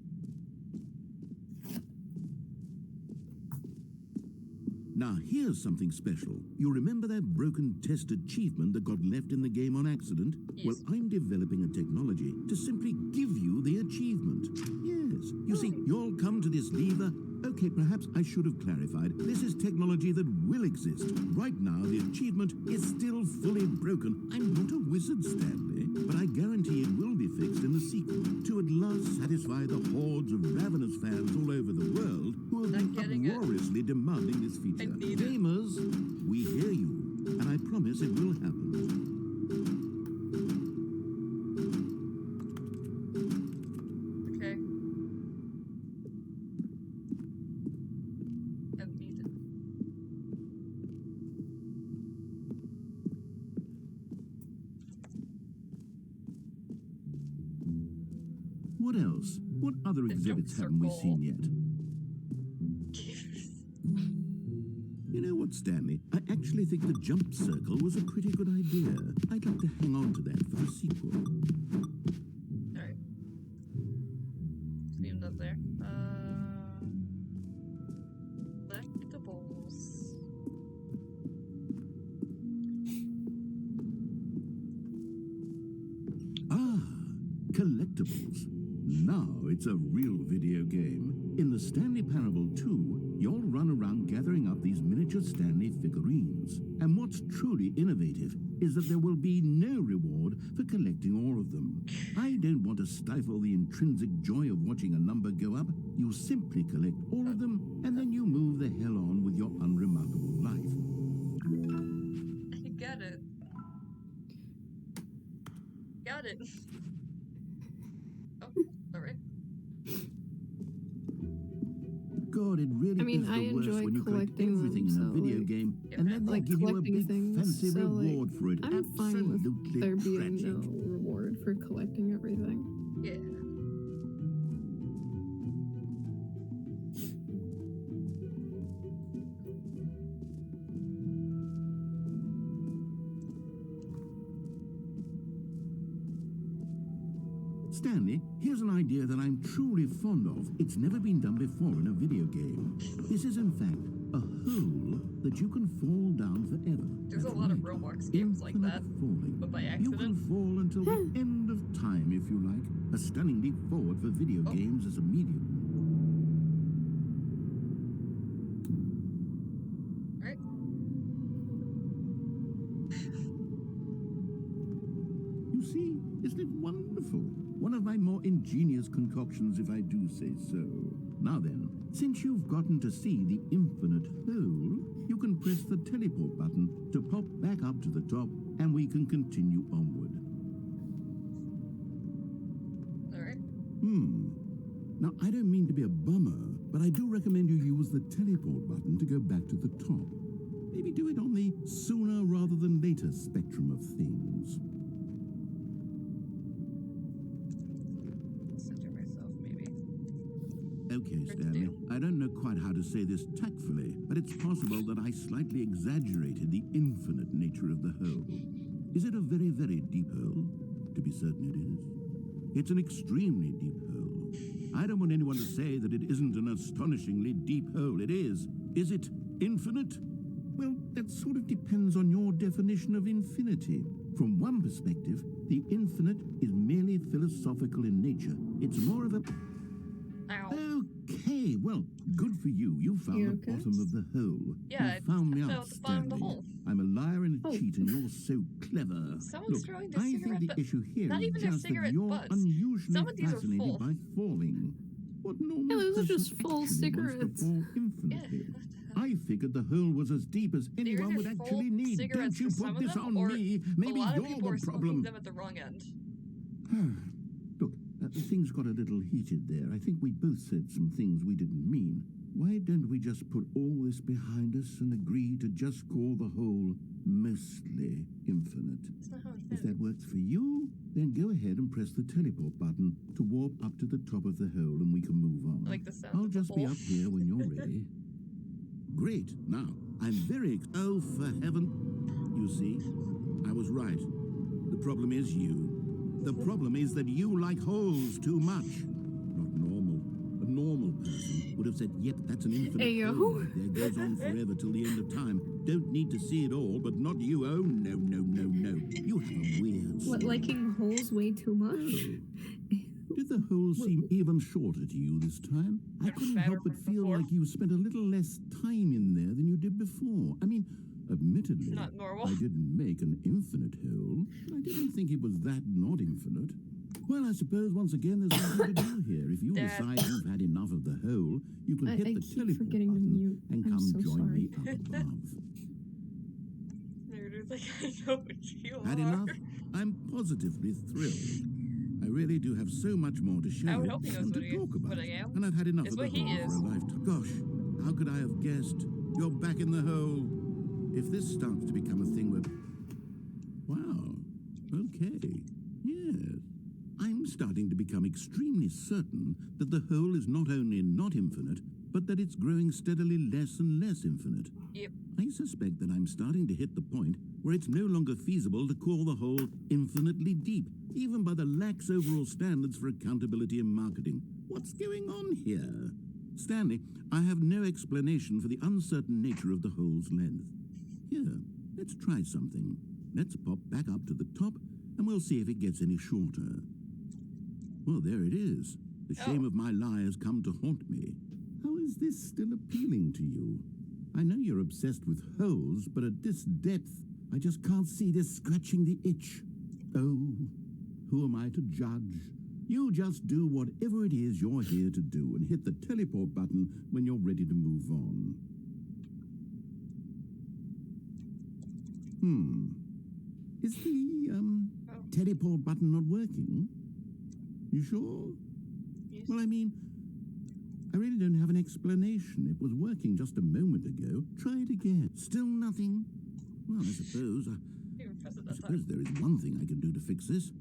[SPEAKER 3] Now here's something special. You remember that broken test achievement that got left in the game on accident?
[SPEAKER 1] Yes.
[SPEAKER 3] Well, I'm developing a technology to simply give you the achievement. Yes. You see, you'll come to this lever. Okay, perhaps I should have clarified. This is technology that will exist. Right now, the achievement is still fully broken. I'm not a wizard, Stanley, but I guarantee it will be fixed in the sequel to at last satisfy the hordes of ravenous fans all over the world who have
[SPEAKER 1] I'm
[SPEAKER 3] been
[SPEAKER 1] getting it.
[SPEAKER 3] uproariously demanding this feature.
[SPEAKER 1] I need it.
[SPEAKER 3] Gamers, we hear you, and I promise it will happen.
[SPEAKER 1] Okay. I need it.
[SPEAKER 3] What else? What other
[SPEAKER 1] The
[SPEAKER 3] exhibits
[SPEAKER 1] jump
[SPEAKER 3] haven't we
[SPEAKER 1] circle.
[SPEAKER 3] seen yet? You know what, Stanley? I actually think the jump circle was a pretty good idea. I'd like to hang on to that for the sequel.
[SPEAKER 1] Alright. Steamed up there. Collectibles.
[SPEAKER 3] Ah, collectibles. Now it's a real video game. In the Stanley Parable 2, you'll run around gathering up these miniature Stanley figurines. And what's truly innovative is that there will be no reward for collecting all of them. I don't want to stifle the intrinsic joy of watching a number go up. You simply collect all of them, and then you move the hell on with your unremarkable life.
[SPEAKER 1] I got it. Got it. Oh, alright.
[SPEAKER 3] God, it really
[SPEAKER 2] I mean,
[SPEAKER 3] is the
[SPEAKER 2] I
[SPEAKER 3] worst
[SPEAKER 2] enjoy
[SPEAKER 3] when you collect
[SPEAKER 2] collecting
[SPEAKER 3] everything
[SPEAKER 2] them,
[SPEAKER 3] in a
[SPEAKER 2] so,
[SPEAKER 3] video
[SPEAKER 2] like-
[SPEAKER 3] game,
[SPEAKER 1] Yeah,
[SPEAKER 3] and then they
[SPEAKER 2] like
[SPEAKER 3] give you a
[SPEAKER 2] collecting
[SPEAKER 3] big
[SPEAKER 2] things,
[SPEAKER 3] fancy
[SPEAKER 2] so, like,
[SPEAKER 3] reward for it.
[SPEAKER 2] I'm fine with
[SPEAKER 3] Absolutely
[SPEAKER 2] there being
[SPEAKER 3] tragic.
[SPEAKER 2] no reward for collecting everything.
[SPEAKER 1] Yeah.
[SPEAKER 3] Stanley, here's an idea that I'm truly fond of. It's never been done before in a video game. This is, in fact, A hole that you can fall down forever.
[SPEAKER 1] There's a
[SPEAKER 3] That's
[SPEAKER 1] lot of
[SPEAKER 3] right.
[SPEAKER 1] Roblox games like
[SPEAKER 3] Infinite
[SPEAKER 1] that,
[SPEAKER 3] falling.
[SPEAKER 1] but by
[SPEAKER 3] You can
[SPEAKER 1] accident.
[SPEAKER 3] fall until the end of time, if you like. A stunning leap forward for video games as a medium.
[SPEAKER 1] Right?
[SPEAKER 3] You see, isn't it wonderful? One of my more ingenious concoctions, if I do say so. Now then, since you've gotten to see the infinite hole, you can press the teleport button to pop back up to the top, and we can continue onward.
[SPEAKER 1] Alright.
[SPEAKER 3] Now, I don't mean to be a bummer, but I do recommend you use the teleport button to go back to the top. Maybe do it on the sooner rather than later spectrum of things.
[SPEAKER 1] Center myself, maybe.
[SPEAKER 3] Okay, Stanley, I don't know quite how to say this tactfully, but it's possible that I slightly exaggerated the infinite nature of the hole. Is it a very, very deep hole? To be certain it is. It's an extremely deep hole. I don't want anyone to say that it isn't an astonishingly deep hole. It is. Is it infinite? Well, that sort of depends on your definition of infinity. From one perspective, the infinite is merely philosophical in nature. It's more of a...
[SPEAKER 1] Ow.
[SPEAKER 3] Okay, well, good for you. You found
[SPEAKER 2] You
[SPEAKER 3] the
[SPEAKER 2] okay?
[SPEAKER 3] bottom of the hole.
[SPEAKER 1] Yeah,
[SPEAKER 3] you found me
[SPEAKER 1] I
[SPEAKER 3] out,
[SPEAKER 1] found the bottom of the
[SPEAKER 3] Stanley.
[SPEAKER 1] hole.
[SPEAKER 3] I'm a liar and a
[SPEAKER 2] Oh.
[SPEAKER 3] cheat, and you're so clever.
[SPEAKER 1] Someone's
[SPEAKER 3] Look,
[SPEAKER 1] throwing their
[SPEAKER 3] I
[SPEAKER 1] cigarette
[SPEAKER 3] think the
[SPEAKER 1] butt-
[SPEAKER 3] issue here
[SPEAKER 1] not
[SPEAKER 3] is
[SPEAKER 1] even their
[SPEAKER 3] just that
[SPEAKER 1] cigarette
[SPEAKER 3] you're
[SPEAKER 1] butts.
[SPEAKER 3] unusually
[SPEAKER 1] Some of these are
[SPEAKER 3] fascinated
[SPEAKER 1] full.
[SPEAKER 3] by falling. What normal
[SPEAKER 2] Yeah, those are
[SPEAKER 3] person
[SPEAKER 2] just full
[SPEAKER 3] actually wants to
[SPEAKER 2] cigarettes.
[SPEAKER 3] fall infinitely?
[SPEAKER 1] Yeah.
[SPEAKER 3] I figured the hole was as deep as anyone
[SPEAKER 1] They're
[SPEAKER 3] would
[SPEAKER 1] either full
[SPEAKER 3] actually need. Don't
[SPEAKER 1] cigarettes
[SPEAKER 3] you
[SPEAKER 1] for some
[SPEAKER 3] put
[SPEAKER 1] of
[SPEAKER 3] this
[SPEAKER 1] them,
[SPEAKER 3] on
[SPEAKER 1] or
[SPEAKER 3] me. Maybe
[SPEAKER 1] a lot of
[SPEAKER 3] you're
[SPEAKER 1] people are
[SPEAKER 3] the
[SPEAKER 1] smoking
[SPEAKER 3] problem.
[SPEAKER 1] them at the wrong end.
[SPEAKER 3] Look, things got a little heated there. I think we both said some things we didn't mean. Why don't we just put all this behind us and agree to just call the whole mostly infinite?
[SPEAKER 1] That's not how he
[SPEAKER 3] If
[SPEAKER 1] said
[SPEAKER 3] that
[SPEAKER 1] it.
[SPEAKER 3] works for you, then go ahead and press the teleport button to warp up to the top of the hole and we can move on.
[SPEAKER 1] I like the sound
[SPEAKER 3] I'll
[SPEAKER 1] of the
[SPEAKER 3] just be
[SPEAKER 1] hole.
[SPEAKER 3] up here when you're ready. Great. Now, I'm very... Oh, for heaven... You see, I was right. The problem is you. The problem is that you like holes too much. Not normal. A normal person would have said, yep, that's an infinite
[SPEAKER 2] Ayo.
[SPEAKER 3] hole right there. Goes on forever till the end of time. Don't need to see it all, but not you. Oh, no, no, no, no. You have a weird...
[SPEAKER 2] What, liking holes way too much?
[SPEAKER 3] Did the hole seem even shorter to you this time? I
[SPEAKER 1] Like
[SPEAKER 3] couldn't
[SPEAKER 1] fatter
[SPEAKER 3] help but
[SPEAKER 1] from
[SPEAKER 3] feel
[SPEAKER 1] before?
[SPEAKER 3] like you spent a little less time in there than you did before. I mean, admittedly,
[SPEAKER 1] Not normal.
[SPEAKER 3] I didn't make an infinite hole. I didn't think it was that not infinite. Well, I suppose once again there's nothing to do here. If you
[SPEAKER 1] Dad.
[SPEAKER 3] decide you've had enough of the hole, you can
[SPEAKER 2] I
[SPEAKER 3] hit the
[SPEAKER 2] keep
[SPEAKER 3] teleport
[SPEAKER 2] forgetting to
[SPEAKER 3] button
[SPEAKER 2] mute.
[SPEAKER 3] and
[SPEAKER 2] I'm
[SPEAKER 3] come
[SPEAKER 2] so
[SPEAKER 3] join
[SPEAKER 2] sorry.
[SPEAKER 3] me up above.
[SPEAKER 1] Nerd is like, I know what you
[SPEAKER 3] Had
[SPEAKER 1] are.
[SPEAKER 3] enough? I'm positively thrilled. I really do have so much more to show
[SPEAKER 1] I would hope he knows
[SPEAKER 3] and to
[SPEAKER 1] what he-
[SPEAKER 3] talk about.
[SPEAKER 1] what I am.
[SPEAKER 3] And I've had enough
[SPEAKER 1] It's
[SPEAKER 3] of the
[SPEAKER 1] what he
[SPEAKER 3] hole
[SPEAKER 1] is.
[SPEAKER 3] for a lifetime. Gosh, how could I have guessed? You're back in the hole. If this starts to become a thing where... Wow. Okay. Yes. I'm starting to become extremely certain that the hole is not only not infinite, but that it's growing steadily less and less infinite.
[SPEAKER 1] Yep.
[SPEAKER 3] I suspect that I'm starting to hit the point where it's no longer feasible to call the hole infinitely deep, even by the lax overall standards for accountability and marketing. What's going on here? Stanley, I have no explanation for the uncertain nature of the hole's length. Here, let's try something. Let's pop back up to the top, and we'll see if it gets any shorter. Well, there it is. The shame of my lie has come to haunt me. How is this still appealing to you? I know you're obsessed with holes, but at this depth, I just can't see this scratching the itch. Oh, who am I to judge? You just do whatever it is you're here to do and hit the teleport button when you're ready to move on. Is the, teleport button not working? You sure?
[SPEAKER 1] Yes.
[SPEAKER 3] Well, I mean, I really don't have an explanation. It was working just a moment ago. Try it again. Still nothing? Well, I suppose...
[SPEAKER 1] You didn't press it
[SPEAKER 3] I
[SPEAKER 1] that
[SPEAKER 3] suppose
[SPEAKER 1] time.
[SPEAKER 3] there is one thing I can do to fix this.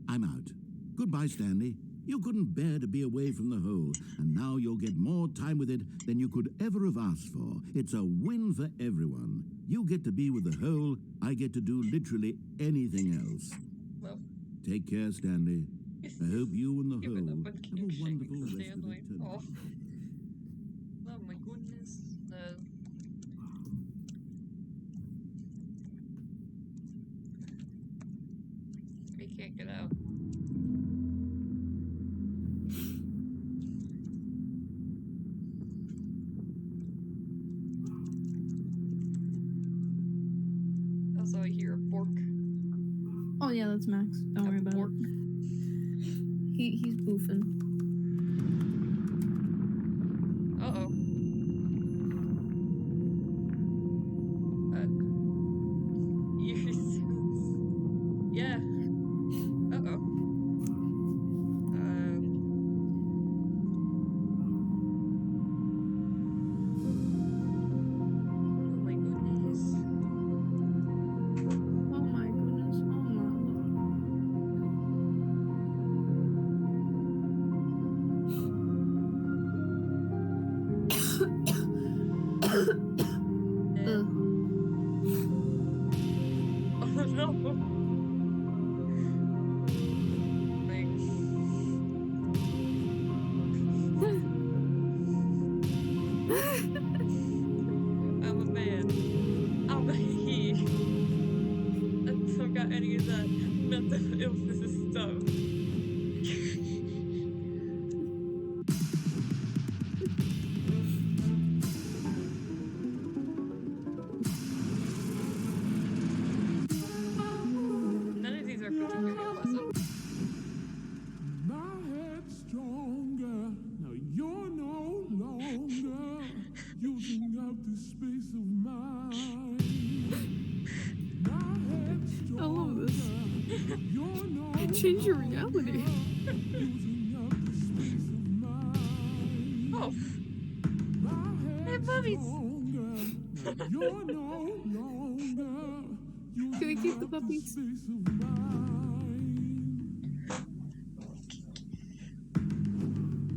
[SPEAKER 3] I'm out. Goodbye, Stanley. You couldn't bear to be away from the hole, and now you'll get more time with it than you could ever have asked for. It's a win for everyone. You get to be with the hole, I get to do literally anything else.
[SPEAKER 1] Well,
[SPEAKER 3] Take care, Stanley. I hope you and the
[SPEAKER 1] give it
[SPEAKER 3] hole
[SPEAKER 1] up
[SPEAKER 3] have
[SPEAKER 1] and
[SPEAKER 3] a
[SPEAKER 1] king
[SPEAKER 3] wonderful
[SPEAKER 1] shakes
[SPEAKER 3] rest of
[SPEAKER 1] Stanley.
[SPEAKER 3] eternity.
[SPEAKER 1] Oh. Oh my goodness. can't get out. Also, I hear a bork.
[SPEAKER 2] Oh yeah, that's Max. Don't worry about
[SPEAKER 1] bork.
[SPEAKER 2] it. He's boofing.
[SPEAKER 1] Uh-oh. Yeah. Uh-oh. Oh my goodness.
[SPEAKER 2] Oh my goodness. Oh my.
[SPEAKER 1] Oh no. I'm a man. I'm a he. I don't got any of that mental illness stuff. None of these are feeling very pleasant.
[SPEAKER 3] My head's stronger. Now you're no longer using up the space of mine. My head's
[SPEAKER 2] I love this.
[SPEAKER 3] stronger. You're no
[SPEAKER 2] You change your reality.
[SPEAKER 3] using up the space of mine.
[SPEAKER 1] Oh.
[SPEAKER 3] My
[SPEAKER 1] Hey,
[SPEAKER 3] head's
[SPEAKER 1] puppies.
[SPEAKER 3] stronger. Now you're no longer
[SPEAKER 2] Can we keep the
[SPEAKER 3] using up the
[SPEAKER 2] puppies?
[SPEAKER 3] space of mine.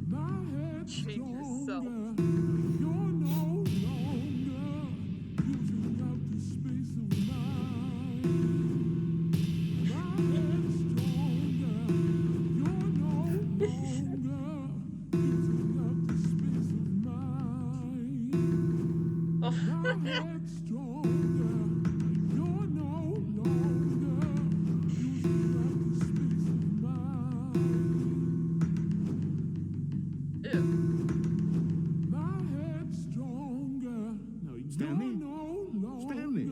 [SPEAKER 3] My head's
[SPEAKER 1] Change yourself.
[SPEAKER 3] stronger. You're no longer using up the space of mine. My head's stronger. You're no longer using up the space of mine.
[SPEAKER 1] Oh.
[SPEAKER 3] My head's stronger. You're no longer using up the space of mine.
[SPEAKER 1] Ew.
[SPEAKER 3] My head's stronger. Now
[SPEAKER 7] Stanley?
[SPEAKER 3] you're no longer.
[SPEAKER 7] Stanley?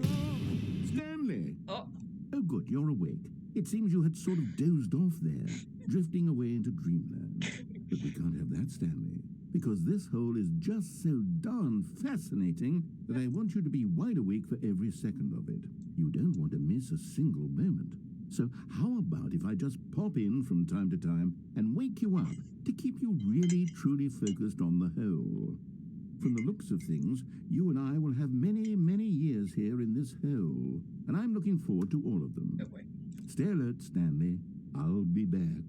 [SPEAKER 7] Stanley!
[SPEAKER 1] Oh.
[SPEAKER 7] Oh, good, you're awake. It seems you had sort of dozed off there, drifting away into dreamland. But we can't have that, Stanley, because this hole is just so darn fascinating that I want you to be wide awake for every second of it. You don't want to miss a single moment. So how about if I just pop in from time to time and wake you up to keep you really, truly focused on the hole? From the looks of things, you and I will have many, many years here in this hole, and I'm looking forward to all of them.
[SPEAKER 1] Oh boy.
[SPEAKER 7] Stay alert, Stanley. I'll be back.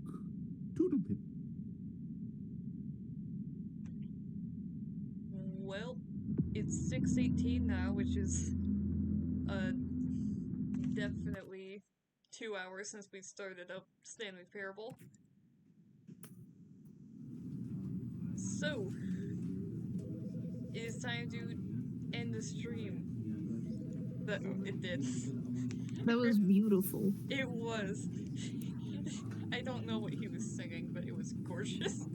[SPEAKER 7] Toodle-pip.
[SPEAKER 1] Well, it's 6:18 now, which is definitely 2 hours since we started up Stanley Parable. So, it is time to end the stream. But it did.
[SPEAKER 2] That was beautiful.
[SPEAKER 1] It was. I don't know what he was singing, but it was gorgeous.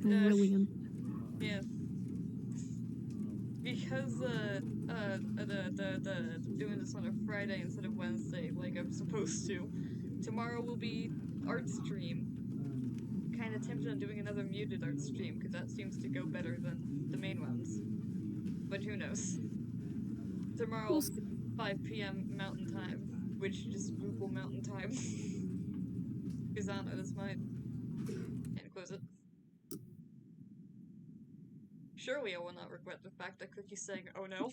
[SPEAKER 2] Brilliant.
[SPEAKER 1] Yeah. Because doing this on a Friday instead of Wednesday, like I'm supposed to. Tomorrow will be art stream. Kind of tempted on doing another muted art stream because that seems to go better than the main ones. But who knows? Tomorrow, 5 p.m. Mountain Time, which just Google Mountain Time. Because I don't know, that's mine. And close it. Surely I will not regret the fact that Cookie's saying, oh no.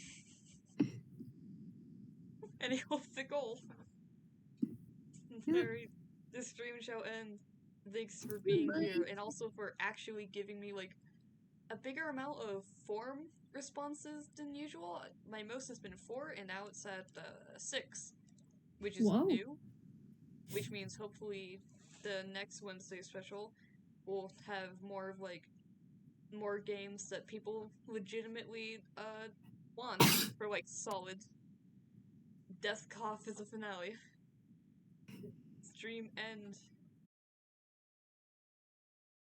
[SPEAKER 1] And he holds the goal. Alright, this stream shall end. Thanks for being here, and also for actually giving me, like, a bigger amount of form responses than usual. My most has been 4, and now it's at 6, which is new. Which means hopefully the next Wednesday special will have more of, like, more games that people legitimately want for, like, solid Death Cough as a finale. Stream end.